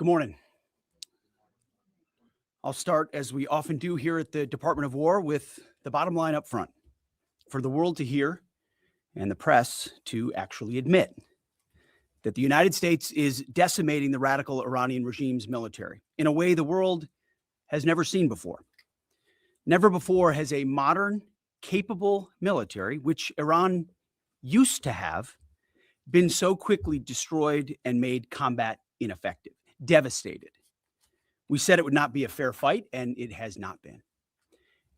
Good morning. I'll start, as we often do here at the Department of War, with the bottom line up front for the world to hear and the press to actually admit that the United States is decimating the radical Iranian regime's military in a way the world has never seen before. Never before has a modern, capable military, which Iran used to have, been so quickly destroyed and made combat ineffective, devastated. We said it would not be a fair fight, and it has not been.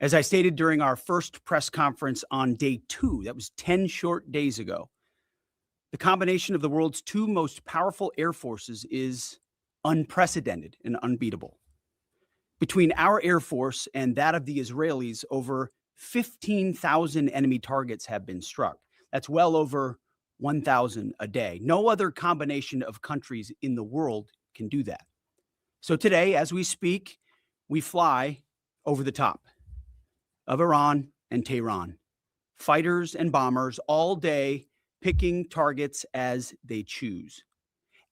As I stated during our first press conference on day 2, that was 10 short days ago, the combination of the world's two most powerful air forces is unprecedented and unbeatable. Between our air force and that of the Israelis, over 15,000 enemy targets have been struck. That's well over 1,000 a day. No other combination of countries in the world can do that. So today, as we speak, we fly over the top of Iran and Tehran, fighters and bombers all day, picking targets as they choose,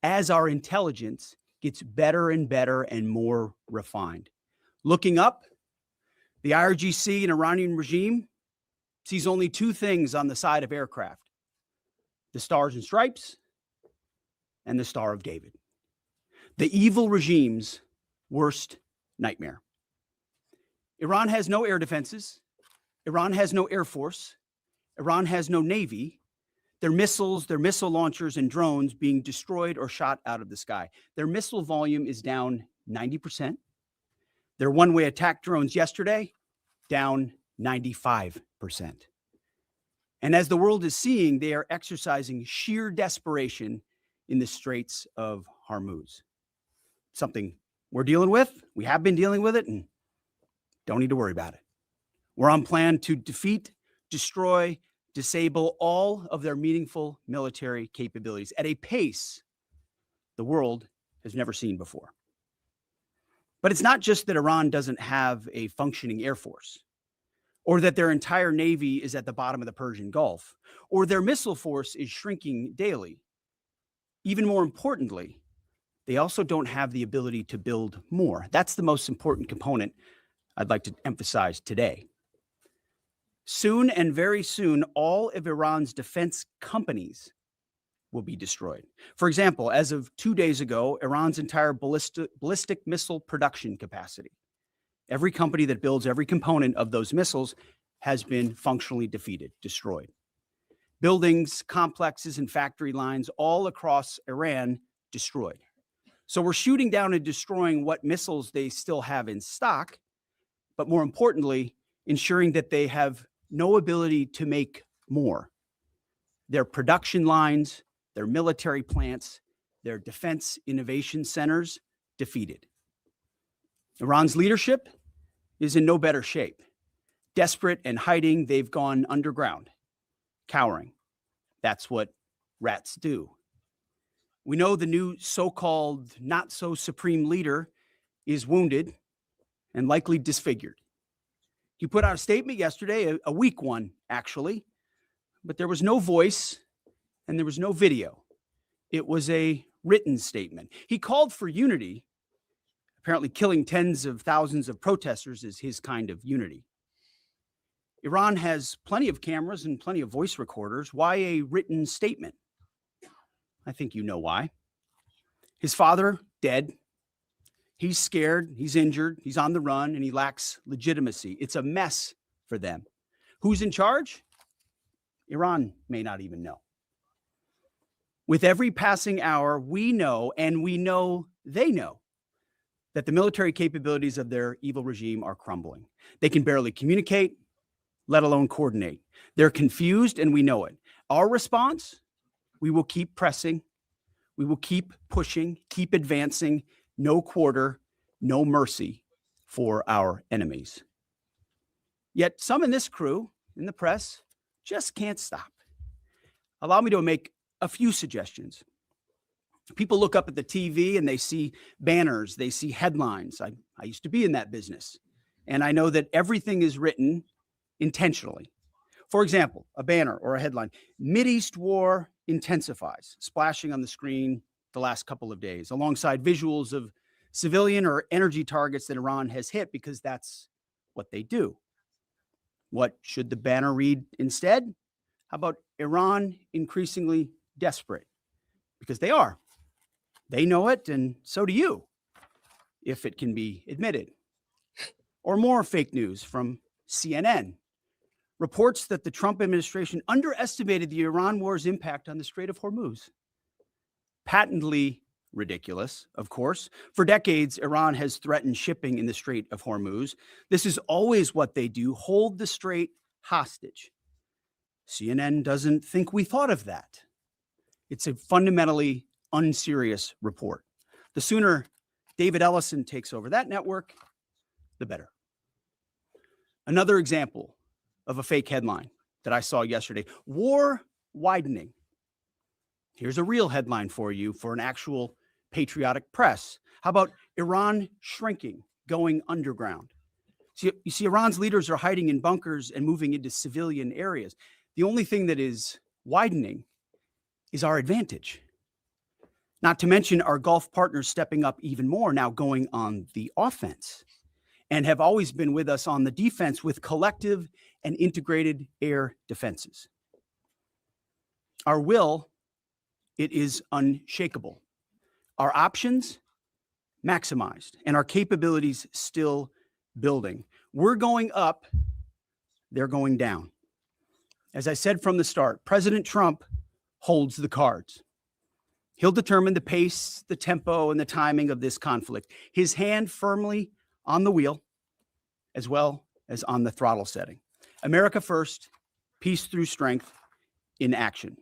as our intelligence gets better and better and more refined. Looking up, the IRGC and Iranian regime sees only two things on the side of aircraft: the stars and stripes and the Star of David. The evil regime's worst nightmare. Iran has no air defenses. Iran has no air force. Iran has no navy. Their missiles, their missile launchers and drones being destroyed or shot out of the sky. Their missile volume is down 90%. Their one-way attack drones yesterday, down 95%. And as the world is seeing, they are exercising sheer desperation in the Straits of Hormuz. Something we're dealing with. We have been dealing with it and don't need to worry about it. We're on plan to defeat, destroy, disable all of their meaningful military capabilities at a pace the world has never seen before. But it's not just that Iran doesn't have a functioning air force, or that their entire navy is at the bottom of the Persian Gulf, or their missile force is shrinking daily. Even more importantly, they also don't have the ability to build more. That's the most important component I'd like to emphasize today. Soon and very soon, all of Iran's defense companies will be destroyed. For example, as of 2 days ago, Iran's entire ballistic missile production capacity, every company that builds every component of those missiles, has been functionally defeated, destroyed. Buildings, complexes, and factory lines all across Iran destroyed. So we're shooting down and destroying what missiles they still have in stock, but more importantly, ensuring that they have no ability to make more. Their production lines, their military plants, their defense innovation centers defeated. Iran's leadership is in no better shape. Desperate and hiding, they've gone underground, cowering. That's what rats do. We know the new so-called not-so-supreme leader is wounded and likely disfigured. He put out a statement yesterday, a weak one, actually, but there was no voice and there was no video. It was a written statement. He called for unity. Apparently, killing tens of thousands of protesters is his kind of unity. Iran has plenty of cameras and plenty of voice recorders. Why a written statement? I think you know why. His father, dead. He's scared, he's injured, he's on the run, and he lacks legitimacy. It's a mess for them. Who's in charge? Iran may not even know. With every passing hour, we know, and we know they know, that the military capabilities of their evil regime are crumbling. They can barely communicate, let alone coordinate. They're confused, and we know it. Our response? We will keep pressing. We will keep pushing, keep advancing. No quarter, no mercy for our enemies. Yet some in this crew, in the press, just can't stop. Allow me to make a few suggestions. People look up at the TV and they see banners, they see headlines. I used to be in that business, and I know that everything is written intentionally. For example, a banner or a headline: Mideast war intensifies, splashing on the screen the last couple of days, alongside visuals of civilian or energy targets that Iran has hit, because that's what they do. What should the banner read instead? How about Iran increasingly desperate? Because they are. They know it, and so do you, if it can be admitted. Or more fake news from CNN. Reports that the Trump administration underestimated the Iran war's impact on the Strait of Hormuz. Patently ridiculous, of course. For decades, Iran has threatened shipping in the Strait of Hormuz. This is always what they do, hold the strait hostage. CNN doesn't think we thought of that. It's a fundamentally unserious report. The sooner David Ellison takes over that network, the better. Another example of a fake headline that I saw yesterday: war widening. Here's a real headline for you for an actual patriotic press. How about Iran shrinking, going underground? You see, Iran's leaders are hiding in bunkers and moving into civilian areas. The only thing that is widening is our advantage. Not to mention our Gulf partners stepping up even more, now going on the offense, and have always been with us on the defense with collective and integrated air defenses. Our will, it is unshakable. Our options, maximized, and our capabilities still building. We're going up, they're going down. As I said from the start, President Trump holds the cards. He'll determine the pace, the tempo, and the timing of this conflict. His hand firmly on the wheel, as well as on the throttle setting. America first, peace through strength in action.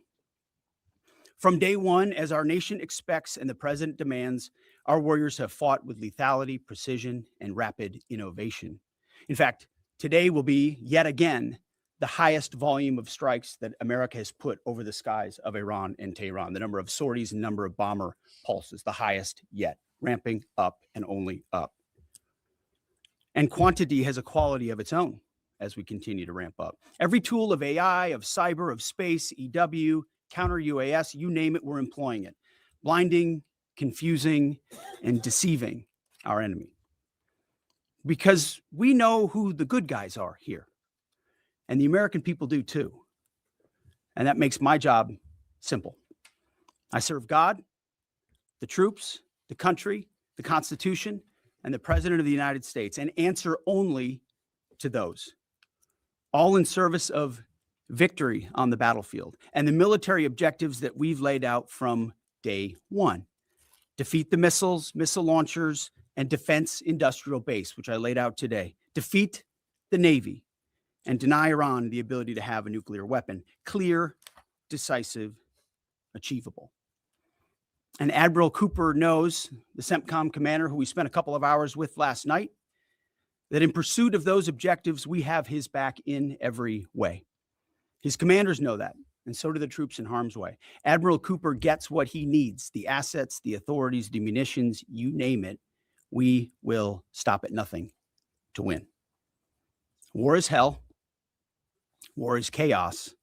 From day one, as our nation expects and the president demands, our warriors have fought with lethality, precision, and rapid innovation. In fact, today will be, yet again, the highest volume of strikes that America has put over the skies of Iran and Tehran. The number of sorties and number of bomber pulses, the highest yet, ramping up and only up. And quantity has a quality of its own as we continue to ramp up. Every tool of AI, of cyber, of space, EW, counter UAS, you name it, we're employing it. Blinding, confusing, and deceiving our enemy. Because we know who the good guys are here. And the American people do too. And that makes my job simple. I serve God, the troops, the country, the Constitution, and the President of the United States, and answer only to those. All in service of victory on the battlefield and the military objectives that we've laid out from day one. Defeat the missiles, missile launchers, and defense industrial base, which I laid out today. Defeat the Navy and deny Iran the ability to have a nuclear weapon. Clear, decisive, achievable. And Admiral Cooper knows, the CENTCOM commander who we spent a couple of hours with last night, that in pursuit of those objectives, we have his back in every way. His commanders know that, and so do the troops in harm's way. Admiral Cooper gets what he needs, the assets, the authorities, the munitions, you name it. We will stop at nothing to win. War is hell. War is chaos.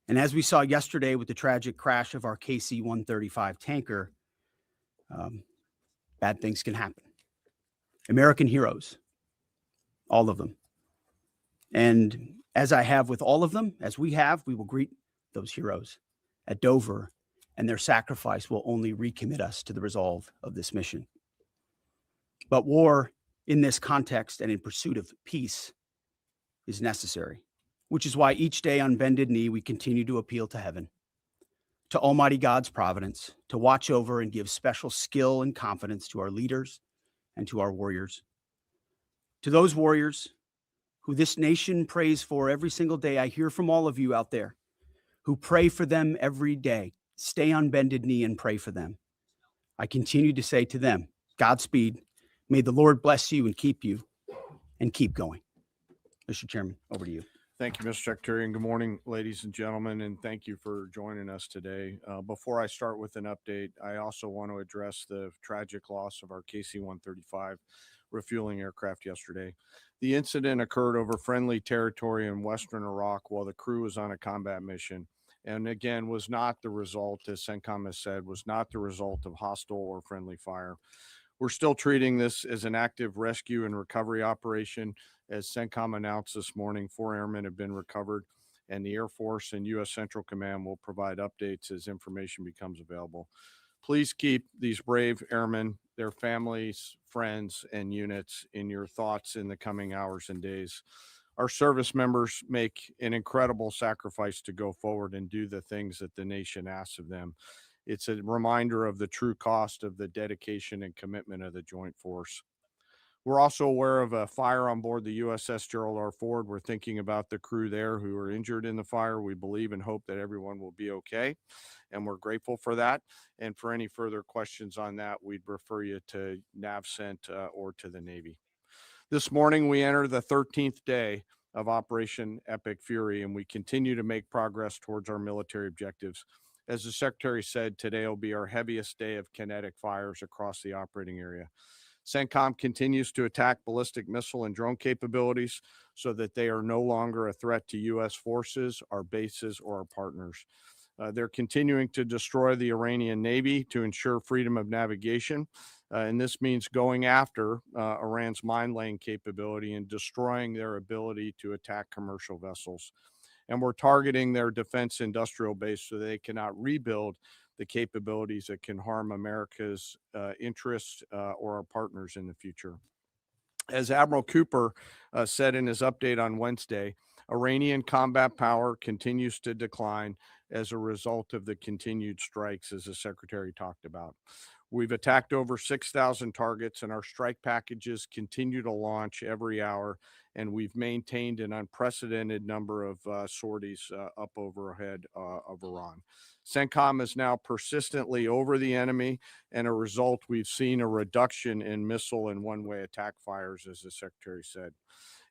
And as we saw yesterday with the tragic crash of our KC-135 tanker, bad things can happen. American heroes, all of them. And as I have with all of them, as we have, we will greet those heroes at Dover, and their sacrifice will only recommit us to the resolve of this mission. But war in this context and in pursuit of peace is necessary, which is why each day on bended knee, we continue to appeal to heaven, to Almighty God's providence, to watch over and give special skill and confidence to our leaders and to our warriors. To those warriors who this nation prays for every single day, I hear from all of you out there who pray for them every day. Stay on bended knee and pray for them. I continue to say to them, Godspeed. May the Lord bless you and keep going. Mr. Chairman, over to you. Thank you, Mr. Secretary, and good morning, ladies and gentlemen, and thank you for joining us today. Before I start with an update, I also want to address the tragic loss of our KC-135 refueling aircraft yesterday. The incident occurred over friendly territory in western Iraq while the crew was on a combat mission. and again, was not the result, as CENTCOM has said, was not the result of hostile or friendly fire. We're still treating this as an active rescue and recovery operation. As CENTCOM announced this morning, 4 airmen have been recovered, and the Air Force and U.S. Central Command will provide updates as information becomes available. Please keep these brave airmen, their families, friends, and units in your thoughts in the coming hours and days. Our service members make an incredible sacrifice to go forward and do the things that the nation asks of them. It's a reminder of the true cost of the dedication and commitment of the Joint Force. We're also aware of a fire on board the USS Gerald R. Ford. We're thinking about the crew there who were injured in the fire. We believe and hope that everyone will be okay, and we're grateful for that. And for any further questions on that, we'd refer you to NAVCENT or to the Navy. This morning, we enter the 13th day of Operation Epic Fury, and we continue to make progress towards our military objectives. As the Secretary said, today will be our heaviest day of kinetic fires across the operating area. CENTCOM continues to attack ballistic missile and drone capabilities so that they are no longer a threat to U.S. forces, our bases, or our partners. They're continuing to destroy the Iranian Navy to ensure freedom of navigation. And this means going after Iran's mine laying capability and destroying their ability to attack commercial vessels. And we're targeting their defense industrial base so they cannot rebuild the capabilities that can harm America's interests or our partners in the future. As Admiral Cooper said in his update on Wednesday, Iranian combat power continues to decline as a result of the continued strikes, as the Secretary talked about. We've attacked over 6,000 targets, and our strike packages continue to launch every hour, and we've maintained an unprecedented number of sorties up overhead of Iran. CENTCOM is now persistently over the enemy, and a result, we've seen a reduction in missile and one-way attack fires, as the Secretary said.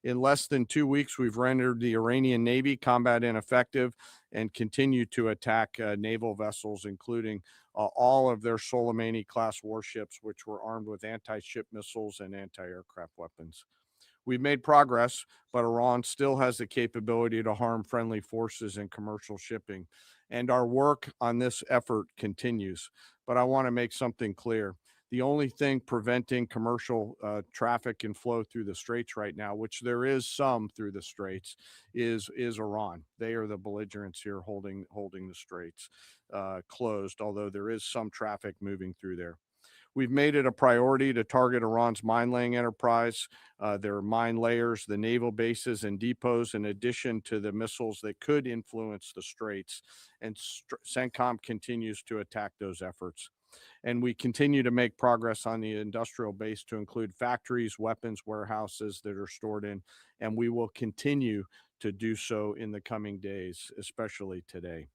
In less than 2 weeks, we've rendered the Iranian Navy combat ineffective and continue to attack naval vessels, including all of their Soleimani-class warships, which were armed with anti-ship missiles and anti-aircraft weapons. We've made progress, but Iran still has the capability to harm friendly forces and commercial shipping. And our work on this effort continues. But I want to make something clear. The only thing preventing commercial traffic and flow through the straits right now, which there is some through the straits, is Iran. They are the belligerents here holding the straits closed, although there is some traffic moving through there. We've made it a priority to target Iran's mine laying enterprise, their mine layers, the naval bases and depots, in addition to the missiles that could influence the straits. And CENTCOM continues to attack those efforts. And we continue to make progress on the industrial base to include factories, weapons, warehouses that are stored in, and we will continue to do so in the coming days, especially today.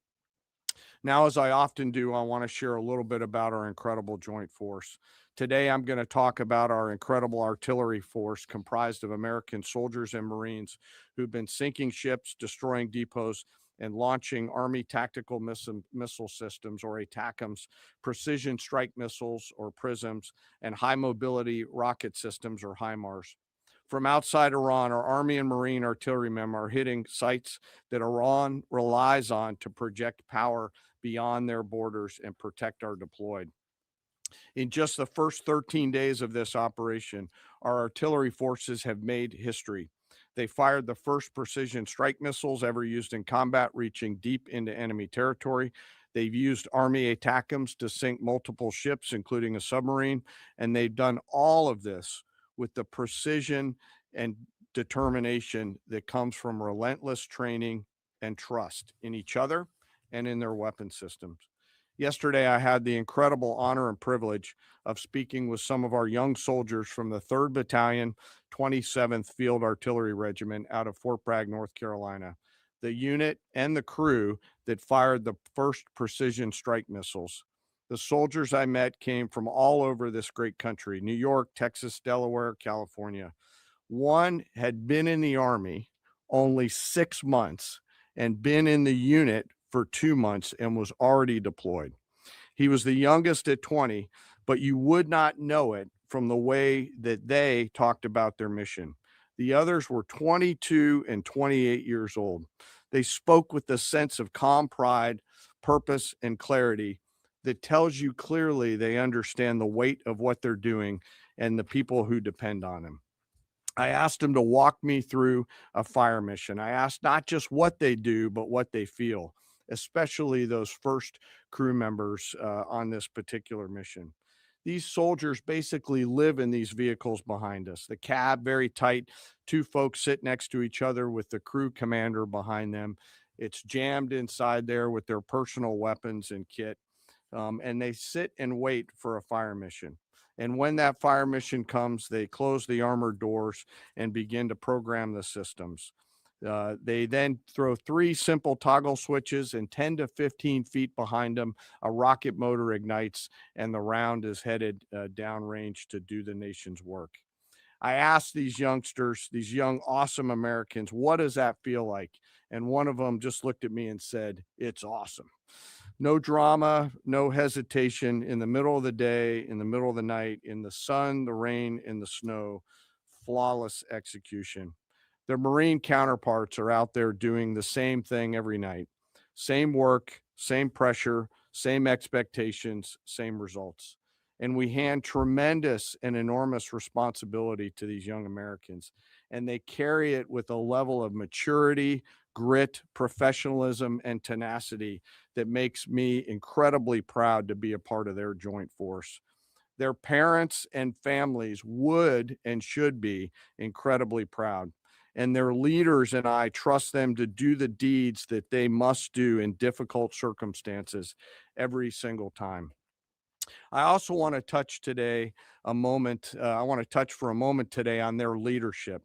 Now, as I often do, I want to share a little bit about our incredible joint force. Today, I'm going to talk about our incredible artillery force comprised of American soldiers and Marines who've been sinking ships, destroying depots, and launching Army tactical missile systems, or ATACMS, precision strike missiles, or PrSMs, and high mobility rocket systems, or HIMARS. From outside Iran, our Army and Marine artillerymen are hitting sites that Iran relies on to project power beyond their borders and protect our deployed. In just the first 13 days of this operation, our artillery forces have made history. They fired the first precision strike missiles ever used in combat, reaching deep into enemy territory. They've used Army ATACMS to sink multiple ships, including a submarine, and they've done all of this with the precision and determination that comes from relentless training and trust in each other and in their weapon systems. Yesterday, I had the incredible honor and privilege of speaking with some of our young soldiers from the 3rd Battalion, 27th Field Artillery Regiment out of Fort Bragg, North Carolina, the unit and the crew that fired the first precision strike missiles. The soldiers I met came from all over this great country: New York, Texas, Delaware, California. One had been in the Army only 6 months and been in the unit for 2 months and was already deployed. He was the youngest at 20, but you would not know it from the way that they talked about their mission. The others were 22 and 28 years old. They spoke with a sense of calm pride, purpose, and clarity that tells you clearly they understand the weight of what they're doing and the people who depend on them. I asked them to walk me through a fire mission. I asked not just what they do, but what they feel, especially those first crew members on this particular mission. These soldiers basically live in these vehicles behind us. The cab, very tight, two folks sit next to each other with the crew commander behind them. It's jammed inside there with their personal weapons and kit. And they sit and wait for a fire mission. And when that fire mission comes, they close the armored doors and begin to program the systems. They then throw 3 simple toggle switches, and 10 to 15 feet behind them, a rocket motor ignites, and the round is headed downrange to do the nation's work. I asked these youngsters, these young, awesome Americans, what does that feel like? And one of them just looked at me and said, "It's awesome." No drama, no hesitation, in the middle of the day, in the middle of the night, in the sun, the rain, in the snow, flawless execution. Their Marine counterparts are out there doing the same thing every night. Same work, same pressure, same expectations, same results. And we hand tremendous and enormous responsibility to these young Americans. And they carry it with a level of maturity, grit, professionalism, and tenacity that makes me incredibly proud to be a part of their joint force. Their parents and families would and should be incredibly proud. And their leaders and I trust them to do the deeds that they must do in difficult circumstances every single time. I also want to touch today a moment. I want to touch for a moment today on their leadership.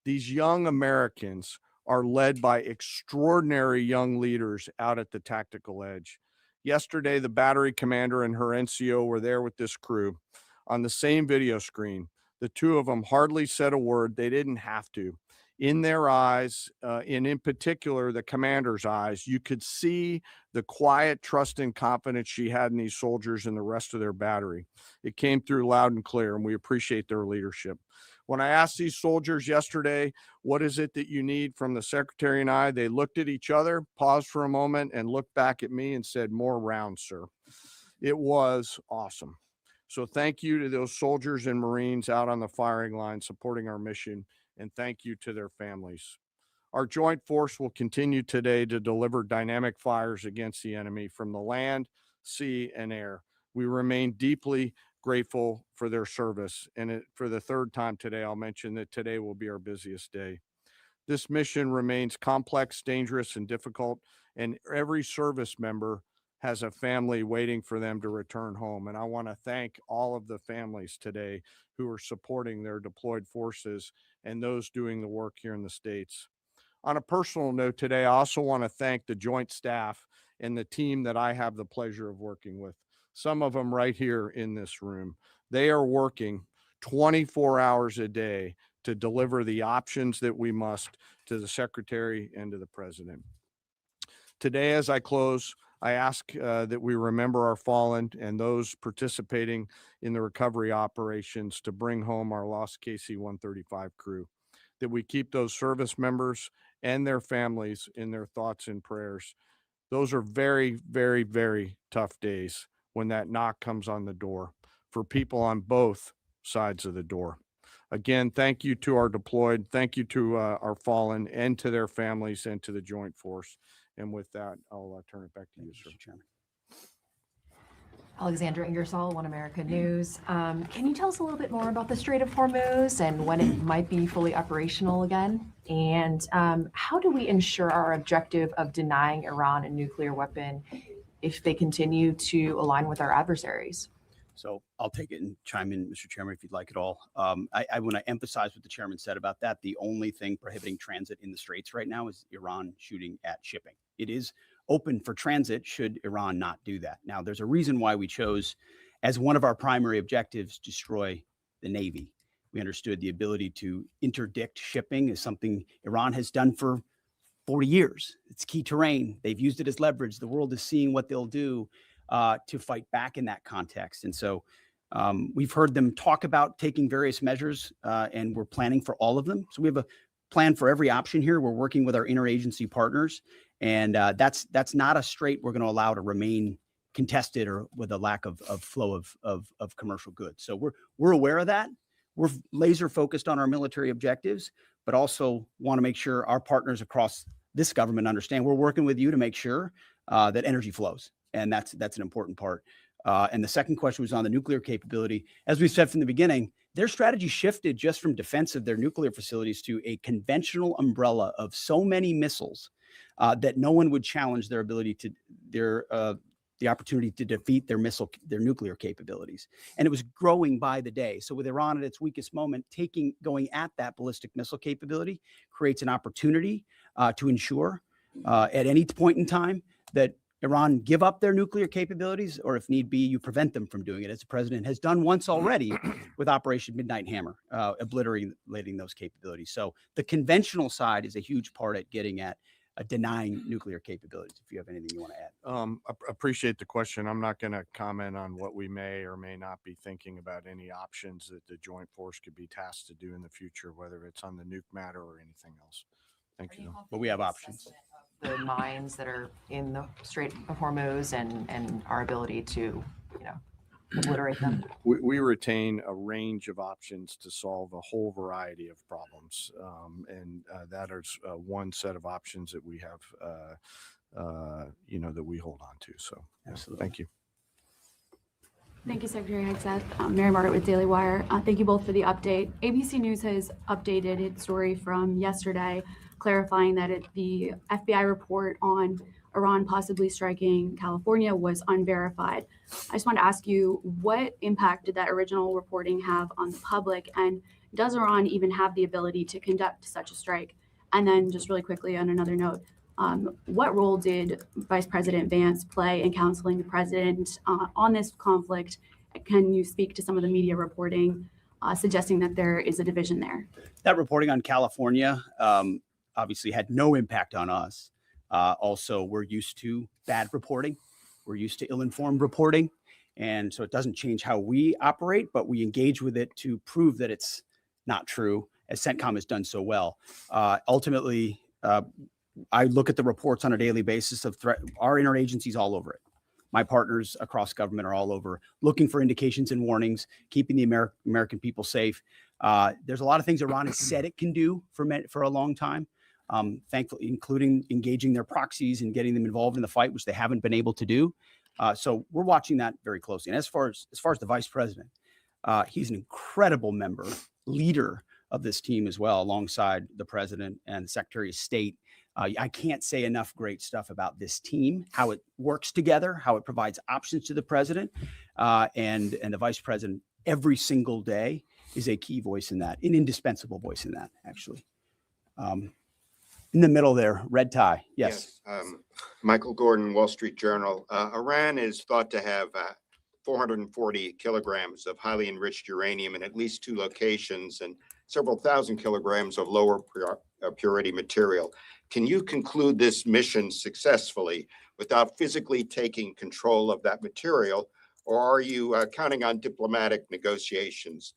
These young Americans are led by extraordinary young leaders out at the tactical edge. Yesterday, the battery commander and her NCO were there with this crew on the same video screen. The two of them hardly said a word. They didn't have to. In their eyes, and in particular, the commander's eyes, you could see the quiet trust and confidence she had in these soldiers and the rest of their battery. It came through loud and clear, and we appreciate their leadership. When I asked these soldiers yesterday, what is it that you need from the secretary and I, they looked at each other, paused for a moment, and looked back at me and said, "More rounds, sir." It was awesome. So thank you to those soldiers and Marines out on the firing line supporting our mission, and thank you to their families. Our joint force will continue today to deliver dynamic fires against the enemy from the land, sea, and air. We remain deeply grateful for their service. And for the third time today, I'll mention that today will be our busiest day. This mission remains complex, dangerous, and difficult, and every service member has a family waiting for them to return home. And I want to thank all of the families today who are supporting their deployed forces and those doing the work here in the States. On a personal note today, I also want to thank the joint staff and the team that I have the pleasure of working with. Some of them right here in this room. They are working 24 hours a day to deliver the options that we must to the Secretary and to the President. Today, as I close, I ask that we remember our fallen and those participating in the recovery operations to bring home our lost KC-135 crew, that we keep those service members and their families in their thoughts and prayers. Those are very, very, very tough days when that knock comes on the door for people on both sides of the door. Again, thank you to our deployed, thank you to our fallen and to their families and to the joint force. And with that, I'll turn it back to you, sir. Mr. Chairman. Alexandra Ingersoll, One America News. Can you tell us a little bit more about the Strait of Hormuz and when it might be fully operational again? And how do we ensure our objective of denying Iran a nuclear weapon if they continue to align with our adversaries? So I'll take it and chime in, Mr. Chairman, if you'd like it all. I want to emphasize what the chairman said about that. The only thing prohibiting transit in the Straits right now is Iran shooting at shipping. It is open for transit should Iran not do that. Now, there's a reason why we chose as one of our primary objectives destroy the Navy. We understood the ability to interdict shipping is something Iran has done for 40 years. It's key terrain. They've used it as leverage. The world is seeing what they'll do to fight back in that context. And so we've heard them talk about taking various measures and we're planning for all of them. So we have a plan for every option here. We're working with our interagency partners, and that's not a strait we're going to allow to remain contested or with a lack of flow of commercial goods. So we're aware of that. We're laser focused on our military objectives, but also want to make sure our partners across this government understand we're working with you to make sure that energy flows, and that's an important part. And the second question was on the nuclear capability. As we said from the beginning, their strategy shifted just from defense of their nuclear facilities to a conventional umbrella of so many missiles that no one would challenge their ability to the opportunity to defeat their nuclear capabilities. And it was growing by the day. So with Iran at its weakest moment, going at that ballistic missile capability creates an opportunity to ensure at any point in time that Iran give up their nuclear capabilities, or if need be, you prevent them from doing it, as the president has done once already with Operation Midnight Hammer, obliterating those capabilities. So the conventional side is a huge part at getting at denying nuclear capabilities. If you have anything you want to add. Appreciate the question. I'm not going to comment on what we may or may not be thinking about any options that the joint force could be tasked to do in the future, whether it's on the nuke matter or anything else. Thank you. But we have options. The mines that are in the Strait of Hormuz and our ability to, obliterate them. We retain a range of options to solve a whole variety of problems, and that is one set of options that we have, that we hold on to. So, Absolutely. Thank you. Thank you, Secretary Hegseth. Mary Margaret with Daily Wire. Thank you both for the update. ABC News has updated its story from yesterday, clarifying that the FBI report on Iran possibly striking California was unverified. I just want to ask you, what impact did that original reporting have on the public? And does Iran even have the ability to conduct such a strike? And then just really quickly on another note, what role did Vice President Vance play in counseling the president on this conflict? Can you speak to some of the media reporting suggesting that there is a division there? That reporting on California obviously had no impact on us. Also, we're used to bad reporting. We're used to ill-informed reporting. And so it doesn't change how we operate, but we engage with it to prove that it's not true, as CENTCOM has done so well. Ultimately, I look at the reports on a daily basis of threat. Our interagencies all over it. My partners across government are all over, looking for indications and warnings, keeping the American people safe. There's a lot of things Iran has said it can do for a long time. Thankfully, including engaging their proxies and getting them involved in the fight, which they haven't been able to do. So we're watching that very closely. And as far as the vice president, he's an incredible leader of this team as well, alongside the president and the Secretary of State. I can't say enough great stuff about this team, how it works together, how it provides options to the president and the vice president every single day is a key voice in that, an indispensable voice in that, actually. In the middle there, red tie. Yes. Michael Gordon, Wall Street Journal. Iran is thought to have 440 kilograms of highly enriched uranium in at least 2 locations and several thousand kilograms of lower purity material. Can you conclude this mission successfully without physically taking control of that material, or are you counting on diplomatic negotiations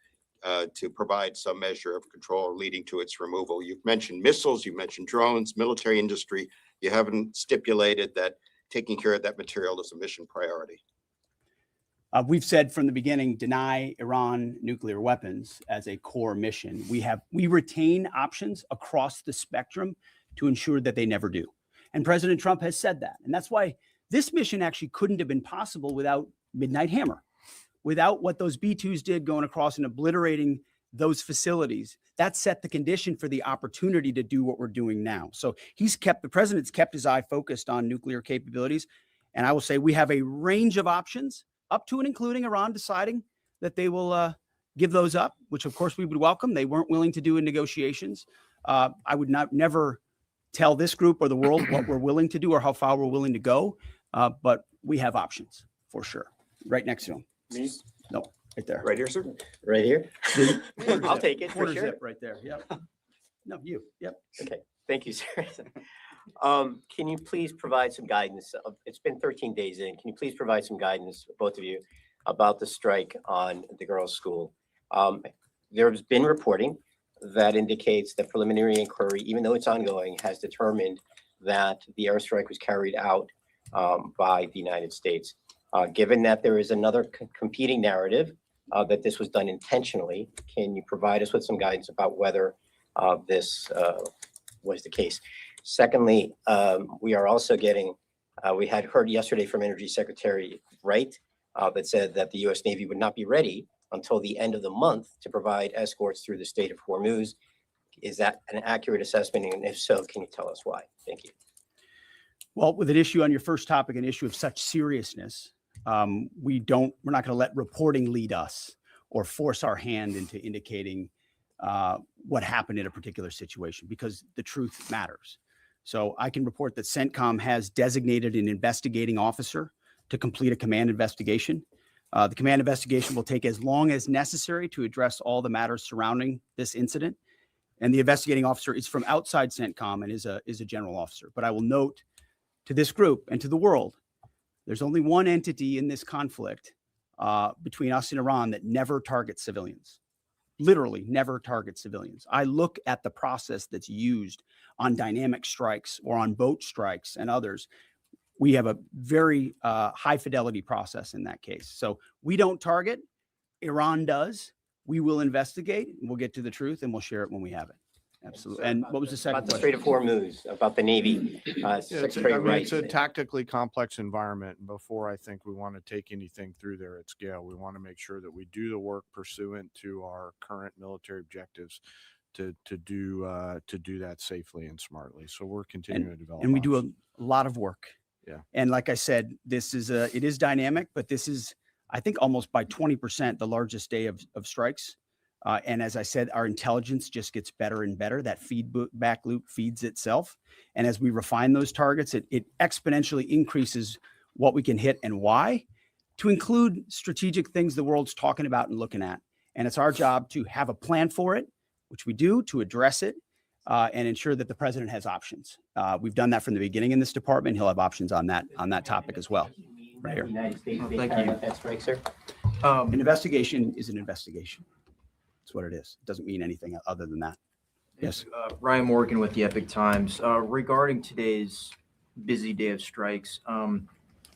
to provide some measure of control leading to its removal? You've mentioned missiles, you've mentioned drones, military industry. You haven't stipulated that taking care of that material is a mission priority. We've said from the beginning, deny Iran nuclear weapons as a core mission. We retain options across the spectrum to ensure that they never do. And President Trump has said that. And that's why this mission actually couldn't have been possible without Midnight Hammer, without what those B-2s did going across and obliterating those facilities. That set the condition for the opportunity to do what we're doing now. So the president's kept his eye focused on nuclear capabilities. And I will say we have a range of options, up to and including Iran deciding that they will give those up, which of course we would welcome. They weren't willing to do in negotiations. I would never tell this group or the world what we're willing to do or how far we're willing to go. But we have options for sure. Right next to them. Me? No, right there. Right here, sir? Right here? I'll zip. take it for Quarter sure. zip right there. Yep. No, you. Yep. Okay, thank you, sir. Can you please provide some guidance? It's been 13 days in. Can you please provide some guidance, both of you, about the strike on the girls' school? There's been reporting that indicates that preliminary inquiry, even though it's ongoing, has determined that the airstrike was carried out by the United States. Given that there is another competing narrative that this was done intentionally, can you provide us with some guidance about whether this was the case? Secondly, we are also getting, we had heard yesterday from Energy Secretary Wright that said that the U.S. Navy would not be ready until the end of the month to provide escorts through the Strait of Hormuz. Is that an accurate assessment? And if so, can you tell us why? Thank you. Well, with an issue on your first topic, an issue of such seriousness, we're not going to let reporting lead us or force our hand into indicating what happened in a particular situation, because the truth matters. So I can report that CENTCOM has designated an investigating officer to complete a command investigation. The command investigation will take as long as necessary to address all the matters surrounding this incident. And the investigating officer is from outside CENTCOM and is a general officer. But I will note to this group and to the world, there's only one entity in this conflict between us and Iran that never targets civilians, literally never targets civilians. I look at the process that's used on dynamic strikes or on boat strikes and others. We have a very high fidelity process in that case. So we don't target, Iran does. We will investigate, and we'll get to the truth, and we'll share it when we have it. Absolutely. And what was the second About the question? Strait of Hormuz, about the Navy. Secretary Wright. It's a tactically complex environment. And before I think we want to take anything through there at scale, we want to make sure that we do the work pursuant to our current military objectives to do that safely and smartly. So we're continuing to develop. And we do a options. lot of work. Yeah. And like I said, it is dynamic, but this is, I think, almost by 20% the largest day of strikes. And as I said, our intelligence just gets better and better. That feedback loop feeds itself. And as we refine those targets, it exponentially increases what we can hit and why, to include strategic things the world's talking about and looking at. And it's our job to have a plan for it, which we do, to address it and ensure that the president has options. We've done that from the beginning in this department. He'll have options on that topic as well. Right here. United States, Oh, they thank carried you. out that strike, sir? An investigation is an investigation. That's what it is. It doesn't mean anything other than that. Yes. Ryan Morgan with the Epic Times. Regarding today's busy day of strikes,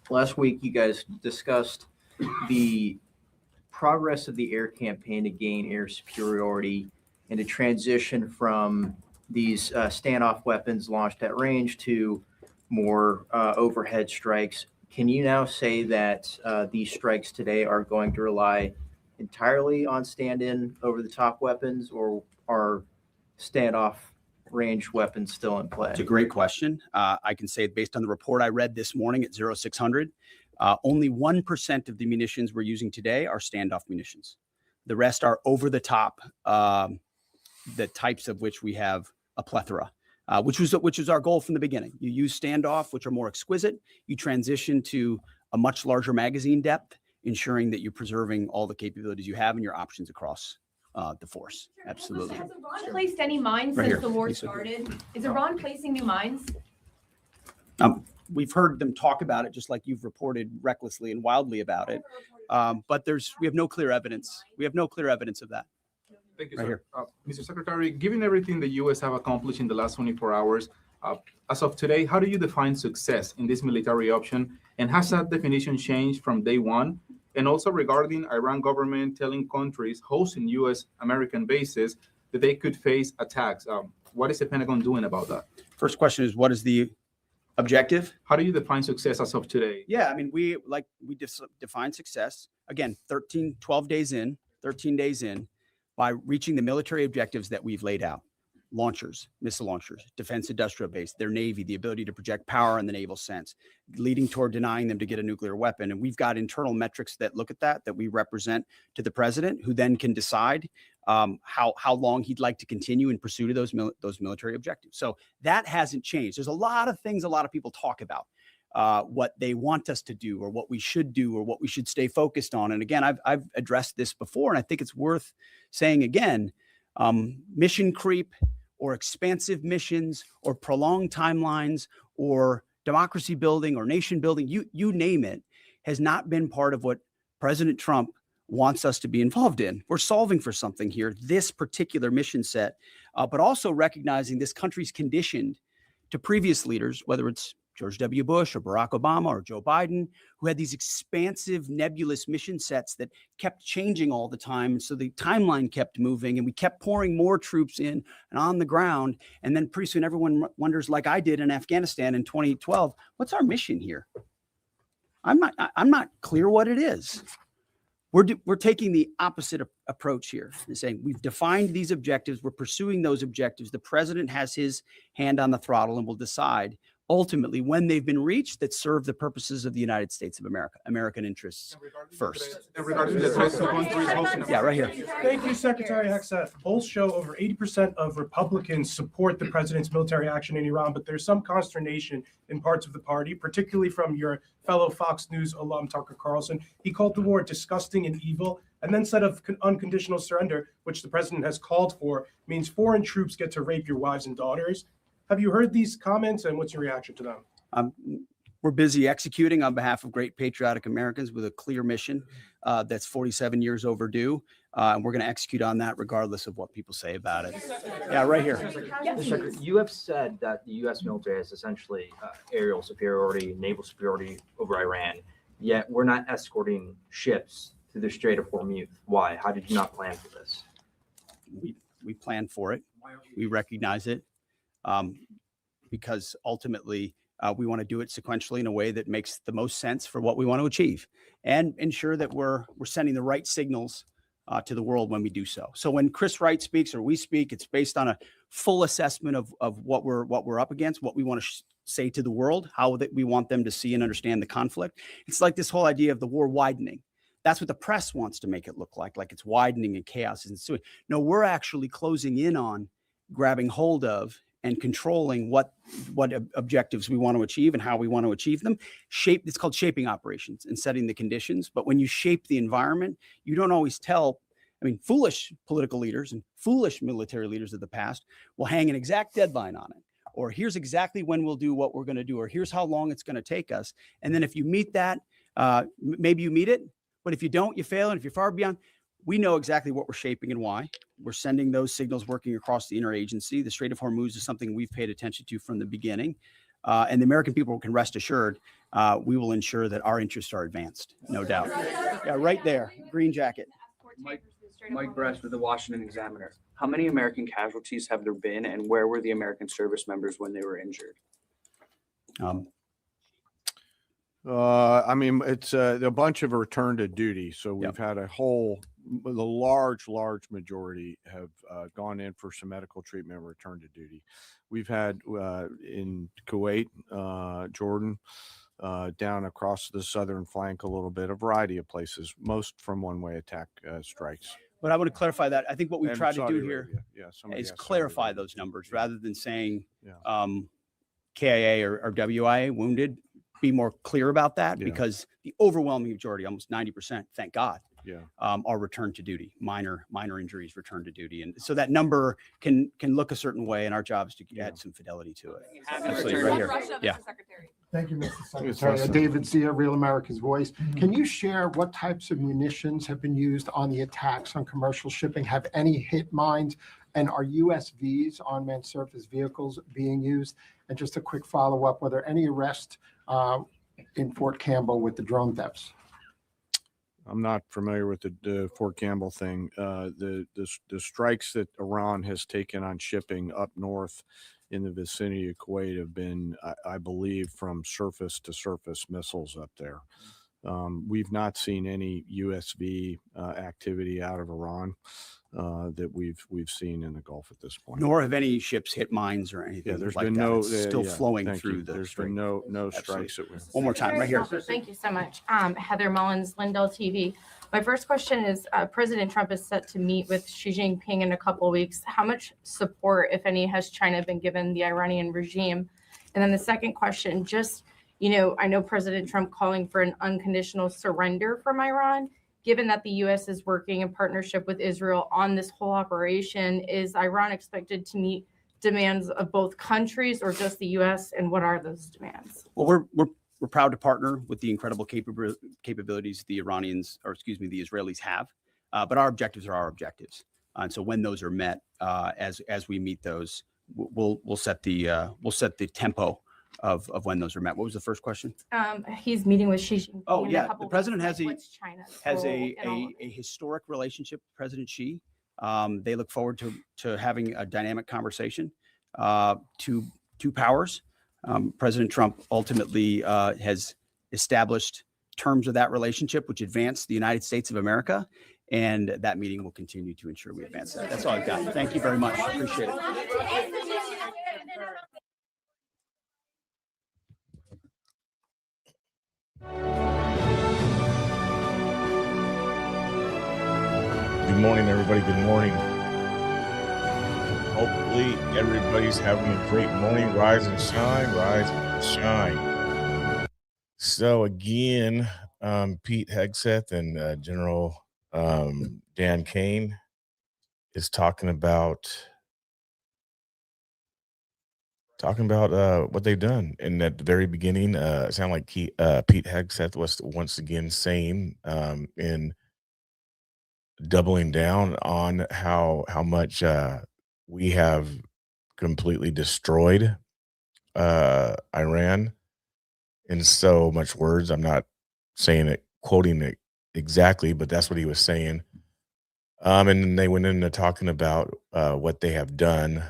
last week you guys discussed the progress of the air campaign to gain air superiority and to transition from these standoff weapons launched at range to more overhead strikes. Can you now say that these strikes today are going to rely entirely on stand-in over-the-top weapons, or are standoff range weapons still in play? It's a great question. I can say, based on the report I read this morning at 0600, only 1% of the munitions we're using today are standoff munitions. The rest are over-the-top, the types of which we have a plethora, which was our goal from the beginning. You use standoff, which are more exquisite. You transition to a much larger magazine depth, ensuring that you're preserving all the capabilities you have and your options across the force. Absolutely. Has Iran placed any mines Right since here. the war Lisa. started? Is Iran placing new mines? We've heard them talk about it, just like you've reported recklessly and wildly about it. But we have no clear evidence. We have no clear evidence of that. Thank you, Right sir. Mr. Secretary, given everything the U.S. have accomplished in the last 24 hours, as of today, how do you define success in this military option? And has that definition changed from day one? And also regarding Iran government telling countries hosting U.S. American bases that they could face attacks. What is the Pentagon doing about that? First question is, what is the objective? How do you define success as of today? Yeah, I mean, we define success, again, 13 days in, by reaching the military objectives that we've laid out. Launchers, missile launchers, defense industrial base, their Navy, the ability to project power in the naval sense, leading toward denying them to get a nuclear weapon. And we've got internal metrics that look at that we represent to the president, who then can decide how long he'd like to continue in pursuit of those military objectives. So that hasn't changed. There's a lot of things a lot of people talk about, what they want us to do or what we should do or what we should stay focused on. And again, I've addressed this before, and I think it's worth saying again, mission creep or expansive missions or prolonged timelines or democracy building or nation building, you name it, has not been part of what President Trump wants us to be involved in. We're solving for something here, this particular mission set, but also recognizing this country's conditioned to previous leaders, whether it's George W. Bush or Barack Obama or Joe Biden, who had these expansive, nebulous mission sets that kept changing all the time. And so the timeline kept moving, and we kept pouring more troops in and on the ground. And then pretty soon everyone wonders, like I did in Afghanistan in 2012, what's our mission here? I'm not clear what it is. We're taking the opposite approach here and saying we've defined these objectives. We're pursuing those objectives. The president has his hand on the throttle and will decide ultimately when they've been reached that serve the purposes of the United States of America, American interests first. Yeah, right here. Thank you, Secretary Hegseth. Polls show over 80% of Republicans support the president's military action in Iran, but there's some consternation in parts of the party, particularly from your fellow Fox News alum, Tucker Carlson. He called the war disgusting and evil, and then said of unconditional surrender, which the president has called for, means foreign troops get to rape your wives and daughters. Have you heard these comments, and what's your reaction to them? We're busy executing on behalf of great patriotic Americans with a clear mission that's 47 years overdue. And we're going to execute on that regardless of what people say about it. Yeah, right here. You have said that the U.S. military has essentially aerial superiority, naval superiority over Iran, yet we're not escorting ships through the Strait of Hormuz. Why? How did you not plan for this? We planned for it. We recognize it. Because ultimately we want to do it sequentially in a way that makes the most sense for what we want to achieve and ensure that we're sending the right signals to the world when we do so. So when Chris Wright speaks or we speak, it's based on a full assessment of what we're up against, what we want to say to the world, how that we want them to see and understand the conflict. It's like this whole idea of the war widening. That's what the press wants to make it look like it's widening and chaos is ensuing. No, we're actually closing in on grabbing hold of and controlling what objectives we want to achieve and how we want to achieve them. It's called shaping operations and setting the conditions. But when you shape the environment, you don't always tell. I mean, foolish political leaders and foolish military leaders of the past will hang an exact deadline on it. Or here's exactly when we'll do what we're going to do, or here's how long it's going to take us. And then if you meet that, maybe you meet it. But if you don't, you fail. And if you're far beyond, we know exactly what we're shaping and why. We're sending those signals working across the interagency. The Strait of Hormuz is something we've paid attention to from the beginning. And the American people can rest assured we will ensure that our interests are advanced, no doubt. Yeah, right there, green jacket. Mike Bress with the Washington Examiner. How many American casualties have there been, and where were the American service members when they were injured? I mean, it's a bunch of return to duty. So we've had the large majority have gone in for some medical treatment and return to duty. We've had in Kuwait, Jordan, down across the southern flank a little bit, a variety of places, most from one-way attack strikes. But I want to clarify that. I think what we've tried to do here is clarify Saudi those numbers rather than saying KIA or WIA wounded. Be more clear about that because the overwhelming majority, almost 90%, thank God, are returned to duty, minor injuries returned to duty. And so that number can look a certain way, and our job is to add some fidelity to it. Absolutely, right here. Yeah. Thank you, Mr. Secretary. David Zia, Real America's Voice. Can you share what types of munitions have been used on the attacks on commercial shipping? Have any hit mines? And are USVs, unmanned surface vehicles, being used? And just a quick follow-up, were there any arrests in Fort Campbell with the drone thefts? I'm not familiar with the Fort Campbell thing. The strikes that Iran has taken on shipping up north in the vicinity of Kuwait have been, I believe, from surface to surface missiles up there. We've not seen any USV activity out of Iran that we've seen in the Gulf at this point. Nor have any ships hit mines or anything. Yeah, there's like been that. no It's still flowing through the. There's been no strikes. One more time, right here. Thank you so much. Heather Mullins, Lindell TV. My first question is, President Trump is set to meet with Xi Jinping in a couple of weeks. How much support, if any, has China been given the Iranian regime? And then the second question, just, I know President Trump calling for an unconditional surrender from Iran. Given that the U.S. is working in partnership with Israel on this whole operation, is Iran expected to meet demands of both countries or just the U.S., and what are those demands? Well, we're we're proud to partner with the incredible capabilities the Israelis have. But our objectives are our objectives. And so when those are met, as we meet those, we'll set the tempo of when those are met. What was the first question? He's meeting with Xi Jinping. Oh, in a yeah. couple The president weeks. has What's China's has role a in all of it? historic relationship with President Xi. They look forward to having a dynamic conversation. Two powers. President Trump ultimately has established terms of that relationship, which advance the United States of America. And that meeting will continue to ensure we advance that. That's all I've got. Thank you very much. Appreciate it. Good morning, everybody. Good morning. Hopefully, everybody's having a great morning. Rise and shine, rise and shine. So again, Pete Hegseth and General Dan Caine is talking about what they've done. And at the very beginning, it sounded like Pete Hegseth was once again saying in doubling down on how much we have completely destroyed Iran in so much words. I'm not saying it, quoting it exactly, but that's what he was saying. And then they went into talking about what they have done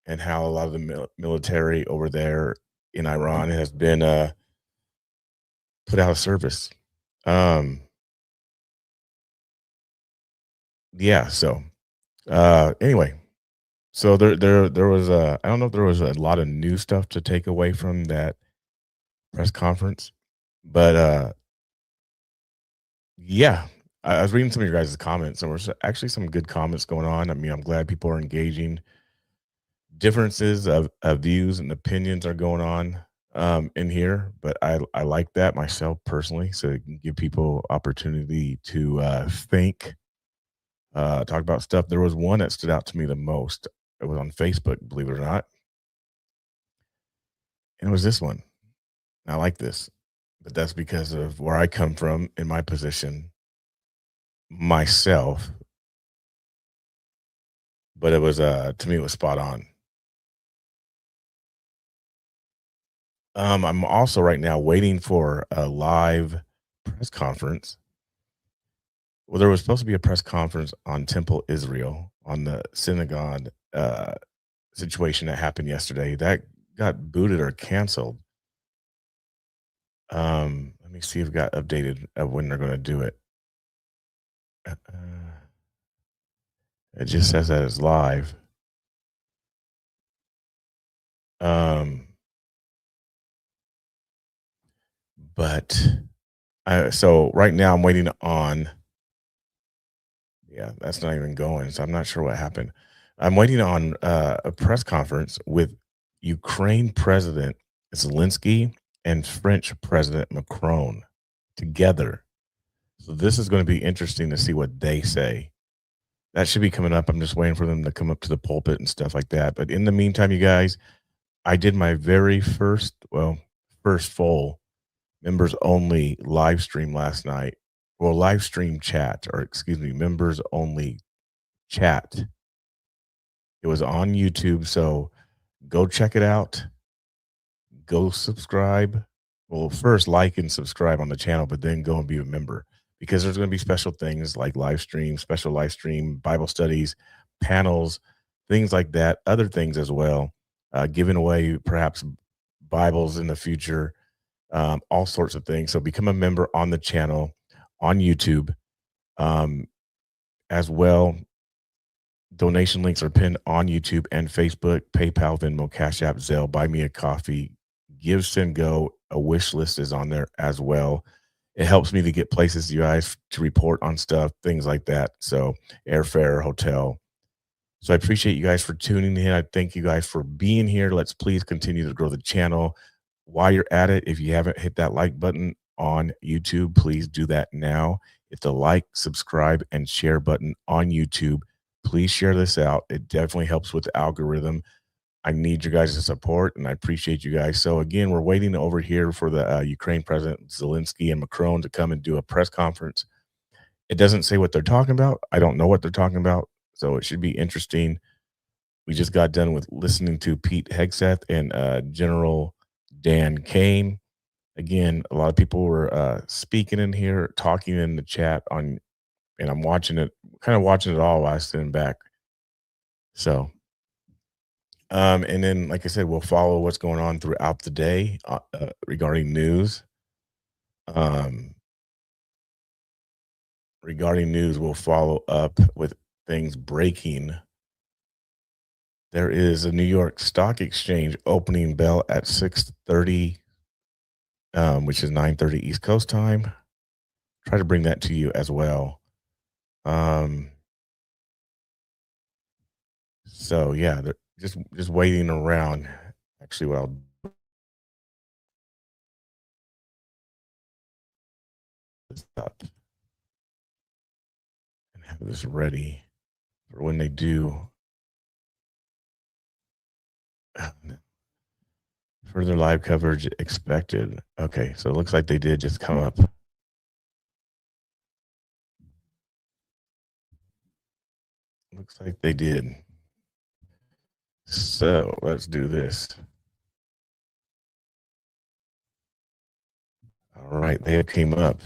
and how a lot of the military over there in Iran has been put out of service. Yeah. So anyway, so there was I don't know if there was a lot of new stuff to take away from that press conference, but yeah, I was reading some of your guys' comments, and there's actually some good comments going on. I mean, I'm glad people are engaging. Differences of views and opinions are going on in here, but I like that myself personally, so it can give people opportunity to think, talk about stuff. There was one that stood out to me the most. It was on Facebook, believe it or not, and it was this one. I like this, but that's because of where I come from in my position myself. But it was to me, it was spot on. I'm also right now waiting for a live press conference. Well, there was supposed to be a press conference on Temple Israel on the synagogue situation that happened yesterday. That got booted or canceled. Let me see if it got updated of when they're going to do it. It just says that it's live. But so right now I'm waiting on. Yeah, that's not even going. So I'm not sure what happened. I'm waiting on a press conference with Ukraine President Zelensky and French President Macron together. So this is going to be interesting to see what they say. That should be coming up. I'm just waiting for them to come up to the pulpit and stuff like that. But in the meantime, you guys, I did my very first full members only live stream last night. Well, live stream chat, or excuse me, members only chat. It was on YouTube, so go check it out. Go subscribe. Well, first like and subscribe on the channel, but then go and be a member, because there's going to be special things like live stream, special live stream, Bible studies, panels, things like that, other things as well, giving away perhaps Bibles in the future, all sorts of things. So become a member on the channel on YouTube as well. Donation links are pinned on YouTube and Facebook, PayPal, Venmo, Cash App, Zelle, Buy Me a Coffee, Give, Send, Go. A wish list is on there as well. It helps me to get places, you guys, to report on stuff, things like that. So airfare, hotel. So I appreciate you guys for tuning in. I thank you guys for being here. Let's please continue to grow the channel. While you're at it, if you haven't hit that like button on YouTube, please do that now. Hit the like, subscribe, and share button on YouTube. Please share this out. It definitely helps with the algorithm. I need your guys' support, and I appreciate you guys. So again, we're waiting over here for the Ukraine President Zelensky and Macron to come and do a press conference. It doesn't say what they're talking about. I don't know what they're talking about, so it should be interesting. We just got done with listening to Pete Hegseth and General Dan Caine. Again, a lot of people were speaking in here, talking in the chat on, and I'm watching it, kind of watching it all while I sitting back. So, and then, like I said, we'll follow what's going on throughout the day regarding news. Regarding news, we'll follow up with things breaking. There is a New York Stock Exchange opening bell at 6:30, which is 9:30 East Coast time. Try to bring that to you as well. So yeah, they're just waiting around. Actually, what I'll stop and have this ready for when they do. Further live coverage expected. Okay, so it looks like they did just come up. Looks like they did. So let's do this. All right, they came up.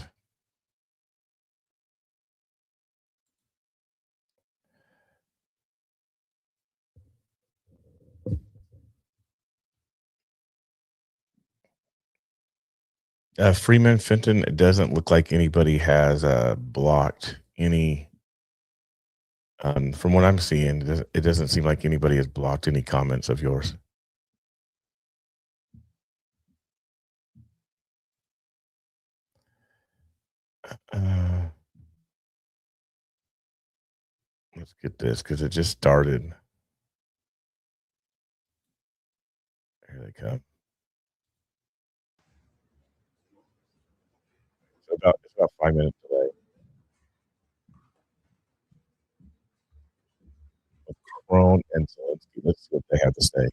Freeman Fenton, it doesn't look like anybody has blocked any. From what I'm seeing, it doesn't seem like anybody has blocked any comments of yours. Let's get this because it just started. Here they come. It's about 5 minutes delay. Macron and Zelensky. Let's see what they have to say.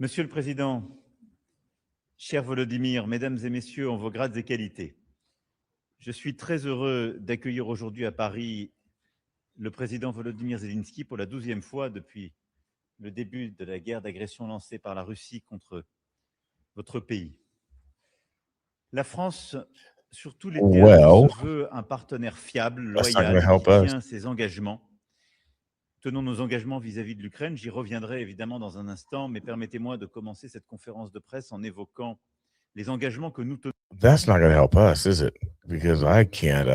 Monsieur le Président, cher Volodymyr, Mesdames et Messieurs, en vos grades et qualités, je suis très heureux d'accueillir aujourd'hui à Paris le président Volodymyr Zelensky pour la 12e fois depuis le début de la guerre d'agression lancée par la Russie contre votre pays. La France, sur tous les terrains, se veut un partenaire fiable, loyal, qui tient ses engagements. Tenons nos engagements vis-à-vis de l'Ukraine. J'y reviendrai évidemment dans un instant, mais permettez-moi de commencer cette conférence de presse en évoquant les engagements que nous tenons. That's not going to help us, is it? Because I can't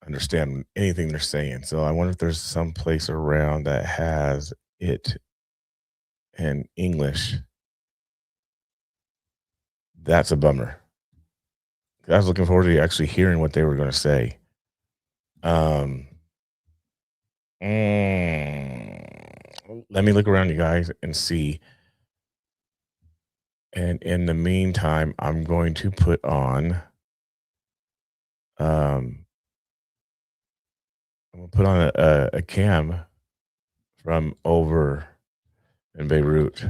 understand anything they're saying. So I wonder if there's some place around that has it in English. That's a bummer. I was looking forward to actually hearing what they were going to say. Let me look around, you guys, and see. And in the meantime, I'm going to put on I'm gonna put on a cam from over in Beirut.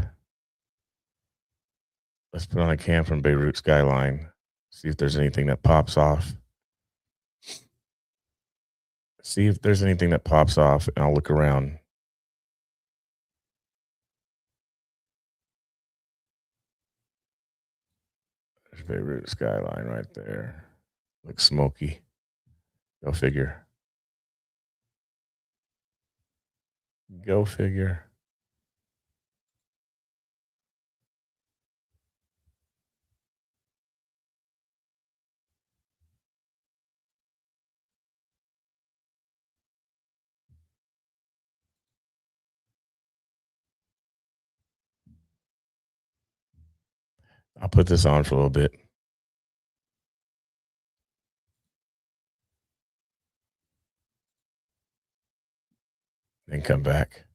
Let's put on a cam from Beirut skyline. See if there's anything that pops off. See if there's anything that pops off, and I'll look around. There's Beirut skyline right there. Looks smoky. Go figure. Go figure. I'll put this on for a little bit. Then come back.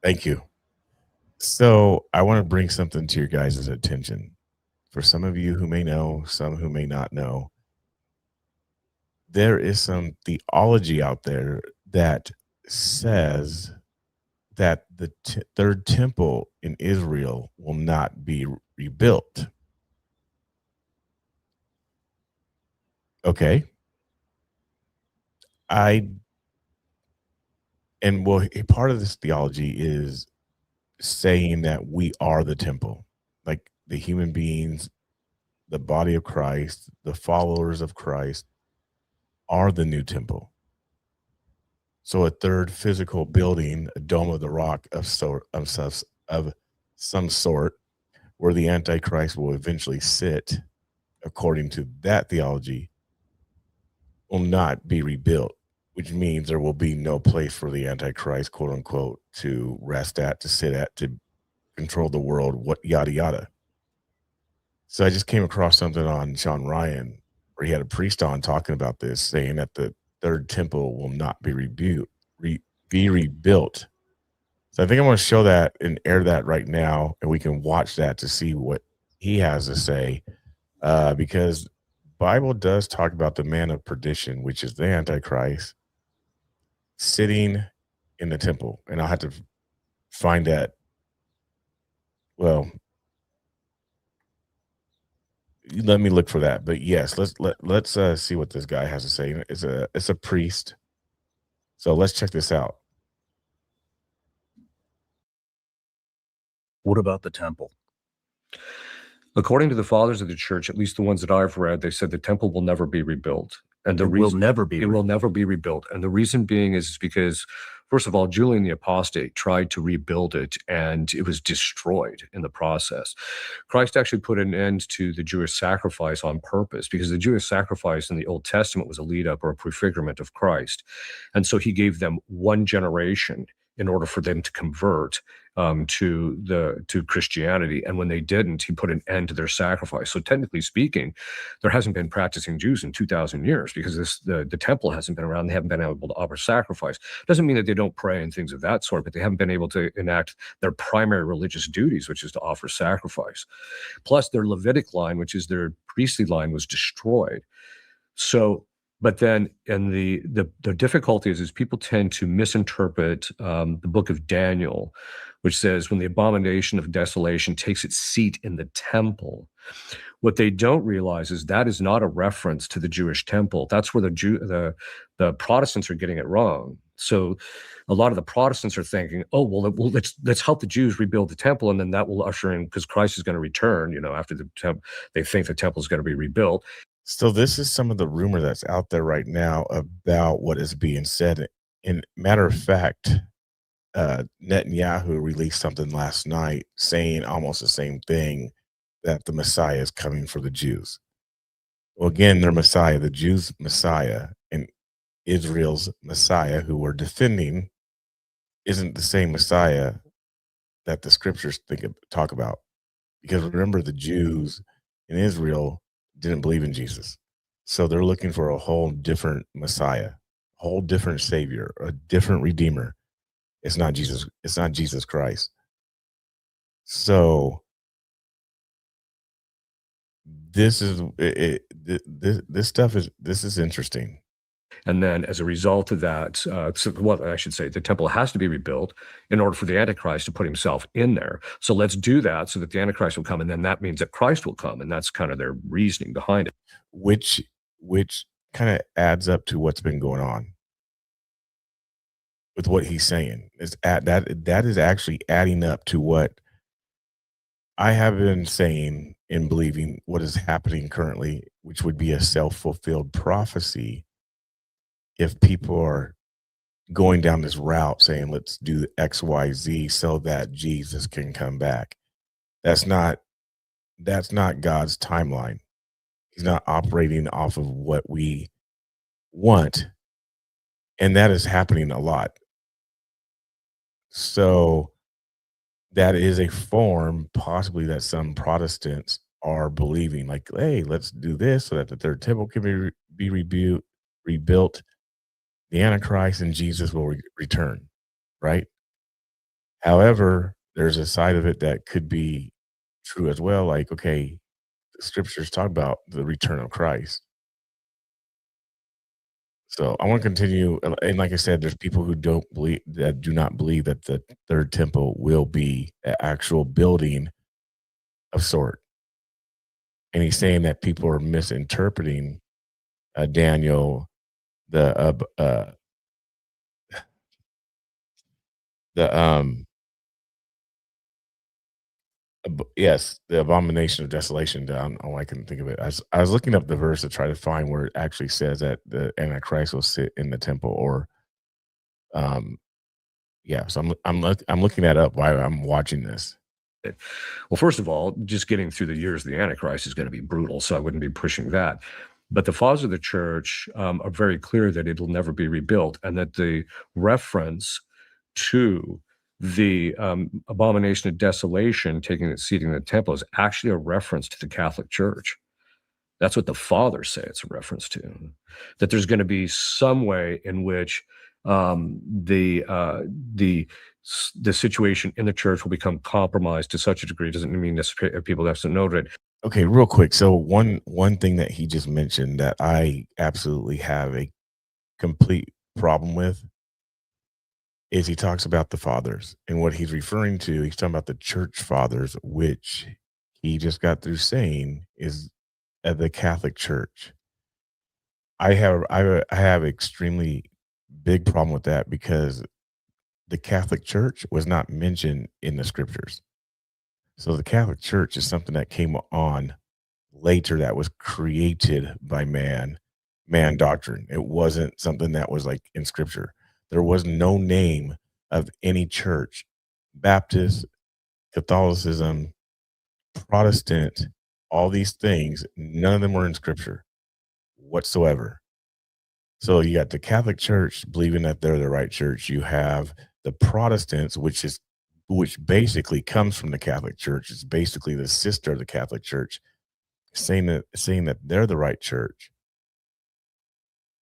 Thank you. So I want to bring something to your guys' attention. For some of you who may know, some who may not know, there is some theology out there that says that the third temple in Israel will not be rebuilt. Okay. Part of this theology is saying that we are the temple, like the human beings, the body of Christ, the followers of Christ are the new temple. So a third physical building, a dome of the rock of some sort, where the Antichrist will eventually sit, according to that theology, will not be rebuilt, which means there will be no place for the Antichrist, quote unquote, to rest at, to sit at, to control the world, what yada yada. So I just came across something on Sean Ryan where he had a priest on talking about this, saying that the third temple will not be rebuilt. So I think I want to show that and air that right now, and we can watch that to see what he has to say, because Bible does talk about the man of perdition, which is the Antichrist, sitting in the temple, and I'll have to find that. Well, let me look for that. But yes, let's see what this guy has to say. It's a priest. So let's check this out. What about the temple? According to the fathers of the church, at least the ones that I've read, they said the temple will never be rebuilt. And the reason will never be it will never be rebuilt. And the reason being is because, first of all, Julian the Apostate tried to rebuild it and it was destroyed in the process. Christ actually put an end to the Jewish sacrifice on purpose, because the Jewish sacrifice in the Old Testament was a lead up or a prefigurement of Christ. And so he gave them one generation in order for them to convert to Christianity. And when they didn't, he put an end to their sacrifice. So technically speaking, there hasn't been practicing Jews in 2,000 years, because the temple hasn't been around. They haven't been able to offer sacrifice. Doesn't mean that they don't pray and things of that sort, but they haven't been able to enact their primary religious duties, which is to offer sacrifice. Plus their Levitic line, which is their priestly line, was destroyed. So, but then, and the difficulty is people tend to misinterpret the book of Daniel, which says when the abomination of desolation takes its seat in the temple. What they don't realize is that is not a reference to the Jewish temple. That's where the Protestants are getting it wrong. So a lot of the Protestants are thinking, oh, well, let's help the Jews rebuild the temple, and then that will usher in, because Christ is going to return, after they think the temple is going to be rebuilt. So this is some of the rumor that's out there right now about what is being said. In matter of fact, Netanyahu released something last night saying almost the same thing, that the Messiah is coming for the Jews. Well, again, their Messiah, the Jews' Messiah, and Israel's Messiah, who we're defending, isn't the same Messiah that the scriptures talk about. Because remember, the Jews in Israel didn't believe in Jesus. So they're looking for a whole different Messiah, a whole different Savior, a different Redeemer. It's not Jesus. It's not Jesus Christ. So this is this stuff is interesting. And then as a result of that, I should say, the temple has to be rebuilt in order for the Antichrist to put himself in there. So let's do that so that the Antichrist will come, and then that means that Christ will come, and that's kind of their reasoning behind it. Which kind of adds up to what's been going on with what he's saying. That is actually adding up to what I have been saying and believing what is happening currently, which would be a self-fulfilled prophecy. If people are going down this route saying, let's do X, Y, Z so that Jesus can come back. That's not God's timeline. He's not operating off of what we want. And that is happening a lot. So that is a form possibly that some Protestants are believing, like, hey, let's do this so that the third temple can be rebuilt. The Antichrist and Jesus will return, right? However, there's a side of it that could be true as well. Like, okay, the scriptures talk about the return of Christ. So I want to continue. And like I said, there's people who do not believe that the third temple will be an actual building of sort. And he's saying that people are misinterpreting Daniel, the yes, the abomination of desolation. I can think of it. I was looking up the verse to try to find where it actually says that the Antichrist will sit in the temple, or yeah. So I'm looking that up while I'm watching this. Well, first of all, just getting through the years of the Antichrist is going to be brutal, so I wouldn't be pushing that. But the fathers of the church are very clear that it'll never be rebuilt, and that the reference to the abomination of desolation taking its seat in the temple is actually a reference to the Catholic Church. That's what the fathers say it's a reference to. That there's going to be some way in which the situation in the church will become compromised to such a degree. Doesn't mean necessarily people have to know it. Okay, real quick. So one thing that he just mentioned that I absolutely have a complete problem with is he talks about the fathers, and what he's referring to, he's talking about the church fathers, which he just got through saying is the Catholic Church. I have extremely big problem with that, because the Catholic Church was not mentioned in the scriptures. So the Catholic Church is something that came on later, that was created by man doctrine. It wasn't something that was like in scripture. There was no name of any church, Baptist, Catholicism, Protestant, all these things, none of them were in scripture whatsoever. So you got the Catholic Church believing that they're the right church. You have the Protestants, which basically comes from the Catholic Church. It's basically the sister of the Catholic Church, saying that they're the right church.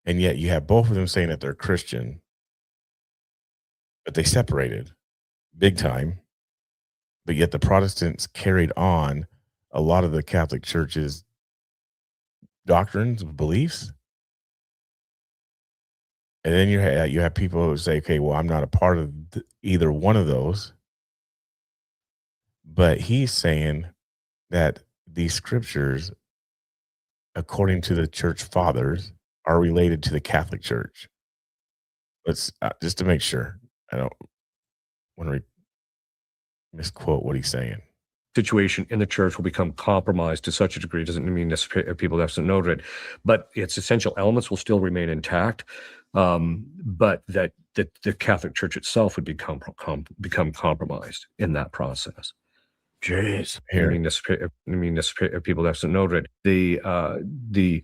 And yet you have both of them saying that they're Christian, but they separated big time. But yet the Protestants carried on a lot of the Catholic Church's doctrines, beliefs. And then you have people who say, okay, well, I'm not a part of either one of those. But he's saying that these scriptures, according to the church fathers, are related to the Catholic Church. Let's just to make sure I don't want to misquote what he's saying. Situation in the church will become compromised to such a degree. Doesn't mean necessarily people have to know it, but its essential elements will still remain intact. But that the Catholic Church itself would become compromised in that process. Jeez, I mean, necessarily people have to know it. The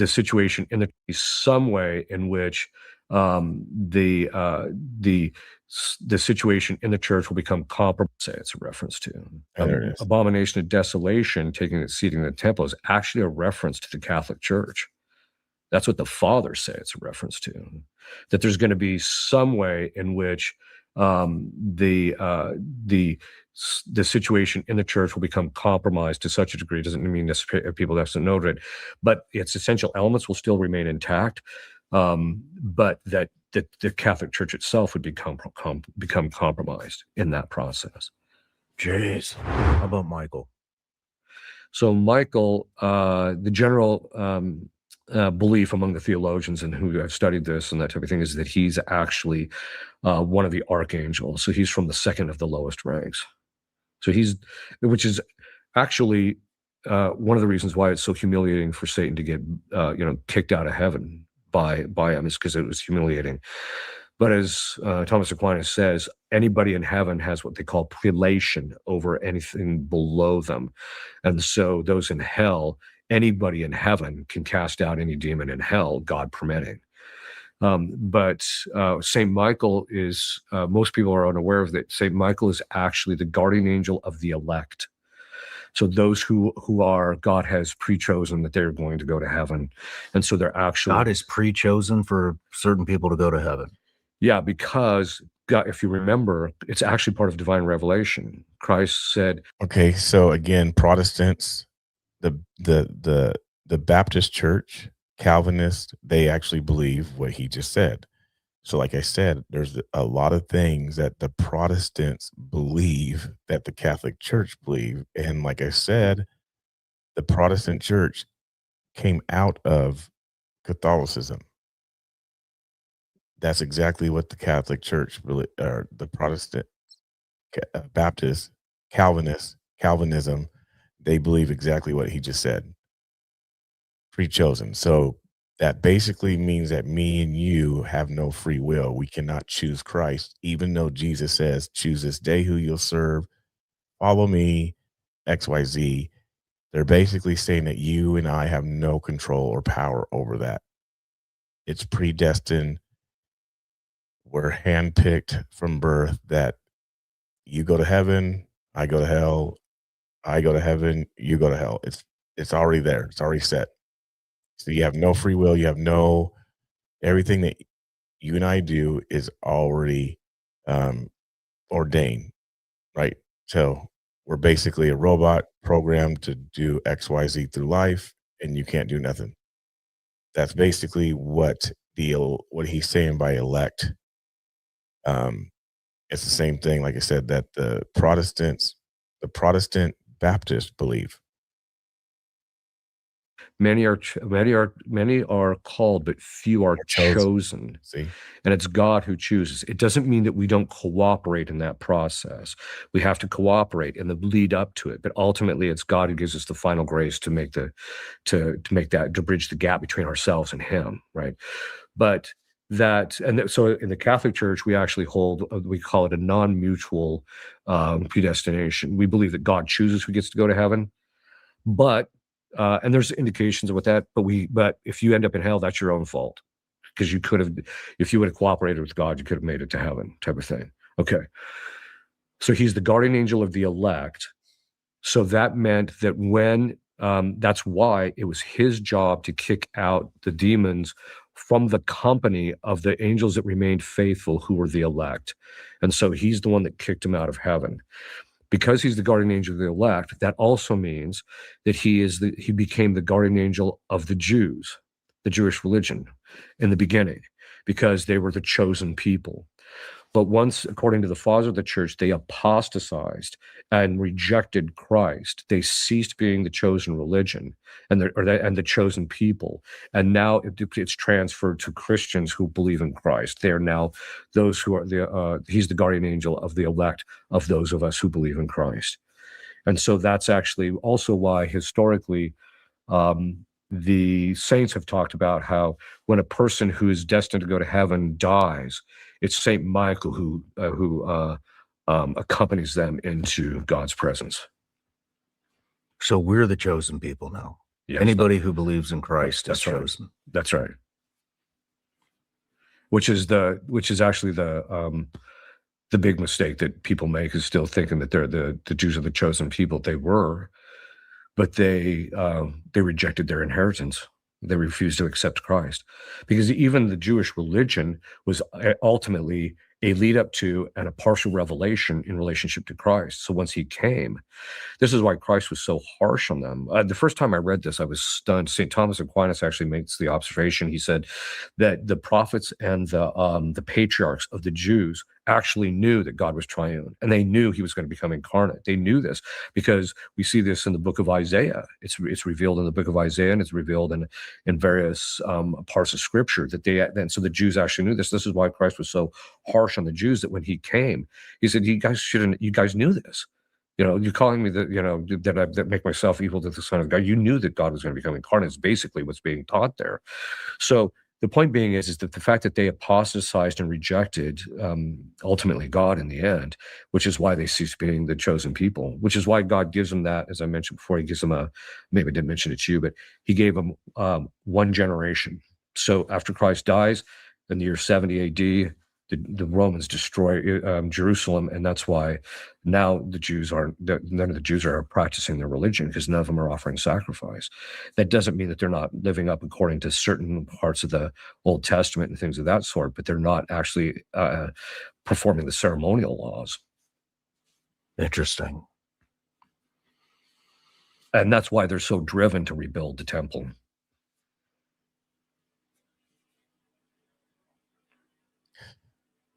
situation in some way in which the situation in the church will become comparable. Say it's a reference to abomination of desolation taking its seat in the temple is actually a reference to the Catholic Church. That's what the fathers say it's a reference to. That there's going to be some way in which the situation in the church will become compromised to such a degree. Doesn't mean necessarily people have to know it, but its essential elements will still remain intact. But that the Catholic Church itself would become compromised in that process. Jeez. How about Michael? So Michael, the general belief among the theologians and who have studied this and that type of thing is that he's actually one of the archangels. So he's from the second of the lowest ranks. So which is actually one of the reasons why it's so humiliating for Satan to get kicked out of heaven by him, is because it was humiliating. But as Thomas Aquinas says, anybody in heaven has what they call prelation over anything below them. And so those in hell, anybody in heaven can cast out any demon in hell, God permitting. But St. Michael is, most people are unaware of that. St. Michael is actually the guardian angel of the elect. So those who are, God has pre-chosen that they're going to go to heaven. And so they're actually... God is pre-chosen for certain people to go to heaven. Yeah, because God, if you remember, it's actually part of divine revelation. Christ said, Okay, so again, Protestants, the Baptist Church, Calvinists, they actually believe what he just said. So, like I said, there's a lot of things that the Protestants believe that the Catholic Church believe, and like I said, the Protestant Church came out of Catholicism. That's exactly what the Catholic Church really, or the Protestant, Baptist, Calvinists, Calvinism, they believe exactly what he just said. Pre-chosen. So that basically means that me and you have no free will. We cannot choose Christ, even though Jesus says, choose this day who you'll serve, follow me, XYZ. They're basically saying that you and I have no control or power over that. It's predestined. We're handpicked from birth that you go to heaven, I go to hell, I go to heaven, you go to hell. It's already there. It's already set. So you have no free will. You have no, everything that you and I do is already ordained, right? So we're basically a robot programmed to do XYZ through life, and you can't do nothing. That's basically what he's saying by elect. It's the same thing, like I said, that the Protestant Baptists believe. many are called, but few are chosen. See, and it's God who chooses. It doesn't mean that we don't cooperate in that process. We have to cooperate in the lead up to it, but ultimately, it's God who gives us the final grace to make to bridge the gap between ourselves and Him, right? But so in the Catholic Church, we actually hold, we call it a non-mutual predestination. We believe that God chooses who gets to go to heaven, but and there's indications of what that, but if you end up in hell, that's your own fault, because you could have, if you would have cooperated with God, you could have made it to heaven, type of thing. Okay, so He's the guardian angel of the elect. So that meant that when that's why it was His job to kick out the demons from the company of the angels that remained faithful, who were the elect. And so He's the one that kicked them out of heaven. Because He's the guardian angel of the elect, that also means that He became the guardian angel of the Jews, the Jewish religion, in the beginning, because they were the chosen people. But once, according to the fathers of the church, they apostatized and rejected Christ, they ceased being the chosen religion and the chosen people. And now it's transferred to Christians who believe in Christ. They are now those who are He's the guardian angel of the elect, of those of us who believe in Christ. And so that's actually also why historically the saints have talked about how when a person who is destined to go to heaven dies, it's Saint Michael who accompanies them into God's presence. So we're the chosen people now. Yes. Anybody who believes in Christ is chosen. That's right. Which is actually the big mistake that people make, is still thinking that they're the Jews are the chosen people. They were, but they rejected their inheritance. They refused to accept Christ, because even the Jewish religion was ultimately a lead up to and a partial revelation in relationship to Christ. So once He came, this is why Christ was so harsh on them. The first time I read this, I was stunned. St. Thomas Aquinas actually makes the observation. He said that the prophets and the patriarchs of the Jews actually knew that God was triune, and they knew He was going to become incarnate. They knew this because we see this in the book of Isaiah. It's revealed in the book of Isaiah, and it's revealed in various parts of Scripture and so the Jews actually knew this. This is why Christ was so harsh on the Jews, that when He came, He said, you guys knew this. You're calling me that make myself equal to the Son of God. You knew that God was going to become incarnate. Is basically what's being taught there. So the point being is that the fact that they apostatized and rejected ultimately God in the end, which is why they ceased being the chosen people, which is why God gives them that, as I mentioned before, He gives them maybe I didn't mention it to you, but He gave them one generation. So after Christ dies in the year 70 AD, the Romans destroy Jerusalem, and that's why now none of the Jews are practicing their religion, because none of them are offering sacrifice. That doesn't mean that they're not living up according to certain parts of the Old Testament and things of that sort, but they're not actually performing the ceremonial laws. Interesting. And that's why they're so driven to rebuild the temple.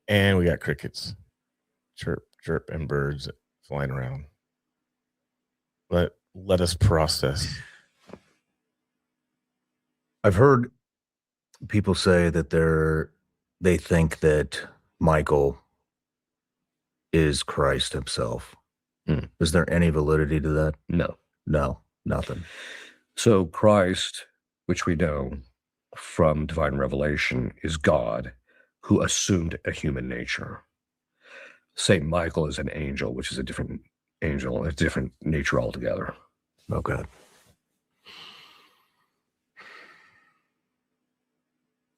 And we got crickets, chirp, chirp, and birds flying around. But let us process. I've heard people say that they think that Michael is Christ himself. Is there any validity to that? No, nothing. So Christ, which we know from divine revelation, is God who assumed a human nature. Saint Michael is an angel, which is a different angel, a different nature altogether. Okay.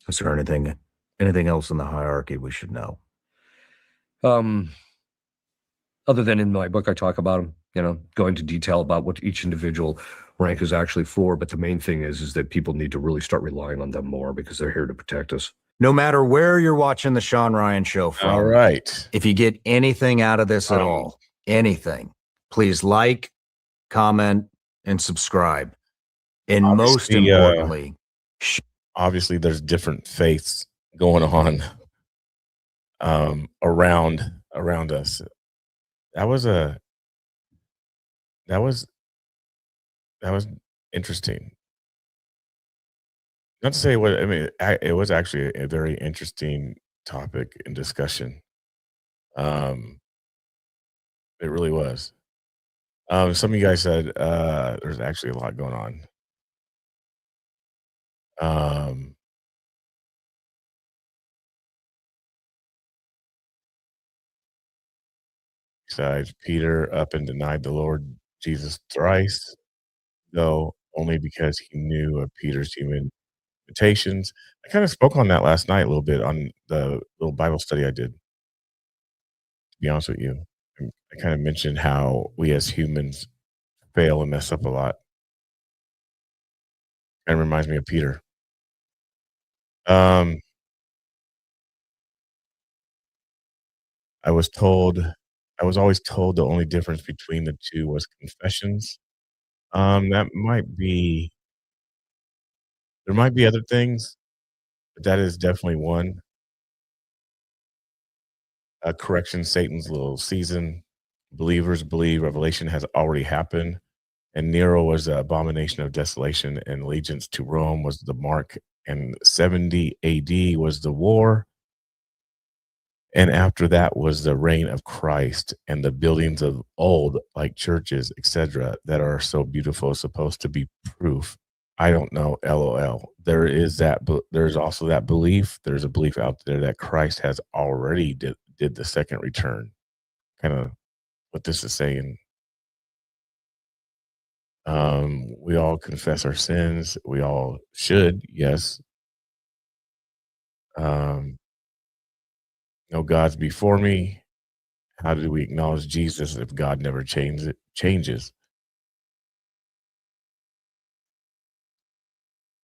Is there anything else in the hierarchy we should know? Other than in my book, I talk about them, go into detail about what each individual rank is actually for. But the main thing is that people need to really start relying on them more, because they're here to protect us. No matter where you're watching the Sean Ryan Show from. All right. If you get anything out of this at all, anything, please like, comment, and subscribe. And most importantly, obviously there's different faiths going on around us. That was interesting. Not to say what I mean. It was actually a very interesting topic and discussion. It really was. Some of you guys said there's actually a lot going on. Besides, Peter up and denied the Lord Jesus thrice, though only because he knew of Peter's human limitations. I kind of spoke on that last night a little bit on the little Bible study I did, to be honest with you. I kind of mentioned how we as humans fail and mess up a lot. And reminds me of Peter. I was always told the only difference between the two was confessions. There might be other things, but that is definitely one. Correction, Satan's little season. Believers believe revelation has already happened, and Nero was the abomination of desolation, and allegiance to Rome was the mark, and 70 AD was the war. And after that was the reign of Christ, and the buildings of old, like churches, etc., that are so beautiful, supposed to be proof. I don't know, LOL. There is that, but there's also that belief. There's a belief out there that Christ has already did the second return. Kind of what this is saying. We all confess our sins. We all should, yes. No gods before me. How do we acknowledge Jesus if God never changes?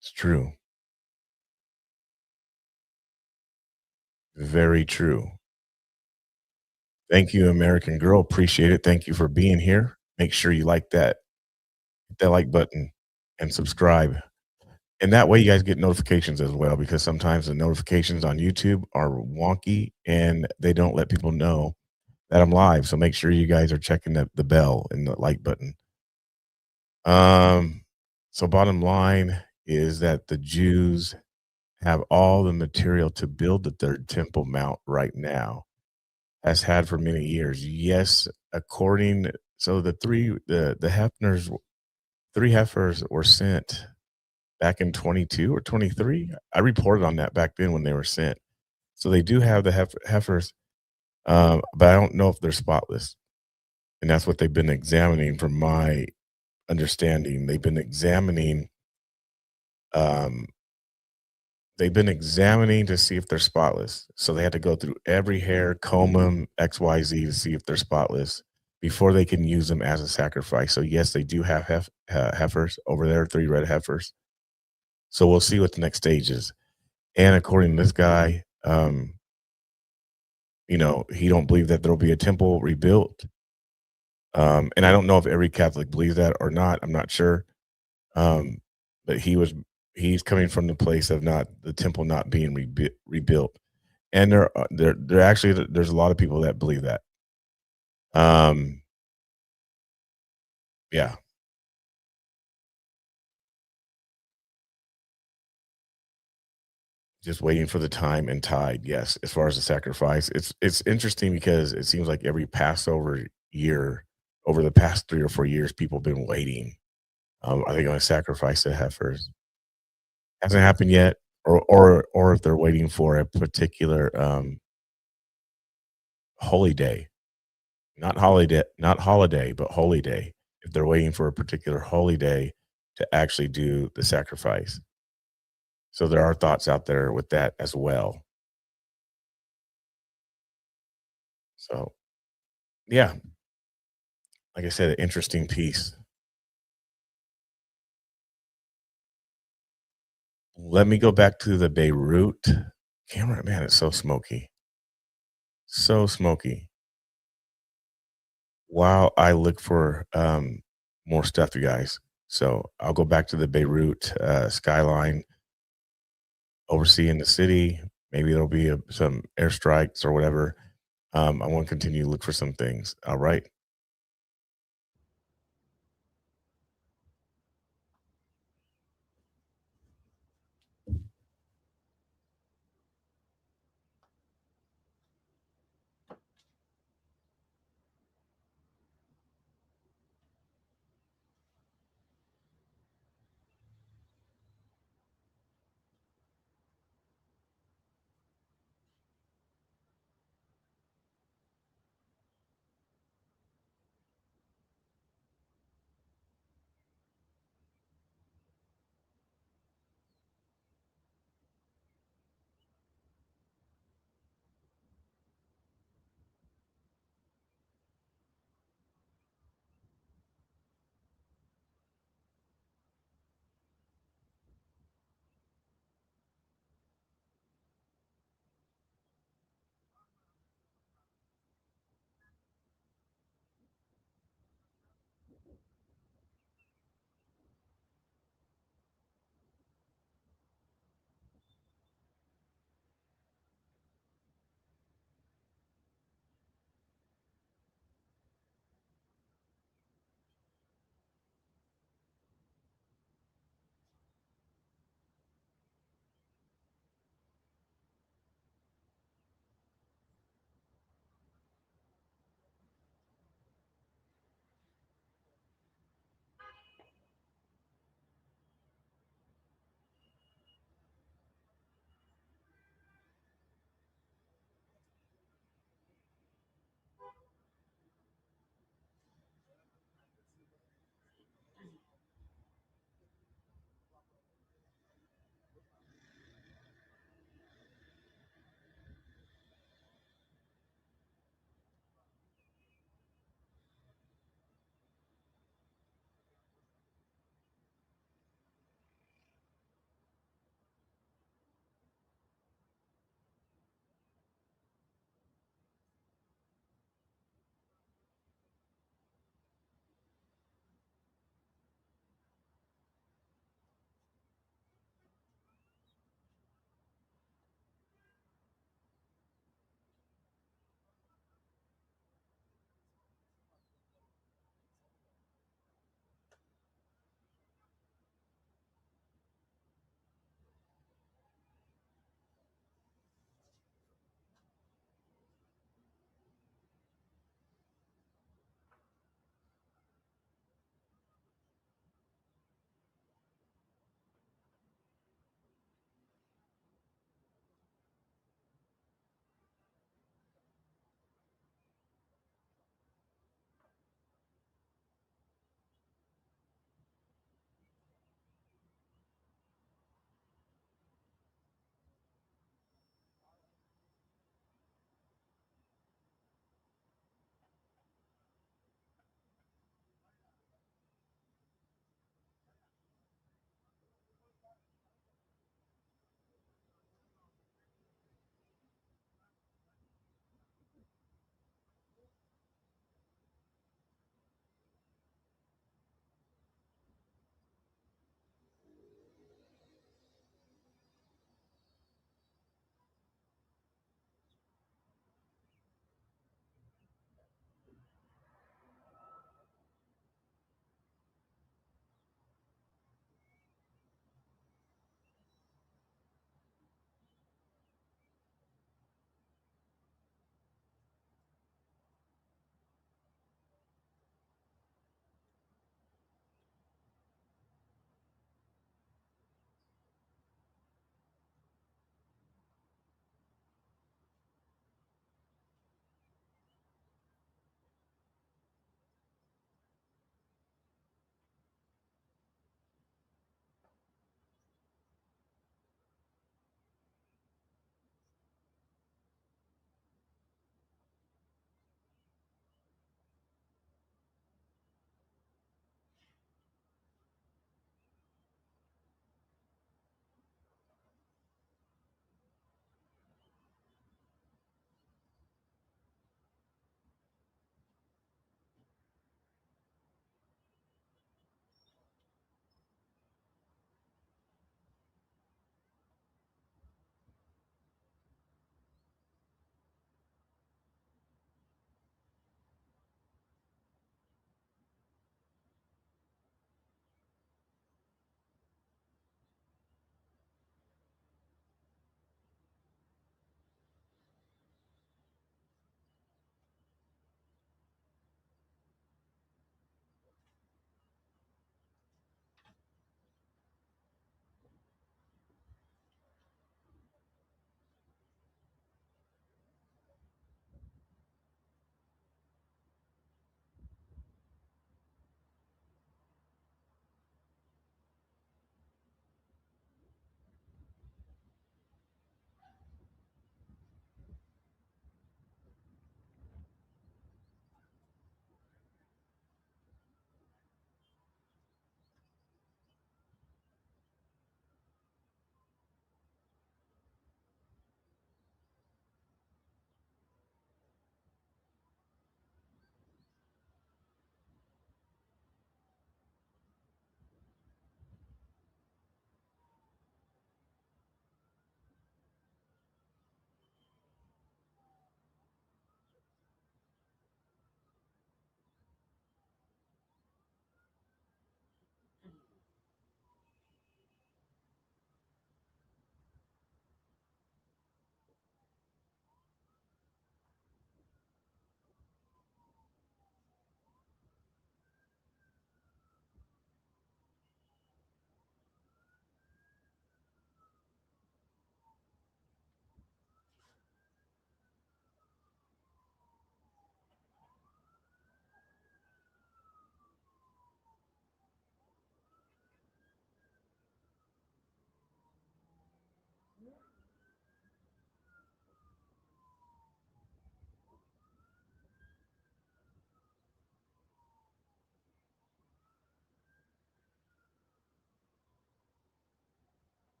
It's true. Very true. Thank you, American Girl. Appreciate it. Thank you for being here. Make sure you like that. Hit that like button and subscribe. And that way you guys get notifications as well, because sometimes the notifications on YouTube are wonky and they don't let people know that I'm live. So make sure you guys are checking the bell and the like button. So bottom line is that the Jews have all the material to build the third Temple Mount right now, has had for many years. Yes, so the three heifers were sent back in 22 or 23. I reported on that back then when they were sent. So they do have the heifers, but I don't know if they're spotless. And that's what they've been examining from my understanding. They've been examining they've been examining to see if they're spotless. So they had to go through every hair, comb them, XYZ to see if they're spotless before they can use them as a sacrifice. So yes, they do have heifers over there, 3 red heifers. So we'll see what the next stage is. And according to this guy, he don't believe that there'll be a temple rebuilt. And I don't know if every Catholic believes that or not. I'm not sure. But he's coming from the place of the temple not being rebuilt. And there actually, there's a lot of people that believe that. Yeah. Just waiting for the time and tide. Yes. As far as the sacrifice, it's interesting because it seems like every Passover year over the past 3 or 4 years, people have been waiting. Are they going to sacrifice the heifers? Hasn't happened yet. Or if they're waiting for a particular holy day, not holiday, but holy day. If they're waiting for a particular holy day to actually do the sacrifice. So there are thoughts out there with that as well. So, yeah, like I said, an interesting piece. Let me go back to the Beirut camera. Man, it's so smoky. So smoky. While I look for more stuff, you guys. So I'll go back to the Beirut skyline, overseeing the city. Maybe there'll be some airstrikes or whatever. I want to continue to look for some things. All right.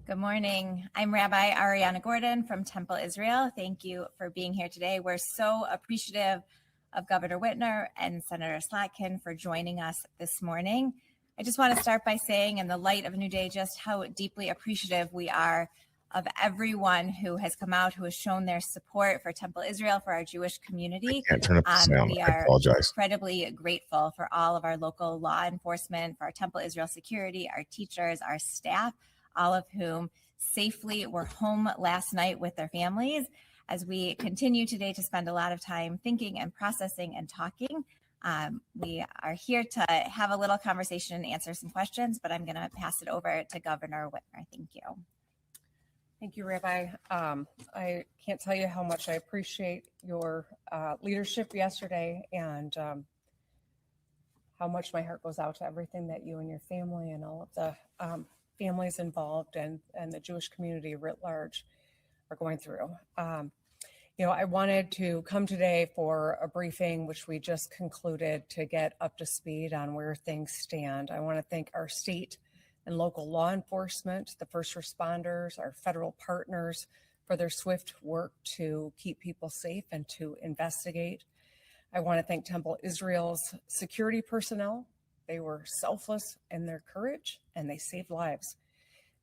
Good morning. I'm Rabbi Ariana Gordon from Temple, Israel. Thank you for being here today. We're so appreciative of Governor Whitmer and Senator Slotkin for joining us this morning. I just want to start by saying, in the light of a new day, just how deeply appreciative we are of everyone who has come out, who has shown their support for Temple Israel, for our Jewish community. Can't turn up the sound. We I are apologize. incredibly grateful for all of our local law enforcement, for our Temple Israel security, our teachers, our staff, all of whom safely were home last night with their families, as we continue today to spend a lot of time thinking and processing and talking. We are here to have a little conversation and answer some questions, but I'm going to pass it over to Governor Whitmer. Thank you. Thank you, Rabbi. I can't tell you how much I appreciate your leadership yesterday, and how much my heart goes out to everything that you and your family and all of the families involved and the Jewish community writ large are going through. I wanted to come today for a briefing, which we just concluded, to get up to speed on where things stand. I want to thank our state and local law enforcement, the first responders, our federal partners for their swift work to keep people safe and to investigate. I want to thank Temple Israel's security personnel. They were selfless in their courage and they saved lives.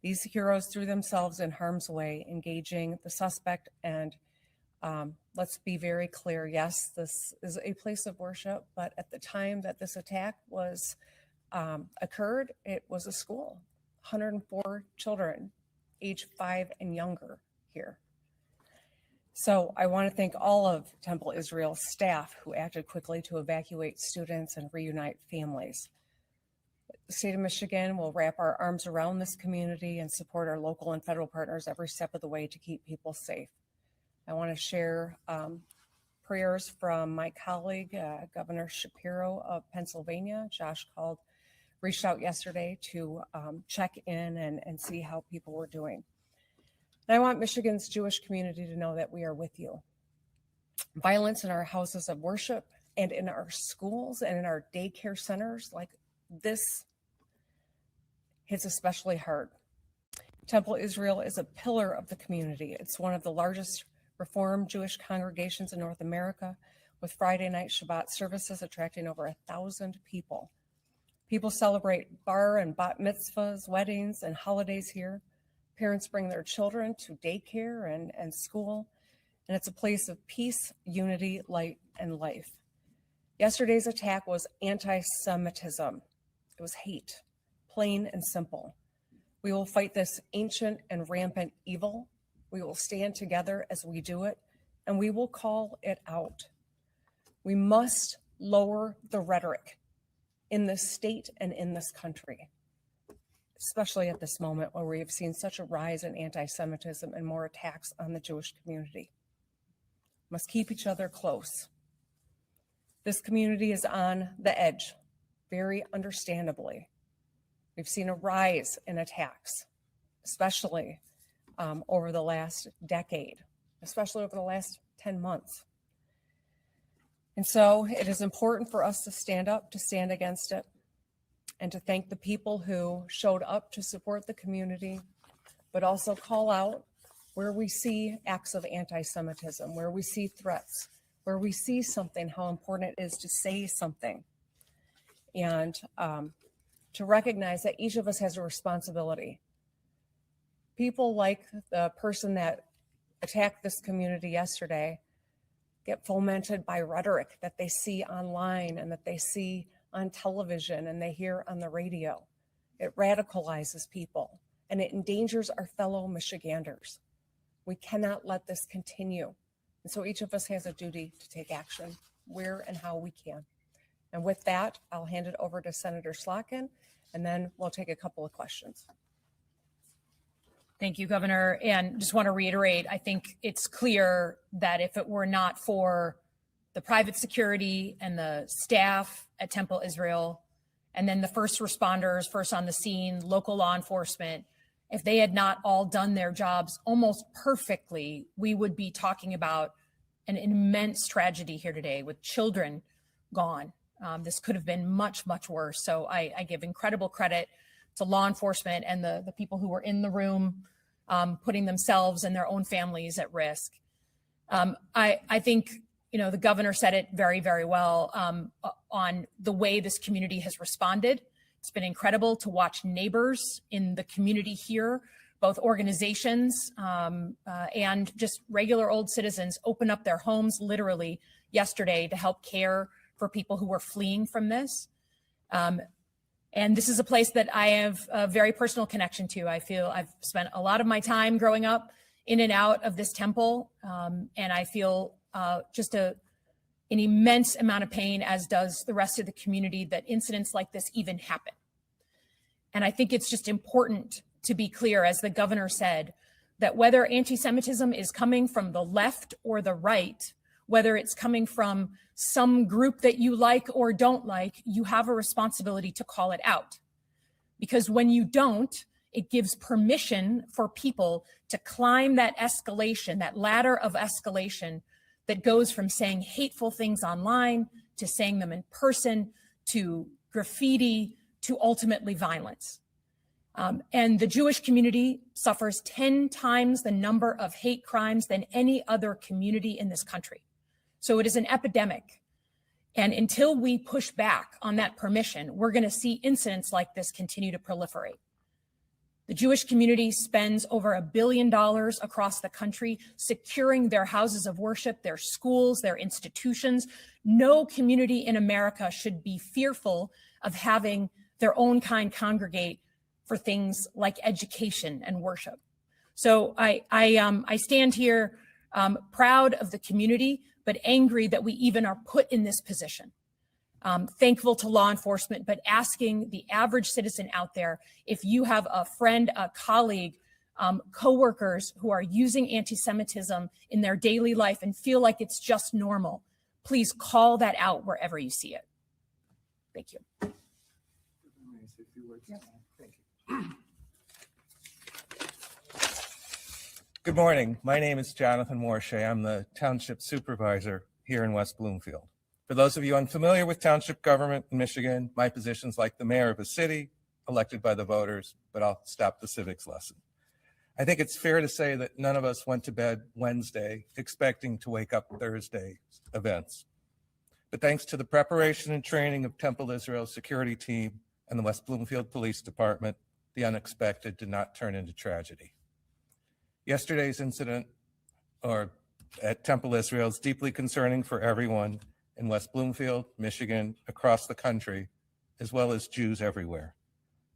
These heroes threw themselves in harm's way, engaging the suspect. And let's be very clear. Yes, this is a place of worship, but at the time that this attack was occurred, it was a school. 104 children, age 5 and younger here. So I want to thank all of Temple Israel's staff who acted quickly to evacuate students and reunite families. The state of Michigan will wrap our arms around this community and support our local and federal partners every step of the way to keep people safe. I want to share prayers from my colleague, Governor Shapiro of Pennsylvania. Josh reached out yesterday to check in and see how people were doing. And I want Michigan's Jewish community to know that we are with you. Violence in our houses of worship and in our schools and in our daycare centers like this hits especially hard. Temple Israel is a pillar of the community. It's one of the largest Reformed Jewish congregations in North America, with Friday night Shabbat services attracting over 1,000 people. People celebrate bar and bat mitzvahs, weddings, and holidays here. Parents bring their children to daycare and school, and it's a place of peace, unity, light, and life. Yesterday's attack was anti-Semitism. It was hate, plain and simple. We will fight this ancient and rampant evil. We will stand together as we do it, and we will call it out. We must lower the rhetoric in this state and in this country, especially at this moment where we have seen such a rise in anti-Semitism and more attacks on the Jewish community. We must keep each other close. This community is on the edge, very understandably. We've seen a rise in attacks, especially over the last decade, especially over the last 10 months. And so it is important for us to stand up, to stand against it, and to thank the people who showed up to support the community, but also call out where we see acts of anti-Semitism, where we see threats, where we see something, how important it is to say something, and to recognize that each of us has a responsibility. People like the person that attacked this community yesterday get fomented by rhetoric that they see online and that they see on television and they hear on the radio. It radicalizes people and it endangers our fellow Michiganders. We cannot let this continue. And so each of us has a duty to take action where and how we can. And with that, I'll hand it over to Senator Slotkin, and then we'll take a couple of questions. Thank you, Governor. And just want to reiterate, I think it's clear that if it were not for the private security and the staff at Temple Israel, and then the first responders, first on the scene, local law enforcement, if they had not all done their jobs almost perfectly, we would be talking about an immense tragedy here today with children gone. This could have been much, much worse. So I give incredible credit to law enforcement and the people who were in the room, putting themselves and their own families at risk. I think, the governor said it very, very well on the way this community has responded. It's been incredible to watch neighbors in the community here, both organizations and just regular old citizens, open up their homes literally yesterday to help care for people who were fleeing from this. And this is a place that I have a very personal connection to. I feel I've spent a lot of my time growing up in and out of this temple. And I feel just an immense amount of pain, as does the rest of the community, that incidents like this even happen. And I think it's just important to be clear, as the governor said, that whether anti-Semitism is coming from the left or the right, whether it's coming from some group that you like or don't like, you have a responsibility to call it out. Because when you don't, it gives permission for people to climb that escalation, that ladder of escalation that goes from saying hateful things online to saying them in person, to graffiti, to ultimately violence. And the Jewish community suffers 10 times the number of hate crimes than any other community in this country. So it is an epidemic. And until we push back on that permission, we're going to see incidents like this continue to proliferate. The Jewish community spends over $1 billion across the country securing their houses of worship, their schools, their institutions. No community in America should be fearful of having their own kind congregate for things like education and worship. So I stand here proud of the community, but angry that we even are put in this position. Thankful to law enforcement, but asking the average citizen out there, if you have a friend, a colleague, coworkers who are using anti-Semitism in their daily life and feel like it's just normal, please call that out wherever you see it. Thank you. Good morning. My name is Jonathan Warshay. I'm the Township Supervisor here in West Bloomfield. For those of you unfamiliar with township government in Michigan, my position is like the mayor of a city, elected by the voters, but I'll stop the civics lesson. I think it's fair to say that none of us went to bed Wednesday expecting to wake up Thursday's events. But thanks to the preparation and training of Temple Israel's security team and the West Bloomfield Police Department, the unexpected did not turn into tragedy. Yesterday's incident at Temple Israel is deeply concerning for everyone in West Bloomfield, Michigan, across the country, as well as Jews everywhere.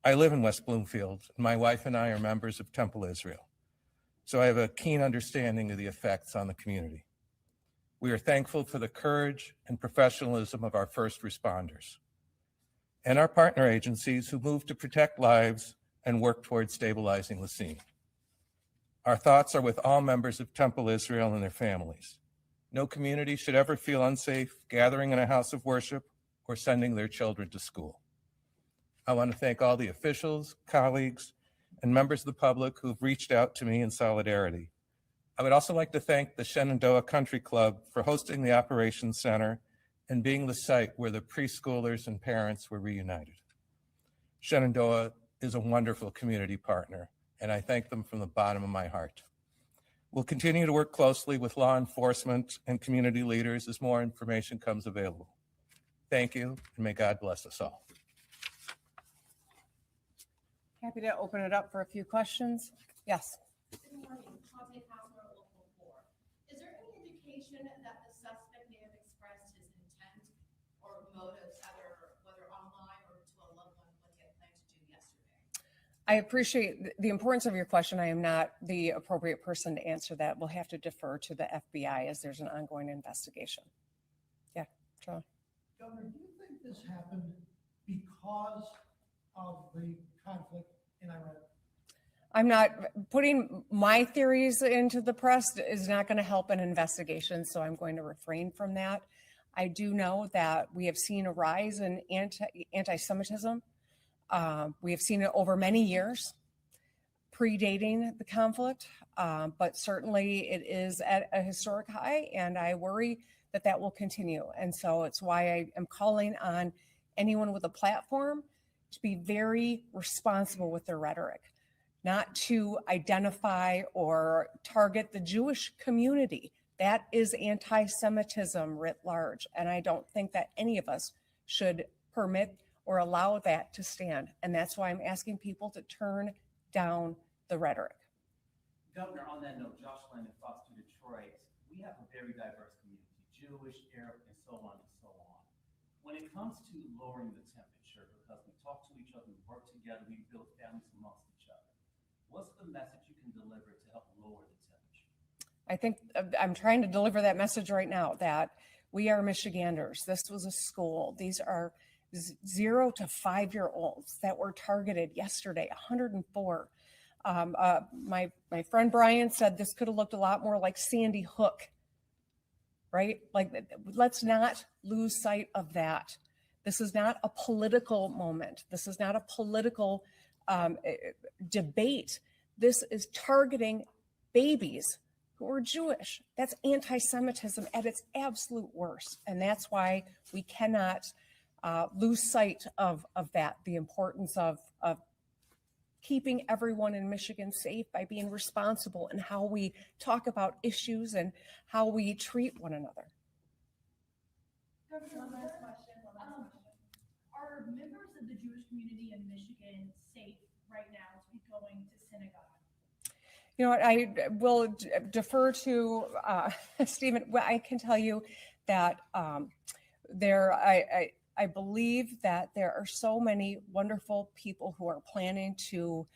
I live in West Bloomfield, and my wife and I are members of Temple Israel, so I have a keen understanding of the effects on the community. We are thankful for the courage and professionalism of our first responders and our partner agencies who move to protect lives and work towards stabilizing the scene. Our thoughts are with all members of Temple Israel and their families. No community should ever feel unsafe gathering in a house of worship or sending their children to school. I want to thank all the officials, colleagues, and members of the public who've reached out to me in solidarity. I would also like to thank the Shenandoah Country Club for hosting the Operations Center and being the site where the preschoolers and parents were reunited. Shenandoah is a wonderful community partner, and I thank them from the bottom of my heart. We'll continue to work closely with law enforcement and community leaders as more information comes available. Thank you, and may God bless us all. Happy to open it up for a few questions. Yes. Good morning, Conte Castro, Local 4. Is there any indication that the suspect may have expressed his intent or motives, whether online or to a loved one, what he had planned to do yesterday? I appreciate the importance of your question. I am not the appropriate person to answer that. We'll have to defer to the FBI as there's an ongoing investigation. Yeah, Charlie. Governor, do you think this happened because of the conflict in Iran? I'm not putting my theories into the press is not going to help an investigation, so I'm going to refrain from that. I do know that we have seen a rise in anti-Semitism. We have seen it over many years, predating the conflict, but certainly it is at a historic high, and I worry that will continue. And so it's why I am calling on anyone with a platform to be very responsible with their rhetoric, not to identify or target the Jewish community. That is anti-Semitism writ large. And I don't think that any of us should permit or allow that to stand. And that's why I'm asking people to turn down the rhetoric. Governor, on that note, Josh Landon, Fox 2 Detroit, we have a very diverse community, Jewish, Arab, and so on and so on. When it comes to lowering the temperature, because we talk to each other, we work together, we build families amongst each other, what's the message you can deliver to help lower the temperature? I think I'm trying to deliver that message right now, that we are Michiganders. This was a school. These are 0 to 5-year-olds that were targeted yesterday, 104. My friend Brian said this could have looked a lot more like Sandy Hook, right? Like, let's not lose sight of that. This is not a political moment. This is not a political debate. This is targeting babies who are Jewish. That's anti-Semitism at its absolute worst. And that's why we cannot lose sight of that, the importance of keeping everyone in Michigan safe by being responsible in how we talk about issues and how we treat one another. One last question. Are members of the Jewish community in Michigan safe right now to be going to synagogue? You know what, I will defer to Stephen. Well, I can tell you that I believe that there are so many wonderful people who are planning to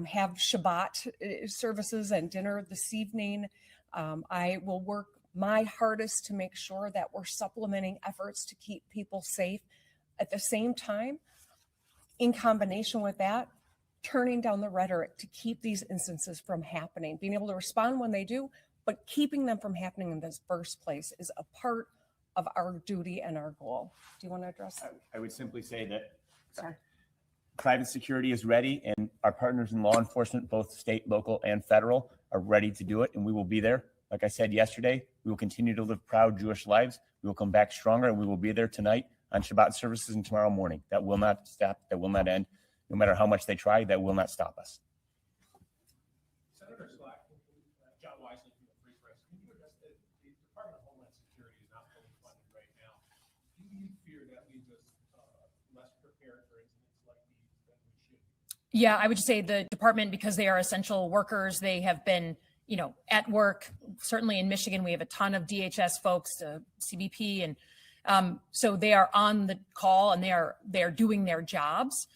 have Shabbat services and dinner this evening. I will work my hardest to make sure that we're supplementing efforts to keep people safe. At the same time, in combination with that, turning down the rhetoric to keep these instances from happening, being able to respond when they do, but keeping them from happening in this first place is a part of our duty and our goal. Do you want to address that? I would simply say that Sorry. private security is ready, and our partners in law enforcement, both state, local, and federal, are ready to do it, and we will be there. Like I said yesterday, we will continue to live proud Jewish lives. We will come back stronger, and we will be there tonight on Shabbat services and tomorrow morning. That will not stop. That will not end. No matter how much they try, that will not stop us. Senator Slack, John Weisling from the Free Press, can you address the Department of Homeland Security is not fully funded right now? Do you fear that leaves us less prepared for incidents like these than we should? Yeah, I would just say the department, because they are essential workers, they have been, at work. Certainly in Michigan, we have a ton of DHS folks, CBP, and so they are on the call and they are doing their jobs.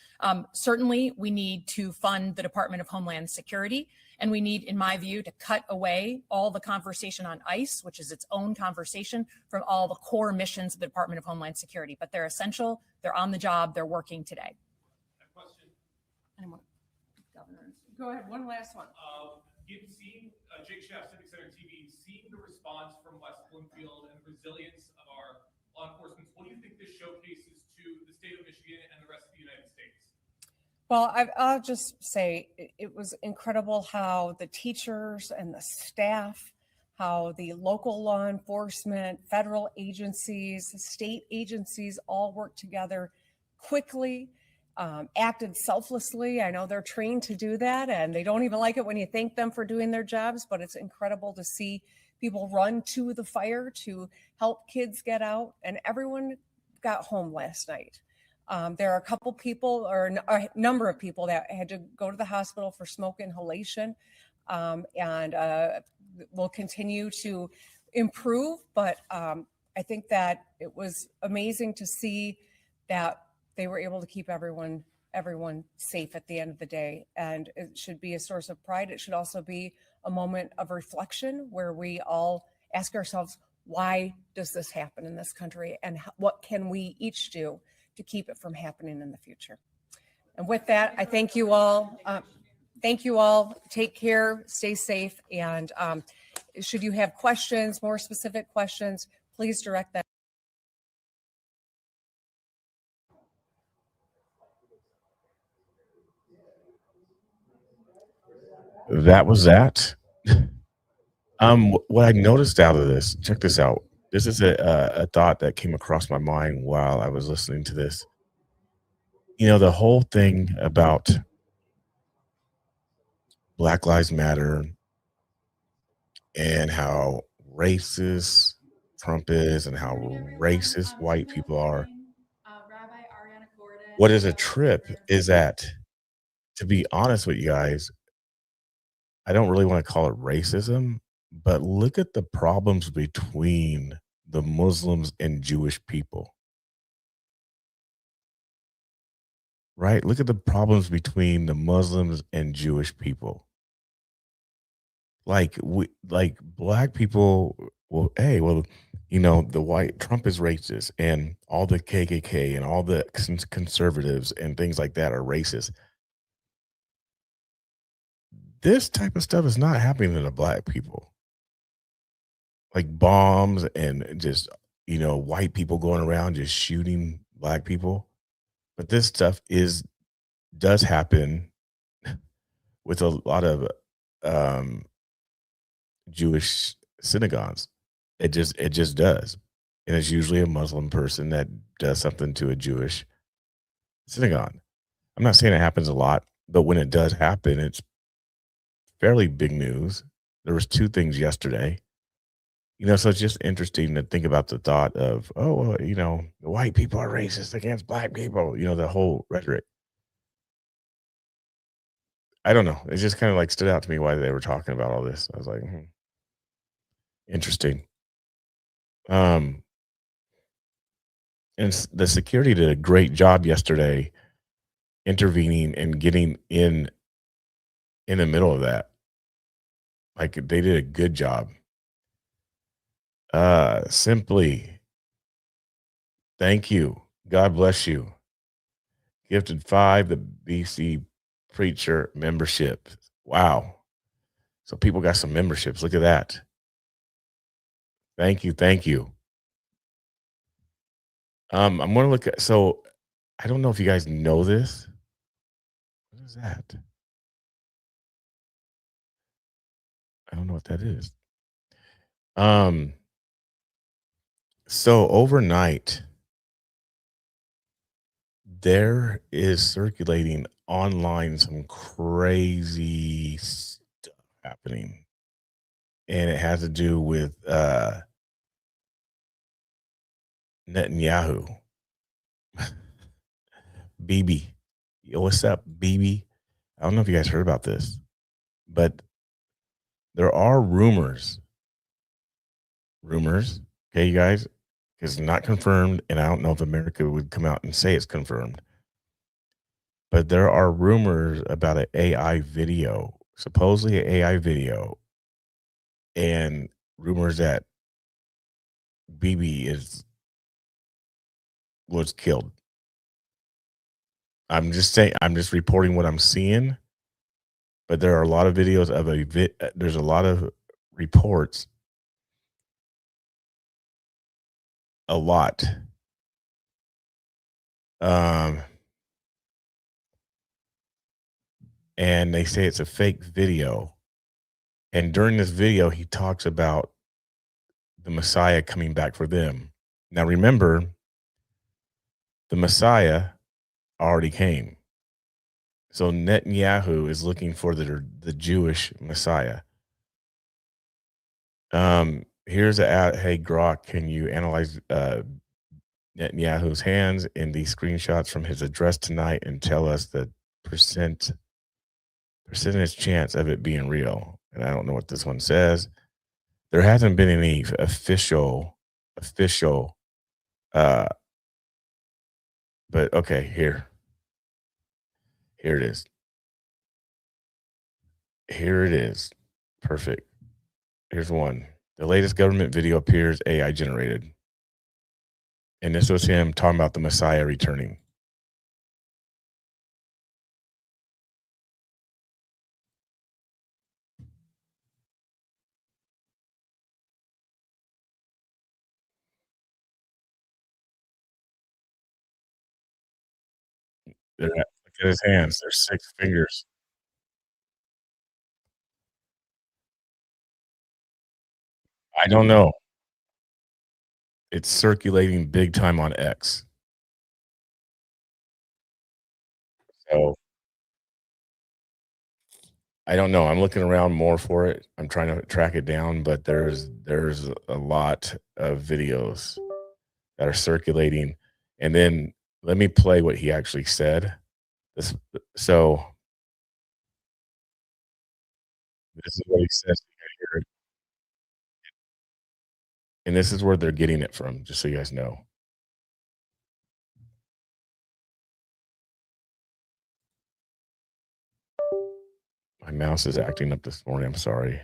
Certainly, we need to fund the Department of Homeland Security, and we need, in my view, to cut away all the conversation on ICE, which is its own conversation, from all the core missions of the Department of Homeland Security. But they're essential. They're on the job. They're working today. Question. Anyone? Governor. Go ahead. One last one. Seeing Jake Schaff, Civic Center TV, seeing the response from West Bloomfield and the resilience of our law enforcement, what do you think this showcases to the state of Michigan and the rest of the United States? Well, I'll just say it was incredible how the teachers and the staff, how the local law enforcement, federal agencies, state agencies all worked together quickly, acted selflessly. I know they're trained to do that, and they don't even like it when you thank them for doing their jobs, but it's incredible to see people run to the fire to help kids get out, and everyone got home last night. There are a couple people, or a number of people, that had to go to the hospital for smoke inhalation, and will continue to improve. But I think that it was amazing to see that they were able to keep everyone safe at the end of the day. And it should be a source of pride. It should also be a moment of reflection where we all ask ourselves, why does this happen in this country? And what can we each do to keep it from happening in the future? And with that, I thank you all. Thank you all. Take care, stay safe. And should you have questions, more specific questions, please direct them. That was that. What I noticed out of this, check this out. This is a thought that came across my mind while I was listening to this. The whole thing about Black Lives Matter and how racist Trump is and how racist white people are. What is a trip is that, to be honest with you guys, I don't really want to call it racism, but look at the problems between the Muslims and Jewish people. Right? Look at the problems between the Muslims and Jewish people. Like black people, well, hey, well, the white Trump is racist and all the KKK and all the conservatives and things like that are racist. This type of stuff is not happening to the black people. Like bombs and just, white people going around just shooting black people. But this stuff does happen with a lot of Jewish synagogues. It just does. And it's usually a Muslim person that does something to a Jewish synagogue. I'm not saying it happens a lot, but when it does happen, it's fairly big news. There was 2 things yesterday. So it's just interesting to think about the thought of, oh, well, the white people are racist against black people, the whole rhetoric. I don't know. It just kind of like stood out to me why they were talking about all this. I was like, interesting. And the security did a great job yesterday intervening and getting in the middle of that. Like they did a good job. Simply, thank you. God bless you. Gifted 5, the BC Preacher membership. Wow. So people got some memberships. Look at that. Thank you. Thank you. I'm going to look at, so I don't know if you guys know this. What is that? I don't know what that is. So overnight, there is circulating online some crazy stuff happening. And it has to do with Netanyahu. Bibi. Yo, what's up, Bibi? I don't know if you guys heard about this, but there are rumors. Okay, you guys, because it's not confirmed, and I don't know if America would come out and say it's confirmed. But there are rumors about an AI video, supposedly an AI video, and rumors that Bibi was killed. I'm just saying, I'm just reporting what I'm seeing, but there are a lot of videos of there's a lot of reports. A lot. And they say it's a fake video. And during this video, he talks about the Messiah coming back for them. Now, remember, the Messiah already came. So Netanyahu is looking for the Jewish Messiah. Here's a ad. Hey, Grok, can you analyze Netanyahu's hands in these screenshots from his address tonight and tell us the percentage chance of it being real? And I don't know what this one says. There hasn't been any official, but okay, here it is. Here it is. Perfect. Here's one. The latest government video appears AI generated. And this was him talking about the Messiah returning. Look at his hands. There's 6 fingers. I don't know. it's circulating big time on X. So I don't know. I'm looking around more for it. I'm trying to track it down, but there's a lot of videos that are circulating. And then let me play what he actually said. So this is what he says here. And this is where they're getting it from, just so you guys know. My mouse is acting up this morning. I'm sorry.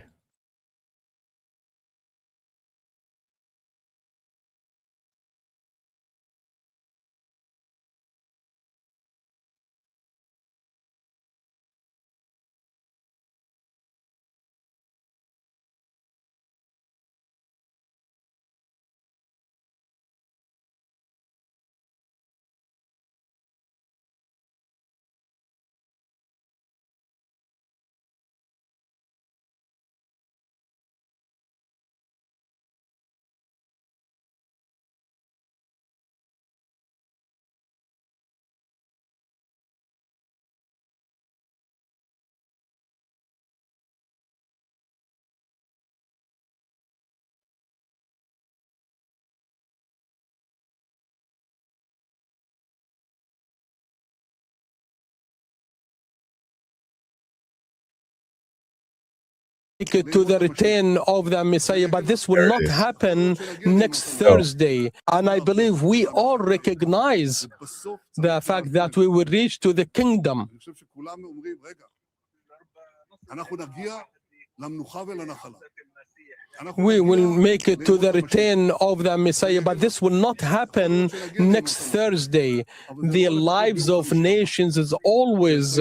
To the return of the Messiah, but this will not happen next Thursday. And I believe we all recognize the fact that we will reach to the kingdom. We will make it to the return of the Messiah, but this will not happen next Thursday. The lives of nations is always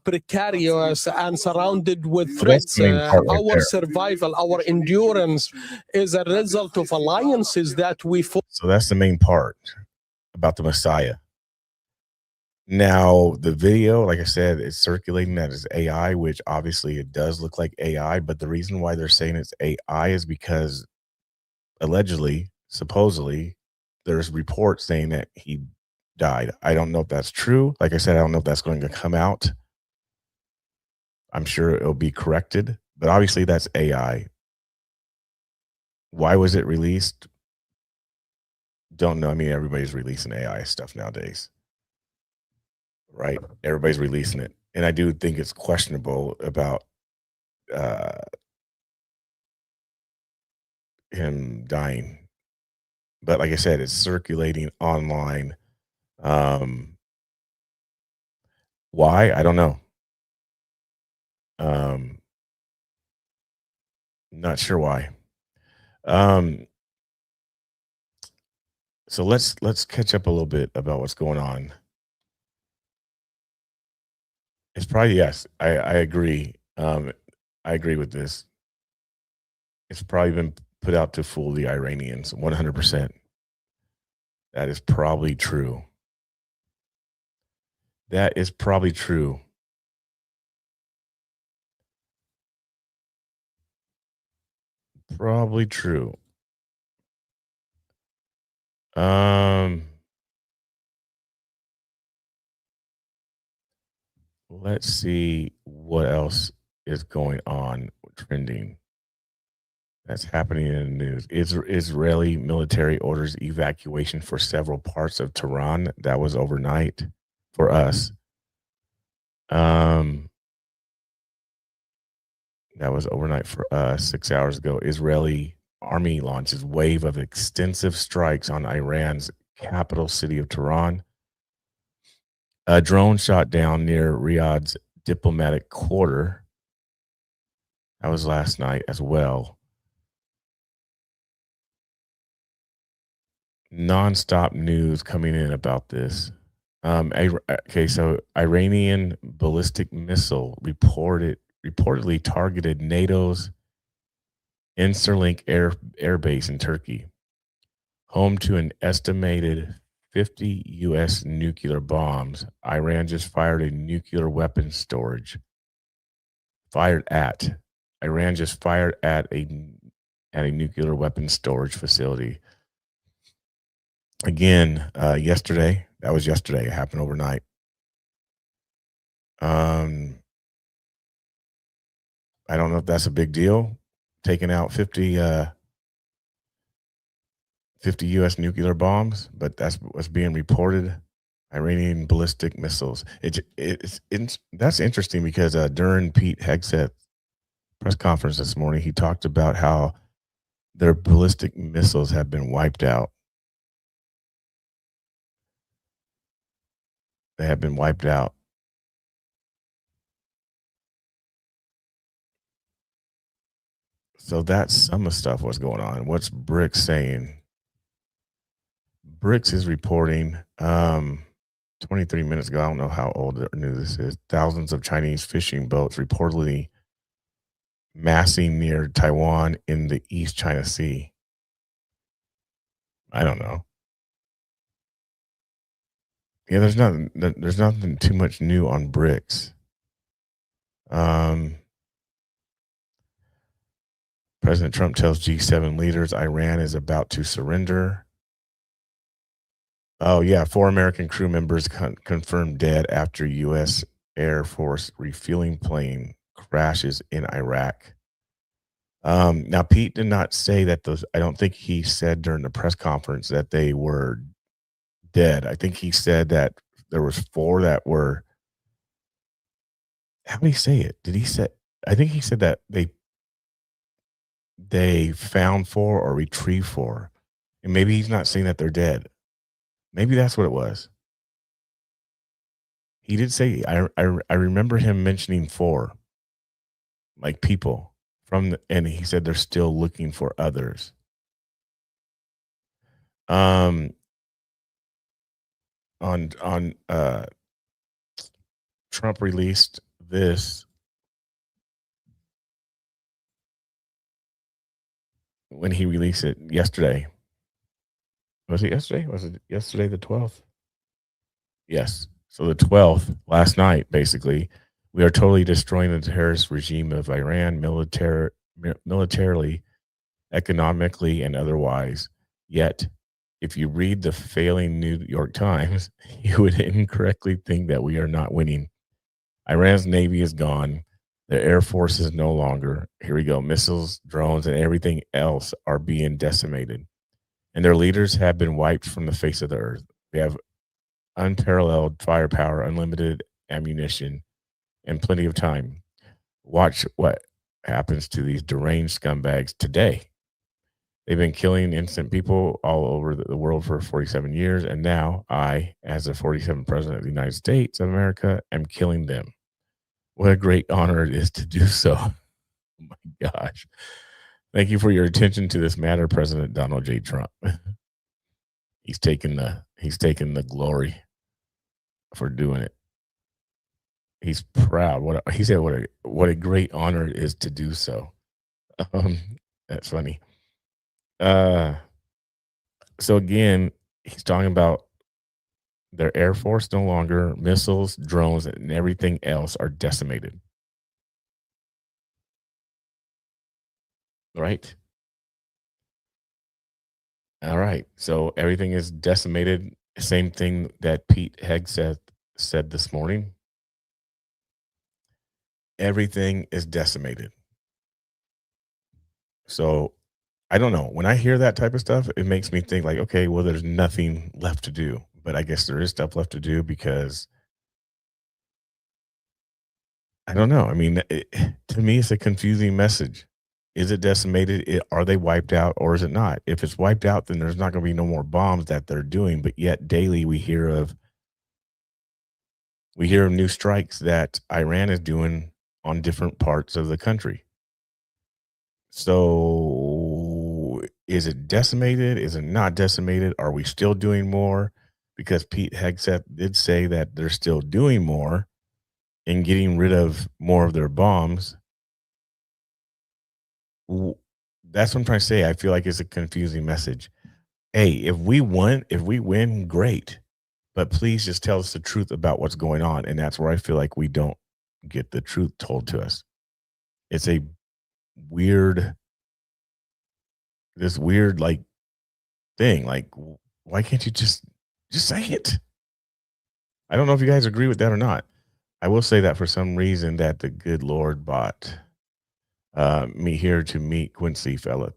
precarious and surrounded with threats. Our survival, our endurance is a result of alliances that we form. So that's the main part about the Messiah. Now, the video, like I said, is circulating that is AI, which obviously it does look like AI. But the reason why they're saying it's AI is because allegedly, supposedly, there's reports saying that he died. I don't know if that's true. Like I said, I don't know if that's going to come out. I'm sure it'll be corrected, but obviously that's AI. Why was it released? Don't know. I mean, everybody's releasing AI stuff nowadays. Right? Everybody's releasing it. And I do think it's questionable about him dying. But like I said, it's circulating online. Why? I don't know. Not sure why. So let's catch up a little bit about what's going on. It's probably, yes, I agree. I agree with this. It's probably been put out to fool the Iranians 100%. That is probably true. That is probably true. Probably true. Let's see what else is going on, trending. That's happening in the news. Israeli military orders evacuation for several parts of Tehran. That was overnight for us. That was overnight for us 6 hours ago. Israeli army launches wave of extensive strikes on Iran's capital city of Tehran. A drone shot down near Riyadh's diplomatic quarter. That was last night as well. Non-stop news coming in about this. Okay, so Iranian ballistic missile reportedly targeted NATO's Incirlink air base in Turkey, home to an estimated 50 U.S. nuclear bombs. Iran just fired a nuclear weapons storage. Iran just fired at a nuclear weapons storage facility. again, yesterday, that was yesterday, it happened overnight. I don't know if that's a big deal, taking out 50 U.S. nuclear bombs, but that's what's being reported. Iranian ballistic missiles. That's interesting because during Pete Hegseth press conference this morning, he talked about how their ballistic missiles have been wiped out. They have been wiped out. So that's some of the stuff what's going on. What's BRICS saying? BRICS is reporting 23 minutes ago. I don't know how old or new this is. Thousands of Chinese fishing boats reportedly massing near Taiwan in the East China Sea. I don't know. Yeah, there's nothing too much new on BRICS. President Trump tells G7 leaders Iran is about to surrender. Oh, yeah. 4 American crew members confirmed dead after U.S. Air Force refueling plane crashes in Iraq. Now, Pete did not say that those, I don't think he said during the press conference that they were dead. I think he said that there was 4 that were, how did he say it? Did he say, I think he said that they found 4 or retrieved 4. And maybe he's not saying that they're dead. Maybe that's what it was. He did say, I remember him mentioning 4, like people from the, and he said they're still looking for others. On Trump released this when he released it yesterday. Was it yesterday? Was it yesterday the 12th? Yes. So the 12th, last night, basically, we are totally destroying the terrorist regime of Iran militarily, economically, and otherwise. Yet, if you read the failing New York Times, you would incorrectly think that we are not winning. Iran's Navy is gone. Their Air Force is no longer. Here we go. Missiles, drones, and everything else are being decimated. And their leaders have been wiped from the face of the earth. They have unparalleled firepower, unlimited ammunition, and plenty of time. Watch what happens to these deranged scumbags today. They've been killing innocent people all over the world for 47 years, and now I, as the 47th president of the United States of America, am killing them. What a great honor it is to do so. Oh my gosh. Thank you for your attention to this matter, President Donald J. Trump. He's taken the glory for doing it. He's proud. He said what a great honor it is to do so. That's funny. So again, he's talking about their Air Force no longer, missiles, drones, and everything else are decimated. Right? All right. So everything is decimated. Same thing that Pete Hegseth said this morning. Everything is decimated. So I don't know. When I hear that type of stuff, it makes me think like, okay, well, there's nothing left to do. But I guess there is stuff left to do because I don't know. I mean, to me, it's a confusing message. Is it decimated? Are they wiped out or is it not? If it's wiped out, then there's not going to be no more bombs that they're doing. But yet daily we hear of new strikes that Iran is doing on different parts of the country. So is it decimated? Is it not decimated? Are we still doing more? Because Pete Hegseth did say that they're still doing more and getting rid of more of their bombs. That's what I'm trying to say. I feel like it's a confusing message. Hey, if we win, great. But please just tell us the truth about what's going on. And that's where I feel like we don't get the truth told to us. It's a weird like thing. Like, Why can't you just say it? I don't know if you guys agree with that or not. I will say that for some reason that the good Lord brought me here to meet Quincy fella.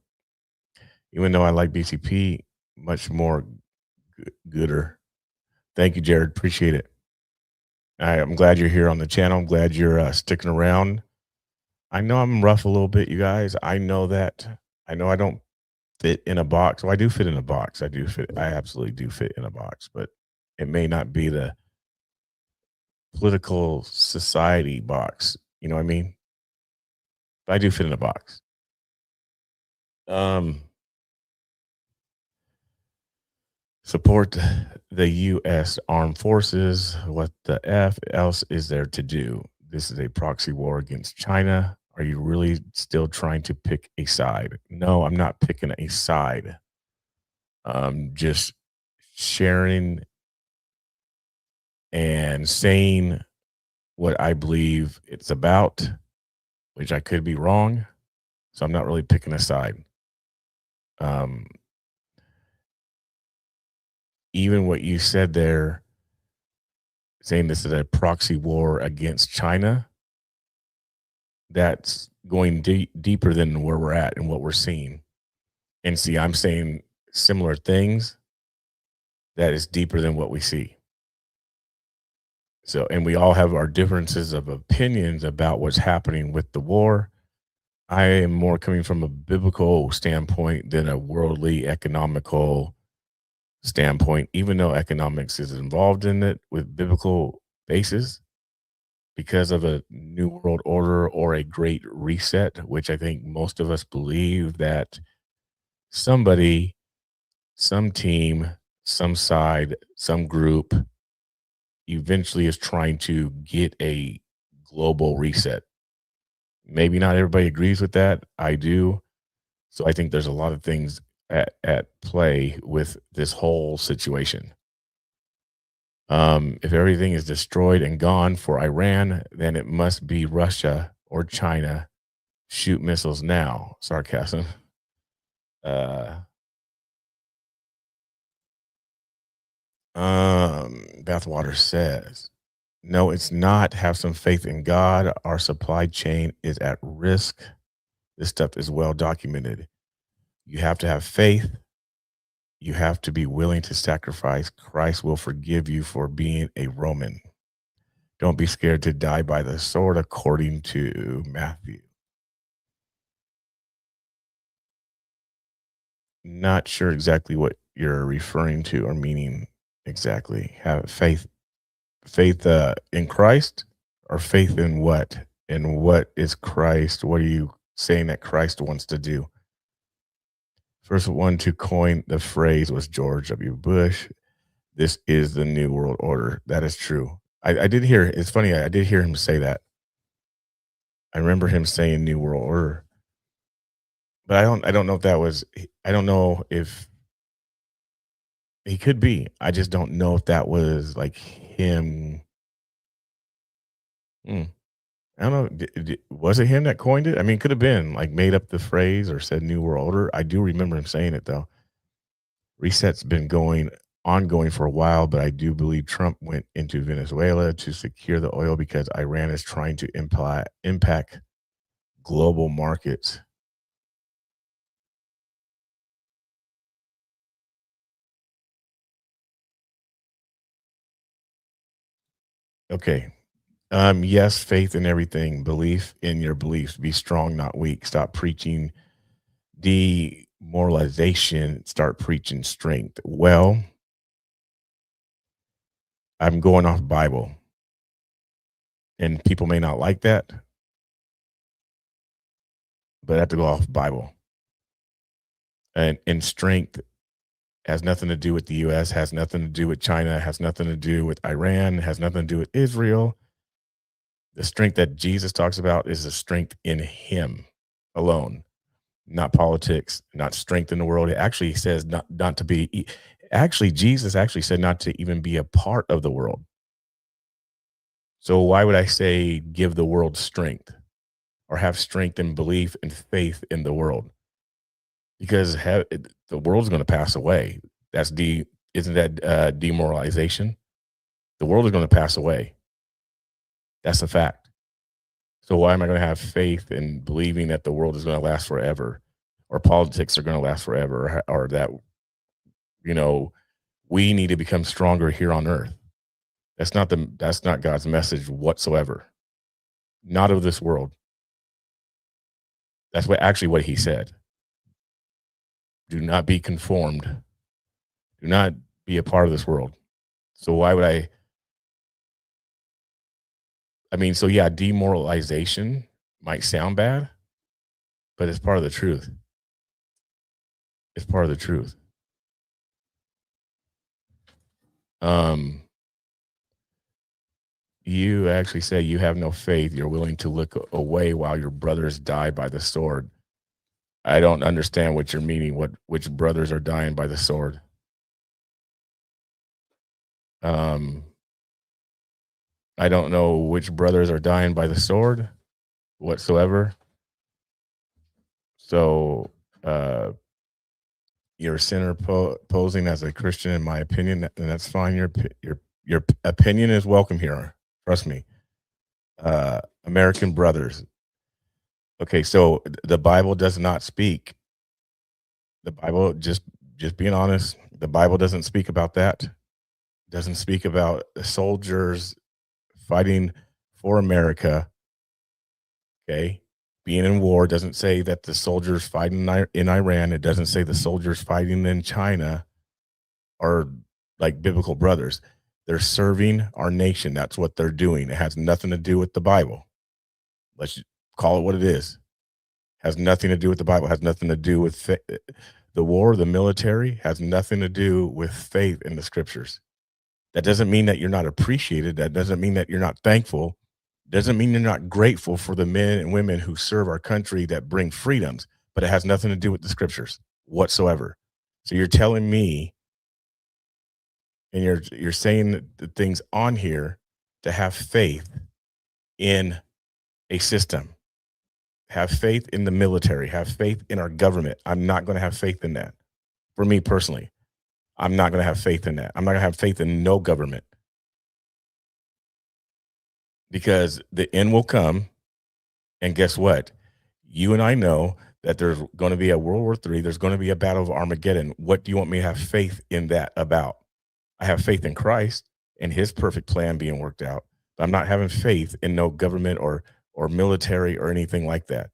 Even though I like BCP much more gooder. Thank you, Jared. Appreciate it. I'm glad you're here on the channel. I'm glad you're sticking around. I know I'm rough a little bit, you guys. I know that. I know I don't fit in a box. Well, I do fit in a box. I do fit. I absolutely do fit in a box, but it may not be the political society box. You know what I mean? But I do fit in a box. Support the U.S. Armed Forces. What the F else is there to do? This is a proxy war against China. Are you really still trying to pick a side? No, I'm not picking a side. Just sharing and saying what I believe it's about, which I could be wrong. So I'm not really picking a side. Even what you said there, saying this is a proxy war against China, that's going deeper than where we're at and what we're seeing. And see, I'm saying similar things that is deeper than what we see. So, and we all have our differences of opinions about what's happening with the war. I am more coming from a biblical standpoint than a worldly economical standpoint, even though economics is involved in it with biblical basis because of a new world order or a great reset, which I think most of us believe that somebody, some team, some side, some group eventually is trying to get a global reset. Maybe not everybody agrees with that. I do. So I think there's a lot of things at play with this whole situation. If everything is destroyed and gone for Iran, then it must be Russia or China. Shoot missiles now. Sarcasm. Bathwater says, no, it's not. Have some faith in God. Our supply chain is at risk. This stuff is well documented. You have to have faith. You have to be willing to sacrifice. Christ will forgive you for being a Roman. Don't be scared to die by the sword, according to Matthew. Not sure exactly what you're referring to or meaning exactly. Have faith in Christ, or faith in what? And what is Christ? What are you saying that Christ wants to do? First one to coin the phrase was George W. Bush. This is the new world order. That is true. I did hear, it's funny, I did hear him say that. I remember him saying new world order. But I don't know if that was, I don't know if he could be. I just don't know if that was like him. I don't know. Was it him that coined it? I mean, it could have been like made up the phrase or said new world order. I do remember him saying it though. Reset's been ongoing for a while, but I do believe Trump went into Venezuela to secure the oil because Iran is trying to impact global markets. Okay. Yes, faith in everything, belief in your beliefs, be strong, not weak. Stop preaching demoralization, start preaching strength. Well, I'm going off Bible, and people may not like that, but I have to go off Bible. And strength has nothing to do with the U.S., has nothing to do with China, has nothing to do with Iran, has nothing to do with Israel. The strength that Jesus talks about is the strength in him alone, not politics, not strength in the world. It actually says not to be, actually, Jesus actually said not to even be a part of the world. So why would I say give the world strength or have strength and belief and faith in the world? Because the world's going to pass away. That's demoralization? The world is going to pass away. That's a fact. So why am I going to have faith in believing that the world is going to last forever, or politics are going to last forever, or that, we need to become stronger here on earth? That's not God's message whatsoever. Not of this world. That's what he said. Do not be conformed. Do not be a part of this world. So why would I mean, so yeah, demoralization might sound bad, but it's part of the truth. It's part of the truth. You actually say you have no faith. You're willing to look away while your brothers die by the sword. I don't understand what you're meaning. Which brothers are dying by the sword? I don't know which brothers are dying by the sword whatsoever. So you're a sinner posing as a Christian, in my opinion, and that's fine. Your opinion is welcome here. Trust me. American brothers. Okay, so the Bible does not speak. The Bible, just being honest, the Bible doesn't speak about that. It doesn't speak about the soldiers fighting for America. Okay, being in war doesn't say that the soldiers fighting in Iran. It doesn't say the soldiers fighting in China are like biblical brothers. They're serving our nation. That's what they're doing. It has nothing to do with the Bible. Let's call it what it is. Has nothing to do with the Bible. Has nothing to do with the war. The military has nothing to do with faith in the scriptures. That doesn't mean that you're not appreciated. That doesn't mean that you're not thankful. Doesn't mean you're not grateful for the men and women who serve our country that bring freedoms, but it has nothing to do with the scriptures whatsoever. So you're telling me, and you're saying the things on here to have faith in a system, have faith in the military, have faith in our government. I'm not going to have faith in that. For me personally, I'm not going to have faith in that. I'm not going to have faith in no government, because the end will come. And guess what? You and I know that there's going to be a World War III. There's going to be a battle of Armageddon. What do you want me to have faith in that about? I have faith in Christ and his perfect plan being worked out. But I'm not having faith in no government or military or anything like that.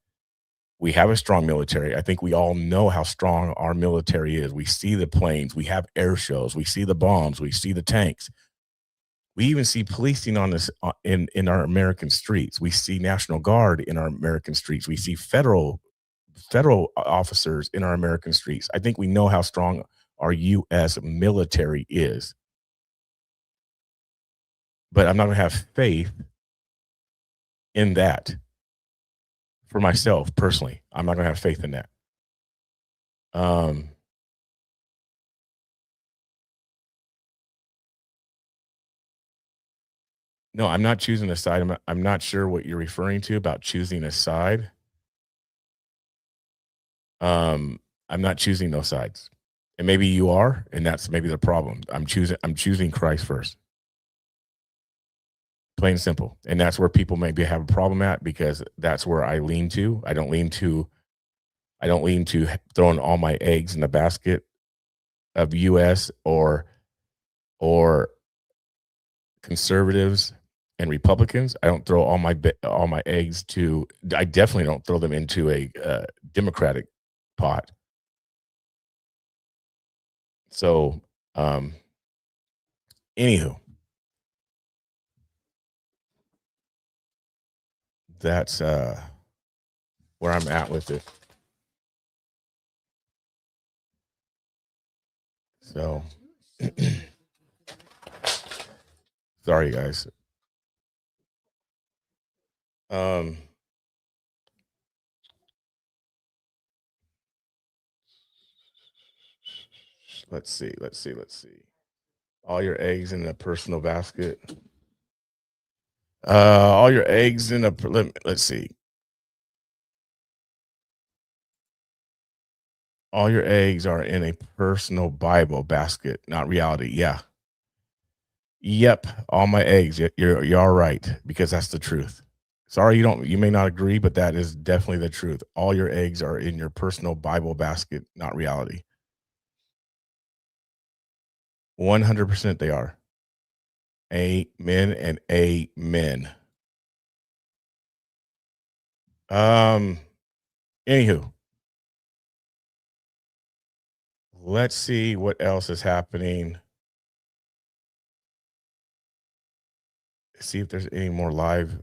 We have a strong military. I think we all know how strong our military is. We see the planes. We have air shows. We see the bombs. We see the tanks. We even see policing on this in our American streets. We see National Guard in our American streets. We see federal officers in our American streets. I think we know how strong our U.S. military is. But I'm not going to have faith in that for myself personally. I'm not going to have faith in that. No, I'm not choosing a side. I'm not sure what you're referring to about choosing a side. I'm not choosing those sides. And maybe you are, and that's maybe the problem. I'm choosing Christ first. Plain and simple. And that's where people maybe have a problem at, because that's where I lean to. I don't lean to throwing all my eggs in the basket of US or conservatives and Republicans. I don't throw all my eggs to. I definitely don't throw them into a Democratic pot. So, anywho, that's where I'm at with it. So, sorry guys. Let's see. All your eggs in a personal basket. All your eggs in a. Let's see. All your eggs are in a personal Bible basket, not reality. Yeah. Yep. All my eggs. You're right, because that's the truth. Sorry, you may not agree, but that is definitely the truth. All your eggs are in your personal Bible basket, not reality. 100% they are. Amen and amen. Anywho, let's see what else is happening. See if there's any more live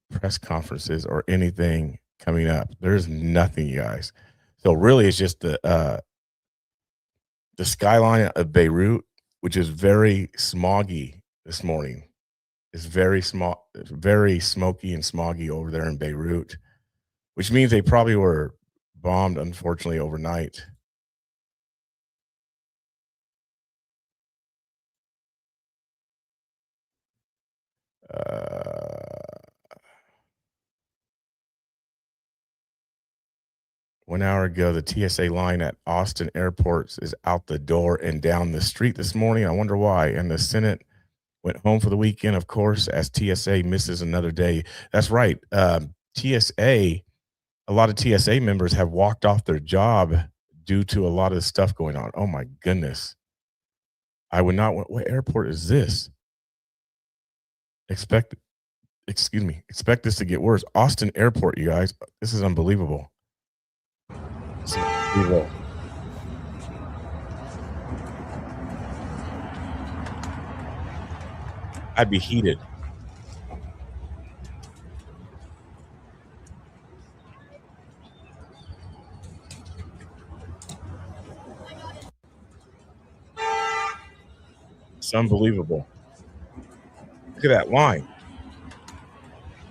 press conferences or anything coming up. There's nothing, you guys. So really, it's just the skyline of Beirut, which is very smoggy this morning. It's very smoky and smoggy over there in Beirut, which means they probably were bombed, unfortunately, overnight. One hour ago, the TSA line at Austin airports is out the door and down the street this morning. I wonder why. And the Senate went home for the weekend, of course, as TSA misses another day. That's right. TSA, a lot of TSA members have walked off their job due to a lot of stuff going on. Oh, my goodness. I would not. What airport is this? Expect this to get worse. Austin Airport, you guys. This is unbelievable. I'd be heated. It's unbelievable. Look at that line.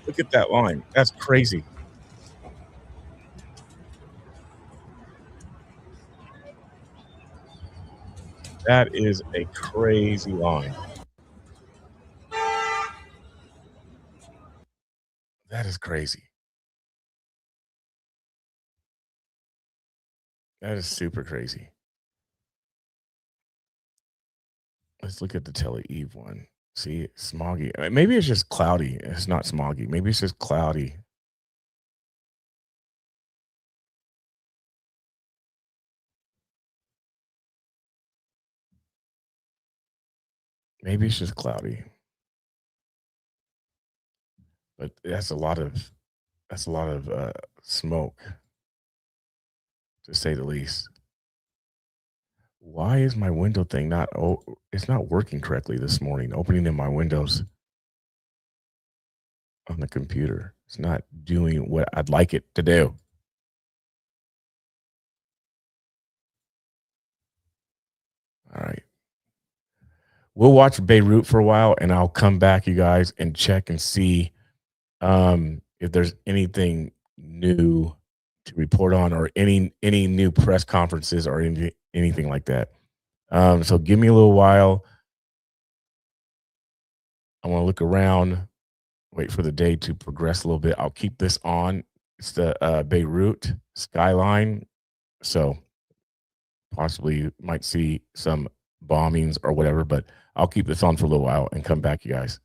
Look at that line. That's crazy. That is a crazy line. That is crazy. That is super crazy. Let's look at the Tel Aviv one. See, smoggy. Maybe it's just cloudy. It's not smoggy. Maybe it's just cloudy. Maybe it's just cloudy. But that's a lot of smoke, to say the least. Why is my window thing it's not working correctly this morning, opening in my windows on the computer. It's not doing what I'd like it to do. All right. We'll watch Beirut for a while, and I'll come back, you guys, and check and see if there's anything new to report on, or any new press conferences or anything like that. So give me a little while. I want to look around, wait for the day to progress a little bit. I'll keep this on. It's the Beirut skyline. So possibly you might see some bombings or whatever, but I'll keep this on for a little while and come back, you guys.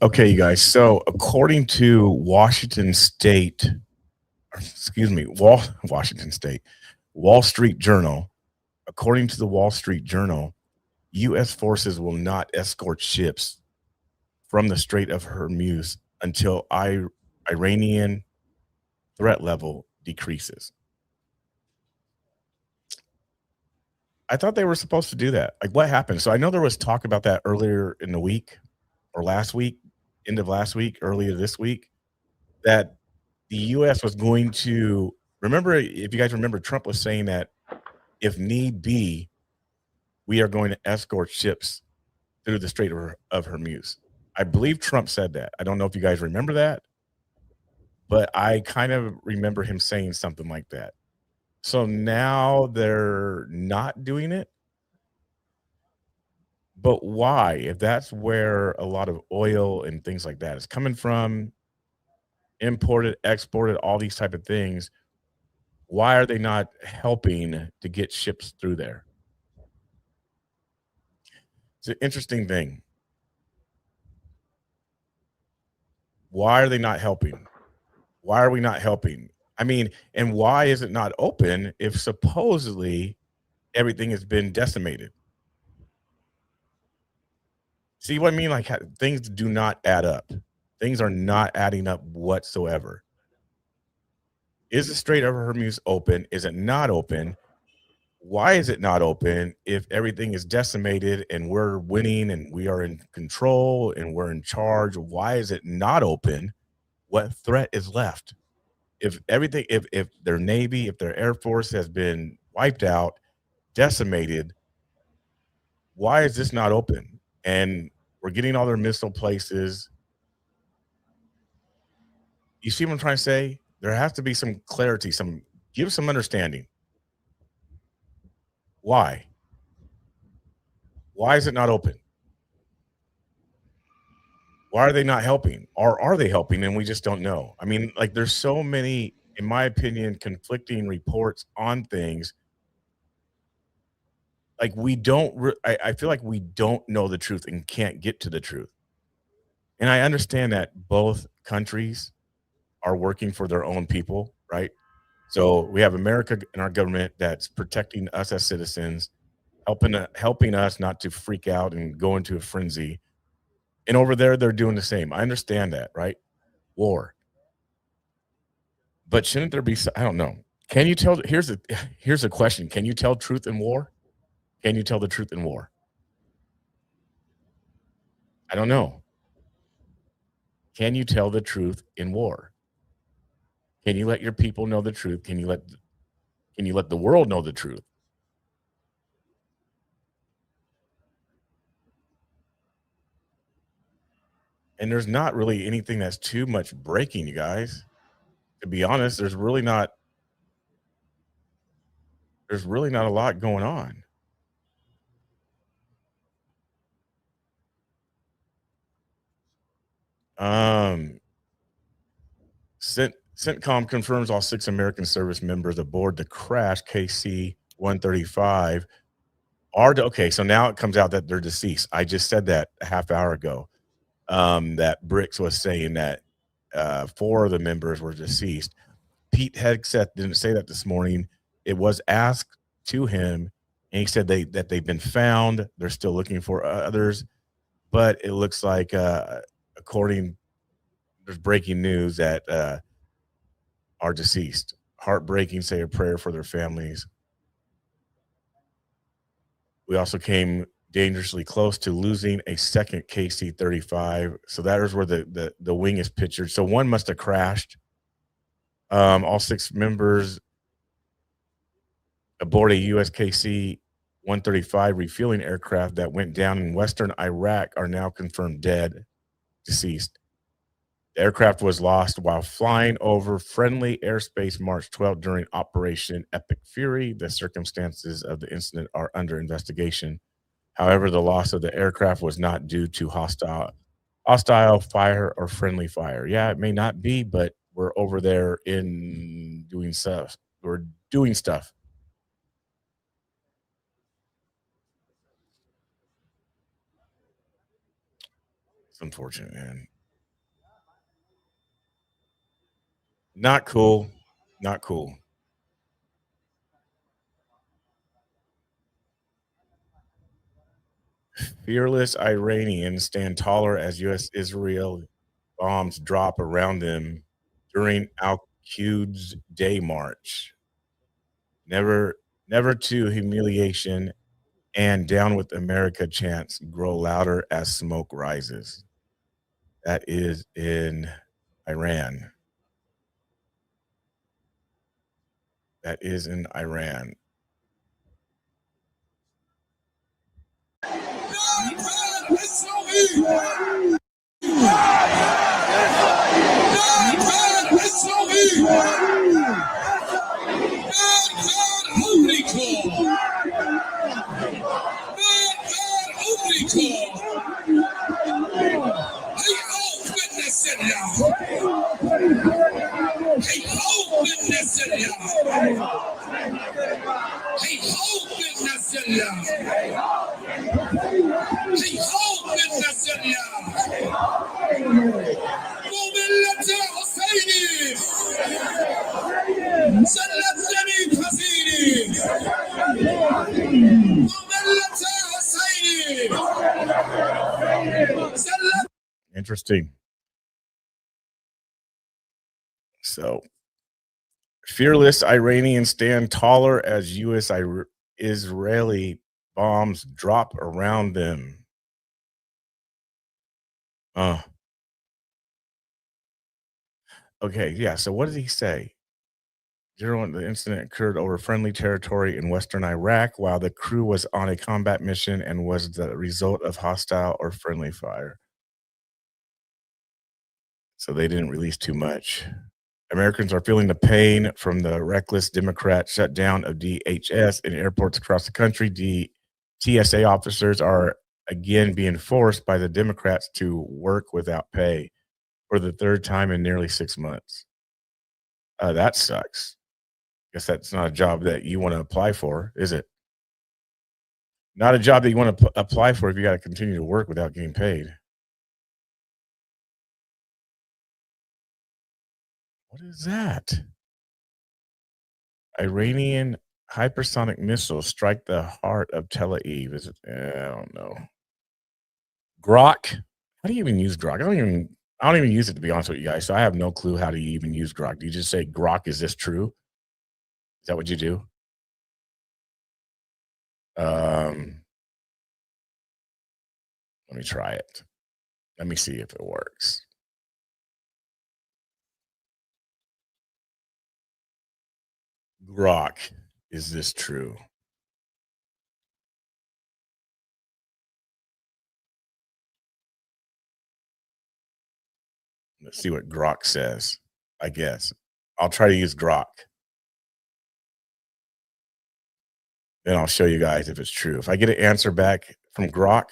Okay, you guys. So according to Washington State, Washington State, Wall Street Journal, according to the Wall Street Journal, U.S. forces will not escort ships from the Strait of Hormuz until Iranian threat level decreases. I thought they were supposed to do that. Like, what happened? So I know there was talk about that earlier in the week or last week, end of last week, earlier this week, that the U.S. was going to, remember, if you guys remember, Trump was saying that if need be, we are going to escort ships through the Strait of Hormuz. I believe Trump said that. I don't know if you guys remember that, but I kind of remember him saying something like that. So now they're not doing it. But why? If that's where a lot of oil and things like that is coming from, imported, exported, all these type of things, why are they not helping to get ships through there? It's an interesting thing. Why are they not helping? Why are we not helping? I mean, and why is it not open if supposedly everything has been decimated? See what I mean? Like, things do not add up. Things are not adding up whatsoever. Is the Strait of Hormuz open? Is it not open? Why is it not open if everything is decimated and we're winning and we are in control and we're in charge? Why is it not open? What threat is left? If everything, if their Navy, if their Air Force has been wiped out, decimated, why is this not open? And we're getting all their missile places. You see what I'm trying to say? There has to be some clarity, give some understanding. Why? Why is it not open? Why are they not helping? Or are they helping and we just don't know? I mean, like, there's so many, in my opinion, conflicting reports on things. Like, I feel like we don't know the truth and can't get to the truth. And I understand that both countries are working for their own people, right? So we have America and our government that's protecting us as citizens, helping us not to freak out and go into a frenzy. And over there, they're doing the same. I understand that, right? War. But shouldn't there be, I don't know. Can you tell, here's a question. Can you tell truth in war? Can you tell the truth in war? I don't know. Can you tell the truth in war? Can you let your people know the truth? Can you let the world know the truth? And there's not really anything that's too much breaking, you guys. To be honest, there's really not a lot going on. CENTCOM confirms all 6 American service members aboard the crash KC-135 are okay. So now it comes out that they're deceased. I just said that a half hour ago. That Bricks was saying that 4 of the members were deceased. Pete Hegseth didn't say that this morning. It was asked to him, and he said that they've been found. They're still looking for others, but it looks like, there's breaking news that are deceased. Heartbreaking. Say a prayer for their families. We also came dangerously close to losing a second KC-35. So that is where the wing is pictured. So one must have crashed. All 6 members aboard a US KC-135 refueling aircraft that went down in western Iraq are now confirmed dead, deceased. The aircraft was lost while flying over friendly airspace March 12th during Operation Epic Fury. The circumstances of the incident are under investigation. However, the loss of the aircraft was not due to hostile fire or friendly fire. Yeah, it may not be, but we're over there in doing stuff. We're doing stuff. It's unfortunate, man. Not cool. Not cool. Fearless Iranians stand taller as U.S. Israel bombs drop around them during Al-Quds Day March. Never to humiliation and down with America chants grow louder as smoke rises. That is in Iran. That is in Iran. Interesting. So, fearless Iranians stand taller as U.S. Israeli bombs drop around them. Okay, yeah. So what did he say? The incident occurred over friendly territory in western Iraq while the crew was on a combat mission and was the result of hostile or friendly fire. So they didn't release too much. Americans are feeling the pain from the reckless Democrat shutdown of DHS in airports across the country. TSA officers are again being forced by the Democrats to work without pay for the third time in nearly 6 months. That sucks. Guess that's not a job that you want to apply for, is it? Not a job that you want to apply for if you got to continue to work without getting paid. What is that? Iranian hypersonic missiles strike the heart of Tel Aviv. Is it? I don't know. Grok. How do you even use Grok? I don't even use it, to be honest with you guys. So I have no clue how to even use Grok. Do you just say, Grok, is this true? Is that what you do? Let me try it. Let me see if it works. Grok, is this true? Let's see what Grok says, I guess. I'll try to use Grok. Then I'll show you guys if it's true. If I get an answer back from Grok,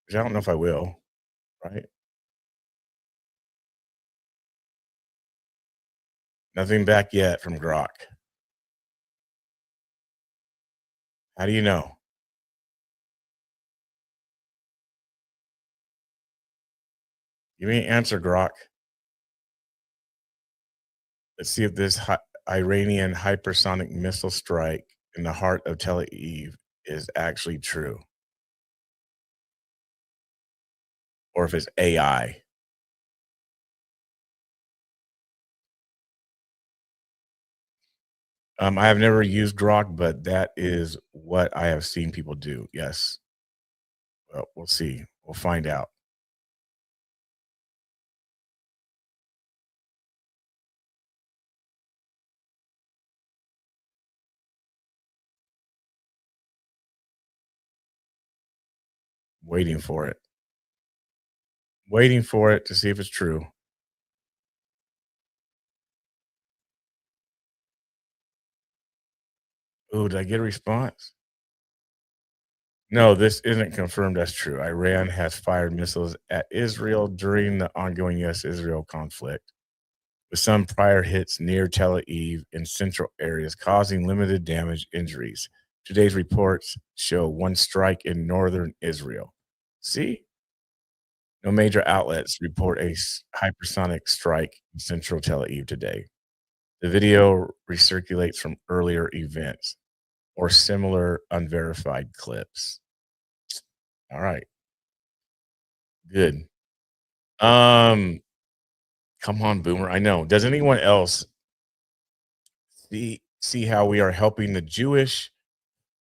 which I don't know if I will, right? Nothing back yet from Grok. How do you know? Give me an answer, Grok. Let's see if this Iranian hypersonic missile strike in the heart of Tel Aviv is actually true. Or if it's AI. I have never used Grok, but that is what I have seen people do. Yes. Well, we'll see. We'll find out. Waiting for it. Waiting for it to see if it's true. Oh, did I get a response? No, this isn't confirmed as true. Iran has fired missiles at Israel during the ongoing U.S.-Israel conflict, with some prior hits near Tel Aviv in central areas causing limited damage injuries. Today's reports show one strike in northern Israel. See? No major outlets report a hypersonic strike in central Tel Aviv today. The video recirculates from earlier events or similar unverified clips. All right. Good. Come on, Boomer. I know. Does anyone else see how we are helping the Jewish?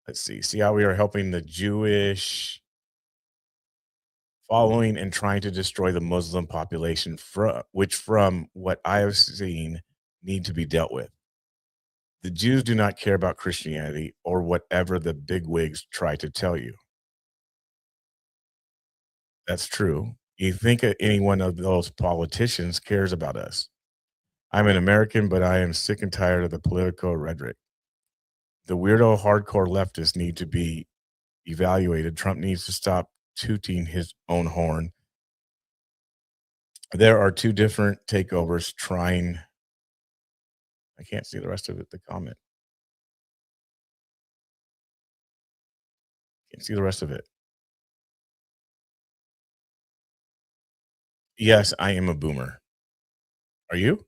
Let's see how we are helping the Jewish following and trying to destroy the Muslim population, which from what I have seen need to be dealt with. The Jews do not care about Christianity or whatever the bigwigs try to tell you. That's true. You think any one of those politicians cares about us? I'm an American, but I am sick and tired of the political rhetoric. The weirdo hardcore leftists need to be evaluated. Trump needs to stop tooting his own horn. There are two different takeovers trying. I can't see the rest of it, the comment. Can't see the rest of it. Yes, I am a boomer. Are you?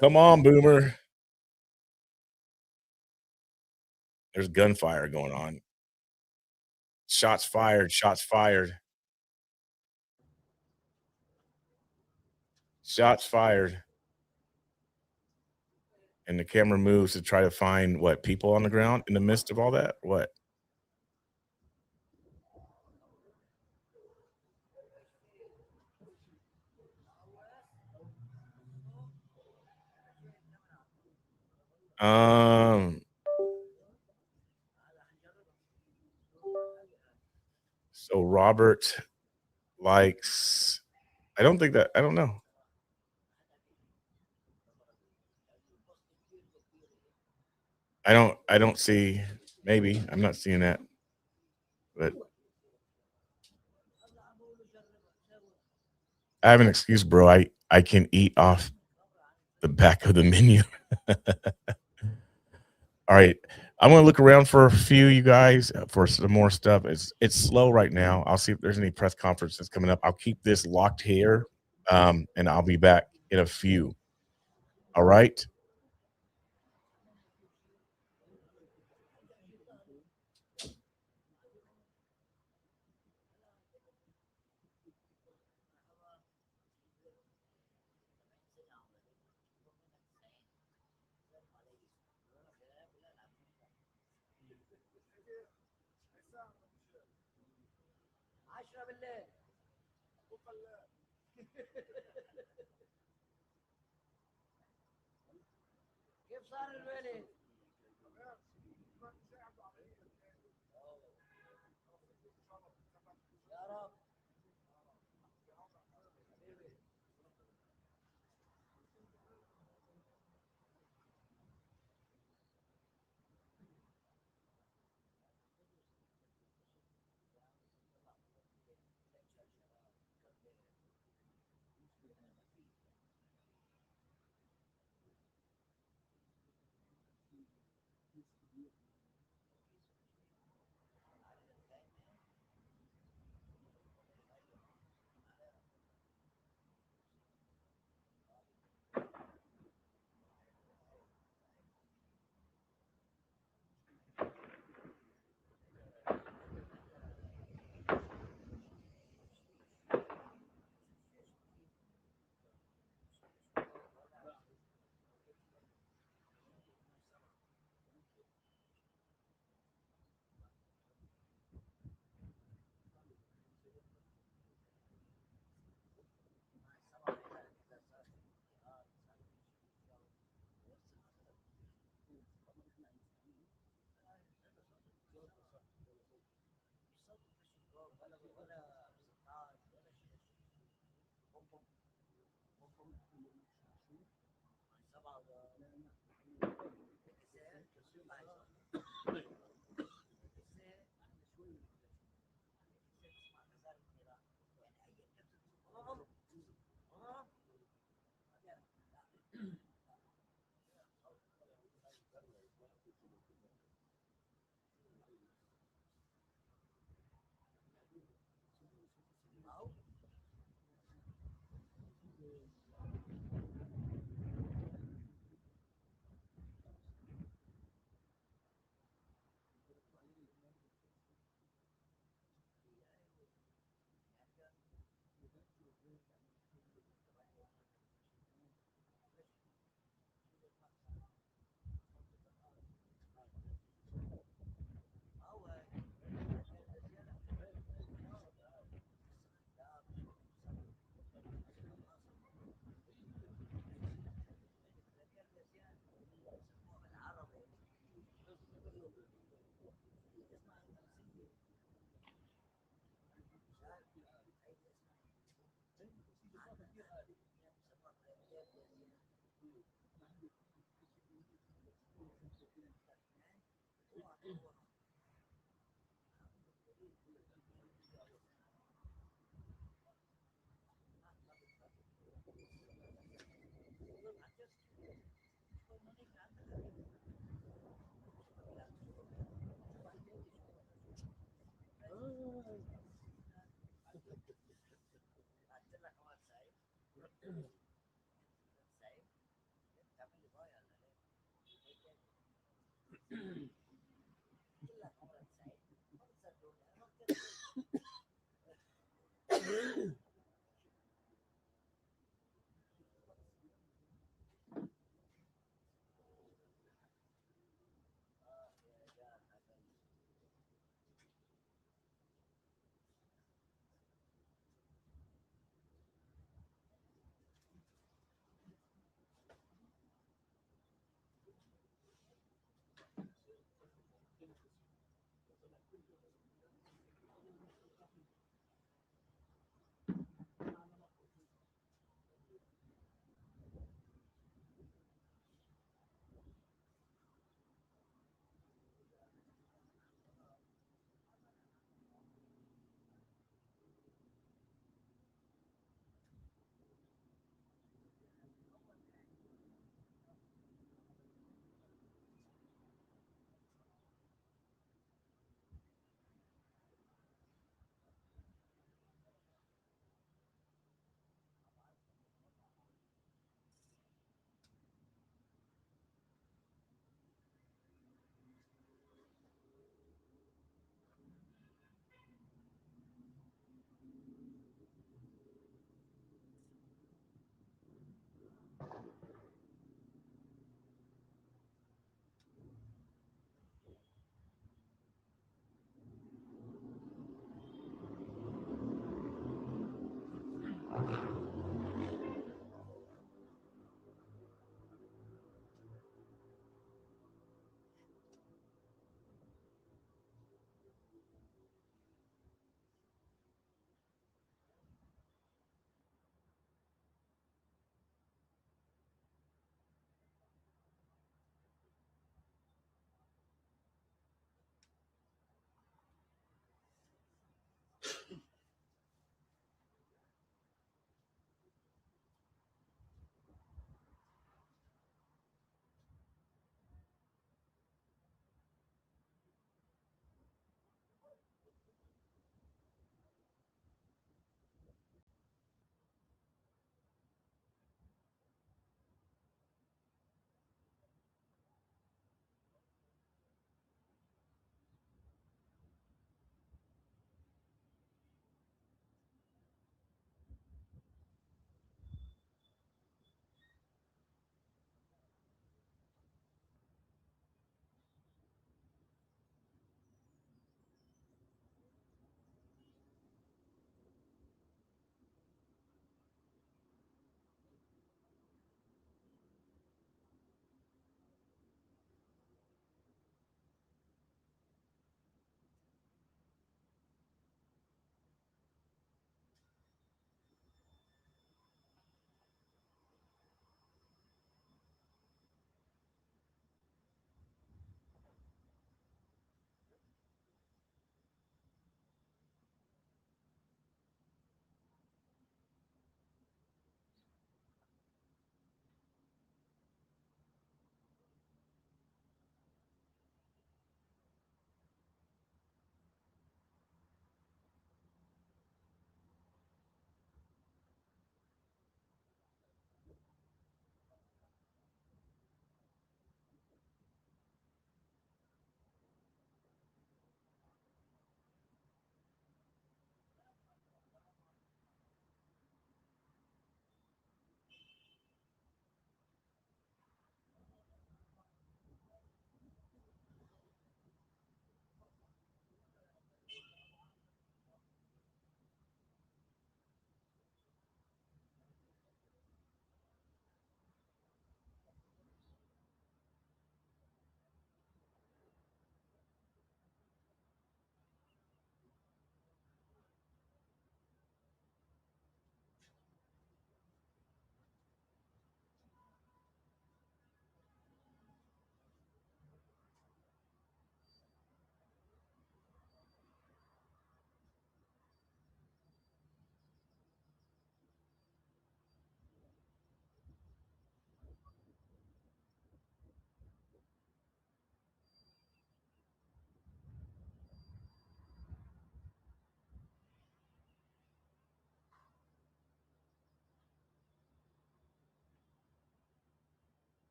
Come on, boomer. There's gunfire going on. Shots fired, shots fired. Shots fired. And the camera moves to try to find what, people on the ground in the midst of all that? What? So Robert likes, I don't know. I don't see, maybe I'm not seeing that, but I have an excuse, bro. I can eat off the back of the menu. All right. I'm going to look around for a few, you guys, for some more stuff. It's slow right now. I'll see if there's any press conferences coming up. I'll keep this locked here, and I'll be back in a few. All right.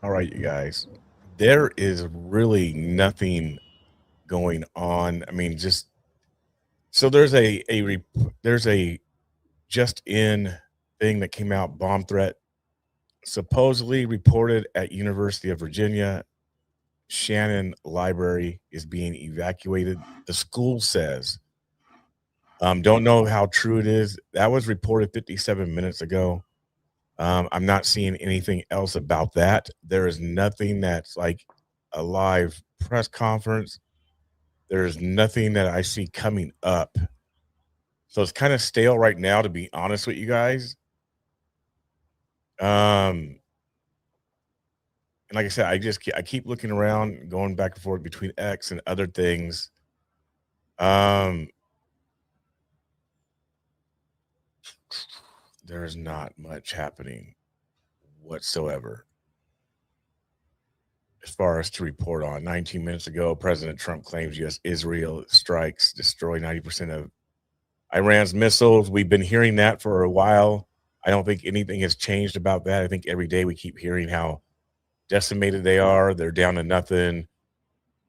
All right, you guys. There is really nothing going on. I mean, just so there's there's a just in thing that came out, bomb threat supposedly reported at University of Virginia. Shannon Library is being evacuated. The school says, don't know how true it is. That was reported 57 minutes ago. I'm not seeing anything else about that. There is nothing that's like a live press conference. There's nothing that I see coming up. So it's kind of stale right now, to be honest with you guys. And like I said, I keep looking around, going back and forth between X and other things. There's not much happening whatsoever as far as to report on. 19 minutes ago, President Trump claims Israel strikes destroy 90% of Iran's missiles. We've been hearing that for a while. I don't think anything has changed about that. I think every day we keep hearing how decimated they are. They're down to nothing,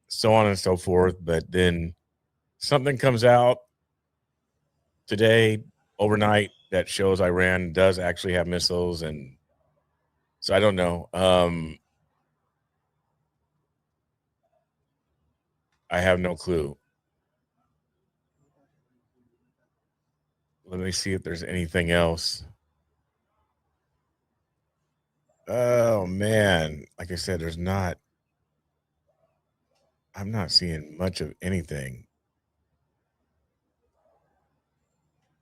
so on and so forth. But then something comes out today, overnight, that shows Iran does actually have missiles. And so I don't know. I have no clue. Let me see if there's anything else. Oh man, like I said, I'm not seeing much of anything.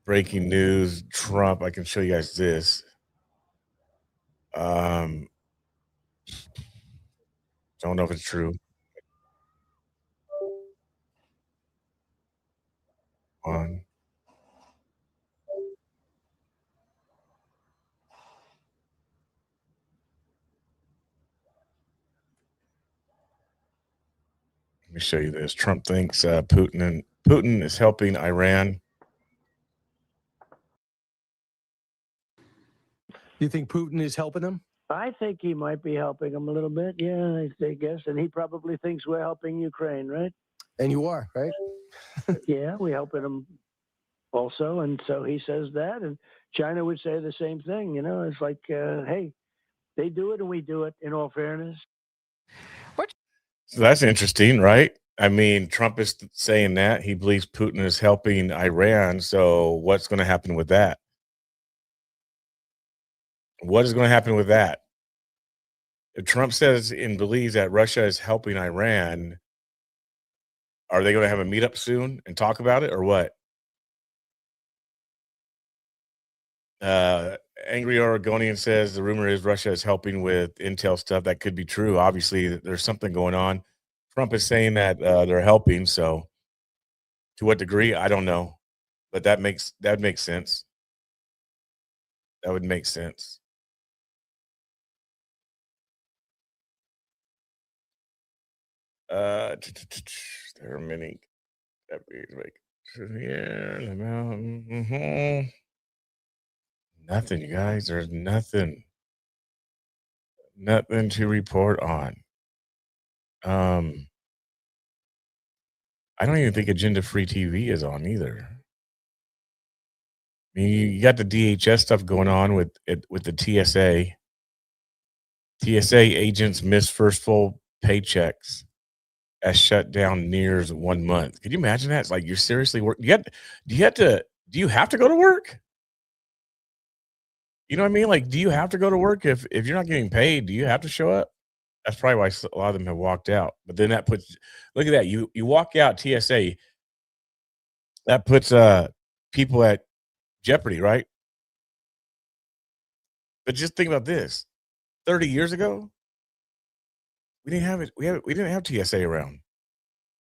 Breaking news, Trump, I can show you guys this. Don't know if it's true. On. Let me show you this. Trump thinks Putin is helping Iran. You think Putin is helping them? I think he might be helping them a little bit. Yeah, I guess. And he probably thinks we're helping Ukraine, right? And you are, right? Yeah, we're helping them also. And so he says that. And China would say the same thing. You know, it's like, hey, they do it and we do it, in all fairness. So that's interesting, right? I mean, Trump is saying that he believes Putin is helping Iran. So what's going to happen with that? What is going to happen with that? If Trump says and believes that Russia is helping Iran, are they going to have a meetup soon and talk about it or what? Angry Oregonian says the rumor is Russia is helping with intel stuff. That could be true. Obviously, there's something going on. Trump is saying that they're helping. So to what degree, I don't know. But that makes sense. That would make sense. There are many. Nothing, you guys. There's nothing to report on. I don't even think Agenda Free TV is on either. I mean, you got the DHS stuff going on with the TSA. TSA agents miss first full paychecks as shut down nears 1 month. Could you imagine that? It's like you're seriously working. Do you have to go to work? You know what I mean? Like, do you have to go to work if you're not getting paid? Do you have to show up? That's probably why a lot of them have walked out. But then that puts, look at that. You walk out TSA, that puts people at jeopardy, right? But just think about this. 30 years ago, we didn't have it. We didn't have TSA around.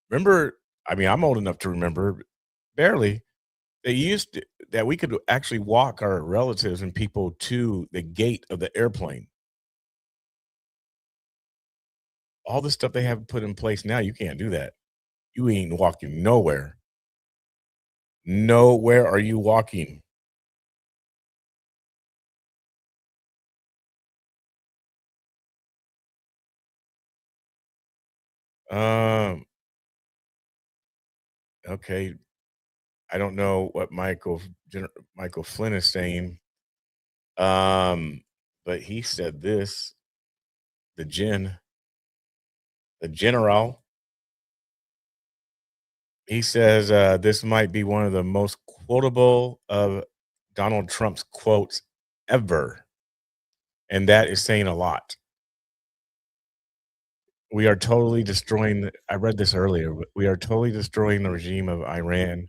Remember, I mean, I'm old enough to remember, barely, they used that we could actually walk our relatives and people to the gate of the airplane. All the stuff they have put in place now, you can't do that. You ain't walking nowhere. Nowhere are you walking. Okay. I don't know what Michael Flynn is saying. But he said this, the general, he says this might be one of the most quotable of Donald Trump's quotes ever. And that is saying a lot. We are totally destroying, I read this earlier, we are totally destroying the regime of Iran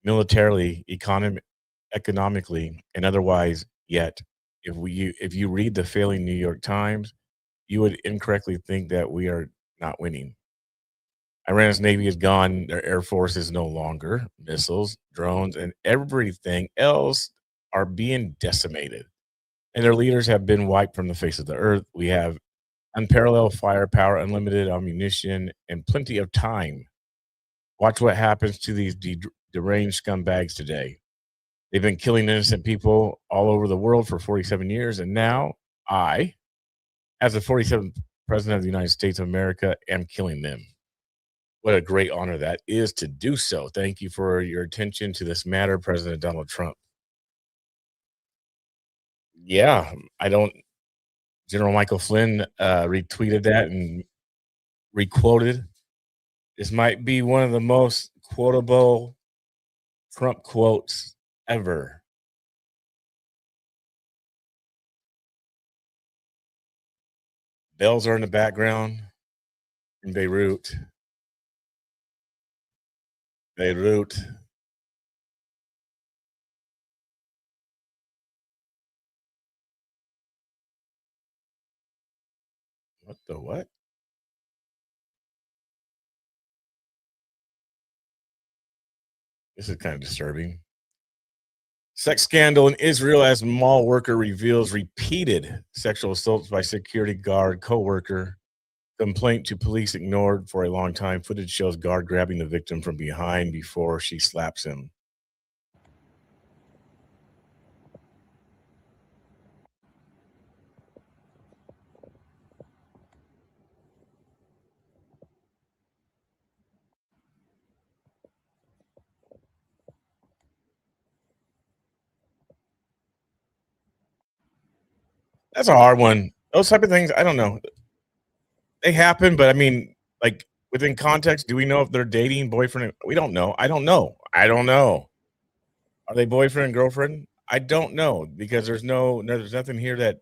militarily, economically, and otherwise. Yet, if you read the failing New York Times, you would incorrectly think that we are not winning. Iran's Navy is gone. Their Air Force is no longer. Missiles, drones, and everything else are being decimated. And their leaders have been wiped from the face of the earth. We have unparalleled firepower, unlimited ammunition, and plenty of time. Watch what happens to these deranged scumbags today. They've been killing innocent people all over the world for 47 years. And now I, as the 47th President of the United States of America, am killing them. What a great honor that is to do so. Thank you for your attention to this matter, President Donald Trump. Yeah, General Michael Flynn retweeted that and requoted. This might be one of the most quotable Trump quotes ever. Bells are in the background in Beirut. What the what? This is kind of disturbing. Sex scandal in Israel as mall worker reveals repeated sexual assaults by security guard co-worker. Complaint to police ignored for a long time. Footage shows guard grabbing the victim from behind before she slaps him. That's a hard one. Those type of things, I don't know. They happen, but I mean, like within context, do we know if they're dating, boyfriend? We don't know. I don't know. Are they boyfriend and girlfriend? I don't know because there's nothing here that,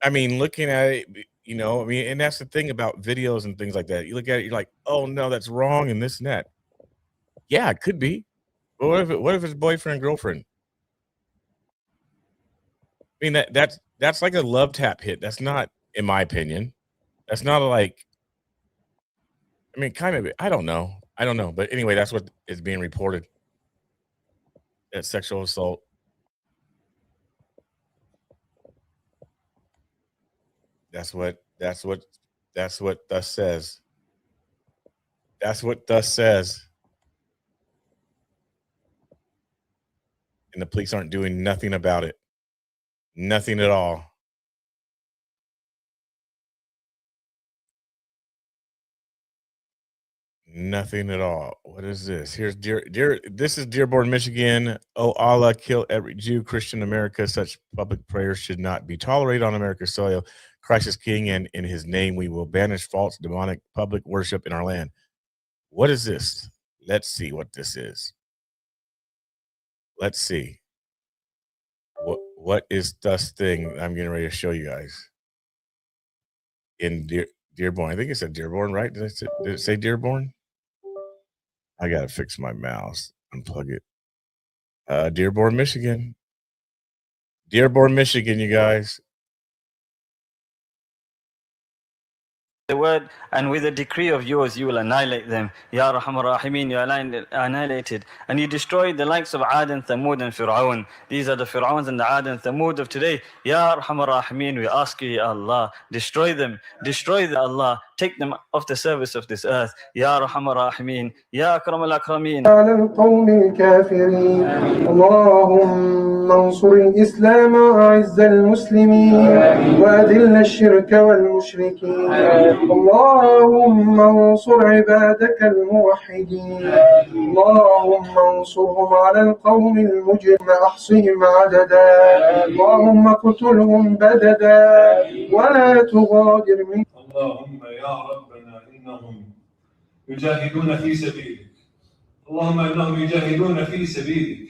I mean, looking at it, and that's the thing about videos and things like that. You look at it, you're like, oh no, that's wrong and this and that. Yeah, it could be. But what if it's boyfriend and girlfriend? I mean, that's like a love tap hit. That's not, in my opinion. That's not kind of, I don't know. But anyway, that's what is being reported. That sexual assault. That's what thus says. That's what thus says. And the police aren't doing nothing about it. Nothing at all. Nothing at all. What is this? Here's this is Dearborn, Michigan. Oh, Allah, kill every Jew, Christian America. Such public prayers should not be tolerated on America's soil. Christ is king, and in his name we will banish false demonic public worship in our land. What is this? Let's see what this is. Let's see. What is this thing I'm getting ready to show you guys? In Dearborn. I think it said Dearborn, right? Did it say Dearborn? I gotta fix my mouse. Unplug it. Dearborn, Michigan. Dearborn, Michigan, you guys. The word, and with a decree of yours you will annihilate them. Ya Rahman Rahimin, you annihilated, and you destroyed the likes of Ad and Thamud and Fir'aun. These are the Fir'auns and the Ad and Thamud of today. Ya Rahman Rahimin, we ask you, Ya Allah, destroy them, Allah, take them off the service of this earth. Ya Arhamar Rahimin, Ya Akram al-Akramin. على القوم الكافرين اللهم انصر الإسلام وأعز المسلمين وأذل الشرك والمشركين اللهم انصر عبادك الموحدين اللهم انصرهم على القوم المجرم أحصهم عددا اللهم اقتلهم بددا ولا تغادر منهم اللهم يا ربنا إنهم يجاهدون في سبيلك اللهم إنهم يجاهدون في سبيلك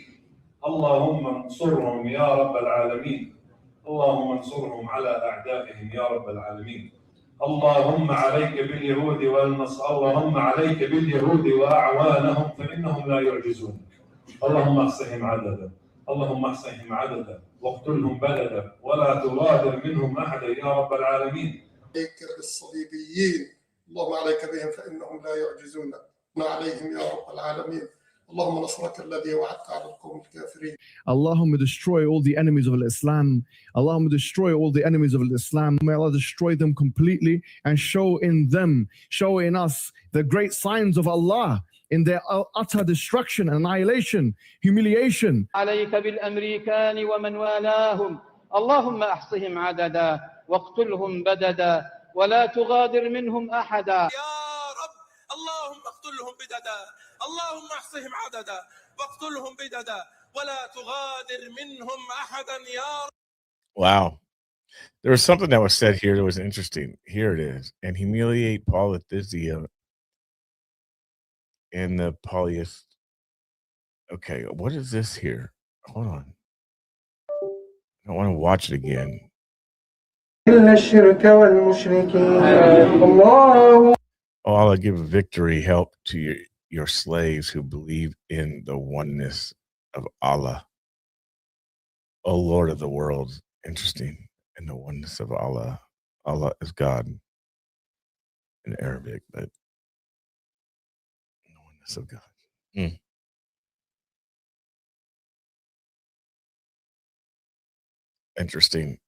اللهم انصرهم يا رب العالمين اللهم انصرهم على أعدائهم يا رب العالمين اللهم عليك باليهود والنصارى اللهم عليك باليهود وأعوانهم فإنهم لا يعجزونك اللهم احصهم عددا اللهم احصهم عددا واقتلهم بددا ولا تغادر منهم أحدا يا رب العالمين عليك بالصليبيين اللهم عليك بهم فإنهم لا يعجزونك عليهم يا رب العالمين اللهم نصرك الذي وعدت على القوم الكافرين Allahumma destroy all the enemies of Islam. Allahumma destroy all the enemies of Islam. May Allah destroy them completely and show in us the great signs of Allah in their utter destruction, annihilation, humiliation. عليك بالأمريكان ومن والاهم اللهم أحصهم عددا واقتلهم بددا ولا تغادر منهم أحدا يا رب اللهم اقتلهم بددا اللهم احصهم عددا واقتلهم بددا ولا تغادر منهم أحدا يا رب. Wow. There was something that was said here that was interesting. Here it is. And humiliate polytheism and the polytheist. Okay, what is this here? Hold on. I want to watch it again. Oh, Allah give victory, help to your slaves who believe in the oneness of Allah. O Lord of the world. Interesting. In the oneness of Allah. Allah is God in Arabic, but in the oneness of God. Interesting.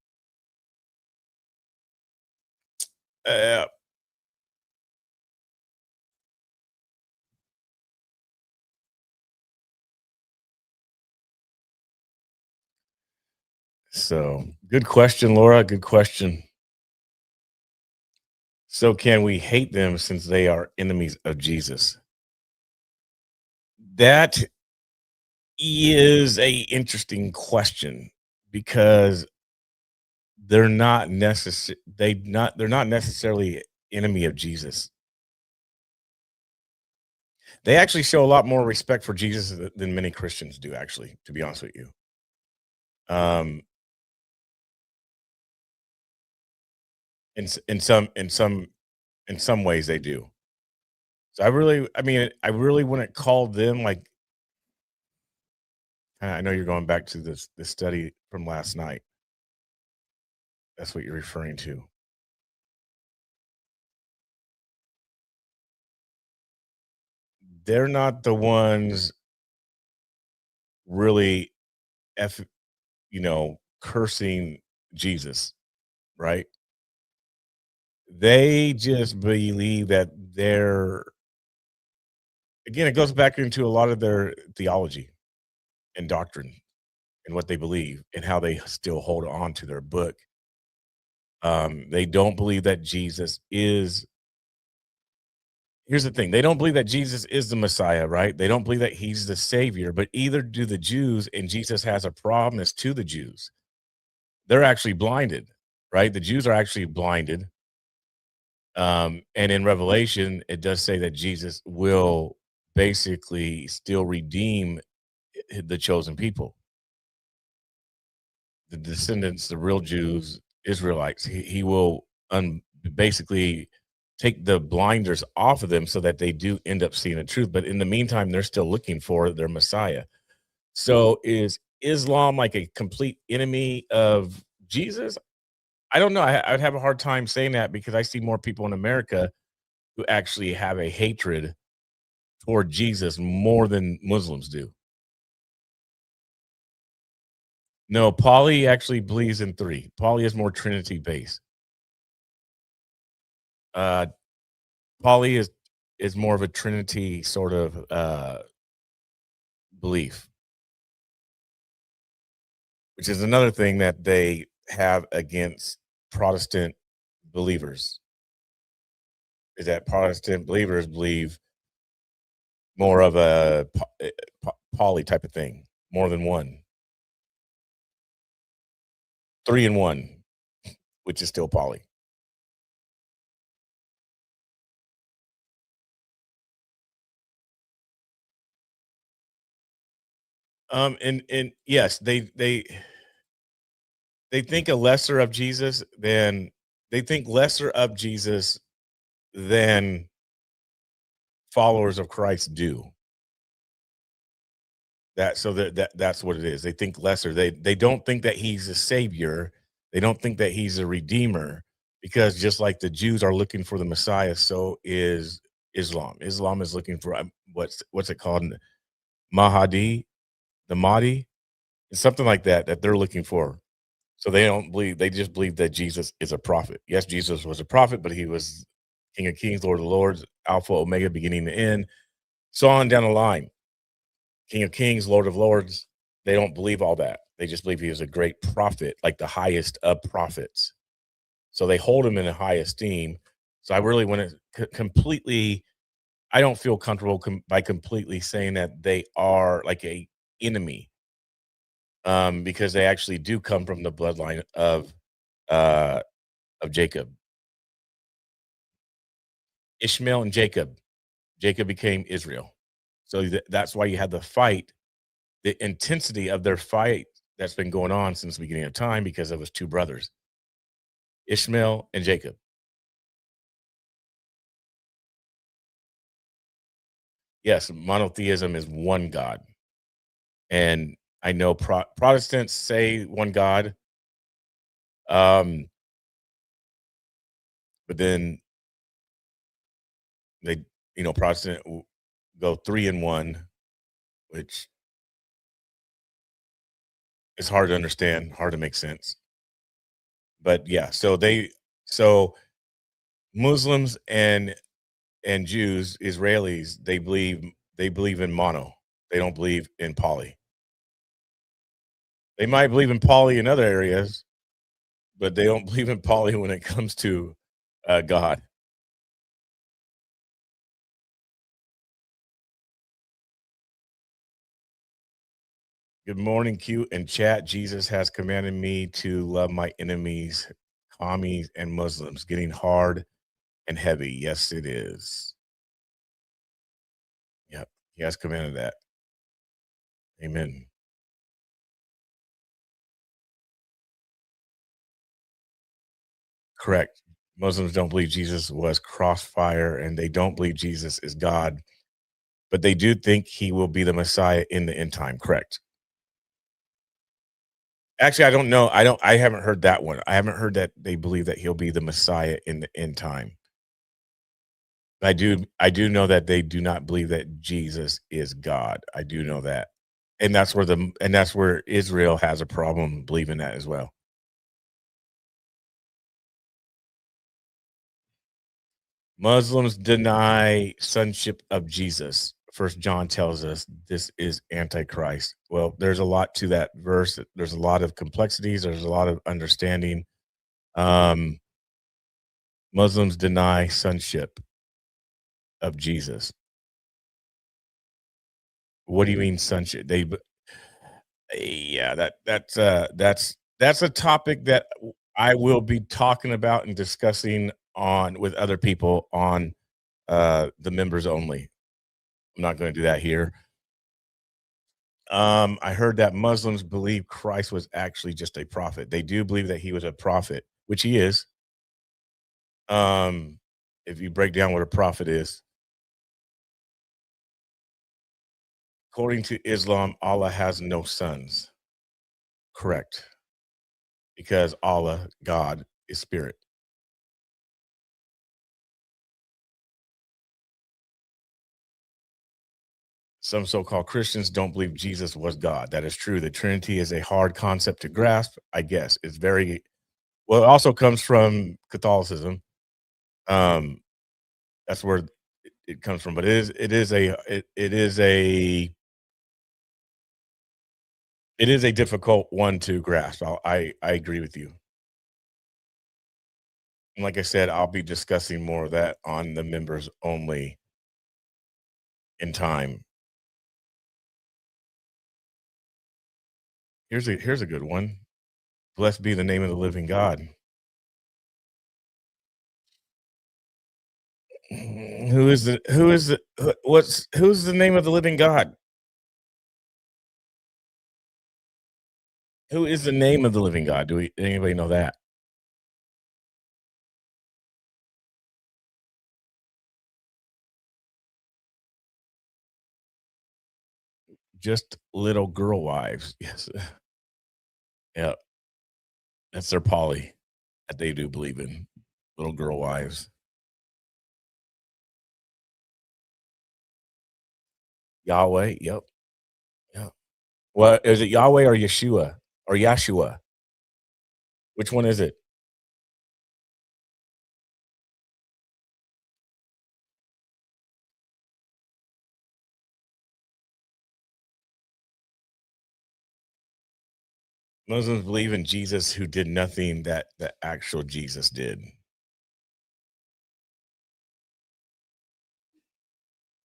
So, good question, Laura. Good question. So, can we hate them since they are enemies of Jesus? That is a interesting question because they're not necessarily enemy of Jesus. They actually show a lot more respect for Jesus than many Christians do, actually, to be honest with you. In some ways they do. So I really wouldn't call them like, I know you're going back to this study from last night. That's what you're referring to. They're not the ones really cursing Jesus, right? They just believe that again, it goes back into a lot of their theology and doctrine and what they believe and how they still hold on to their book. They don't believe that Jesus is. Here's the thing. They don't believe that Jesus is the Messiah, right? They don't believe that he's the Savior, but either do the Jews, and Jesus has a promise to the Jews. They're actually blinded, right? The Jews are actually blinded. And in Revelation, it does say that Jesus will basically still redeem the chosen people, the descendants, the real Jews, Israelites. He will basically take the blinders off of them so that they do end up seeing the truth. But in the meantime, they're still looking for their Messiah. So is Islam like a complete enemy of Jesus? I don't know. I'd have a hard time saying that because I see more people in America who actually have a hatred toward Jesus more than Muslims do. No, Poly actually believes in three. Poly is more Trinity based. Poly is more of a Trinity sort of belief, which is another thing that they have against Protestant believers, is that Protestant believers believe more of a poly type of thing, more than one. 3 in 1, which is still poly. And yes, they think a lesser of Jesus than they think lesser of Jesus than followers of Christ do. That's what it is. They think lesser. They don't think that he's a savior. They don't think that he's a redeemer, because just like the Jews are looking for the Messiah, so is Islam. Islam is looking for what's it called? Mahdi, the Mahdi, it's something like that they're looking for. So they don't believe, they just believe that Jesus is a prophet. Yes, Jesus was a prophet, but he was King of Kings, Lord of Lords, Alpha, Omega, beginning to end, so on down the line. King of Kings, Lord of Lords, they don't believe all that. They just believe he was a great prophet, like the highest of prophets. So they hold him in a high esteem. So I really want to completely, I don't feel comfortable by completely saying that they are like a enemy, because they actually do come from the bloodline of Jacob. Ishmael and Jacob. Jacob became Israel. So that's why you had the fight, the intensity of their fight that's been going on since the beginning of time, because it was two brothers, Ishmael and Jacob. Yes, monotheism is one God. And I know Protestants say one God, but then they, Protestant go 3 in 1, which is hard to understand, hard to make sense. But yeah, so Muslims and Jews, Israelis, they believe in mono. They don't believe in poly. They might believe in poly in other areas, but they don't believe in poly when it comes to God. Good morning, Q and chat. Jesus has commanded me to love my enemies, commies, and Muslims. Getting hard and heavy. Yes, it is. Yep, he has commanded that. Amen. Correct. Muslims don't believe Jesus was crossfire, and they don't believe Jesus is God, but they do think he will be the Messiah in the end time. Correct. Actually, I don't know. I haven't heard that one. I haven't heard that they believe that he'll be the Messiah in the end time. I do know that they do not believe that Jesus is God. I do know that. And that's where Israel has a problem believing that as well. Muslims deny sonship of Jesus. First John tells us this is Antichrist. Well, there's a lot to that verse. There's a lot of complexities. There's a lot of understanding. Muslims deny sonship of Jesus. What do you mean sonship? That's a topic that I will be talking about and discussing with other people on the members only. I'm not going to do that here. I heard that Muslims believe Christ was actually just a prophet. They do believe that he was a prophet, which he is. If you break down what a prophet is, according to Islam, Allah has no sons. Correct. Because Allah, God, is spirit. Some so-called Christians don't believe Jesus was God. That is true. The Trinity is a hard concept to grasp, I guess. It's very well, it also comes from Catholicism. That's where it comes from. But it is a difficult one to grasp. I agree with you. And like I said, I'll be discussing more of that on the members only in time. Here's a good one. Blessed be the name of the living God. Who's the name of the living God? Who is the name of the living God? Anybody know that? Just little girl wives. Yes. Yeah. That's their poly that they do believe in. Little girl wives. Yahweh. Yep. Yeah. Well, is it Yahweh or Yeshua or Yahshua? Which one is it? Muslims believe in Jesus who did nothing that the actual Jesus did.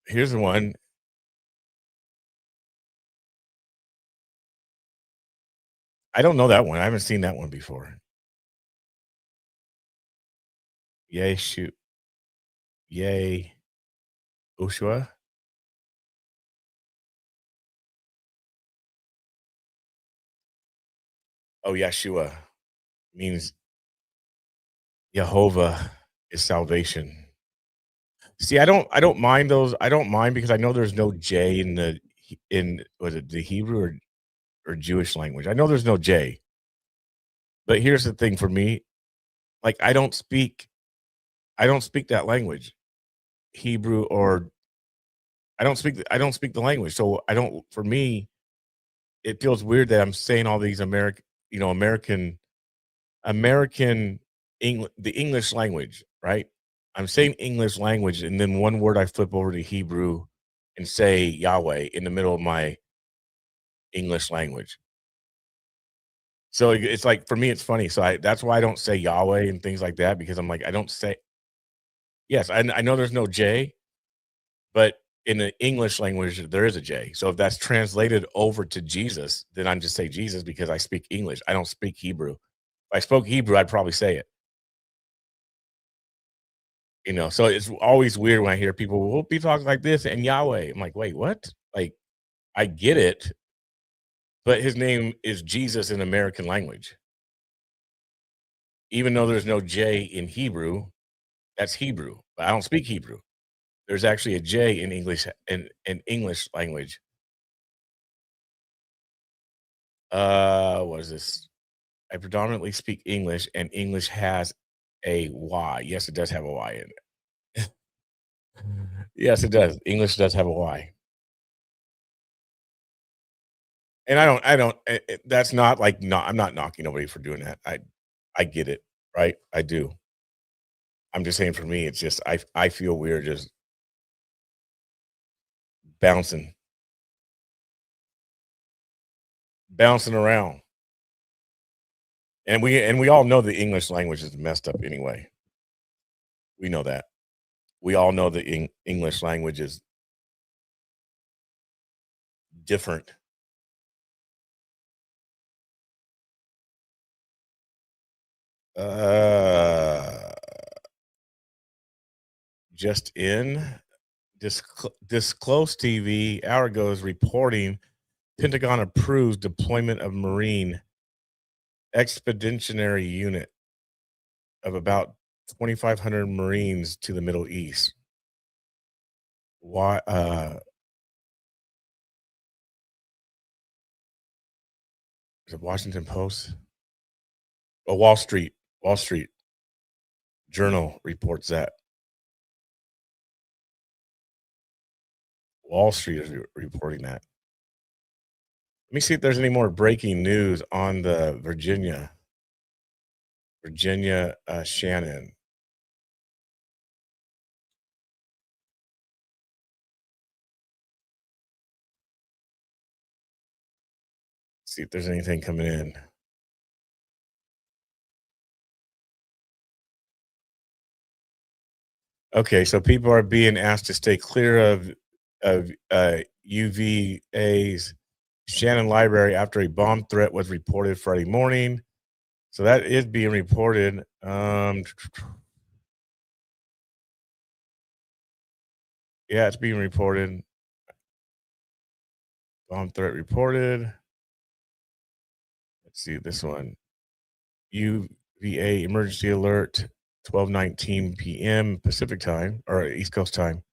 Here's the one. I don't know that one. I haven't seen that one before. Yay, shoot. Yay. Ushua? Oh, Yeshua means Jehovah is salvation. See, I don't mind those. I don't mind because I know there's no J in was it the Hebrew or Jewish language. I know there's no J. But here's the thing for me, like I don't speak that language, Hebrew, or I don't speak the language. So for me, it feels weird that I'm saying all these American the English language, right? I'm saying English language, and then one word I flip over to Hebrew and say Yahweh in the middle of my English language. So it's like, for me, it's funny. So that's why I don't say Yahweh and things like that, because I'm like, I don't say, yes, I know there's no J, but in the English language, there is a J. So if that's translated over to Jesus, then I'm just say Jesus because I speak English. I don't speak Hebrew. If I spoke Hebrew, I'd probably say it. So it's always weird when I hear people will be talking like this and Yahweh. I'm like, wait, what? Like, I get it, but his name is Jesus in American language. Even though there's no J in Hebrew, that's Hebrew. But I don't speak Hebrew. There's actually a J in English in English language. What is this? I predominantly speak English, and English has a Y. Yes, it does have a Y in it. Yes, it does. English does have a Y. And that's not like, no, I'm not knocking nobody for doing that. I get it, right? I do. I'm just saying for me, it's just, I feel weird just bouncing around. And we all know the English language is messed up anyway. We know that. We all know the English language is different. Just in Disclose TV hour ago is reporting Pentagon approves deployment of Marine Expeditionary Unit of about 2,500 Marines to the Middle East. Why? Is it Washington Post? Oh, Wall Street Journal reports that. Wall Street is reporting that. Let me see if there's any more breaking news on the Virginia Shannon. See if there's anything coming in. Okay, so people are being asked to stay clear of UVA's Shannon Library after a bomb threat was reported Friday morning. So that is being reported. Yeah, it's being reported. Bomb threat reported. Let's see this one. UVA emergency alert, 12:19 p.m. Pacific time or East Coast time.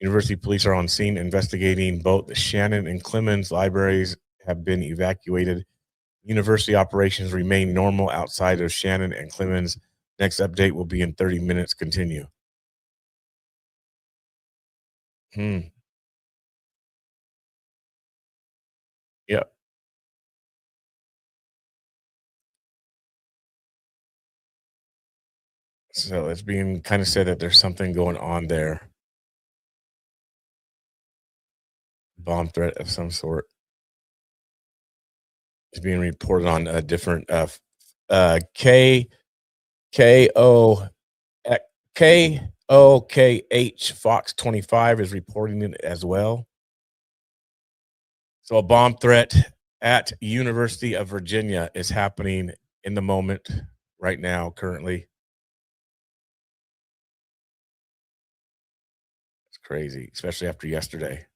University police are on scene investigating both the Shannon and Clemens libraries have been evacuated. University operations remain normal outside of Shannon and Clemens. Next update will be in 30 minutes. Continue. Yep. So it's being kind of said that there's something going on there. Bomb threat of some sort. It's being reported on a different KOKH Fox 25 is reporting it as well. So a bomb threat at University of Virginia is happening in the moment right now, currently. It's crazy, especially after yesterday.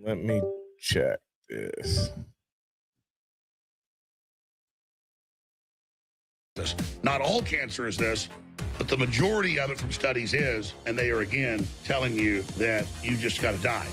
Let me check this. Not all cancer is this, but the majority of it from studies is, and they are again telling you that you just got to die.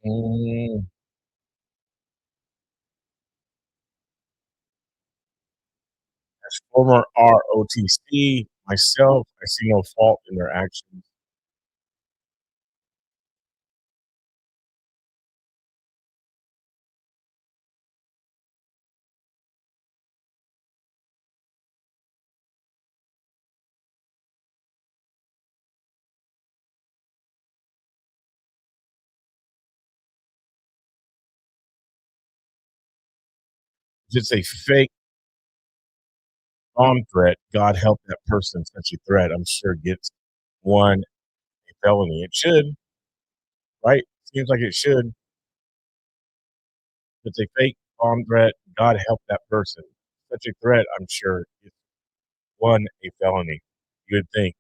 As former ROTC myself, I see no fault in their actions. If it's a fake bomb threat, God help that person. Such a threat, I'm sure, gets one a felony. It should, right? Seems like it should. If it's a fake bomb threat, God help that person. Such a threat, I'm sure, gets one a felony. You would think.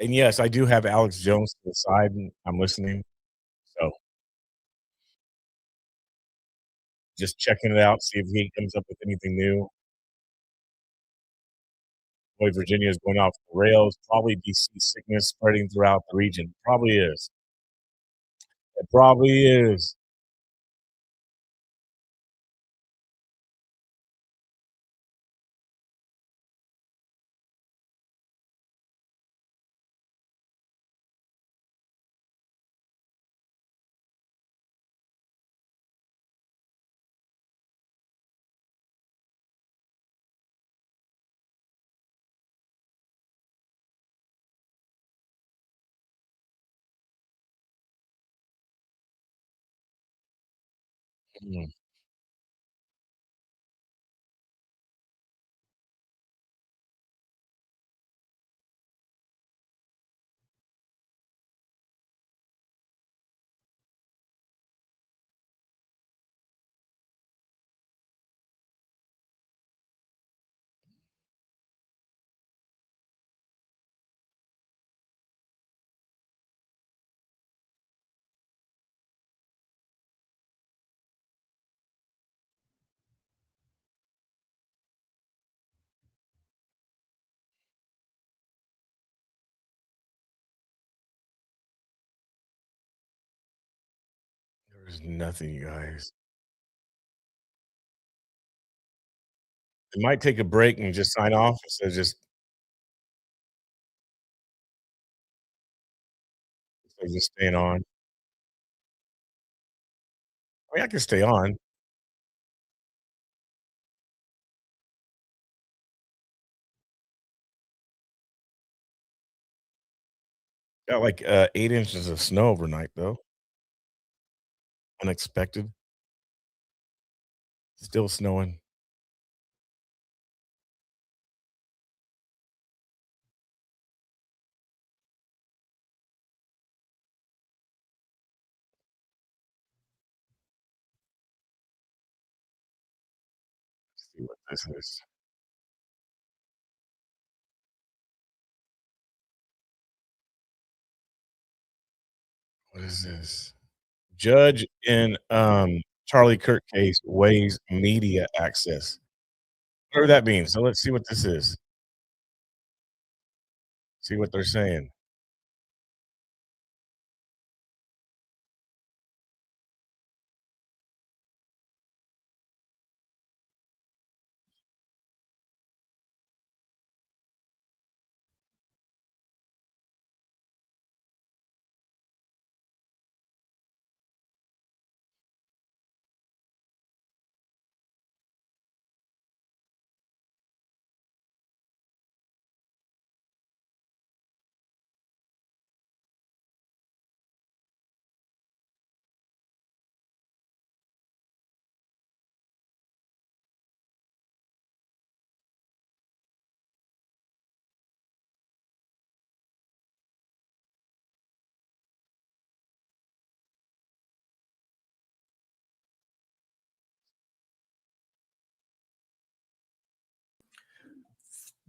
And yes, I do have Alex Jones to the side, and I'm listening. So just checking it out, see if he comes up with anything new. Boy, Virginia is going off the rails. Probably DC sickness spreading throughout the region. Probably is. It probably is. Mm. There's nothing, you guys. It might take a break and just sign off instead of just staying on. I mean, I can stay on. Got like 8 inches of snow overnight though. Unexpected. Still snowing. Let's see what this is. What is this? Judge in Charlie Kirk case weighs media access. Whatever that means. So let's see what this is. See what they're saying.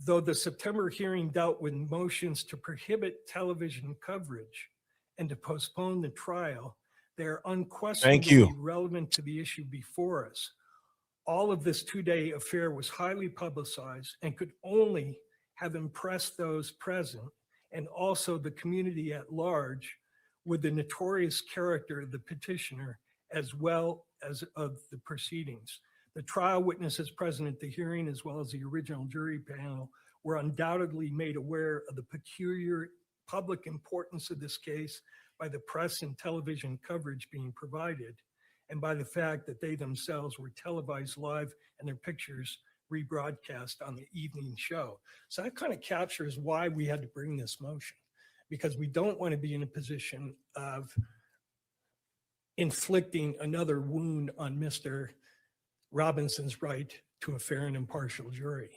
Though the September hearing dealt with motions to prohibit television coverage and to postpone the trial, they are unquestionably relevant to the issue before us. All of this two-day affair was highly publicized and could only have impressed those present and also the community at large with the notorious character of the petitioner as well as of the proceedings. The trial witnesses present at the hearing, as well as the original jury panel, were undoubtedly made aware of the peculiar public importance of this case by the press and television coverage being provided, and by the fact that they themselves were televised live and their pictures rebroadcast on the evening show. So that kind of captures why we had to bring this motion, because we don't want to be in a position of inflicting another wound on Mr. Robinson's right to a fair and impartial jury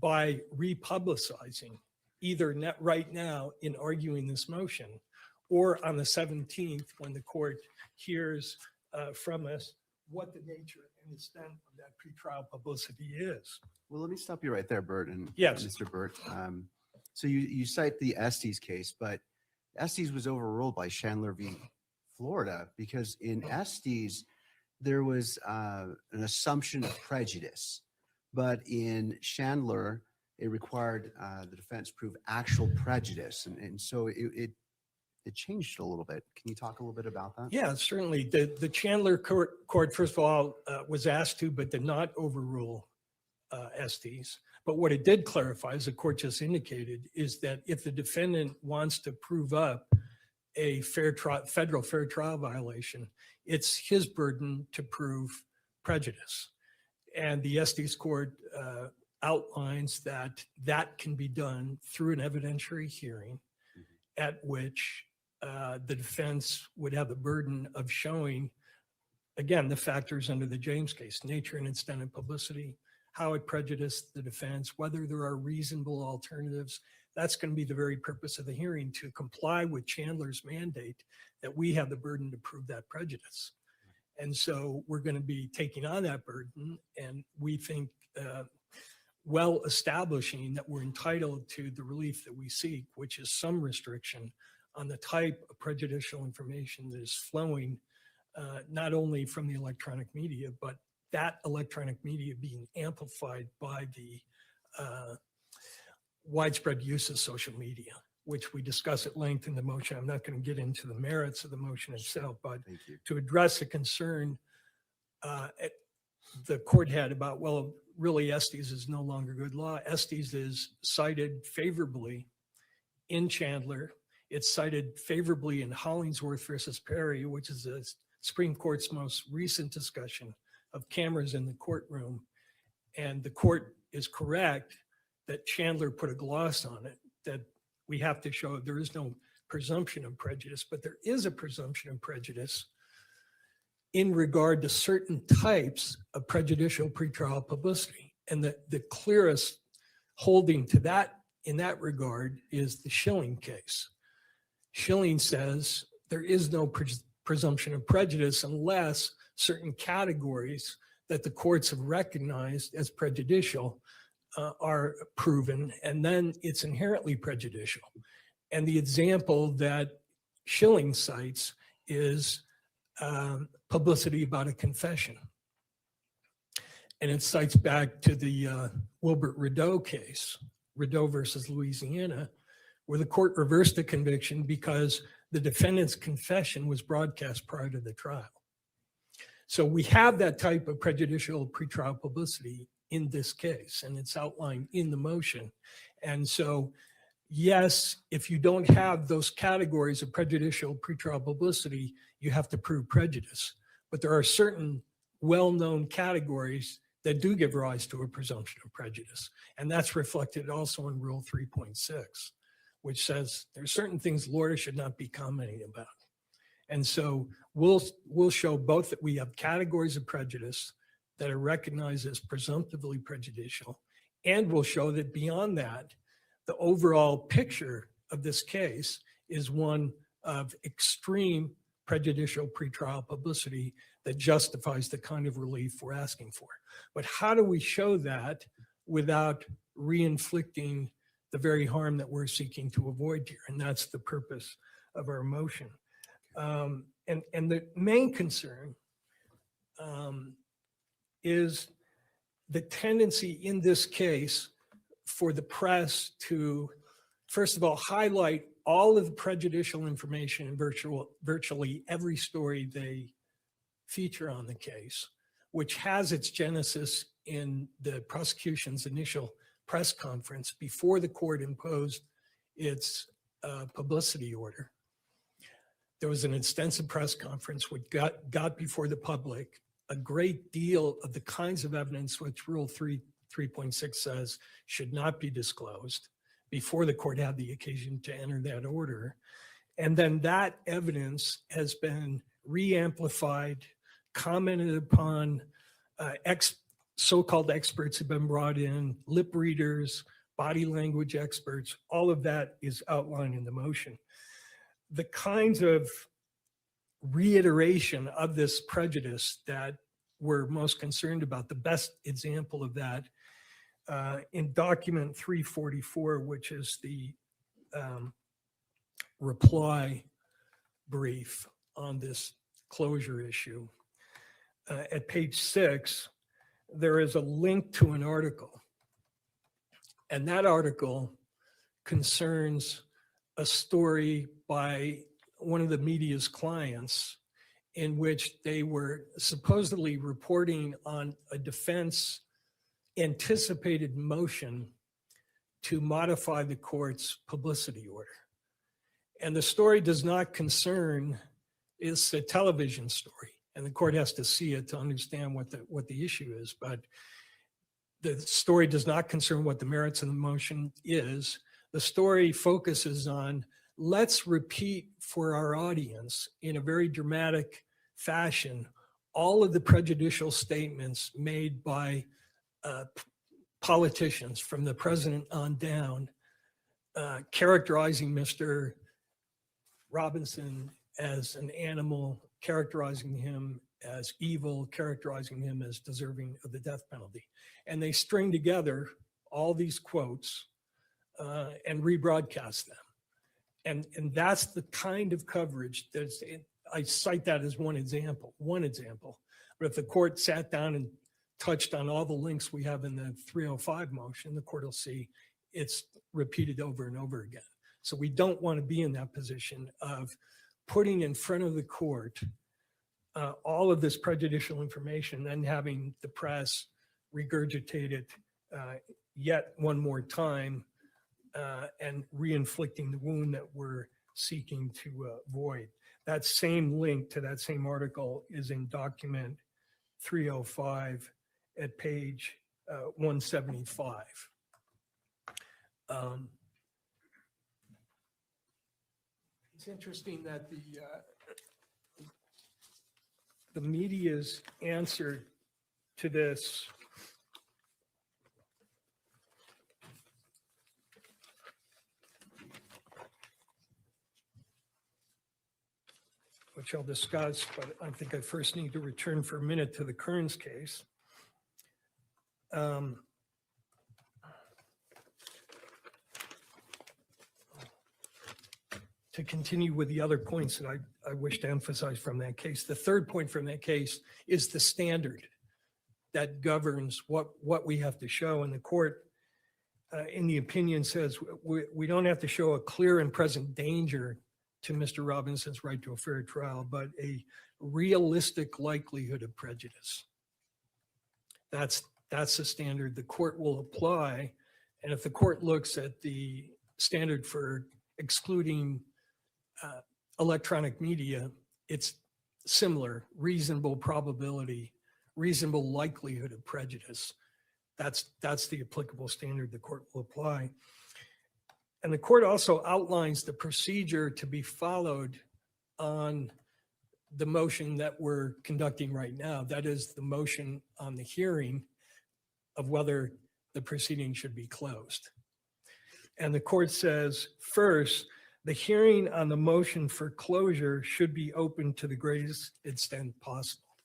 by republicizing either right now in arguing this motion or on the 17th when the court hears from us what the nature and extent of that pretrial publicity is. Well, let me stop you right there, Bert, and yes, Mr. Bert. So you cite the Estes case, but Estes was overruled by Chandler v. Florida because in Estes, there was an assumption of prejudice, but in Chandler, it required the defense prove actual prejudice, and so it changed a little bit. Can you talk a little bit about that? Yeah, certainly. The Chandler court, first of all, was asked to, but did not overrule Estes. But what it did clarify, as the court just indicated, is that if the defendant wants to prove up a federal fair trial violation, it's his burden to prove prejudice. And the Estes court outlines that that can be done through an evidentiary hearing at which the defense would have the burden of showing, again, the factors under the James case, nature and extent of publicity, how it prejudiced the defense, whether there are reasonable alternatives. That's going to be the very purpose of the hearing, to comply with Chandler's mandate that we have the burden to prove that prejudice. And so we're going to be taking on that burden, and we think well establishing that we're entitled to the relief that we seek, which is some restriction on the type of prejudicial information that is flowing not only from the electronic media, but that electronic media being amplified by the widespread use of social media, which we discuss at length in the motion. I'm not going to get into the merits of the motion itself, but to address a concern the court had about, well, really Estes is no longer good law. Estes is cited favorably in Chandler. It's cited favorably in Hollingsworth versus Perry, which is the Supreme Court's most recent discussion of cameras in the courtroom. And the court is correct that Chandler put a gloss on it, that we have to show there is no presumption of prejudice, but there is a presumption of prejudice in regard to certain types of prejudicial pretrial publicity. And the clearest holding to that in that regard is the Schilling case. Schilling says there is no presumption of prejudice unless certain categories that the courts have recognized as prejudicial are proven, and then it's inherently prejudicial. And the example that Schilling cites is publicity about a confession. And it cites back to the Wilbert Rideau case, Rideau versus Louisiana, where the court reversed the conviction because the defendant's confession was broadcast prior to the trial. So we have that type of prejudicial pretrial publicity in this case, and it's outlined in the motion. And so, yes, if you don't have those categories of prejudicial pretrial publicity, you have to prove prejudice. But there are certain well-known categories that do give rise to a presumption of prejudice. And that's reflected also in Rule 3.6, which says there are certain things lawyers should not be commenting about. And so we'll show both that we have categories of prejudice that are recognized as presumptively prejudicial, and we'll show that beyond that, the overall picture of this case is one of extreme prejudicial pretrial publicity that justifies the kind of relief we're asking for. But how do we show that without re-inflicting the very harm that we're seeking to avoid here? And that's the purpose of our motion. And the main concern is the tendency in this case for the press to, first of all, highlight all of the prejudicial information in virtually every story they feature on the case, which has its genesis in the prosecution's initial press conference before the court imposed its publicity order. There was an extensive press conference which got before the public a great deal of the kinds of evidence which Rule 3.6 says should not be disclosed before the court had the occasion to enter that order. And then that evidence has been re-amplified, commented upon, so-called experts have been brought in, lip readers, body language experts, all of that is outlined in the motion. The kinds of reiteration of this prejudice that we're most concerned about, the best example of that in document 344, which is the reply brief on this closure issue. At page 6, there is a link to an article. And that article concerns a story by one of the media's clients in which they were supposedly reporting on a defense anticipated motion to modify the court's publicity order. And the story does not concern, it's a television story, and the court has to see it to understand what the issue is. But the story does not concern what the merits of the motion is. The story focuses on, let's repeat for our audience in a very dramatic fashion all of the prejudicial statements made by politicians from the president on down, characterizing Mr. Robinson as an animal, characterizing him as evil, characterizing him as deserving of the death penalty. And they string together all these quotes and rebroadcast them. And that's the kind of coverage that's, I cite that as one example. But if the court sat down and touched on all the links we have in the 305 motion, the court will see it's repeated over and over again. So we don't want to be in that position of putting in front of the court all of this prejudicial information, then having the press regurgitate it yet one more time and re-inflicting the wound that we're seeking to avoid. That same link to that same article is in document 305 at page 175. It's interesting that the media's answer to this which I'll discuss, but I think I first need to return for a minute to the Kearns case. To continue with the other points that I wish to emphasize from that case. The third point from that case is the standard that governs what we have to show. And the court, in the opinion, says we don't have to show a clear and present danger to Mr. Robinson's right to a fair trial, but a realistic likelihood of prejudice. That's the standard the court will apply. And if the court looks at the standard for excluding electronic media, it's similar: reasonable probability, reasonable likelihood of prejudice. That's the applicable standard the court will apply. And the court also outlines the procedure to be followed on the motion that we're conducting right now. That is the motion on the hearing of whether the proceeding should be closed. And the court says, first, the hearing on the motion for closure should be open to the greatest extent possible,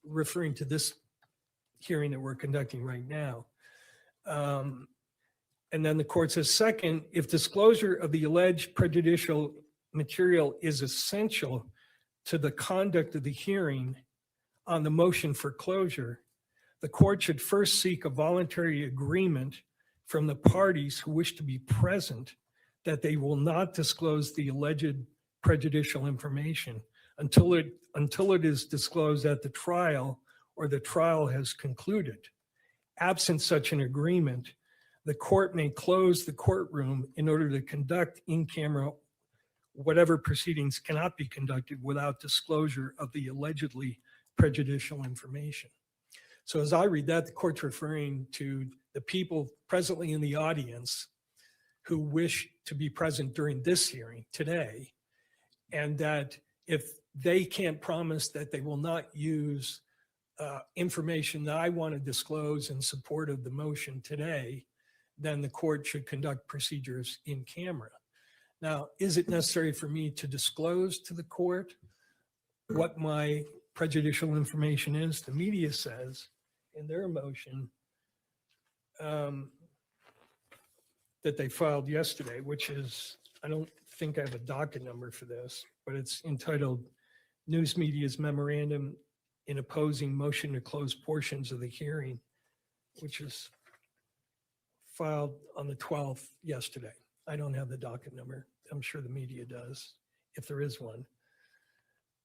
referring to this hearing that we're conducting right now. And then the court says, second, if disclosure of the alleged prejudicial material is essential to the conduct of the hearing on the motion for closure, the court should first seek a voluntary agreement from the parties who wish to be present that they will not disclose the alleged prejudicial information until it is disclosed at the trial or the trial has concluded. Absent such an agreement, the court may close the courtroom in order to conduct in camera whatever proceedings cannot be conducted without disclosure of the allegedly prejudicial information. So as I read that, the court's referring to the people presently in the audience who wish to be present during this hearing today, and that if they can't promise that they will not use information that I want to disclose in support of the motion today, then the court should conduct procedures in camera. Now, is it necessary for me to disclose to the court what my prejudicial information is? The media says in their motion that they filed yesterday, which is, I don't think I have a docket number for this, but it's entitled News Media's Memorandum in Opposing Motion to Close Portions of the Hearing, which is filed on the 12th yesterday. I don't have the docket number. I'm sure the media does, if there is one.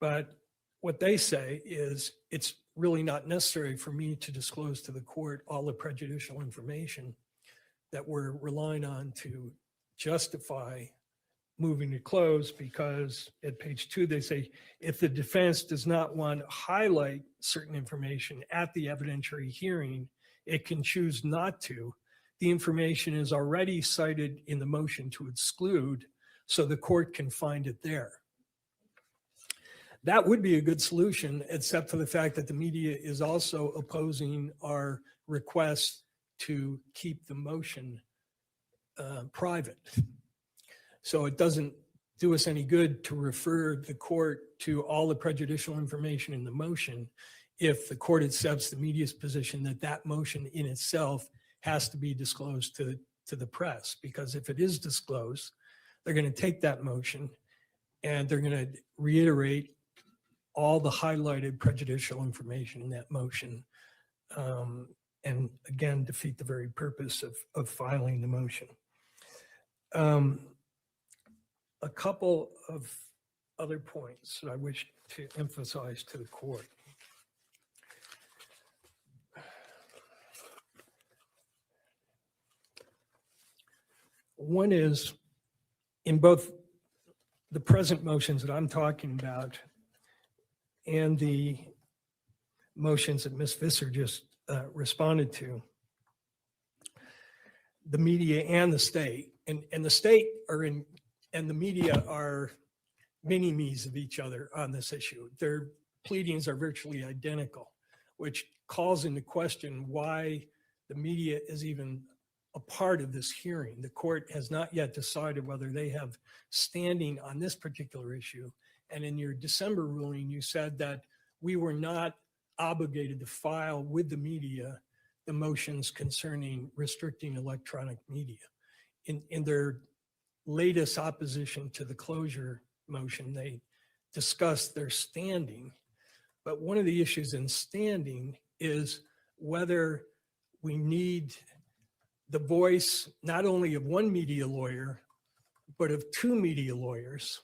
But what they say is it's really not necessary for me to disclose to the court all the prejudicial information that we're relying on to justify moving to close, because at page 2, they say, if the defense does not want to highlight certain information at the evidentiary hearing, it can choose not to. The information is already cited in the motion to exclude, so the court can find it there. That would be a good solution, except for the fact that the media is also opposing our request to keep the motion private. So it doesn't do us any good to refer the court to all the prejudicial information in the motion if the court accepts the media's position that that motion in itself has to be disclosed to the press. Because if it is disclosed, they're going to take that motion and they're going to reiterate all the highlighted prejudicial information in that motion, and again, defeat the very purpose of filing the motion. a couple of other points that I wish to emphasize to the court. One is, in both the present motions that I'm talking about and the motions that Ms. Visser just responded to, the media and the state, and the state are in, and the media are mini-me's of each other on this issue. Their pleadings are virtually identical, which calls into question why the media is even a part of this hearing. The court has not yet decided whether they have standing on this particular issue. And in your December ruling, you said that we were not obligated to file with the media the motions concerning restricting electronic media. In their latest opposition to the closure motion, they discussed their standing. But one of the issues in standing is whether we need the voice not only of one media lawyer, but of two media lawyers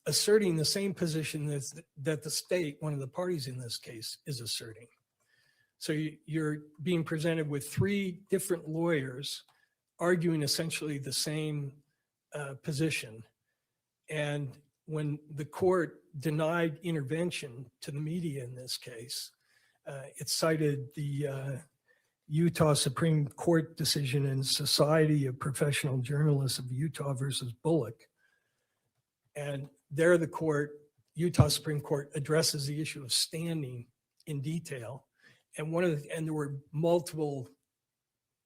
asserting the same position that the state, one of the parties in this case, is asserting. So you're being presented with three different lawyers arguing essentially the same position. And when the court denied intervention to the media in this case, it cited the Utah Supreme Court decision in Society of Professional Journalists of Utah versus Bullock. And there the court, Utah Supreme Court, addresses the issue of standing in detail. And there were multiple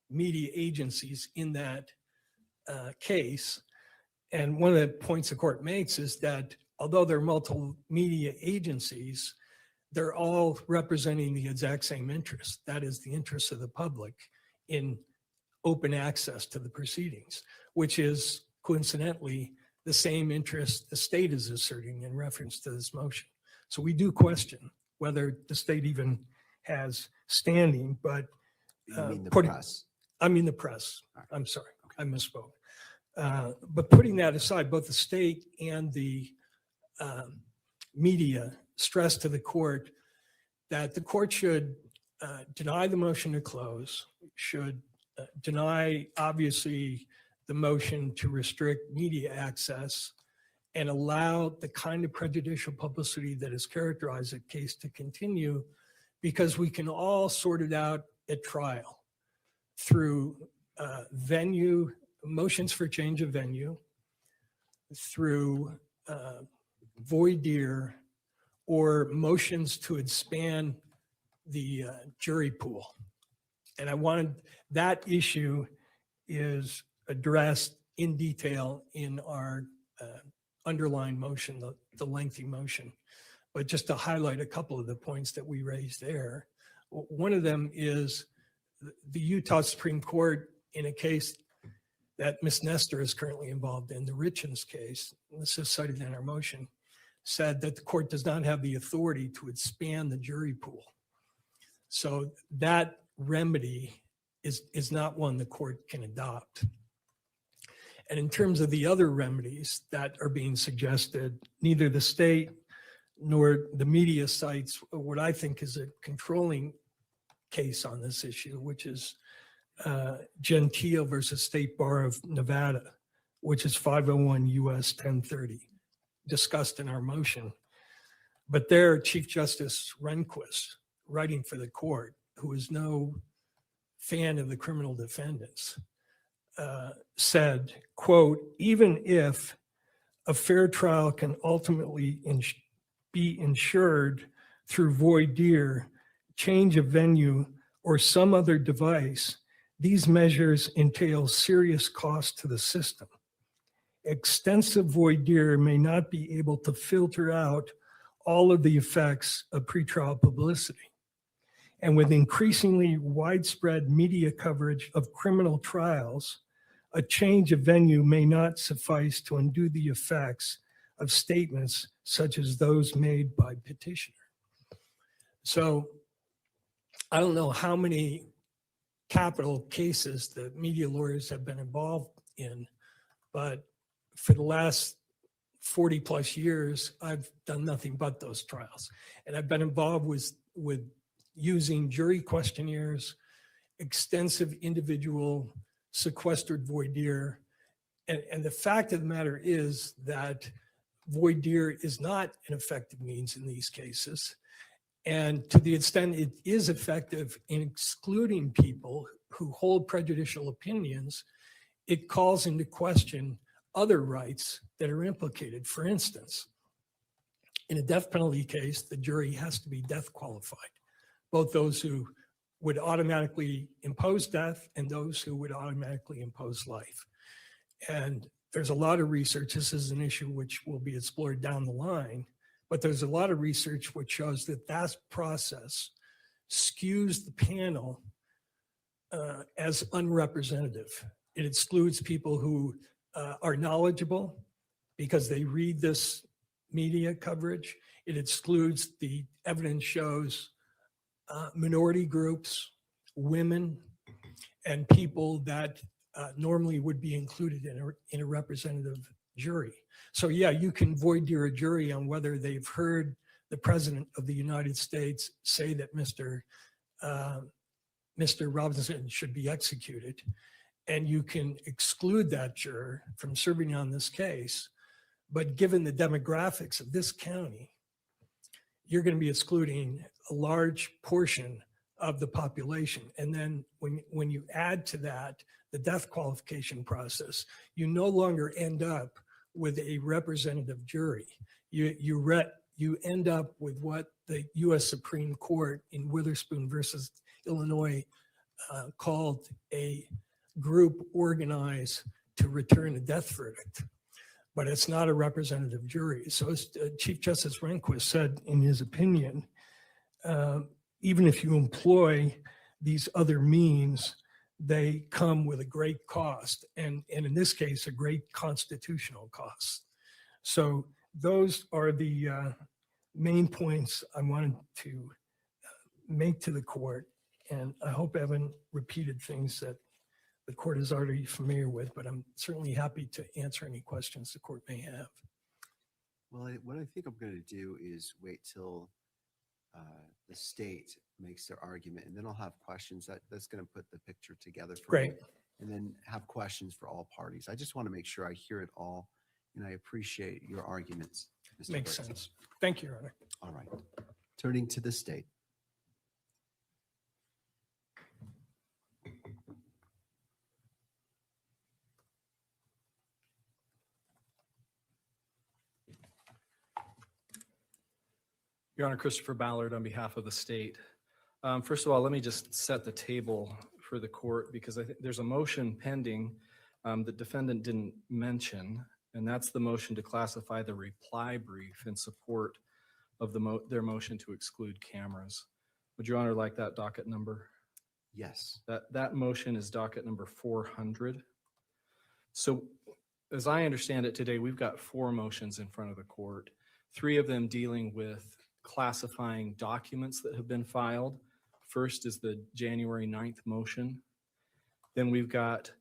media agencies in that case. And one of the points the court makes is that although there are multiple media agencies, they're all representing the exact same interest. That is the interest of the public in open access to the proceedings, which is coincidentally the same interest the state is asserting in reference to this motion. So we do question whether the state even has standing, but You mean the press? I mean the press. I'm sorry, I misspoke. But putting that aside, both the state and the media stress to the court that the court should deny the motion to close, should deny, obviously, the motion to restrict media access, and allow the kind of prejudicial publicity that has characterized the case to continue, because we can all sort it out at trial through venue, motions for change of venue, through voir dire, or motions to expand the jury pool. And I wanted, that issue is addressed in detail in our underlying motion, the lengthy motion. But just to highlight a couple of the points that we raised there, one of them is the Utah Supreme Court, in a case that Ms. Nestor is currently involved in, the Richens case, and this is cited in our motion, said that the court does not have the authority to expand the jury pool. So that remedy is not one the court can adopt. And in terms of the other remedies that are being suggested, neither the state nor the media cites what I think is a controlling case on this issue, which is Gentile versus State Bar of Nevada, which is 501 US 1030, discussed in our motion. But there, Chief Justice Rehnquist, writing for the court, who is no fan of the criminal defendants, said, quote, even if a fair trial can ultimately be ensured through voir dire, change of venue, or some other device, these measures entail serious cost to the system. Extensive voir dire may not be able to filter out all of the effects of pretrial publicity. And with increasingly widespread media coverage of criminal trials, a change of venue may not suffice to undo the effects of statements such as those made by petitioner. So I don't know how many capital cases that media lawyers have been involved in, but for the last 40 plus years, I've done nothing but those trials. And I've been involved with using jury questionnaires, extensive individual sequestered voir dire. And the fact of the matter is that voir dire is not an effective means in these cases. And to the extent it is effective in excluding people who hold prejudicial opinions, it calls into question other rights that are implicated. For instance, in a death penalty case, the jury has to be death qualified, both those who would automatically impose death and those who would automatically impose life. And there's a lot of research. This is an issue which will be explored down the line, but there's a lot of research which shows that that process skews the panel as unrepresentative. It excludes people who are knowledgeable because they read this media coverage. It excludes, the evidence shows, minority groups, women, and people that normally would be included in a representative jury. So yeah, you can voir dire a jury on whether they've heard the President of the United States say that Mr. Robinson should be executed. And you can exclude that juror from serving on this case. But given the demographics of this county, you're going to be excluding a large portion of the population. And then when you add to that the death qualification process, you no longer end up with a representative jury. You end up with what the U.S. Supreme Court in Witherspoon versus Illinois called a group organized to return a death verdict, but it's not a representative jury. So as Chief Justice Rehnquist said in his opinion, even if you employ these other means, they come with a great cost, and in this case, a great constitutional cost. So those are the main points I wanted to make to the court, and I hope I haven't repeated things that the court is already familiar with, but I'm certainly happy to answer any questions the court may have. Well, what I think I'm going to do is wait till the state makes their argument, and then I'll have questions. That's going to put the picture together for me, and then have questions for all parties. I just want to make sure I hear it all, and I appreciate your arguments, Mr. Makes Burks. sense. Thank you, Your Honor. All right. Turning to the state. Your Honor, Christopher Ballard on behalf of the state. First of all, let me just set the table for the court, because I think there's a motion pending the defendant didn't mention, and that's the motion to classify the reply brief in support of their motion to exclude cameras. Would Your Honor like that docket number? Yes. That motion is docket number 400. So as I understand it today, we've got 4 motions in front of the court, 3 of them dealing with classifying documents that have been filed. First is the January 9th motion. Then we've got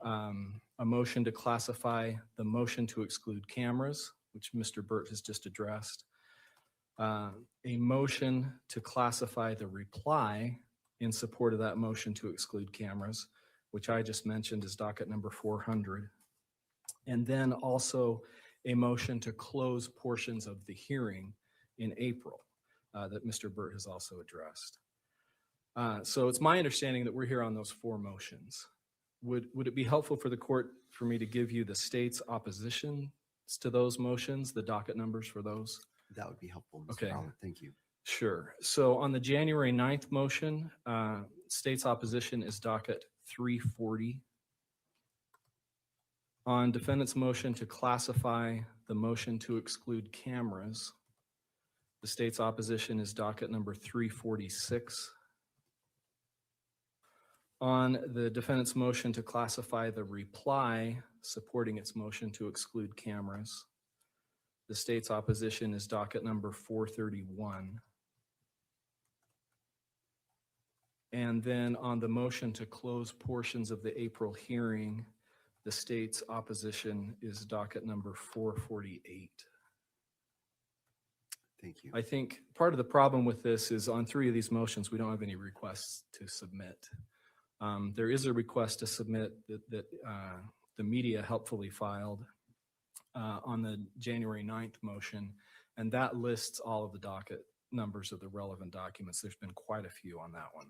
a motion to classify the motion to exclude cameras, which Mr. Burt has just addressed. A motion to classify the reply in support of that motion to exclude cameras, which I just mentioned is docket number 400. And then also a motion to close portions of the hearing in April that Mr. Burt has also addressed. So it's my understanding that we're here on those 4 motions. Would it be helpful for the court for me to give you the state's opposition to those motions, the docket numbers for those? That would be helpful, Mr. Okay. Ballard. Thank you. Sure. So on the January 9th motion, state's opposition is docket 340. On defendant's motion to classify the motion to exclude cameras, the state's opposition is docket number 346. On the defendant's motion to classify the reply supporting its motion to exclude cameras, the state's opposition is docket number 431. And then on the motion to close portions of the April hearing, The state's opposition is docket number 448. Thank you. I think part of the problem with this is on 3 of these motions, we don't have any requests to submit. There is a request to submit that the media helpfully filed on the January 9th motion, and that lists all of the docket numbers of the relevant documents. There's been quite a few on that one.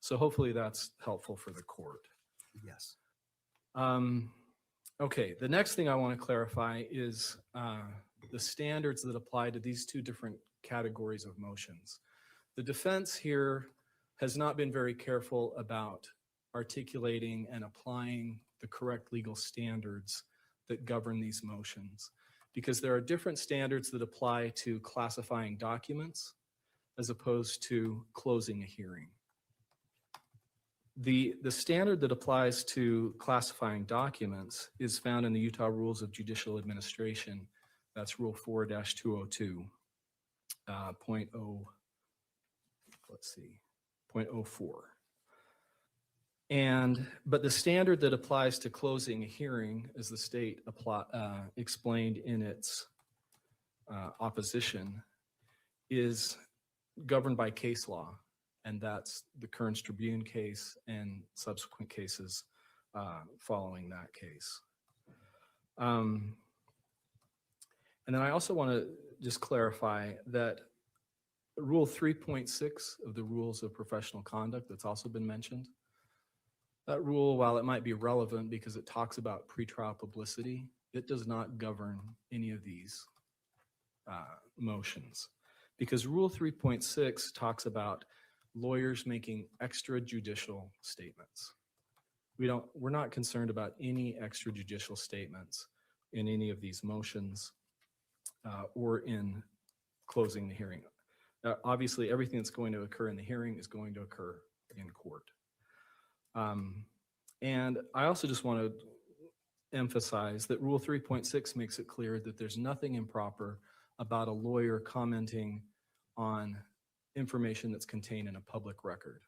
So hopefully that's helpful for the court. Yes. Okay, the next thing I want to clarify is the standards that apply to these 2 different categories of motions. The defense here has not been very careful about articulating and applying the correct legal standards that govern these motions, because there are different standards that apply to classifying documents as opposed to closing a hearing. The standard that applies to classifying documents is found in the Utah Rules of Judicial Administration. That's Rule 4-202, 0.04. But the standard that applies to closing a hearing, as the state explained in its opposition, is governed by case law. And that's the Kearns Tribune case and subsequent cases following that case. And then I also want to just clarify that Rule 3.6 of the Rules of Professional Conduct that's also been mentioned, that rule, while it might be relevant because it talks about pretrial publicity, it does not govern any of these motions. Because Rule 3.6 talks about lawyers making extrajudicial statements. We're not concerned about any extrajudicial statements in any of these motions or in closing the hearing. Obviously, everything that's going to occur in the hearing is going to occur in court. And I also just want to emphasize that Rule 3.6 makes it clear that there's nothing improper about a lawyer commenting on information that's contained in a public record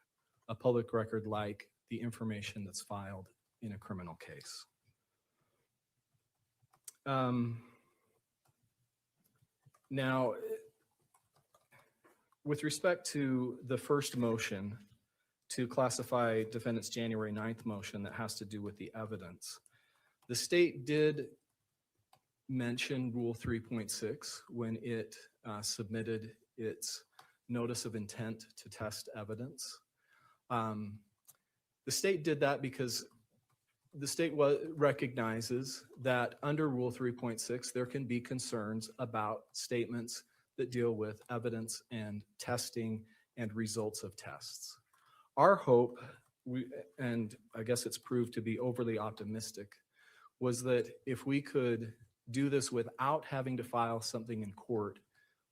like the information that's filed in a criminal case. Now, with respect to the first motion to classify defendant's January 9th motion that has to do with the evidence, the state did mention Rule 3.6 when it submitted its notice of intent to test evidence. The state did that because the state recognizes that under Rule 3.6, there can be concerns about statements that deal with evidence and testing and results of tests. Our hope, and I guess it's proved to be overly optimistic, was that if we could do this without having to file something in court,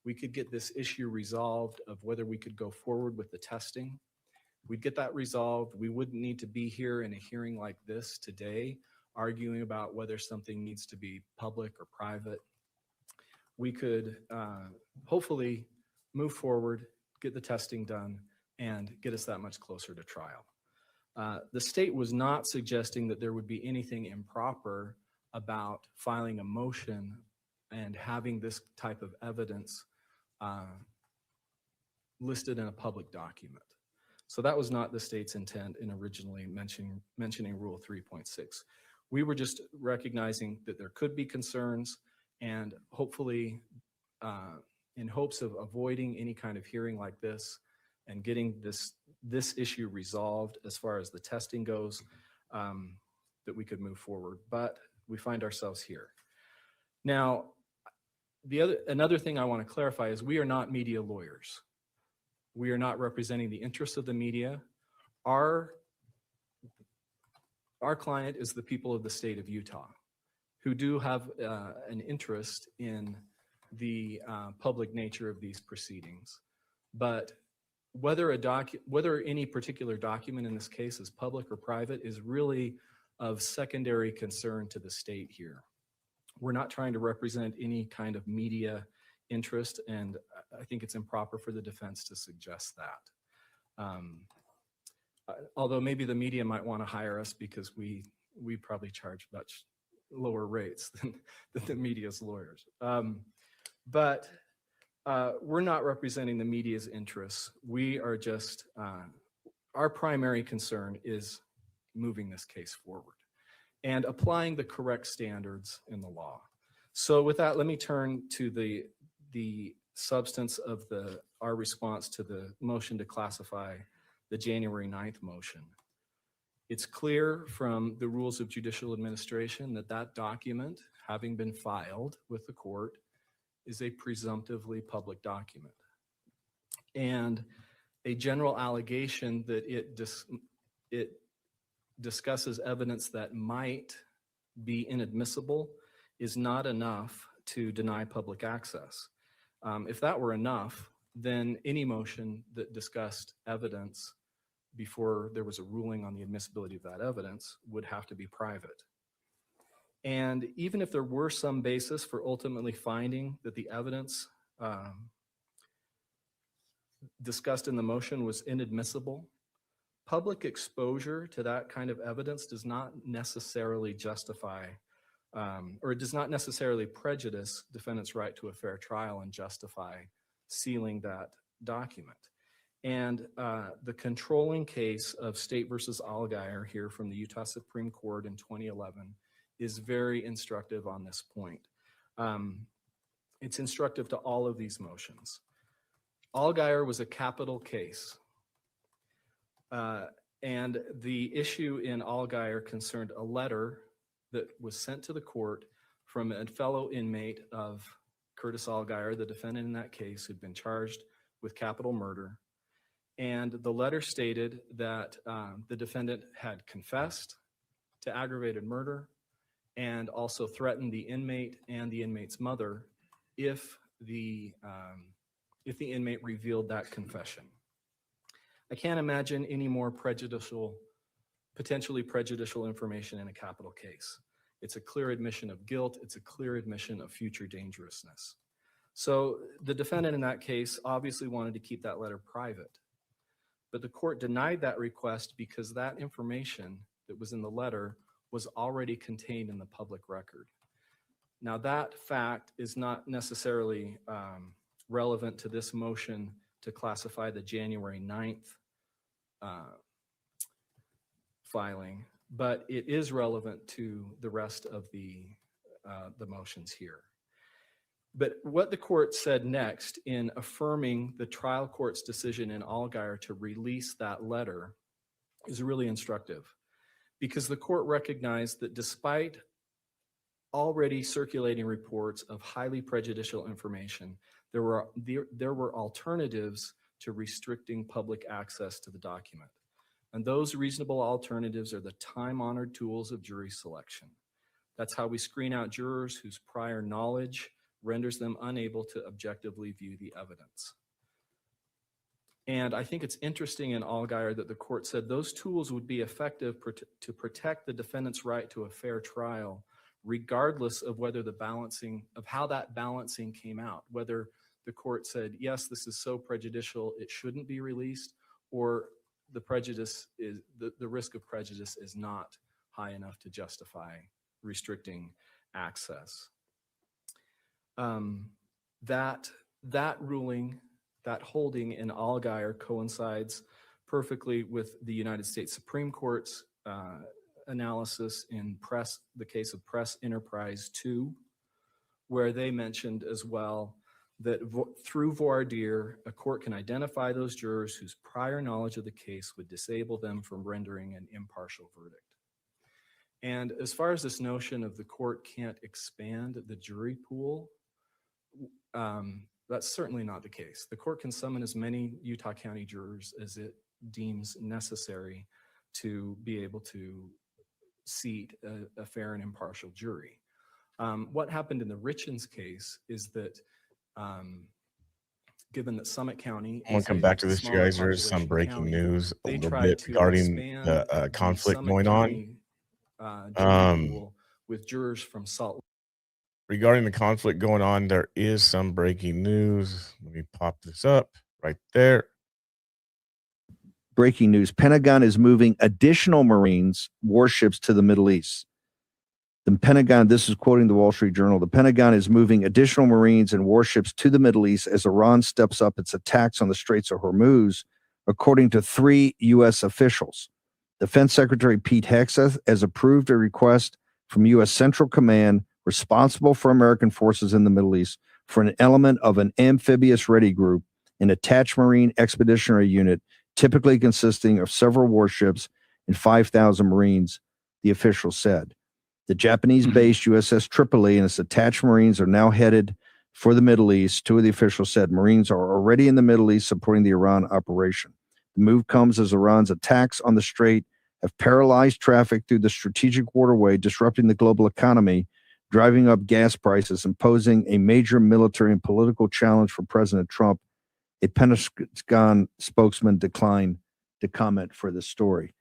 we could get this issue resolved of whether we could go forward with the testing. We'd get that resolved. We wouldn't need to be here in a hearing like this today, arguing about whether something needs to be public or private. We could hopefully move forward, get the testing done, and get us that much closer to trial. The state was not suggesting that there would be anything improper about filing a motion and having this type of evidence listed in a public document. So that was not the state's intent in originally mentioning Rule 3.6. We were just recognizing that there could be concerns, and hopefully in hopes of avoiding any kind of hearing like this and getting this issue resolved as far as the testing goes, that we could move forward. But we find ourselves here. Now, another thing I want to clarify is we are not media lawyers. We are not representing the interests of the media. Our client is the people of the state of Utah, who do have an interest in the public nature of these proceedings. But whether any particular document in this case is public or private is really of secondary concern to the state here. We're not trying to represent any kind of media interest, and I think it's improper for the defense to suggest that. Although maybe the media might want to hire us because we we probably charge much lower rates than the media's lawyers. But we're not representing the media's interests. We are just, our primary concern is moving this case forward and applying the correct standards in the law. So with that, let me turn to the substance of our response to the motion to classify the January 9th motion. It's clear from the rules of judicial administration that that document, having been filed with the court, is a presumptively public document. And a general allegation that it discusses evidence that might be inadmissible is not enough to deny public access. If that were enough, then any motion that discussed evidence before there was a ruling on the admissibility of that evidence would have to be private. And even if there were some basis for ultimately finding that the evidence discussed in the motion was inadmissible, public exposure to that kind of evidence does not necessarily justify or it does not necessarily prejudice defendants' right to a fair trial and justify sealing that document. And the controlling case of State versus Allgaier here from the Utah Supreme Court in 2011 is very instructive on this point. It's instructive to all of these motions. Allgaier was a capital case. And the issue in Allgaier concerned a letter that was sent to the court from a fellow inmate of Curtis Allgaier, the defendant in that case, who'd been charged with capital murder. And the letter stated that the defendant had confessed to aggravated murder and also threatened the inmate and the inmate's mother if the inmate revealed that confession. I can't imagine any more potentially prejudicial information in a capital case. It's a clear admission of guilt. It's a clear admission of future dangerousness. So the defendant in that case obviously wanted to keep that letter private, but the court denied that request because that information that was in the letter was already contained in the public record. Now that fact is not necessarily relevant to this motion to classify the January 9th filing, but it is relevant to the rest of the motions here. But what the court said next in affirming the trial court's decision in Allgaier to release that letter is really instructive, because the court recognized that despite already circulating reports of highly prejudicial information, there were alternatives to restricting public access to the document. And those reasonable alternatives are the time-honored tools of jury selection. That's how we screen out jurors whose prior knowledge renders them unable to objectively view the evidence. And I think it's interesting in Allgaier that the court said those tools would be effective to protect the defendant's right to a fair trial, regardless of whether how that balancing came out, whether the court said, yes, this is so prejudicial, it shouldn't be released, or the risk of prejudice is not high enough to justify restricting access. That ruling, that holding in Allgaier coincides perfectly with the United States Supreme Court's analysis in the case of Press Enterprise 2, where they mentioned as well that through voir dire, a court can identify those jurors whose prior knowledge of the case would disable them from rendering an impartial verdict. And as far as this notion of the court can't expand the jury pool, that's certainly not the case. The court can summon as many Utah County jurors as it deems necessary to be able to seat a fair and impartial jury. What happened in the Richens case is that given that Summit County I want to come back to this, you guys. There is some breaking news a little bit regarding the conflict going on. With jurors from Salt Lake. Regarding the conflict going on, there is some breaking news. Let me pop this up right there. breaking news. Pentagon is moving additional Marines warships to the Middle East. The Pentagon, this is quoting the Wall Street Journal, the Pentagon is moving additional Marines and warships to the Middle East as Iran steps up its attacks on the Straits of Hormuz, according to 3 U.S. officials. Defense Secretary Pete Hegseth has approved a request from U.S. Central Command responsible for American forces in the Middle East for an element of an amphibious ready group, an attached Marine expeditionary unit, typically consisting of several warships and 5,000 Marines, the official said. The Japanese-based USS Tripoli and its attached Marines are now headed for the Middle East. 2 of the officials said Marines are already in the Middle East supporting the Iran operation. The move comes as Iran's attacks on the strait have paralyzed traffic through the strategic waterway, disrupting the global economy, driving up gas prices, and posing a major military and political challenge for President Trump. A Pentagon spokesman declined to comment for this story.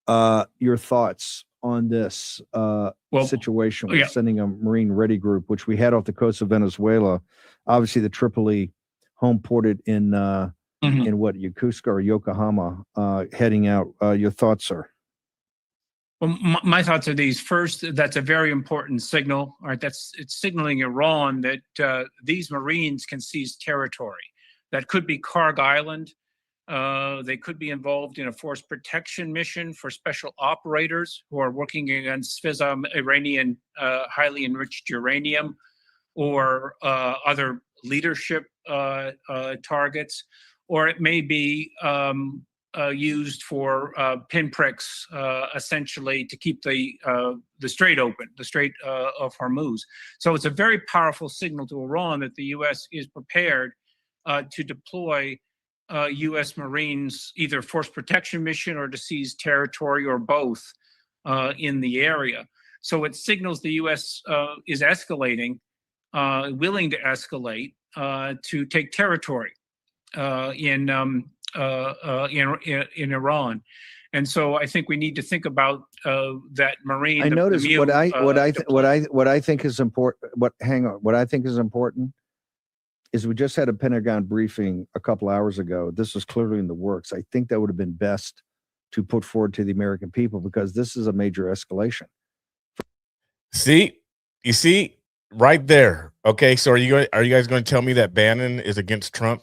Your thoughts on this situation with sending a Marine ready group, which we had off the coast of Venezuela, obviously the Tripoli home ported in what, Yokosuka or Yokohama, heading out. Your thoughts, sir? Well, my thoughts are these. First, that's a very important signal. All right, it's signaling Iran that these Marines can seize territory. That could be Karg Island. They could be involved in a force protection mission for special operators who are working against fissile Iranian highly enriched uranium, or other leadership targets, or it may be used for pinpricks, essentially to keep the strait open, the Strait of Hormuz. So it's a very powerful signal to Iran that the U.S. is prepared to deploy U.S. Marines, either force protection mission or to seize territory, or both, in the area. So it signals the U.S. is escalating, willing to escalate to take territory in Iran. And so I think we need to think about that Marine. I noticed what I think is important. What I think is important is we just had a Pentagon briefing a couple hours ago. This was clearly in the works. I think that would have been best to put forward to the American people, because this is a major escalation. You see right there. Okay, so are you guys going to tell me that Bannon is against Trump?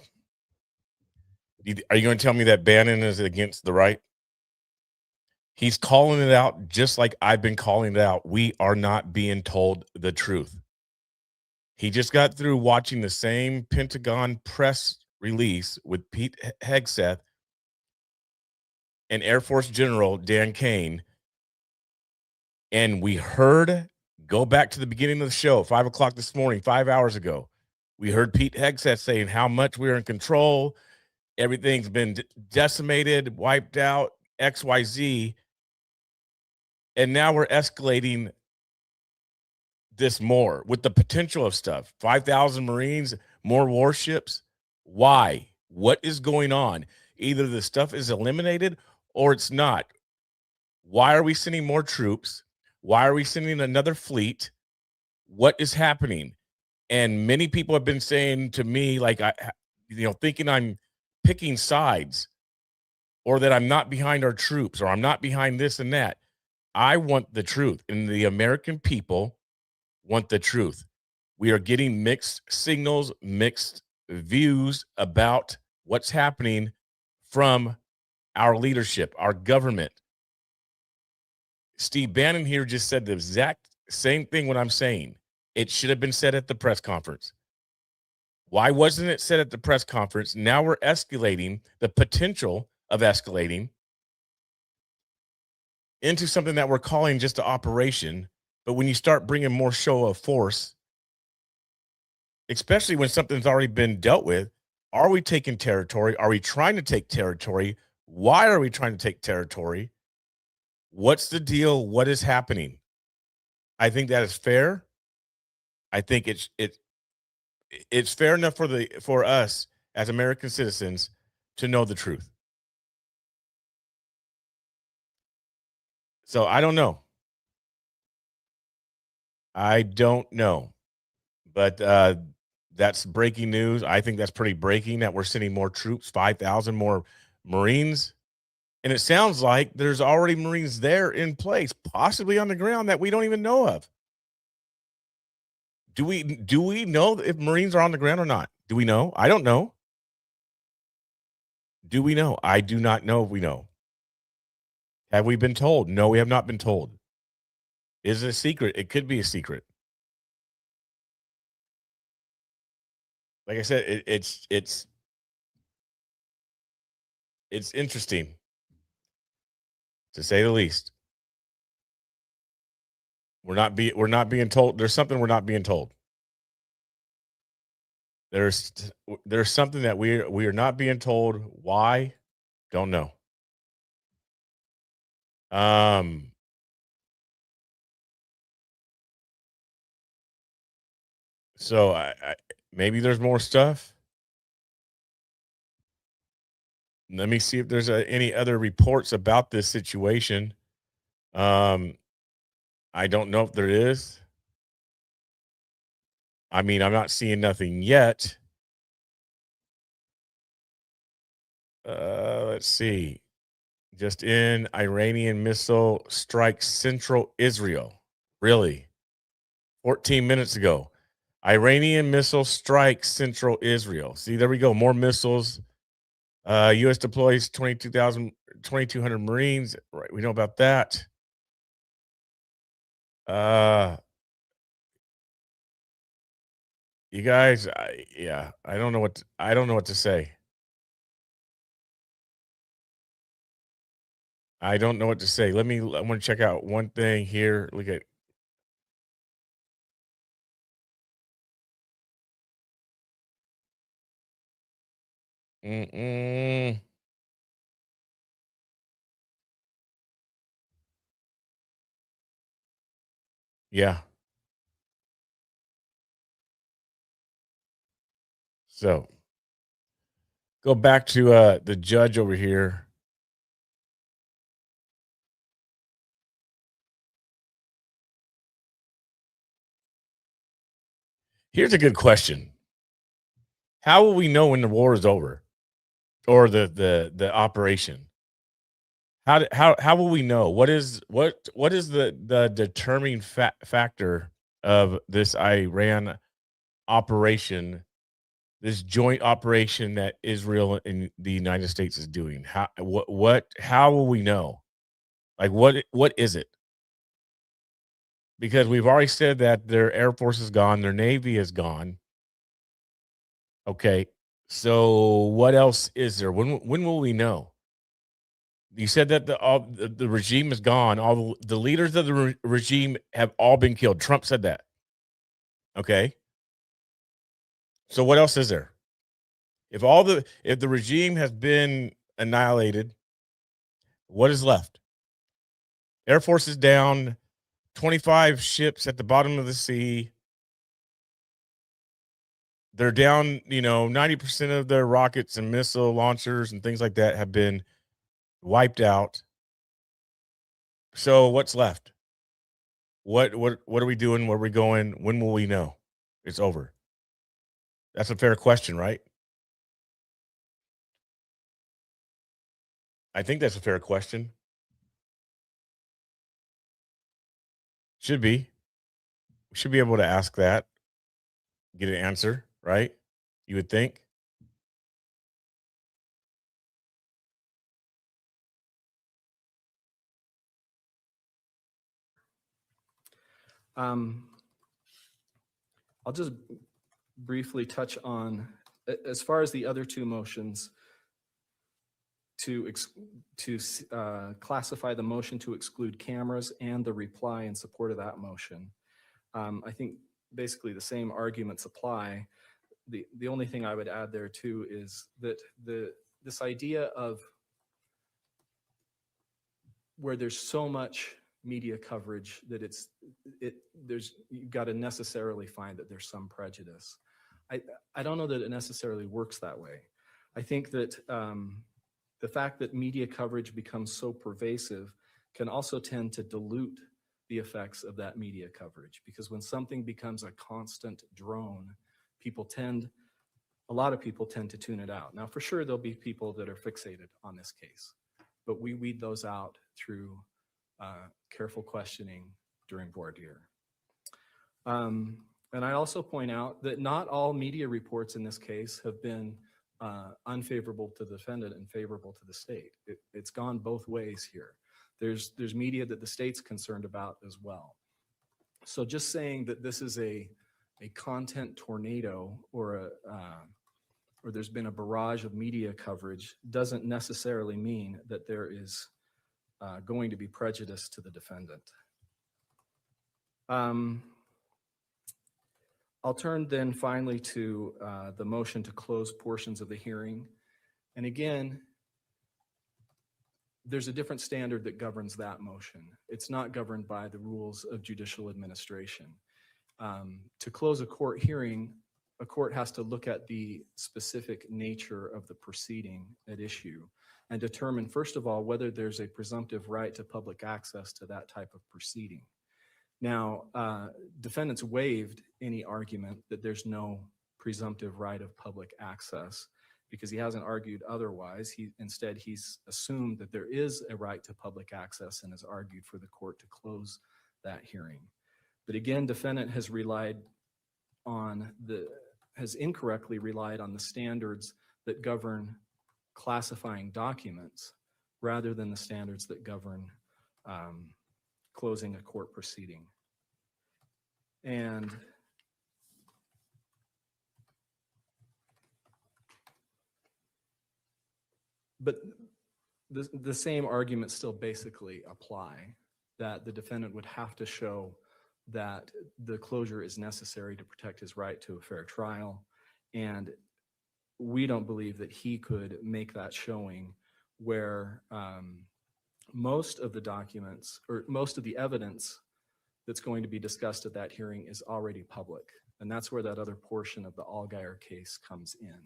Are you going to tell me that Bannon is against the right? He's calling it out just like I've been calling it out. We are not being told the truth. He just got through watching the same Pentagon press release with Pete Hegseth and Air Force General Dan Caine. And we heard, go back to the beginning of the show, 5 o'clock this morning, 5 hours ago, we heard Pete Hegseth saying how much we're in control. Everything's been decimated, wiped out, XYZ. And now we're escalating this more with the potential of stuff. 5,000 Marines, more warships. Why? What is going on? Either the stuff is eliminated or it's not. Why are we sending more troops? Why are we sending another fleet? What is happening? And many people have been saying to me, like, thinking I'm picking sides, or that I'm not behind our troops, or I'm not behind this and that. I want the truth, and the American people want the truth. We are getting mixed signals, mixed views about what's happening from our leadership, our government. Steve Bannon here just said the exact same thing what I'm saying. It should have been said at the press conference. Why wasn't it said at the press conference? Now we're escalating, the potential of escalating into something that we're calling just an operation. But when you start bringing more show of force, especially when something's already been dealt with, are we taking territory? Are we trying to take territory? Why are we trying to take territory? What's the deal? What is happening? I think that is fair. I think it's fair enough for us as American citizens to know the truth. So I don't know. I don't know. But that's breaking news. I think that's pretty breaking that we're sending more troops, 5,000 more Marines And it sounds like there's already Marines there in place, possibly on the ground that we don't even know of. Do we know if Marines are on the ground or not? Do we know? I don't know. Do we know? I do not know if we know. Have we been told? No, we have not been told. Is it a secret? It could be a secret. Like I said, it's interesting, to say the least. We're not being told. There's something we're not being told. There's something that we are not being told. Why? Don't know. So I maybe there's more stuff. Let me see if there's any other reports about this situation. I don't know if there is. I mean, I'm not seeing nothing yet. Let's see. Just in, Iranian missile strikes central Israel. Really? 14 minutes ago. Iranian missile strikes central Israel. See, there we go. More missiles. U.S. deploys 2,200 Marines. Right, we know about that. You guys, I don't know what to say. I don't know what to say. I want to check out one thing here. Look at. Yeah. So go back to the judge over here. Here's a good question. How will we know when the war is over, or the operation? How will we know? What is the determining factor of this Iran operation, this joint operation that Israel and the United States is doing? How will we know? Like what is it? Because we've already said that their Air Force is gone, their Navy is gone. Okay. So what else is there? When will we know? You said that the regime is gone. All the leaders of the regime have all been killed. Trump said that. Okay. So what else is there? If the regime has been annihilated, what is left? Air Force is down, 25 ships at the bottom of the sea. They're down, 90% of their rockets and missile launchers and things like that have been wiped out. So what's left? What are we doing? Where are we going? When will we know it's over? That's a fair question, right? I think that's a fair question. Should be. We should be able to ask that, get an answer, right? You would think. I'll just briefly touch on, as far as the other two motions, to classify the motion to exclude cameras and the reply in support of that motion. I think basically the same arguments apply. The only thing I would add there too is that this idea of where there's so much media coverage that you've got to necessarily find that there's some prejudice. I don't know that it necessarily works that way. I think that the fact that media coverage becomes so pervasive can also tend to dilute the effects of that media coverage, because when something becomes a constant drone, a lot of people tend to tune it out. Now, for sure, there'll be people that are fixated on this case. but we weed those out through careful questioning during voir dire. And I also point out that not all media reports in this case have been unfavorable to the defendant and favorable to the state. It's gone both ways here. There's media that the state's concerned about as well. So just saying that this is a content tornado or there's been a barrage of media coverage doesn't necessarily mean that there is going to be prejudice to the defendant. I'll turn then finally to the motion to close portions of the hearing. And again, there's a different standard that governs that motion. It's not governed by the rules of judicial administration. To close a court hearing, a court has to look at the specific nature of the proceeding at issue and determine, first of all, whether there's a presumptive right to public access to that type of proceeding. Now, defendants waived any argument that there's no presumptive right of public access because he hasn't argued otherwise. Instead, he's assumed that there is a right to public access and has argued for the court to close that hearing. But again, defendant has incorrectly relied on the standards that govern classifying documents rather than the standards that govern closing a court proceeding. But the same arguments still basically apply, that the defendant would have to show that the closure is necessary to protect his right to a fair trial. And we don't believe that he could make that showing where most of the documents or most of the evidence that's going to be discussed at that hearing is already public. And that's where that other portion of the Allgaier case comes in.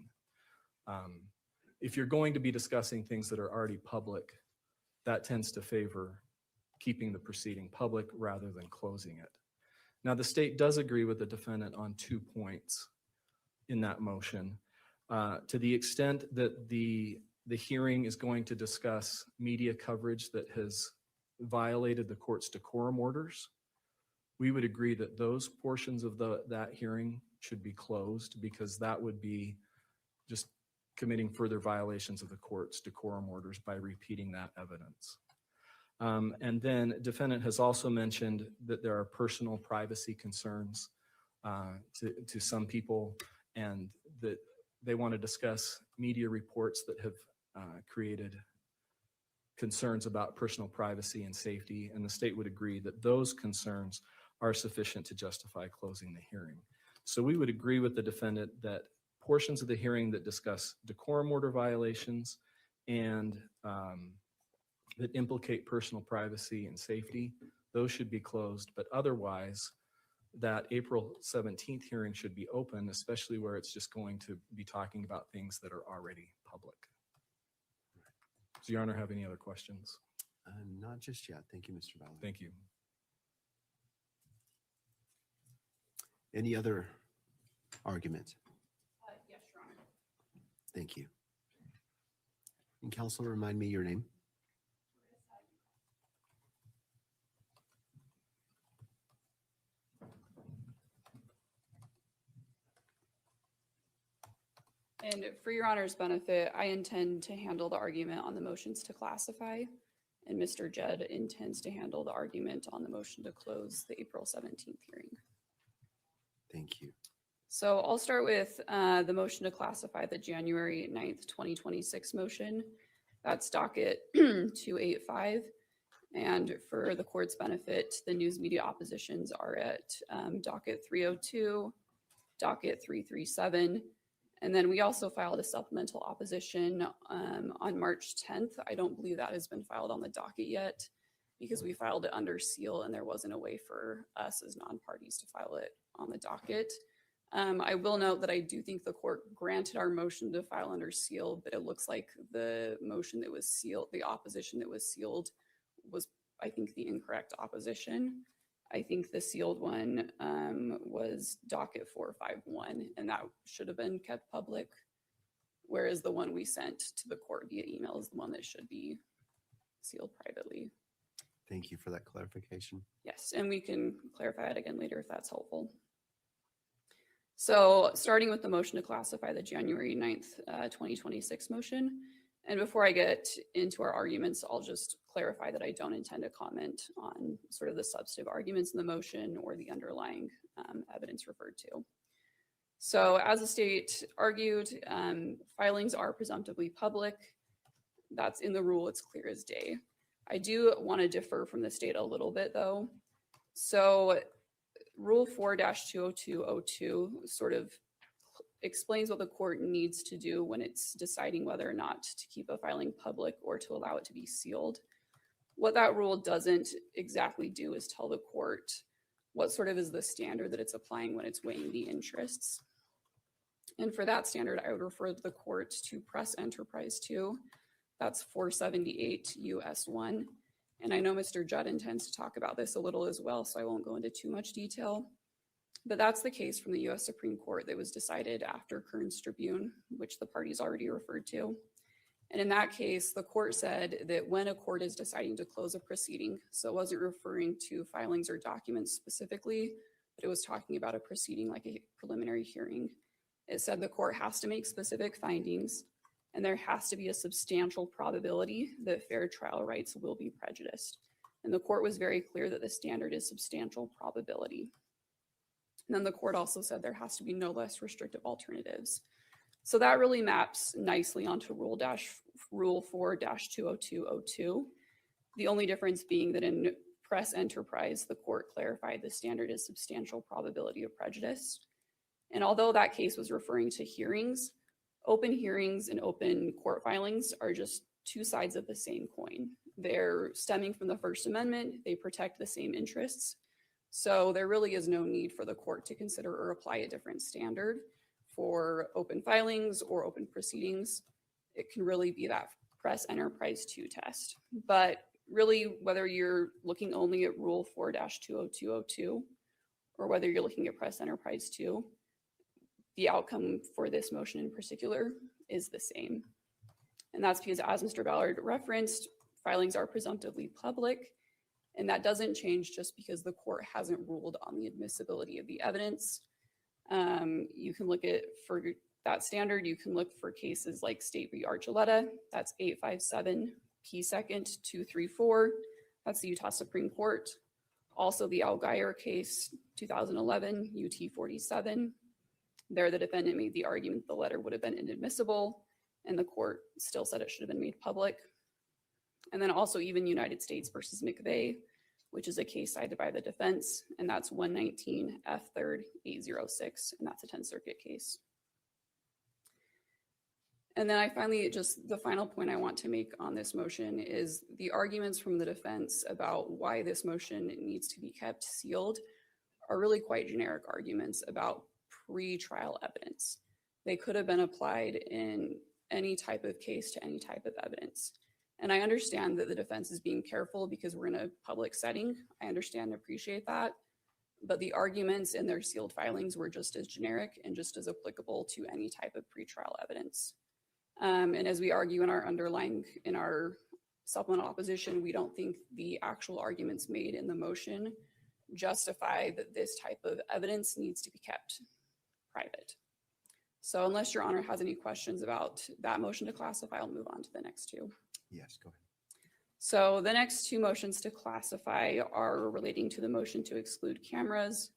If you're going to be discussing things that are already public, that tends to favor keeping the proceeding public rather than closing it. Now, the state does agree with the defendant on 2 points in that motion. To the extent that the hearing is going to discuss media coverage that has violated the court's decorum orders, we would agree that those portions of that hearing should be closed because that would be just committing further violations of the court's decorum orders by repeating that evidence. And then defendant has also mentioned that there are personal privacy concerns to some people and that they want to discuss media reports that have created concerns about personal privacy and safety, and the state would agree that those concerns are sufficient to justify closing the hearing. So we would agree with the defendant that portions of the hearing that discuss decorum order violations and that implicate personal privacy and safety, those should be closed, but otherwise that April 17th hearing should be open, especially where it's just going to be talking about things that are already public. Does Your Honor have any other questions? Not just yet. Thank you, Mr. Ballard. Thank you. Any other arguments? Yes, Your Honor. Thank you. And counsel, remind me your name. And for Your Honor's benefit, I intend to handle the argument on the motions to classify, and Mr. Jed intends to handle the argument on the motion to close the April 17th hearing. Thank you. So I'll start with the motion to classify the January 9th, 2026 motion. That's docket 285. And for the court's benefit, the news media oppositions are at docket 302, docket 337. And then we also filed a supplemental opposition on March 10th. I don't believe that has been filed on the docket yet because we filed it under seal and there wasn't a way for us as non-parties to file it on the docket. I will note that I do think the court granted our motion to file under seal, but it looks like the motion that was sealed, the opposition that was sealed was, I think, the incorrect opposition. I think the sealed one was docket 451, and that should have been kept public, whereas the one we sent to the court via email is the one that should be sealed privately. Thank you for that clarification. Yes, and we can clarify it again later if that's helpful. So starting with the motion to classify the January 9th, 2026 motion. And before I get into our arguments, I'll just clarify that I don't intend to comment on sort of the substantive arguments in the motion or the underlying evidence referred to. So as the state argued, filings are presumptively public. That's in the rule, it's clear as day. I do want to differ from the state a little bit though. So Rule 4-20202 sort of explains what the court needs to do when it's deciding whether or not to keep a filing public or to allow it to be sealed. What that rule doesn't exactly do is tell the court what sort of is the standard that it's applying when it's weighing the interests. And for that standard, I would refer the court to Press Enterprise 2. That's 478 US 1. And I know Mr. Judd intends to talk about this a little as well, so I won't go into too much detail. But that's the case from the US Supreme Court that was decided after Kearns Tribune, which the parties already referred to. And in that case, the court said that when a court is deciding to close a proceeding, so it wasn't referring to filings or documents specifically, but it was talking about a proceeding like a preliminary hearing. It said the court has to make specific findings, and there has to be a substantial probability that fair trial rights will be prejudiced. And the court was very clear that the standard is substantial probability. And then the court also said there has to be no less restrictive alternatives. So that really maps nicely onto Rule 4-20202. The only difference being that in Press Enterprise, the court clarified the standard is substantial probability of prejudice. And although that case was referring to hearings, open hearings and open court filings are just two sides of the same coin. They're stemming from the First Amendment, they protect the same interests. So there really is no need for the court to consider or apply a different standard for open filings or open proceedings. It can really be that Press Enterprise 2 test. But really, whether you're looking only at Rule 4-20202 or whether you're looking at Press Enterprise 2, the outcome for this motion in particular is the same. And that's because, as Mr. Ballard referenced, filings are presumptively public, and that doesn't change just because the court hasn't ruled on the admissibility of the evidence. You can look at, for that standard, you can look for cases like State v. Archuleta, that's 857 P. 2nd 234, that's the Utah Supreme Court. Also the Algier case, 2011, UT 47. There, the defendant made the argument the letter would have been inadmissible, and the court still said it should have been made public. And then also even United States versus McVeigh, which is a case cited by the defense, and that's 119 F. 3rd 806, and that's a 10th Circuit case. And then I finally, just the final point I want to make on this motion is the arguments from the defense about why this motion needs to be kept sealed are really quite generic arguments about pre-trial evidence. They could have been applied in any type of case to any type of evidence. And I understand that the defense is being careful because we're in a public setting. I understand and appreciate that. But the arguments in their sealed filings were just as generic and just as applicable to any type of pretrial evidence. And as we argue in our supplemental opposition, we don't think the actual arguments made in the motion justify that this type of evidence needs to be kept private. So unless Your Honor has any questions about that motion to classify, I'll move on to the next two. Yes, go ahead. So the next two motions to classify are relating to the motion to exclude cameras.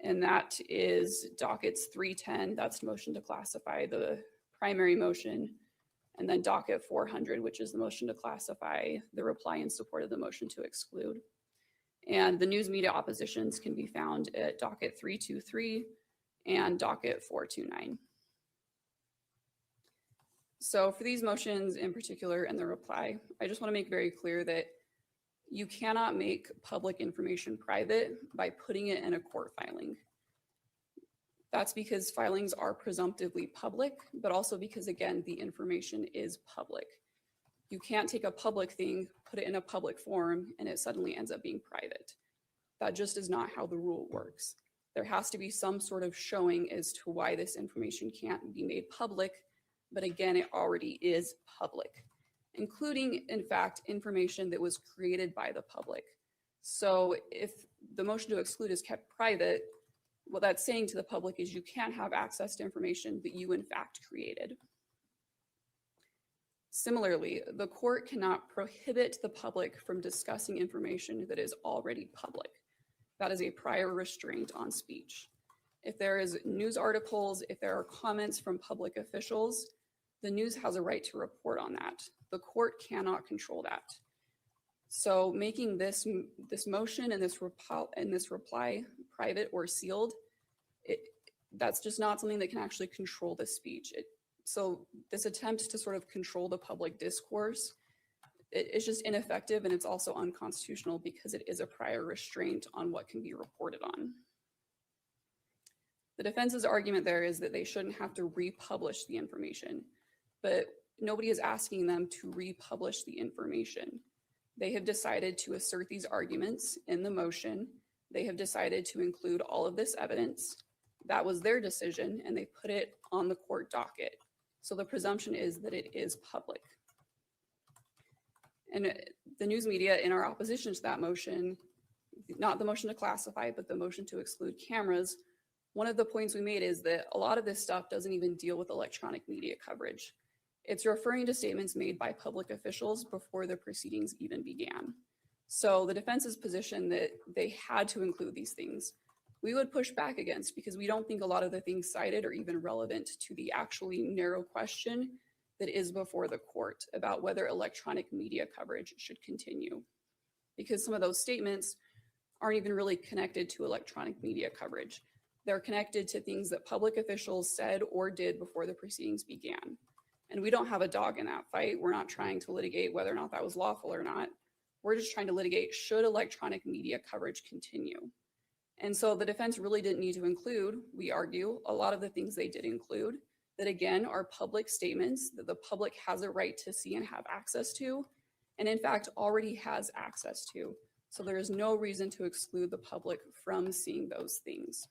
And that is dockets 310, that's the motion to classify the primary motion. And then docket 400, which is the motion to classify the reply in support of the motion to exclude. And the news media oppositions can be found at docket 323 and docket 429. So for these motions in particular and the reply, I just want to make very clear that you cannot make public information private by putting it in a court filing. That's because filings are presumptively public, but also because, again, the information is public. You can't take a public thing, put it in a public forum, and it suddenly ends up being private. That just is not how the rule works. There has to be some sort of showing as to why this information can't be made public, but again, it already is public. including, in fact, information that was created by the public. So if the motion to exclude is kept private, what that's saying to the public is you can't have access to information that you, in fact, created. Similarly, the court cannot prohibit the public from discussing information that is already public. That is a prior restraint on speech. If there is news articles, if there are comments from public officials, the news has a right to report on that. The court cannot control that. So making this motion and this reply private or sealed, that's just not something that can actually control the speech. So this attempt to sort of control the public discourse, it's just ineffective, and it's also unconstitutional because it is a prior restraint on what can be reported on. The defense's argument there is that they shouldn't have to republish the information, but nobody is asking them to republish the information. They have decided to assert these arguments in the motion. They have decided to include all of this evidence. That was their decision, and they put it on the court docket. So the presumption is that it is public. And the news media, in our opposition to that motion, not the motion to classify, but the motion to exclude cameras, one of the points we made is that a lot of this stuff doesn't even deal with electronic media coverage. It's referring to statements made by public officials before the proceedings even began. So the defense's position that they had to include these things, we would push back against, because we don't think a lot of the things cited are even relevant to the actually narrow question that is before the court about whether electronic media coverage should continue. Because some of those statements aren't even really connected to electronic media coverage. They're connected to things that public officials said or did before the proceedings began. And we don't have a dog in that fight. We're not trying to litigate whether or not that was lawful or not. We're just trying to litigate, should electronic media coverage continue? And so the defense really didn't need to include, we argue, a lot of the things they did include that, again, are public statements that the public has a right to see and have access to, and in fact already has access to. So there is no reason to exclude the public from seeing those things.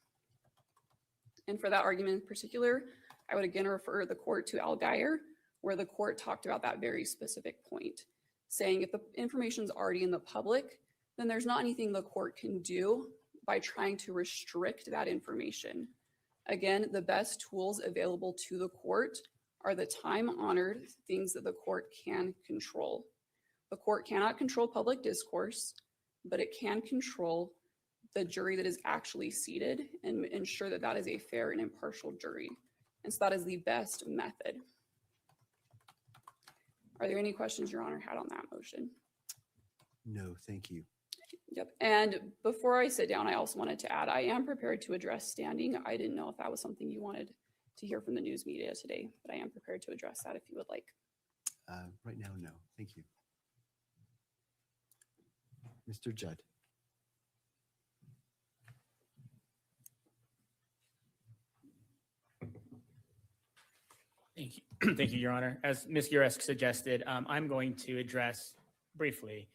And for that argument in particular, I would again refer the court to Al Geyer, where the court talked about that very specific point, saying if the information is already in the public, then there's not anything the court can do by trying to restrict that information. Again, the best tools available to the court are the time-honored things that the court can control. The court cannot control public discourse, but it can control the jury that is actually seated and ensure that that is a fair and impartial jury. And so that is the best method. Are there any questions Your Honor had on that motion? No, thank you. Yep. And before I sit down, I also wanted to add, I am prepared to address standing. I didn't know if that was something you wanted to hear from the news media today, but I am prepared to address that if you would like. Right now, no. Thank you. Mr. Judd. Thank you. Thank you, Your Honor. As Ms. Uresk suggested, I'm going to address briefly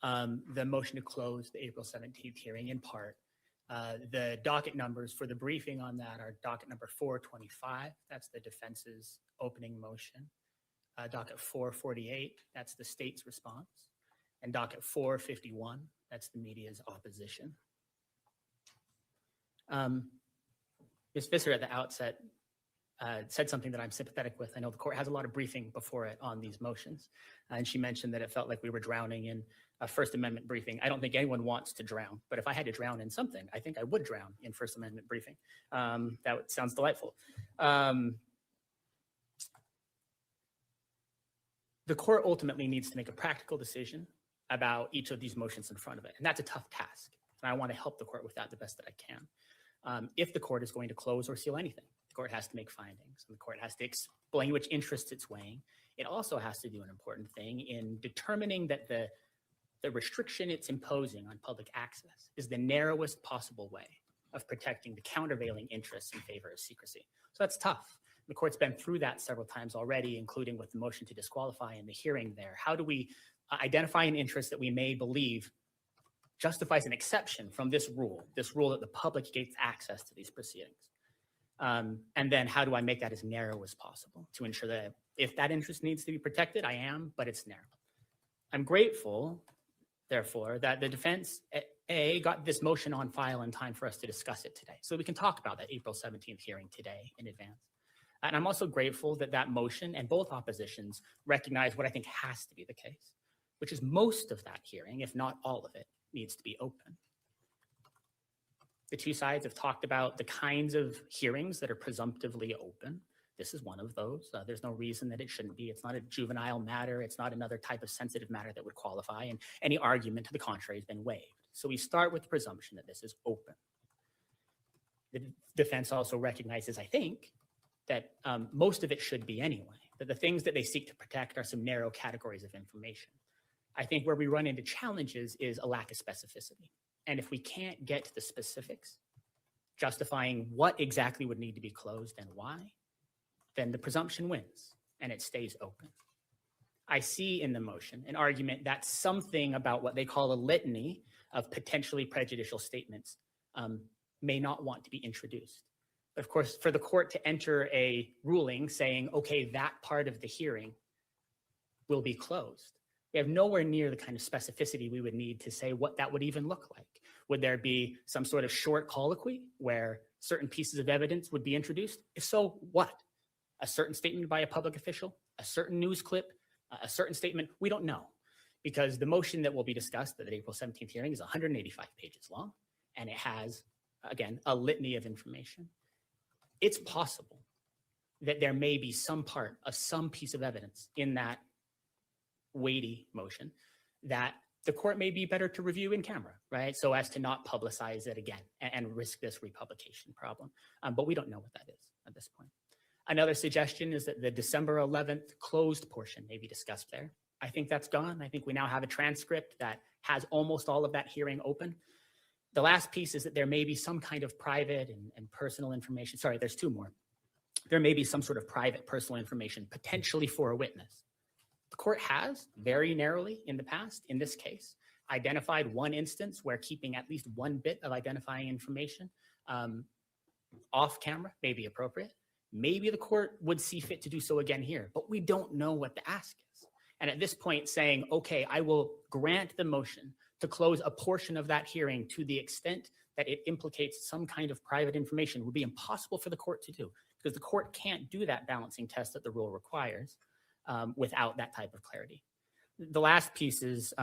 the motion to close the April 17th hearing in part. The docket numbers for the briefing on that are docket number 425, that's the defense's opening motion. Docket 448, that's the state's response. And docket 451, that's the media's opposition. Ms. Visser at the outset said something that I'm sympathetic with. I know the court has a lot of briefing before it on these motions. And she mentioned that it felt like we were drowning in a First Amendment briefing. I don't think anyone wants to drown, but if I had to drown in something, I think I would drown in First Amendment briefing. Sounds delightful. The court ultimately needs to make a practical decision about each of these motions in front of it. And that's a tough task. And I want to help the court with that the best that I can. If the court is going to close or seal anything, the court has to make findings, and the court has to explain which interests it's weighing. It also has to do an important thing in determining that the restriction it's imposing on public access is the narrowest possible way of protecting the countervailing interests in favor of secrecy. So that's tough. The court's been through that several times already, including with the motion to disqualify in the hearing there. How do we identify an interest that we may believe justifies an exception from this rule that the public gets access to these proceedings? And then how do I make that as narrow as possible to ensure that If that interest needs to be protected, I am, but it's narrow. I'm grateful, therefore, that the defense got this motion on file in time for us to discuss it today. So we can talk about that April 17th hearing today in advance. And I'm also grateful that that motion and both oppositions recognize what I think has to be the case, which is most of that hearing, if not all of it, needs to be open. The two sides have talked about the kinds of hearings that are presumptively open. This is one of those. There's no reason that it shouldn't be. It's not a juvenile matter. It's not another type of sensitive matter that would qualify, and any argument to the contrary has been waived. So we start with the presumption that this is open. The defense also recognizes, I think, that most of it should be anyway, that the things that they seek to protect are some narrow categories of information. I think where we run into challenges is a lack of specificity. And if we can't get to the specifics, justifying what exactly would need to be closed and why, then the presumption wins and it stays open. I see in the motion an argument that something about what they call a litany of potentially prejudicial statements may not want to be introduced. But of course, for the court to enter a ruling saying, okay, that part of the hearing will be closed, we have nowhere near the kind of specificity we would need to say what that would even look like. Would there be some sort of short colloquy where certain pieces of evidence would be introduced? If so, what? A certain statement by a public official, a certain news clip, a certain statement? We don't know, because the motion that will be discussed at the April 17th hearing is 185 pages long, and it has, again, a litany of information. It's possible that there may be some part of some piece of evidence in that weighty motion that the court may be better to review in camera, right? So as to not publicize it again and risk this republication problem. But we don't know what that is at this point. Another suggestion is that the December 11th closed portion may be discussed there. I think that's gone. I think we now have a transcript that has almost all of that hearing open. The last piece is that there may be some kind of private and personal information. Sorry, there's two more. There may be some sort of private personal information potentially for a witness. The court has very narrowly in the past, in this case, identified one instance where keeping at least one bit of identifying information off camera may be appropriate. Maybe the court would see fit to do so again here, but we don't know what the ask is. And at this point saying, okay, I will grant the motion to close a portion of that hearing to the extent that it implicates some kind of private information would be impossible for the court to do, because the court can't do that balancing test that the rule requires without that type of clarity. The last piece is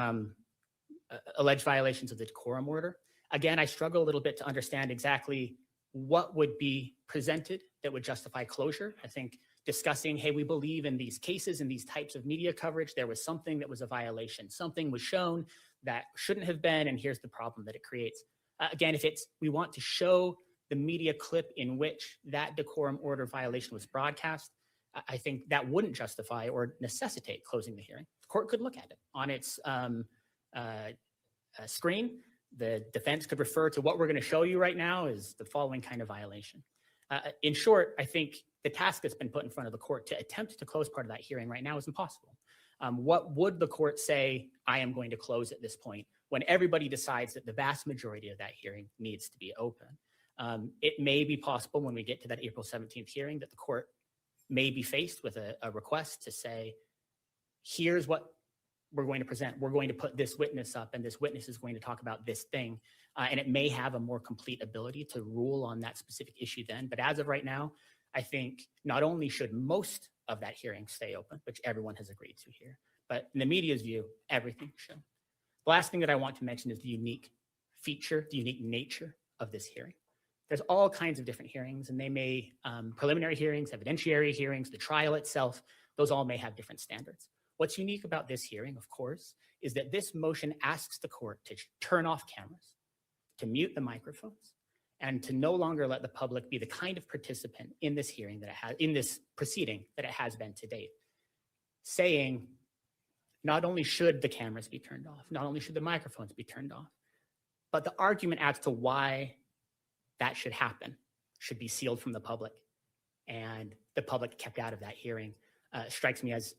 alleged violations of the decorum order. Again, I struggle a little bit to understand exactly what would be presented that would justify closure. I think discussing, hey, we believe in these cases and these types of media coverage, there was something that was a violation. Something was shown that shouldn't have been, and here's the problem that it creates. Again, if it's, we want to show the media clip in which that decorum order violation was broadcast, I think that wouldn't justify or necessitate closing the hearing. The court could look at it on its screen. The defense could refer to what we're going to show you right now is the following kind of violation. In short, I think the task that's been put in front of the court to attempt to close part of that hearing right now is impossible. What would the court say, I am going to close at this point, when everybody decides that the vast majority of that hearing needs to be open? It may be possible when we get to that April 17th hearing that the court may be faced with a request to say, here's what we're going to present. We're going to put this witness up, and this witness is going to talk about this thing. And it may have a more complete ability to rule on that specific issue then. But as of right now, I think not only should most of that hearing stay open, which everyone has agreed to here, but in the media's view, everything should. The last thing that I want to mention is the unique feature, the unique nature of this hearing. There's all kinds of different hearings, and they may, preliminary hearings, evidentiary hearings, the trial itself, those all may have different standards. What's unique about this hearing, of course, is that this motion asks the court to turn off cameras, to mute the microphones, and to no longer let the public be the kind of participant in this hearing that it has, in this proceeding that it has been to date. Saying, not only should the cameras be turned off, not only should the microphones be turned off, but the argument as to why that should happen should be sealed from the public, and the public kept out of that hearing strikes me as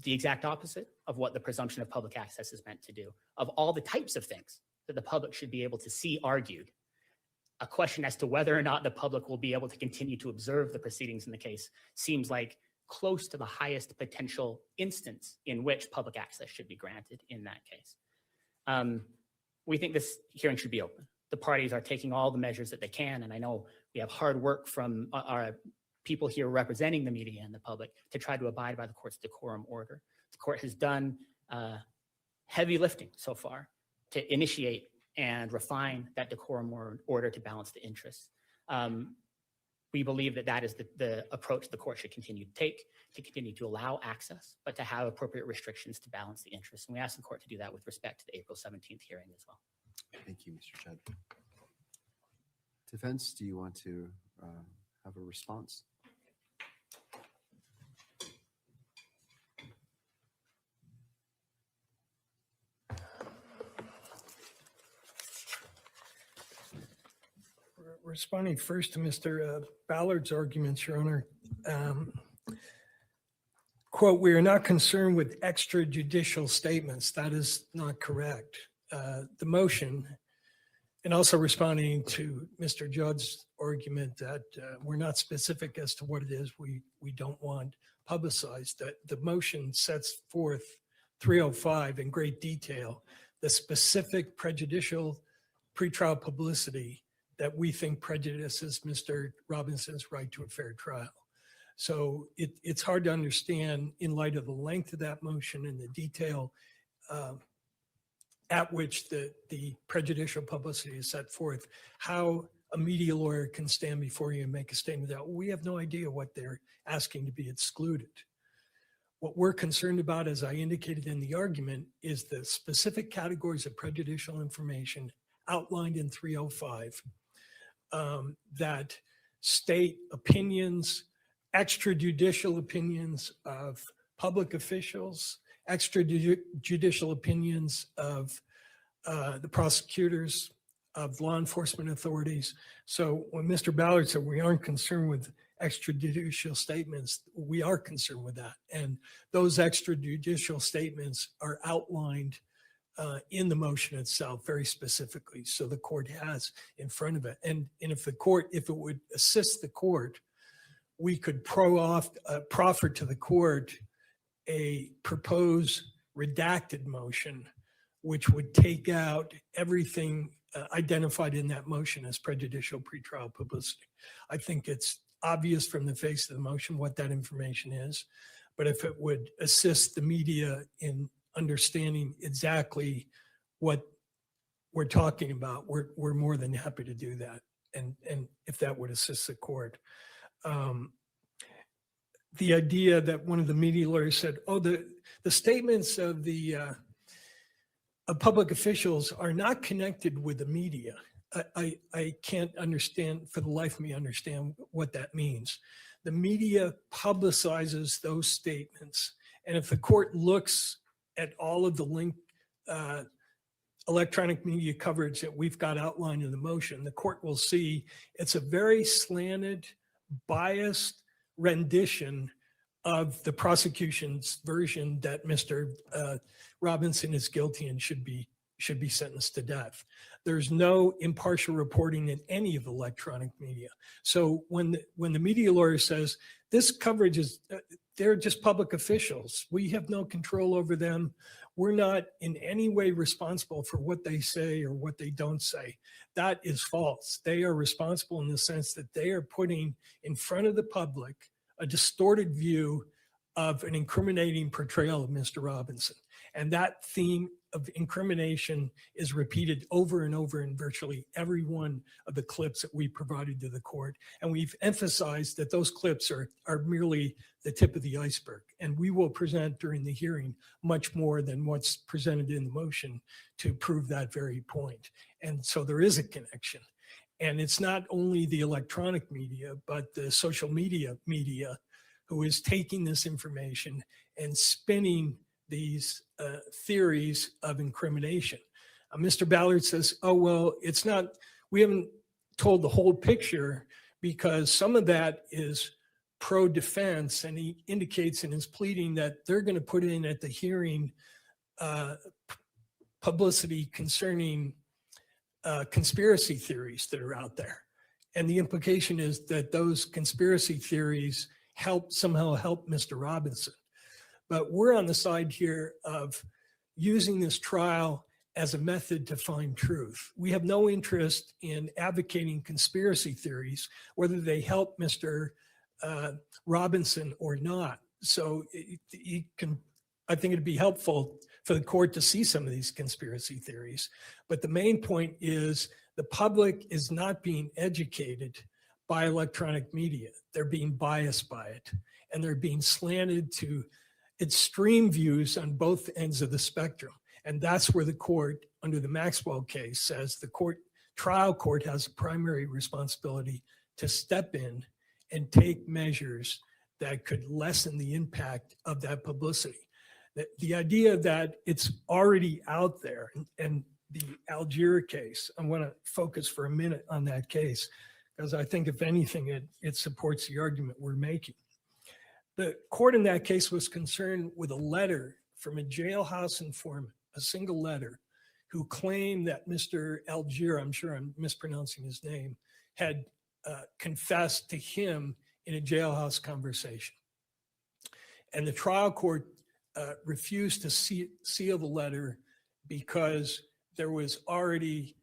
the exact opposite of what the presumption of public access is meant to do. Of all the types of things that the public should be able to see argued, a question as to whether or not the public will be able to continue to observe the proceedings in the case seems like close to the highest potential instance in which public access should be granted in that case. We think this hearing should be open. The parties are taking all the measures that they can, and I know we have hard work from our people here representing the media and the public to try to abide by the court's decorum order. The court has done heavy lifting so far to initiate and refine that decorum order to balance the interests. We believe that that is the approach the court should continue to take, to continue to allow access, but to have appropriate restrictions to balance the interests. And we ask the court to do that with respect to the April 17th hearing as well. Thank you, Mr. Chad. Defense, do you want to have a response? Responding first to Mr. Ballard's arguments, Your Honor. Quote, "We are not concerned with extrajudicial statements." That is not correct. The motion, and also responding to Mr. Judd's argument that we're not specific as to what it is we don't want publicized, that the motion sets forth 305 in great detail, the specific prejudicial pretrial publicity that we think prejudices Mr. Robinson's right to a fair trial. So it's hard to understand in light of the length of that motion and the detail at which the prejudicial publicity is set forth, how a media lawyer can stand before you and make a statement that we have no idea what they're asking to be excluded. What we're concerned about, as I indicated in the argument, is the specific categories of prejudicial information outlined in 305 that state opinions, extrajudicial opinions of public officials, extrajudicial opinions of the prosecutors, of law enforcement authorities. So when Mr. Ballard said we aren't concerned with extrajudicial statements, we are concerned with that. And those extrajudicial statements are outlined in the motion itself very specifically. So the court has in front of it. And if the court, if it would assist the court, we could proffer to the court a proposed redacted motion, which would take out everything identified in that motion as prejudicial pretrial publicity. I think it's obvious from the face of the motion what that information is, but if it would assist the media in understanding exactly what we're talking about, we're more than happy to do that. And if that would assist the court. The idea that one of the media lawyers said, oh, the statements of the of public officials are not connected with the media. I can't understand, for the life of me, understand what that means. The media publicizes those statements. And if the court looks at all of the linked electronic media coverage that we've got outlined in the motion, the court will see it's a very slanted, biased rendition of the prosecution's version that Mr. Robinson is guilty and should be sentenced to death. There's no impartial reporting in any of the electronic media. So when the media lawyer says this coverage is, they're just public officials, we have no control over them, we're not in any way responsible for what they say or what they don't say, that is false. They are responsible in the sense that they are putting in front of the public a distorted view of an incriminating portrayal of Mr. Robinson. And that theme of incrimination is repeated over and over in virtually every one of the clips that we provided to the court. And we've emphasized that those clips are merely the tip of the iceberg. And we will present during the hearing much more than what's presented in the motion to prove that very point. And so there is a connection. And it's not only the electronic media, but the social media who is taking this information and spinning these theories of incrimination. Mr. Ballard says, oh, well, it's not, we haven't told the whole picture because some of that is pro-defense, and he indicates in his pleading that they're going to put in at the hearing publicity concerning conspiracy theories that are out there. And the implication is that those conspiracy theories somehow help Mr. Robinson. But we're on the side here of using this trial as a method to find truth. We have no interest in advocating conspiracy theories, whether they help Mr. Robinson or not. So I think it'd be helpful for the court to see some of these conspiracy theories. But the main point is the public is not being educated by electronic media. They're being biased by it, and they're being slanted to extreme views on both ends of the spectrum. And that's where the court, under the Maxwell case, says the trial court has a primary responsibility to step in and take measures that could lessen the impact of that publicity. The idea that it's already out there, and the Algier case, I want to focus for a minute on that case, because I think if anything, it supports the argument we're making. The court in that case was concerned with a letter from a jailhouse informant, a single letter, who claimed that Mr. Algier, I'm sure I'm mispronouncing his name, had confessed to him in a jailhouse conversation. And the trial court refused to seal the letter because there was already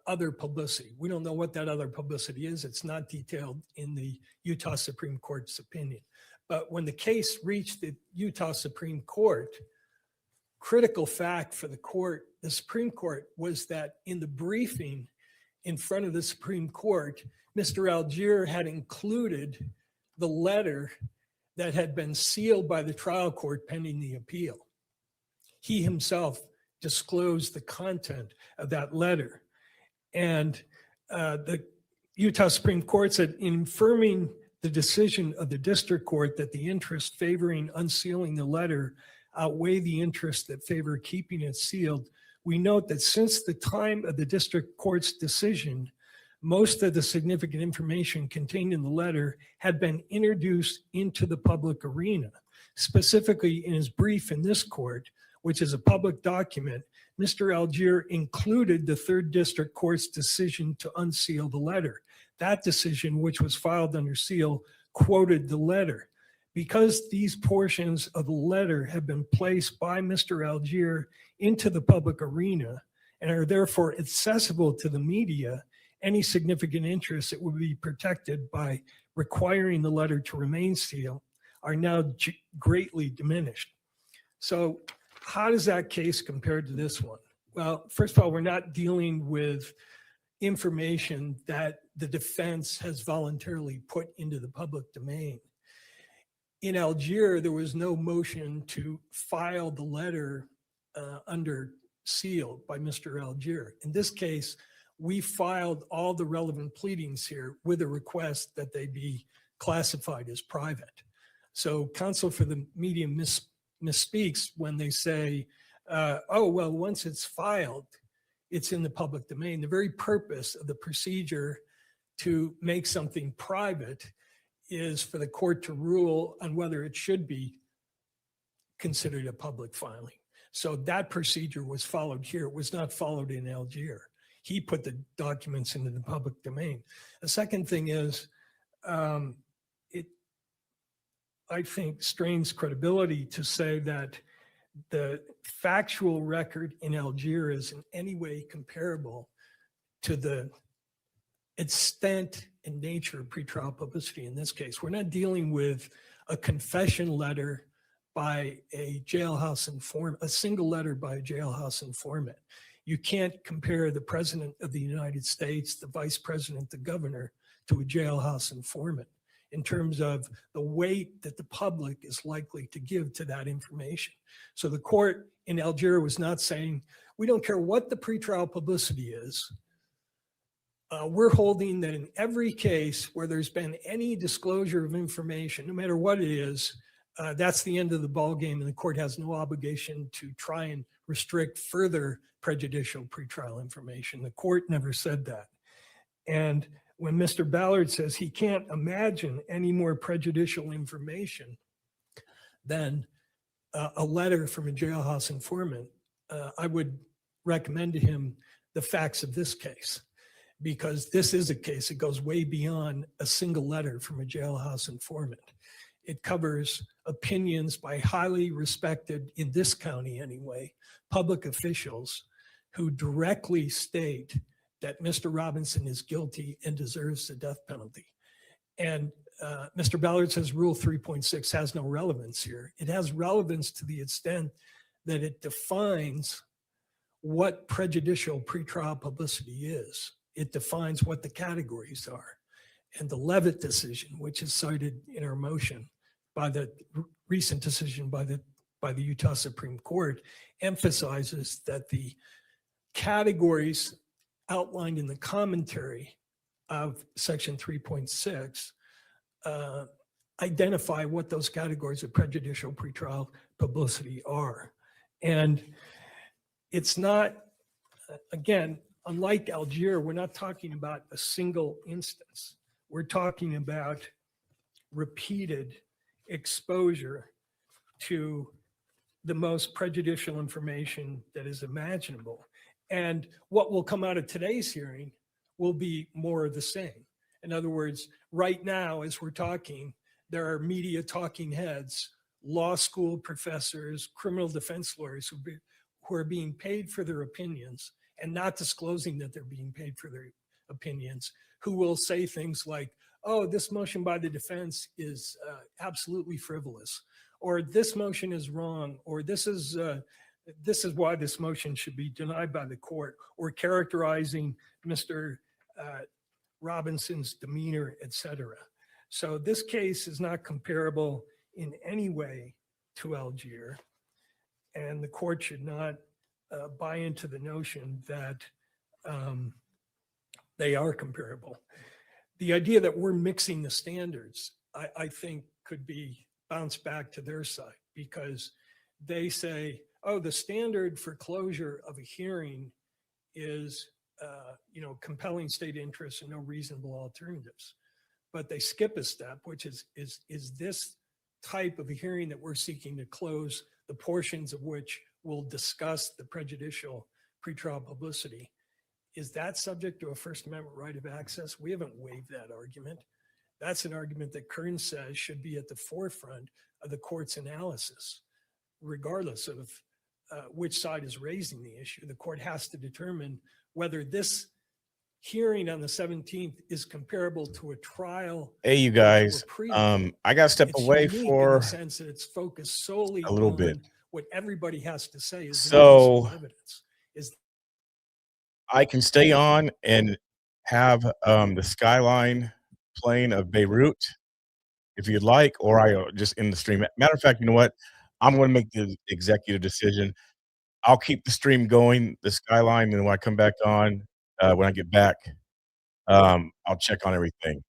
other publicity. We don't know what that other publicity is. It's not detailed in the Utah Supreme Court's opinion. But when the case reached the Utah Supreme Court, critical fact for the Supreme Court, was that in the briefing in front of the Supreme Court, Mr. Algier had included the letter that had been sealed by the trial court pending the appeal. He himself disclosed the content of that letter. And the Utah Supreme Court said, in affirming the decision of the district court that the interest favoring unsealing the letter outweigh the interest that favor keeping it sealed, we note that since the time of the district court's decision, most of the significant information contained in the letter had been introduced into the public arena. Specifically, in his brief in this court, which is a public document, Mr. Algier included the third district court's decision to unseal the letter. That decision, which was filed under seal, quoted the letter. Because these portions of the letter have been placed by Mr. Algier into the public arena and are therefore accessible to the media, any significant interest that would be protected by requiring the letter to remain sealed are now greatly diminished. So how does that case compare to this one? Well, first of all, we're not dealing with information that the defense has voluntarily put into the public domain. In Algier, there was no motion to file the letter under seal by Mr. Algier. In this case, we filed all the relevant pleadings here with a request that they be classified as private. So counsel for the media misspeaks when they say, oh, well, once it's filed, it's in the public domain. The very purpose of the procedure to make something private is for the court to rule on whether it should be considered a public filing. So that procedure was followed here. It was not followed in Algier. He put the documents into the public domain. The second thing is, I think, strains credibility to say that the factual record in Algier is in any way comparable to the extent and nature of pretrial publicity in this case. We're not dealing with a confession letter by a jailhouse informant, a single letter by a jailhouse informant. You can't compare the president of the United States, the vice president, the governor, to a jailhouse informant in terms of the weight that the public is likely to give to that information. So the court in Algier was not saying, we don't care what the pretrial publicity is. We're holding that in every case where there's been any disclosure of information, no matter what it is, that's the end of the ballgame, and the court has no obligation to try and restrict further prejudicial pretrial information. The court never said that. And when Mr. Ballard says he can't imagine any more prejudicial information than a letter from a jailhouse informant, I would recommend to him the facts of this case. because this is a case that goes way beyond a single letter from a jailhouse informant. It covers opinions by highly respected, in this county anyway, public officials who directly state that Mr. Robinson is guilty and deserves the death penalty. And Mr. Ballard says Rule 3.6 has no relevance here. It has relevance to the extent that it defines what prejudicial pretrial publicity is. It defines what the categories are. And the Levitt decision, which is cited in our motion by the recent decision by the Utah Supreme Court, emphasizes that the categories outlined in the commentary of Section 3.6 identify what those categories of prejudicial pretrial publicity are. And it's not, again, unlike Algier, we're not talking about a single instance. We're talking about repeated exposure to the most prejudicial information that is imaginable. And what will come out of today's hearing will be more of the same. In other words, right now, as we're talking, there are media talking heads, law school professors, criminal defense lawyers who are being paid for their opinions and not disclosing that they're being paid for their opinions, who will say things like, oh, this motion by the defense is absolutely frivolous, or this motion is wrong, or this is why this motion should be denied by the court, or characterizing Mr. Robinson's demeanor, etc. So this case is not comparable in any way to Algier, and the court should not buy into the notion that they are comparable. The idea that we're mixing the standards, I think, could be bounced back to their side, because they say, oh, the standard for closure of a hearing is compelling state interest and no reasonable alternatives. But they skip a step, which is this type of a hearing that we're seeking to close, the portions of which will discuss the prejudicial pretrial publicity. Is that subject to a First Amendment right of access? We haven't waived that argument. That's an argument that Kern says should be at the forefront of the court's analysis, regardless of which side is raising the issue. The court has to determine whether this hearing on the 17th is comparable to a trial. Hey, you guys, I got to step away unique in for the sense that it's focused solely a little on bit. what everybody has to say is So inadmissible evidence. Is I can stay on and have the skyline plane of Beirut if you'd like, or I just end the stream. Matter of fact, you know what? I'm going to make the executive decision. I'll keep the stream going, the skyline, and when I come back on, when I get back, I'll check on everything.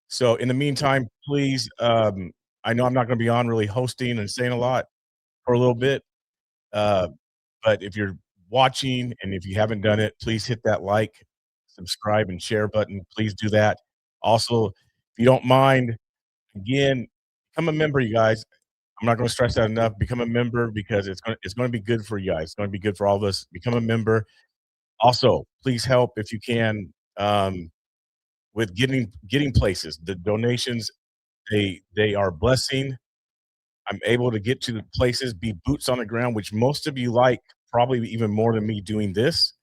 So in the meantime, please, I know I'm not going to be on really hosting and saying a lot for a little bit, but if you're watching and if you haven't done it, please hit that like, subscribe, and share button. Please do that. Also, if you don't mind, again, become a member, you guys. I'm not going to stress that enough. Become a member because it's going to be good for you guys. It's going to be good for all of us. Become a member. Also, please help if you can with getting places. The donations, they are a blessing. I'm able to get to the places, be boots on the ground, which most of you like probably even more than me doing this.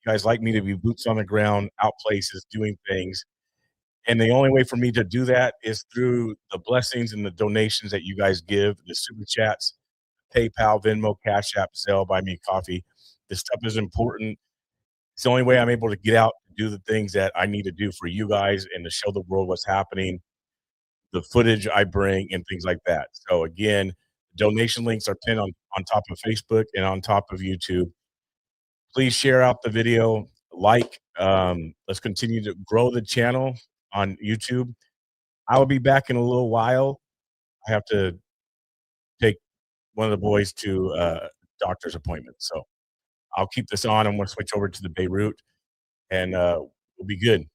You guys like me to be boots on the ground, out places, doing things. And the only way for me to do that is through the blessings and the donations that you guys give, the super chats, PayPal, Venmo, Cash App, Zelle, Buy Me Coffee. This stuff is important. It's the only way I'm able to get out and do the things that I need to do for you guys and to show the world what's happening, the footage I bring, and things like that. So again, donation links are pinned on top of Facebook and on top of YouTube. Please share out the video, let's continue to grow the channel on YouTube. I will be back in a little while. I have to take one of the boys to a doctor's appointment. So I'll keep this on. I'm going to switch over to the Beirut, and we'll be good.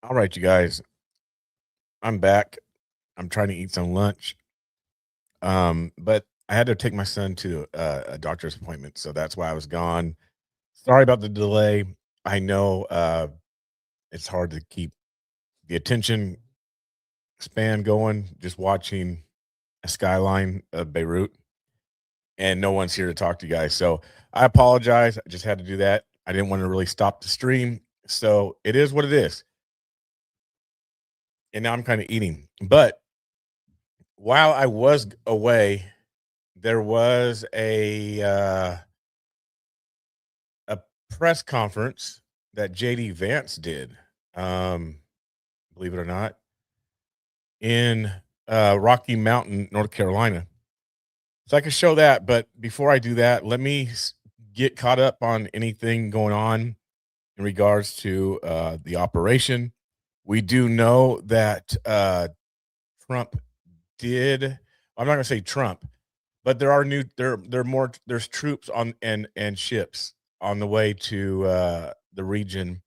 All right, you guys. I'm back. I'm trying to eat some lunch. But I had to take my son to a doctor's appointment, so that's why I was gone. Sorry about the delay. I know it's hard to keep the attention span going just watching a skyline of Beirut, and no one's here to talk to you guys. So I apologize. I just had to do that. I didn't want to really stop the stream. So it is what it is. And now I'm kind of eating. But while I was away, there was a press conference that JD Vance did, believe it or not, in Rocky Mountain, North Carolina. So I can show that, but before I do that, let me get caught up on anything going on in regards to the operation. We do know that Trump did. I'm not going to say Trump, but there are there's troops on and ships on the way to the region,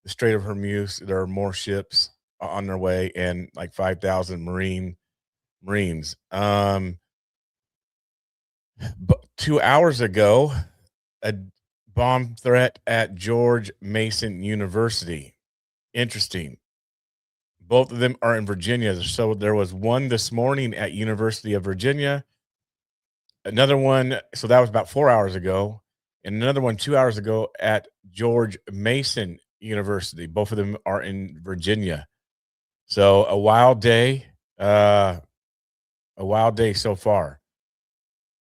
the Strait of Hormuz. There are more ships on their way, and like 5,000 Marines. But 2 hours ago, a bomb threat at George Mason University. Interesting. Both of them are in Virginia. So there was one this morning at University of Virginia. Another one, so that was about 4 hours ago. And another one 2 hours ago at George Mason University. Both of them are in Virginia. So a wild day so far.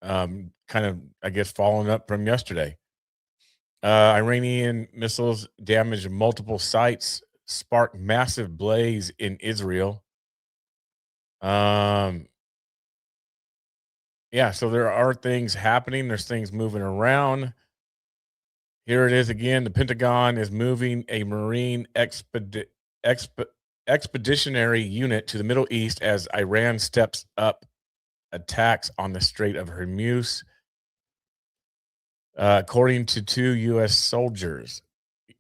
Kind of, I guess, following up from yesterday. Iranian missiles damaged multiple sites, sparked massive blaze in Israel. Yeah, so there are things happening. There's things moving around. Here it is again. The Pentagon is moving a Marine expeditionary unit to the Middle East as Iran steps up attacks on the Strait of Hormuz. According to 2 U.S. soldiers,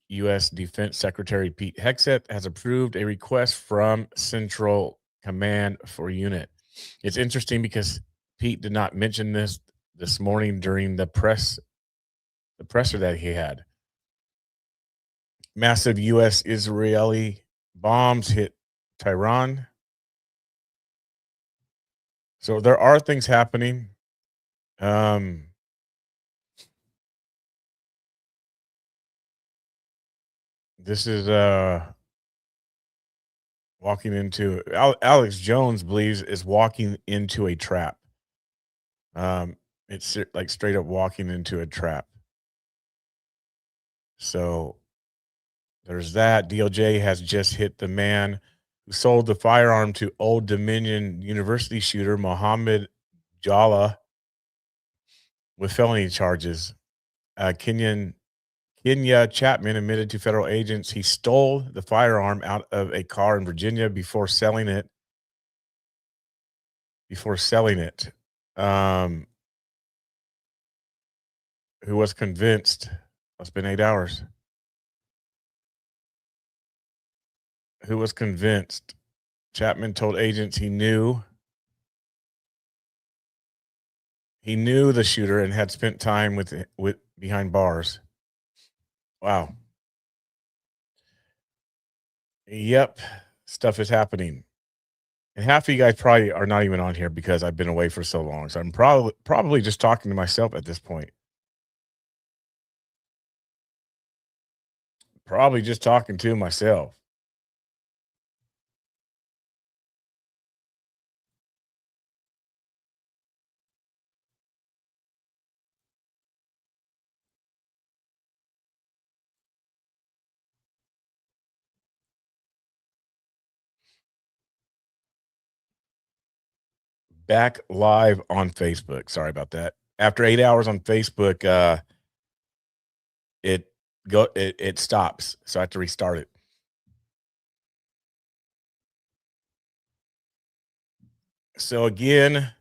U.S. Defense Secretary Pete Hegseth has approved a request from Central Command for unit. It's interesting because Pete did not mention this morning during the presser that he had. Massive U.S.-Israeli bombs hit Tehran. So there are things happening. This is walking into Alex Jones believes is walking into a trap. It's like straight up walking into a trap. So there's that. DOJ has just hit the man who sold the firearm to Old Dominion University shooter Mohammed Jalla with felony charges. Kenya Chapman admitted to federal agents he stole the firearm out of a car in Virginia before selling it. Who was convinced? It's been 8 hours. Who was convinced? Chapman told agents he knew the shooter and had spent time with behind bars. Wow. Yep, stuff is happening. And half of you guys probably are not even on here because I've been away for so long. So I'm probably just talking to myself at this point. Probably just talking to myself. Back live on Facebook. Sorry about that. After 8 hours on Facebook, it stops. So I have to restart it. So again,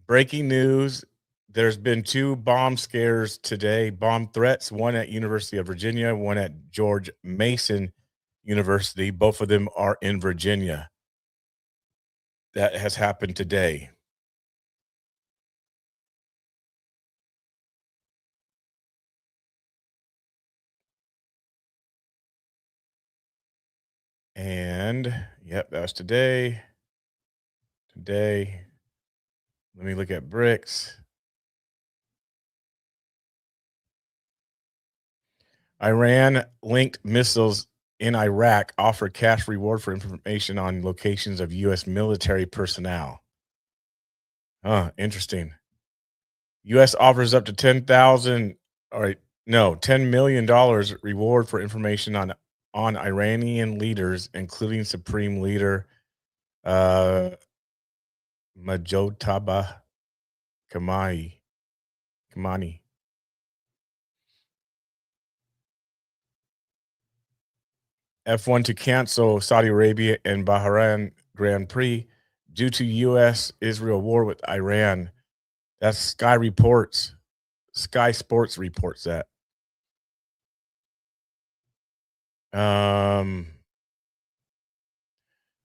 breaking news. There's been 2 bomb scares today, bomb threats, one at University of Virginia, one at George Mason University. Both of them are in Virginia. That has happened today. And yep, that was today. Today. Let me look at BRICS. Iran linked missiles in Iraq offer cash reward for information on locations of U.S. military personnel. Interesting. U.S. offers up to $10 million reward for information on Iranian leaders, including Supreme Leader Majotaba Kamani. F1 to cancel Saudi Arabia and Bahrain Grand Prix due to U.S.-Israel war with Iran. That's Sky Reports. Sky Sports reports that.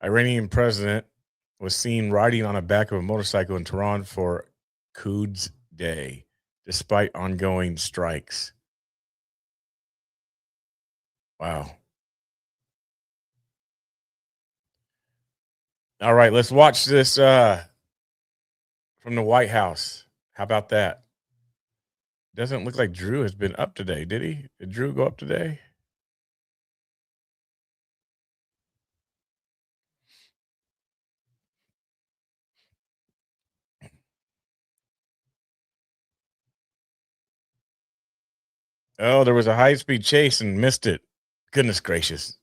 Iranian president was seen riding on the back of a motorcycle in Tehran for Quds Day, despite ongoing strikes. Wow. All right, let's watch this from the White House. How about that? Doesn't look like Drew has been up today, did he? Did Drew go up today? Oh, there was a high-speed chase and missed it. Goodness gracious.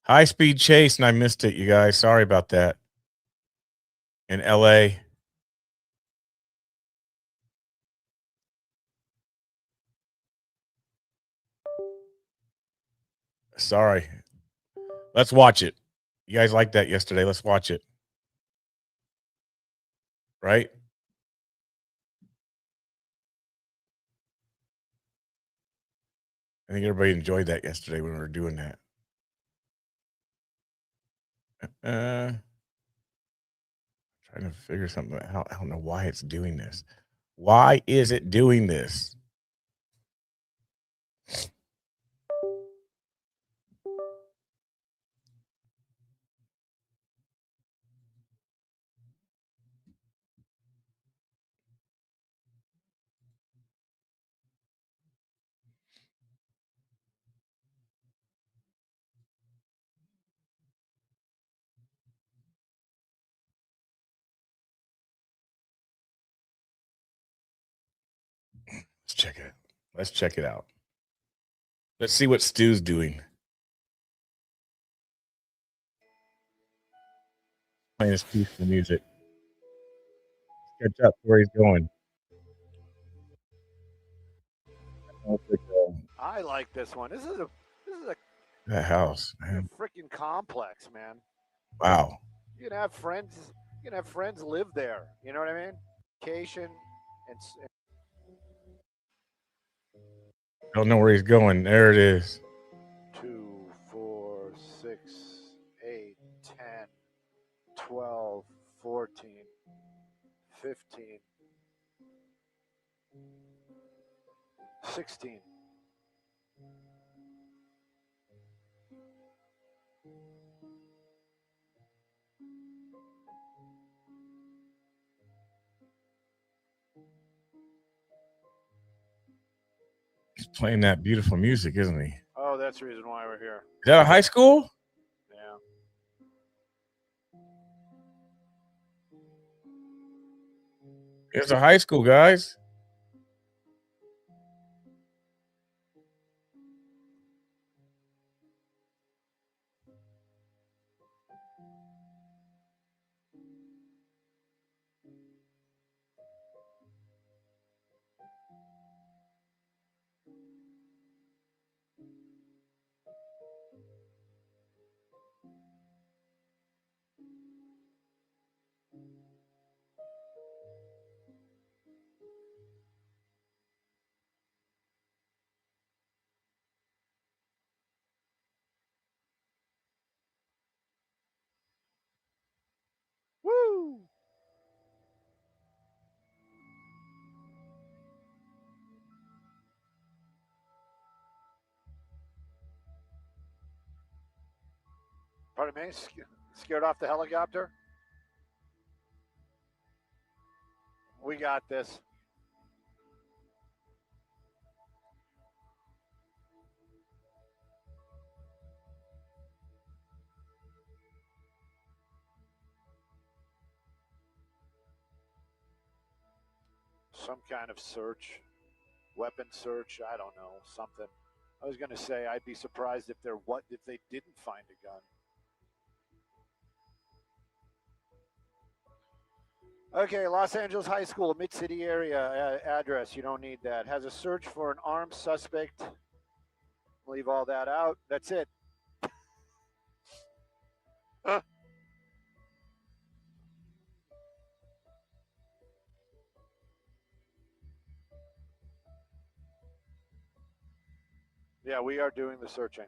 High-speed chase and I missed it, you guys. Sorry about that. In LA. Sorry. Let's watch it. You guys liked that yesterday. Let's watch it. Right? I think everybody enjoyed that yesterday when we were doing that. Trying to figure something out. I don't know why it's doing this. Why is it doing this? Let's check it. Let's check it out. Let's see what Stu's doing. Playing his piece of music. Catch up where he's going. I like this one. This is a That house, man. freaking complex, man. Wow. You can have friends. You can have friends live there. You know what I mean? Vacation and Don't know where he's going. There it is. 2, 4, 6, 8, 10, 12, 14, 15, 16. He's playing that beautiful music, isn't he? Is Oh, that's the reason why we're here. that a high school? Yeah. It's a high school, guys. Pardon me? Scared off the helicopter? We got this. Some kind of search, weapon search, I don't know, something. I was going to say I'd be surprised if they didn't find a gun. Okay, Los Angeles High School, Mid-City area address. You don't need that. Has a search for an armed suspect. Leave all that out. That's it. Yeah, we are doing the searching.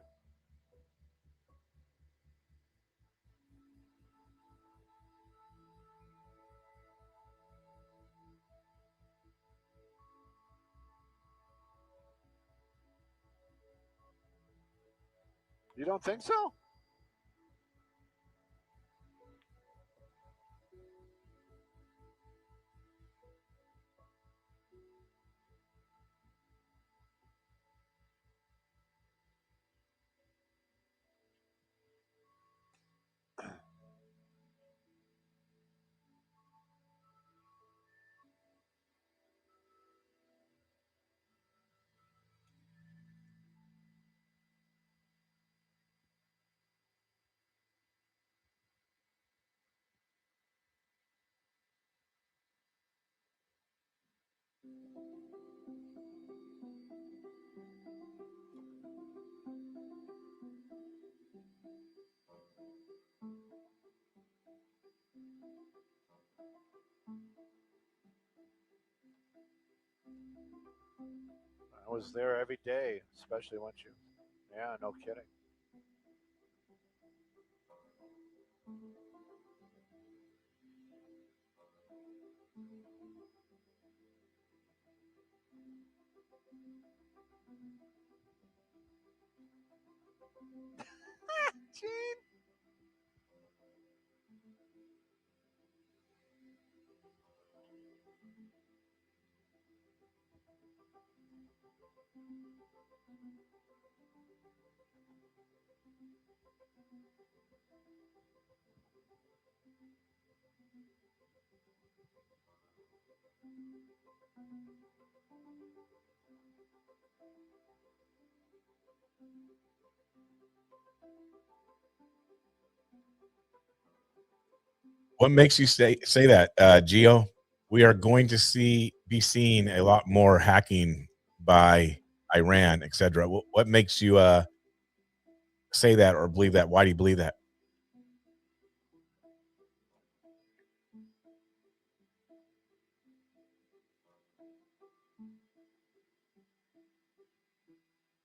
You don't think so? I was there every day, especially once you. Yeah, no kidding. Gene. What makes you say that, Gio? We are going to be seeing a lot more hacking by Iran, etc. What makes you say that or believe that? Why do you believe that?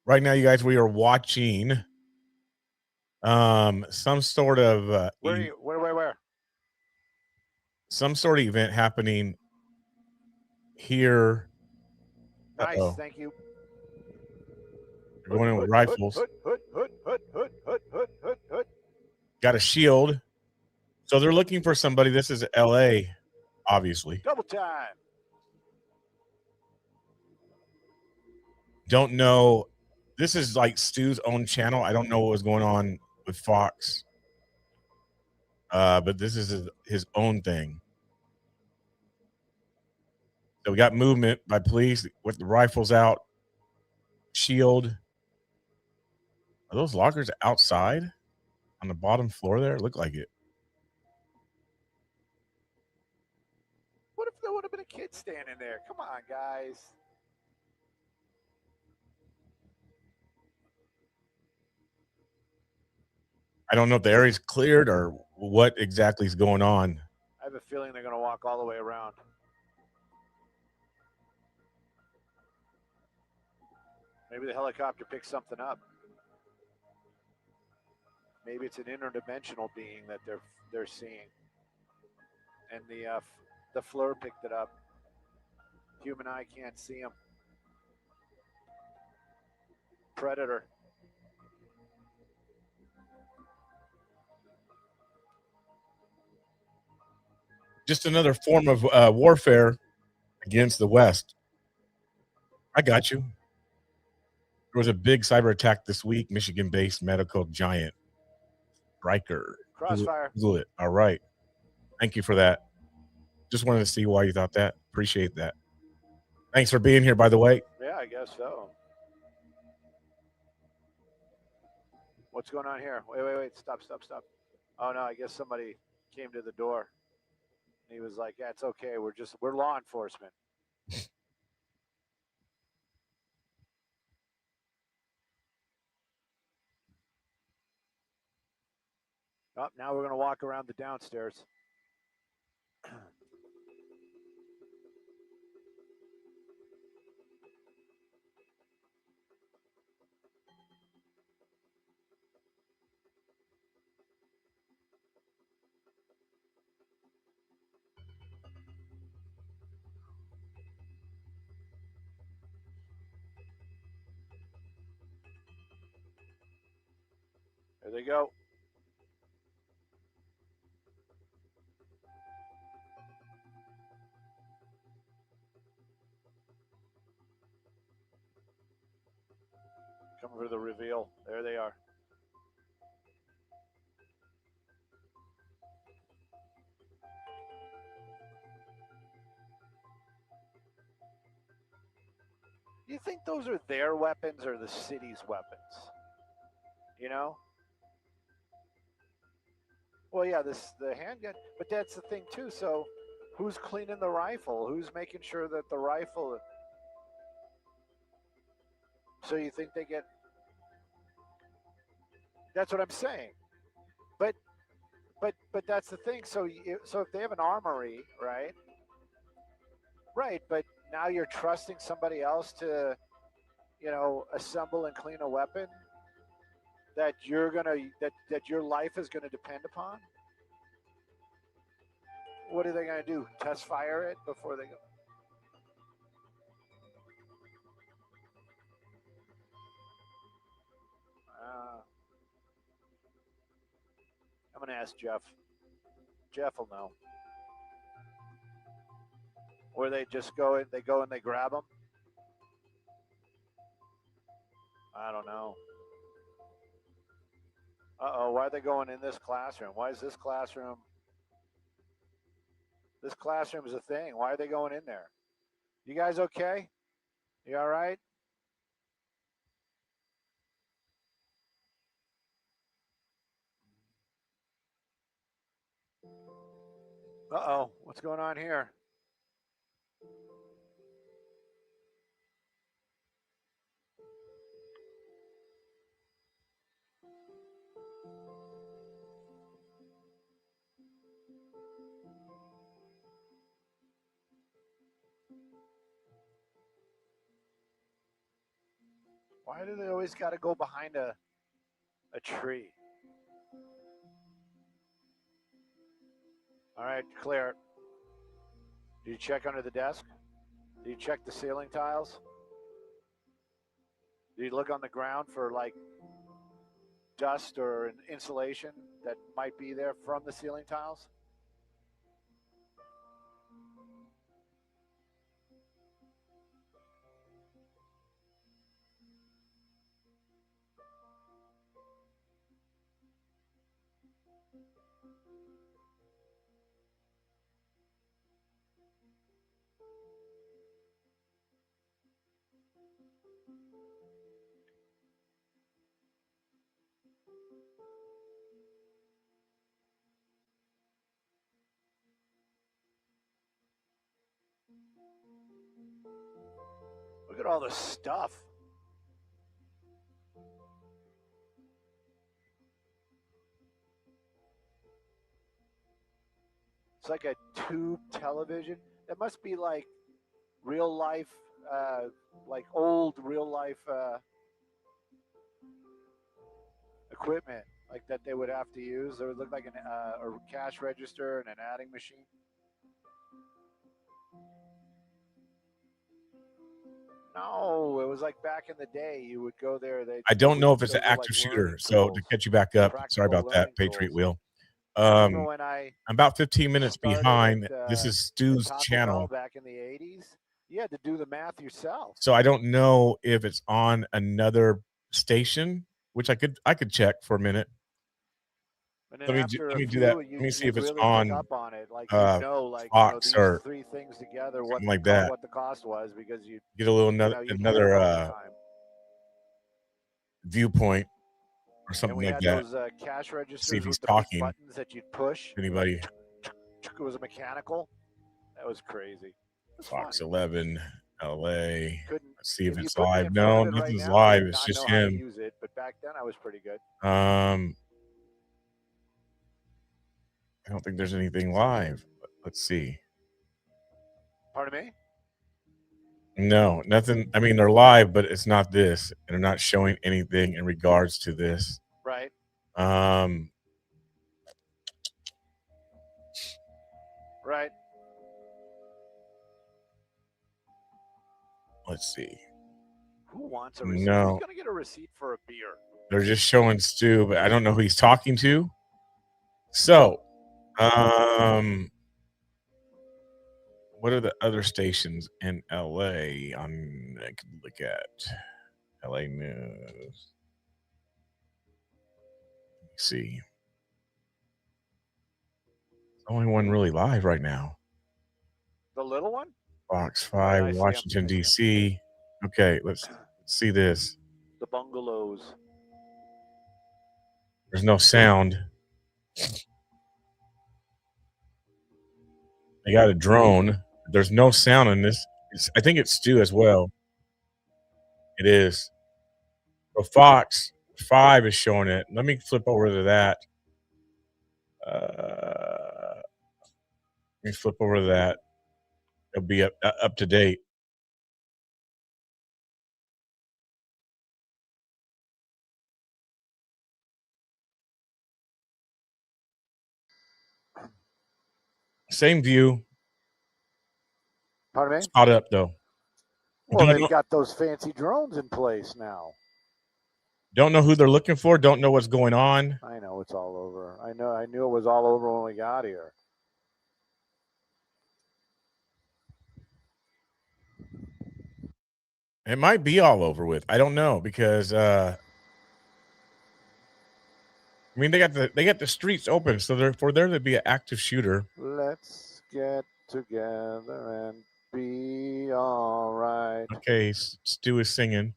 Right now, you guys, we are watching some sort of Where? some sort of event happening here. Nice, Uh-oh. thank you. They're going in with rifles. Got a shield. So they're looking for somebody. This is LA, obviously. Double time. Don't know. This is like Stu's own channel. I don't know what was going on with Fox. But this is his own thing. So we got movement by police with the rifles out, shield. Are those lockers outside on the bottom floor there? Look like it. What if there would have been a kid standing there? Come on, guys. I don't know if the area's cleared or what exactly is going on. I have a feeling they're going to walk all the way around. Maybe the helicopter picks something up. Maybe it's an interdimensional being that they're seeing, and the FLIR picked it up. Human eye can't see him. Predator. just another form of warfare against the West. I got you. There was a big cyber attack this week, Michigan-based medical giant Stryker. Crossfire. Google it. All right. Thank you for that. Just wanted to see why you thought that. Appreciate that. Thanks for being here, by the way. Yeah, I guess so. What's going on here? Wait. Stop. Oh, no, I guess somebody came to the door. He was like, yeah, it's okay. We're law enforcement. Oh, now we're going to walk around the downstairs. There they go. Coming for the reveal. There they are. You think those are their weapons or the city's weapons? You know? Well, yeah, the handgun, but that's the thing too. So, who's cleaning the rifle? Who's making sure that the rifle? So you think they get? That's what I'm saying. But that's the thing. So if they have an armory, right? Right, but now you're trusting somebody else to, assemble and clean a weapon that that your life is gonna depend upon. What are they gonna do? Test fire it before they go? I'm gonna ask Jeff. Jeff will know. Or they just go and they grab them. I don't know. Why are they going in this classroom? Why is this classroom? This classroom is a thing. Why are they going in there? You guys okay? You all right? What's going on here? Why do they always got to go behind a tree? All right, clear. Do you check under the desk? Do you check the ceiling tiles? Do you look on the ground for like dust or insulation that might be there from the ceiling tiles? Look at all the stuff. It's like a tube television. It must be like real life, like old real life equipment, like that they would have to use. It would look like a cash register and an adding machine. No, it was like back in the day. You would go there. I don't know if it's an active shooter. So to catch you back up, sorry about that, Patriot Wheel. Remember when I I'm about 15 minutes started behind. at, This is at Stu's Taco Bell channel. back in the 80s? You had to do the math yourself. So I don't know if it's on another station, which I could check for a minute. And then Let me after do a that. few, Let me see if it's really on pick up on it. Like, Fox these or 3 things together, something like that. what the cost was, because you Get a little you hear another it all the time. viewpoint or And something we like had that. those cash See if registers he's with the talking. big buttons that you'd push. Anybody? It was a mechanical. That was crazy. Fox 11 LA. Couldn't. Let's see if If you it's put me live. in No, front of it right nothing's now, I live. would It's not just know how to him. use it. But back then, I was pretty good. I don't think there's anything live. Let's see. Pardon me? No, nothing. I mean, they're live, but it's not this. And they're not showing anything in regards to this. Right. Right. Let's see. Who wants a receipt? No. Who's going to get a receipt for a beer? They're just showing Stu, but I don't know who he's talking to. So, what are the other stations in LA I could look at? LA News. Let me see. There's only one really live right now. The little one? Fox Right, 5, I see 'em. Washington, D.C. Okay, let's see this. The bungalows. There's no sound. They got a drone. There's no sound in this. I think it's Stu as well. It is. So Fox 5 is showing it. Let me flip over to that. Let me flip over to that. It'll be up to date. Same view. Pardon me? Spot up though. Well, they've got those fancy drones in place now. Don't know who they're looking for. Don't know what's going on. I know it's all over. I knew it was all over when we got here. It might be all over with. I don't know because I mean they got the streets open, so for there to be an active shooter. Let's get together and be all right. Okay, Stu is singing.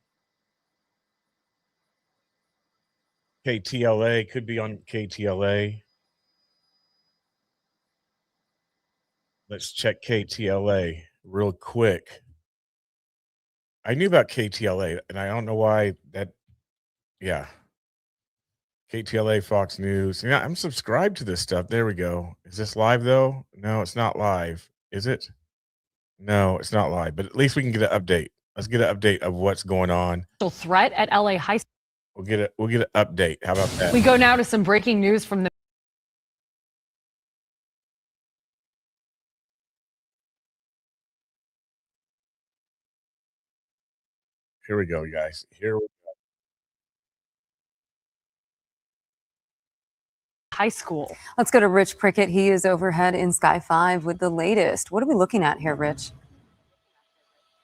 KTLA could be on KTLA. Let's check KTLA real quick. I knew about KTLA, and I don't know why that. Yeah. KTLA, Fox News. Yeah, I'm subscribed to this stuff. There we go. Is this live, though? No, it's not live. Is it? No, it's not live, but at least we can get an update. Let's get an update of what's going on. Threat at LA High School. We'll get an update. How about that? We go now to some breaking news from the Here we go, guys. Here we go. high school. Let's go to Rich Prickett. He is overhead in Sky 5 with the latest. What are we looking at here, Rich?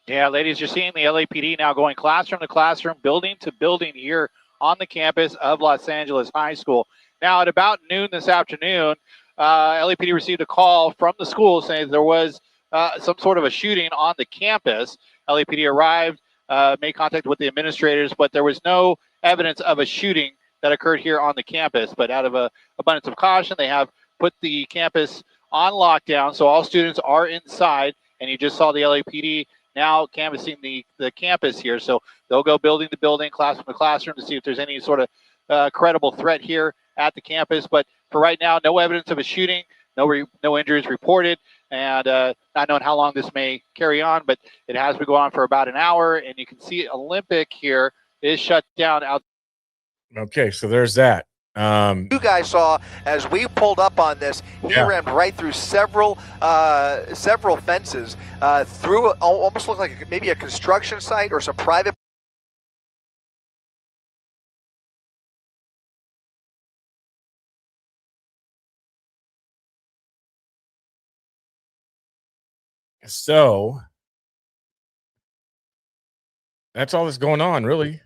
Yeah, ladies, you're seeing the LAPD now going classroom to classroom, building to building here on the campus of Los Angeles High School. Now, at about noon this afternoon, LAPD received a call from the school saying there was some sort of a shooting on the campus. LAPD arrived, made contact with the administrators, but there was no evidence of a shooting that occurred here on the campus. But out of an abundance of caution, they have put the campus on lockdown, so all students are inside, and you just saw the LAPD now canvassing the campus here. So they'll go building to building, classroom to classroom to see if there's any sort of credible threat here at the campus. But for right now, no evidence of a shooting, no injuries reported, and not knowing how long this may carry on, but it has been going on for about an hour, and you can see Olympic here is shut down out. Okay, so there's that. You guys saw as we pulled up on this, he ran right through several fences, through almost looked like maybe a construction site or some private So that's all that's going on, really.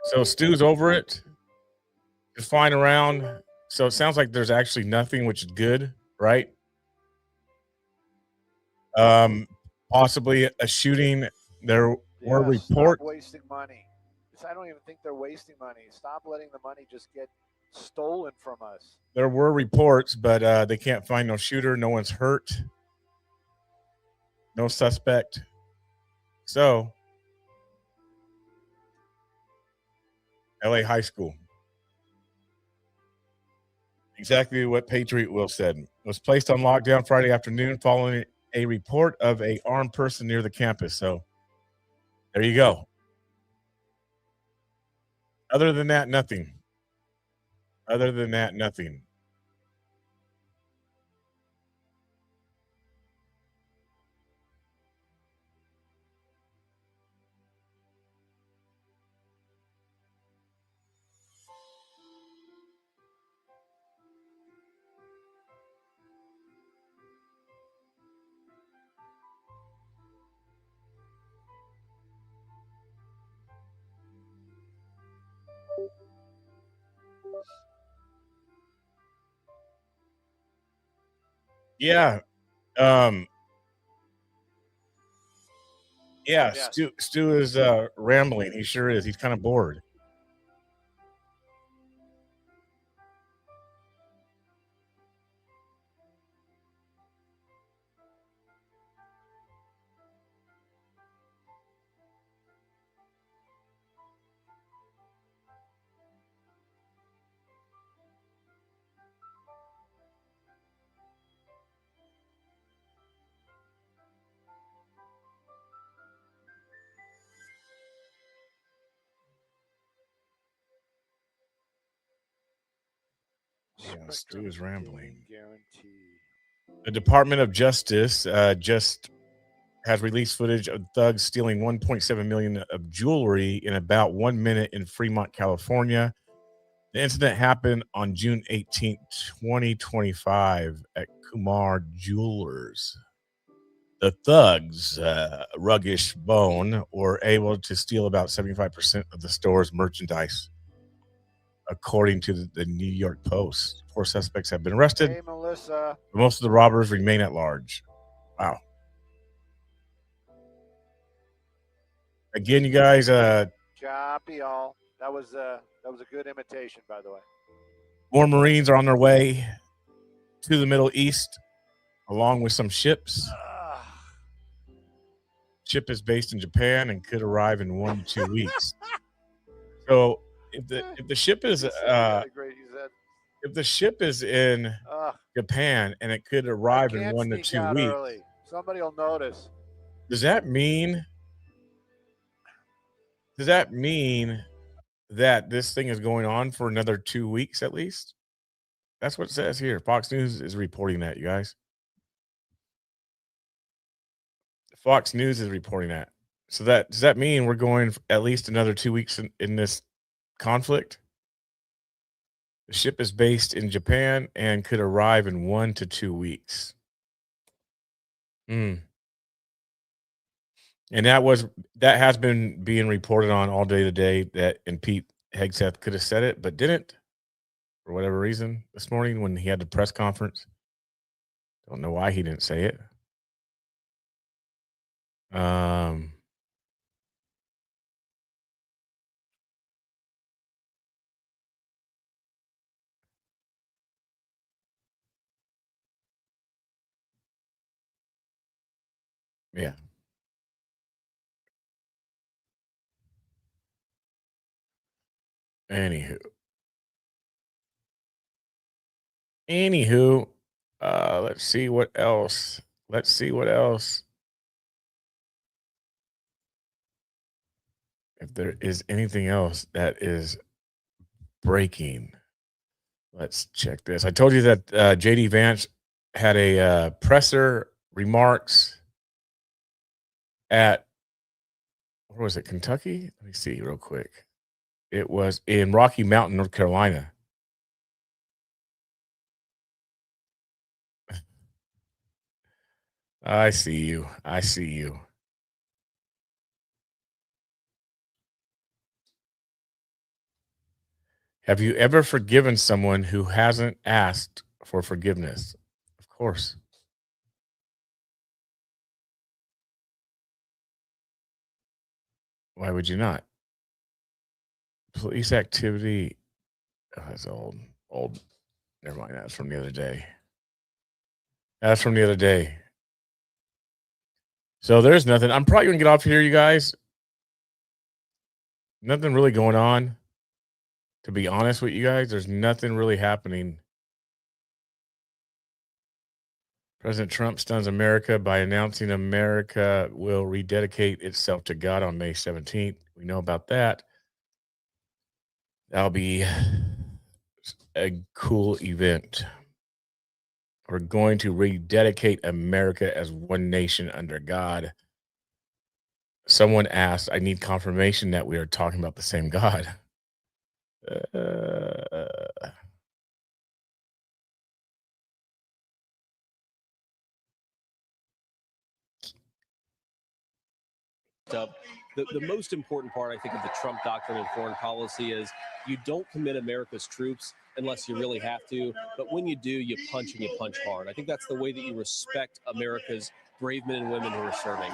So Stu's over it. Just flying around. So it sounds like there's actually nothing, which is good, right? Possibly a shooting. There were Yeah, stop reports. wasting money. I don't even think they're wasting money. Stop letting the money just get stolen from us. There were reports, but they can't find no shooter. No one's hurt. No suspect. So, LA High School. Exactly what Patriot Will said. Was placed on lockdown Friday afternoon following a report of an armed person near the campus. So, there you go. Other than that, nothing. Other than that, nothing. Yeah. Yeah, Yes. Stu is rambling. He sure is. He's kind of bored. Yeah, Stu is rambling. Guarantee. The Department of Justice just has released footage of thugs stealing 1.7 million of jewelry in about 1 minute in Fremont, California. The incident happened on June 18th, 2025 at Kumar Jewelers. The thugs, Ruggish Bone, were able to steal about 75% of the store's merchandise, according to the New York Post. 4 suspects have been arrested. Hey, Melissa. Most of the robbers remain at large. Wow. Again, you guys, Copy all. That was a good imitation, by the way. more Marines are on their way to the Middle East, along with some ships. Ship is based in Japan and could arrive in 1 to 2 weeks. So if the ship is if the ship is in Japan and it could arrive in 1 to 2 weeks, early. Somebody will notice. does that mean that this thing is going on for another 2 weeks at least? That's what it says here. Fox News is reporting that, you guys. Fox News is reporting that. So does that mean we're going at least another 2 weeks in this conflict? The ship is based in Japan and could arrive in 1 to 2 weeks. And that has been being reported on all day today, and Pete Hegseth could have said it, but didn't for whatever reason this morning when he had the press conference. Don't know why he didn't say it. Yeah. Anywho, let's see what else. If there is anything else that is breaking, let's check this. I told you that JD Vance had a presser remarks at, where was it, Kentucky? Let me see real quick. It was in Rocky Mountain, North Carolina. I see you. I see you. Have you ever forgiven someone who hasn't asked for forgiveness? Of course. Why would you not? Police activity. Oh, that's old. Old. Never mind. That's from the other day. That's from the other day. So there's nothing. I'm probably going to get off here, you guys. Nothing really going on. To be honest with you guys, there's nothing really happening. President Trump stuns America by announcing America will rededicate itself to God on May 17th. We know about that. That'll be a cool event. We're going to rededicate America as one nation under God. Someone asked, I need confirmation that we are talking about the same God. The most important part, I think, of the Trump doctrine in foreign policy is you don't commit America's troops unless you really have to. But when you do, you punch and you punch hard. I think that's the way that you respect America's brave men and women who are serving.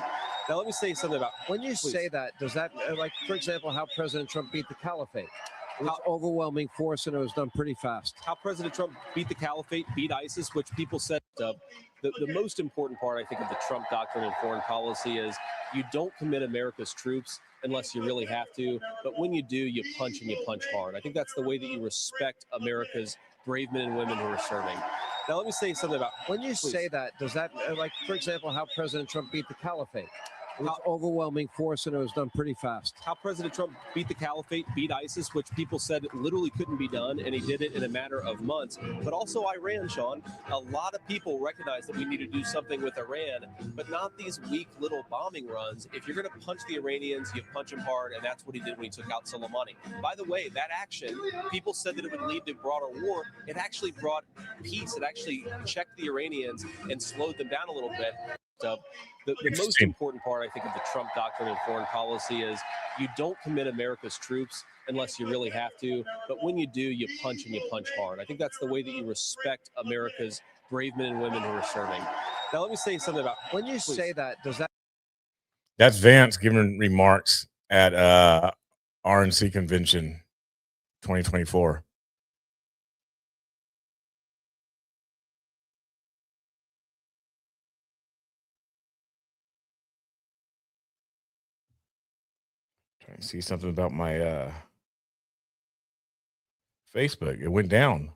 Now, let me say something about when you say that, does that, like, for example, how President Trump beat the caliphate? It was overwhelming force and it was done pretty fast. How President Trump beat the caliphate, beat ISIS, which people said the most important part, I think, of the Trump doctrine in foreign policy is you don't commit America's troops unless you really have to. But when you do, you punch and you punch hard. I think that's the way that you respect America's brave men and women who are serving. Now, let me say something about when you say that, does that, like, for example, how President Trump beat the caliphate? It was overwhelming force and it was done pretty fast. How President Trump beat the caliphate, beat ISIS, which people said literally couldn't be done, and he did it in a matter of months. But also Iran, Sean. A lot of people recognize that we need to do something with Iran, but not these weak little bombing runs. If you're going to punch the Iranians, you punch them hard, and that's what he did when he took out Soleimani. By the way, that action, people said that it would lead to broader war. It actually brought peace. It actually checked the Iranians and slowed them down a little bit. The most important part, I think, of the Trump doctrine in foreign policy is you don't commit America's troops unless you really have to. But when you do, you punch and you punch hard. I think that's the way that you respect America's brave men and women who are serving. Now, let me say something about when you say that, does that? That's Vance giving remarks at RNC Convention 2024. Trying to see something about my Facebook. It went down.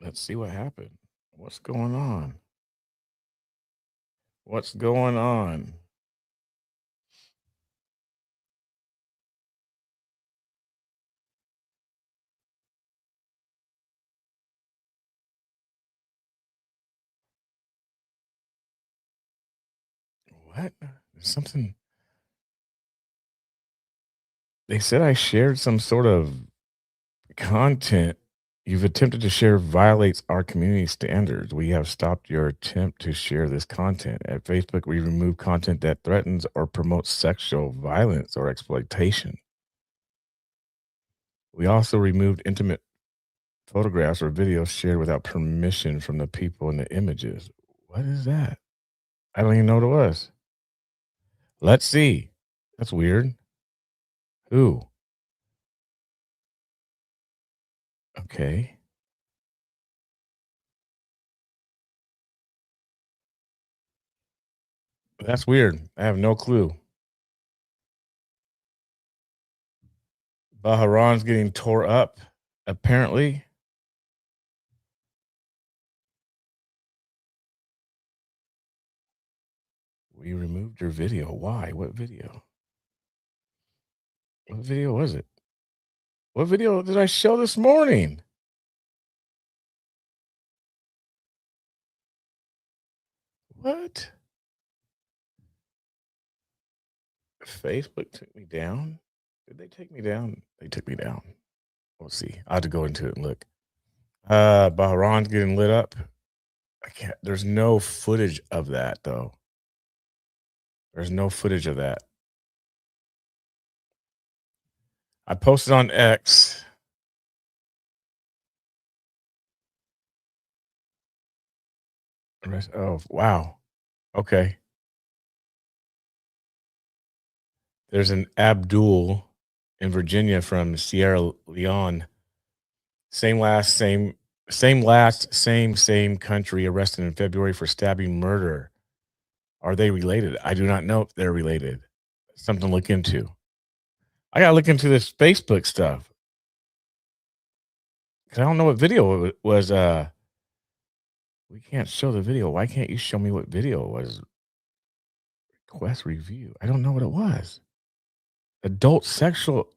Let's see what happened. What's going on? What's going on? What? There's something. They said I shared some sort of content you've attempted to share violates our community standards. We have stopped your attempt to share this content. At Facebook, we remove content that threatens or promotes sexual violence or exploitation. We also removed intimate photographs or videos shared without permission from the people in the images. What is that? I don't even know what it was. Let's see. That's weird. Who? Okay. That's weird. I have no clue. Bahrain's getting tore up, apparently. We removed your video. Why? What video? What video was it? What video did I show this morning? What? Facebook took me down? Did they take me down? They took me down. We'll see. I have to go into it and look. Bahrain's getting lit up. I can't. There's no footage of that though. There's no footage of that. I posted on X. Oh, wow. Okay. There's an Abdul in Virginia from Sierra Leone. Same country, arrested in February for stabbing murder. Are they related? I do not know if they're related. Something to look into. I gotta look into this Facebook stuff. Cause I don't know what video it was. We can't show the video. Why can't you show me what video it was? Request review. I don't know what it was. Adult sexual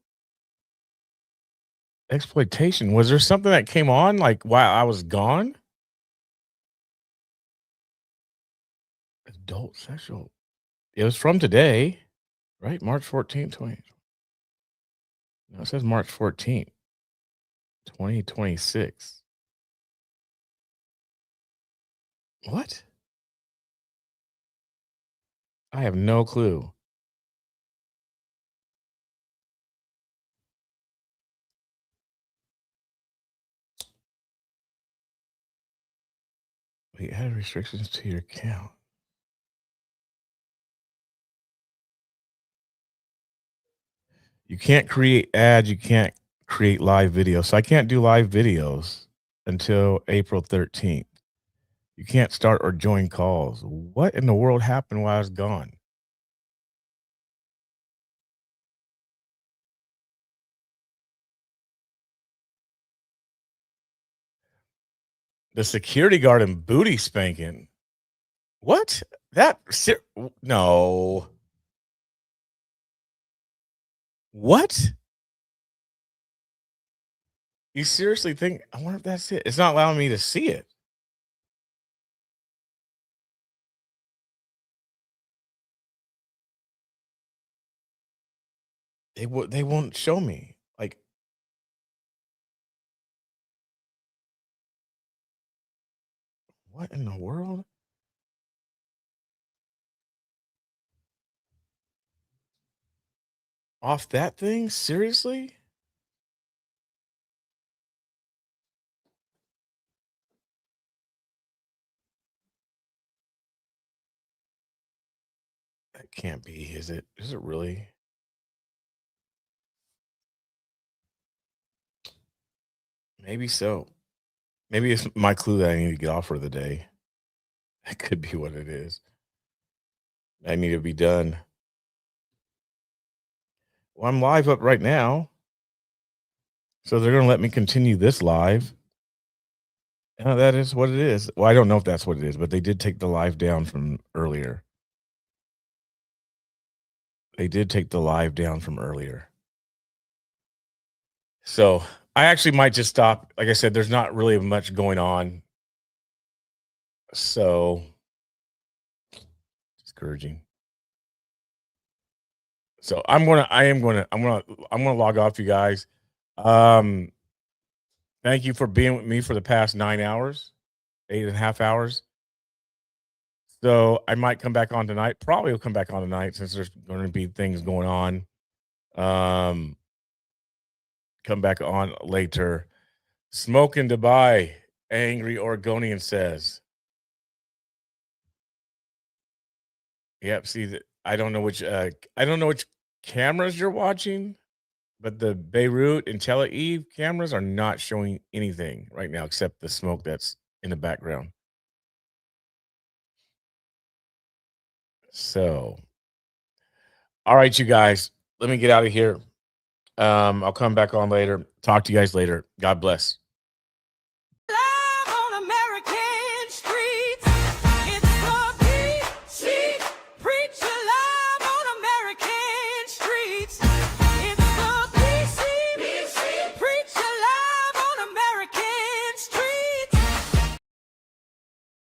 exploitation. Was there something that came on like while I was gone? Adult sexual. It was from today, right? March 14th, 20. No, it says March 14th, 2026. What? I have no clue. We added restrictions to your account. You can't create ads. You can't create live videos. So I can't do live videos until April 13th. You can't start or join calls. What in the world happened while I was gone? The security guard and booty spanking. What? No. What? You seriously think? I wonder if that's it. It's not allowing me to see it. They won't show me. Like, what in the world? Off that thing? Seriously? That can't be, is it? Is it really? Maybe so. Maybe it's my clue that I need to get off for the day. That could be what it is. I need to be done. Well, I'm live up right now. So they're going to let me continue this live. That is what it is. Well, I don't know if that's what it is, but they did take the live down from earlier. So I actually might just stop. Like I said, there's not really much going on. So discouraging. So I'm gonna log off, you guys. Thank you for being with me for the past 9 hours, 8.5 hours. So I might come back on tonight. Probably will come back on tonight since there's going to be things going on. Come back on later. Smoke in Dubai, Angry Oregonian says. Yep. See that. I don't know which cameras you're watching, but the Beirut and Tel Aviv cameras are not showing anything right now except the smoke that's in the background. So, all right, you guys, let me get out of here. I'll come back on later. Talk to you guys later. God bless.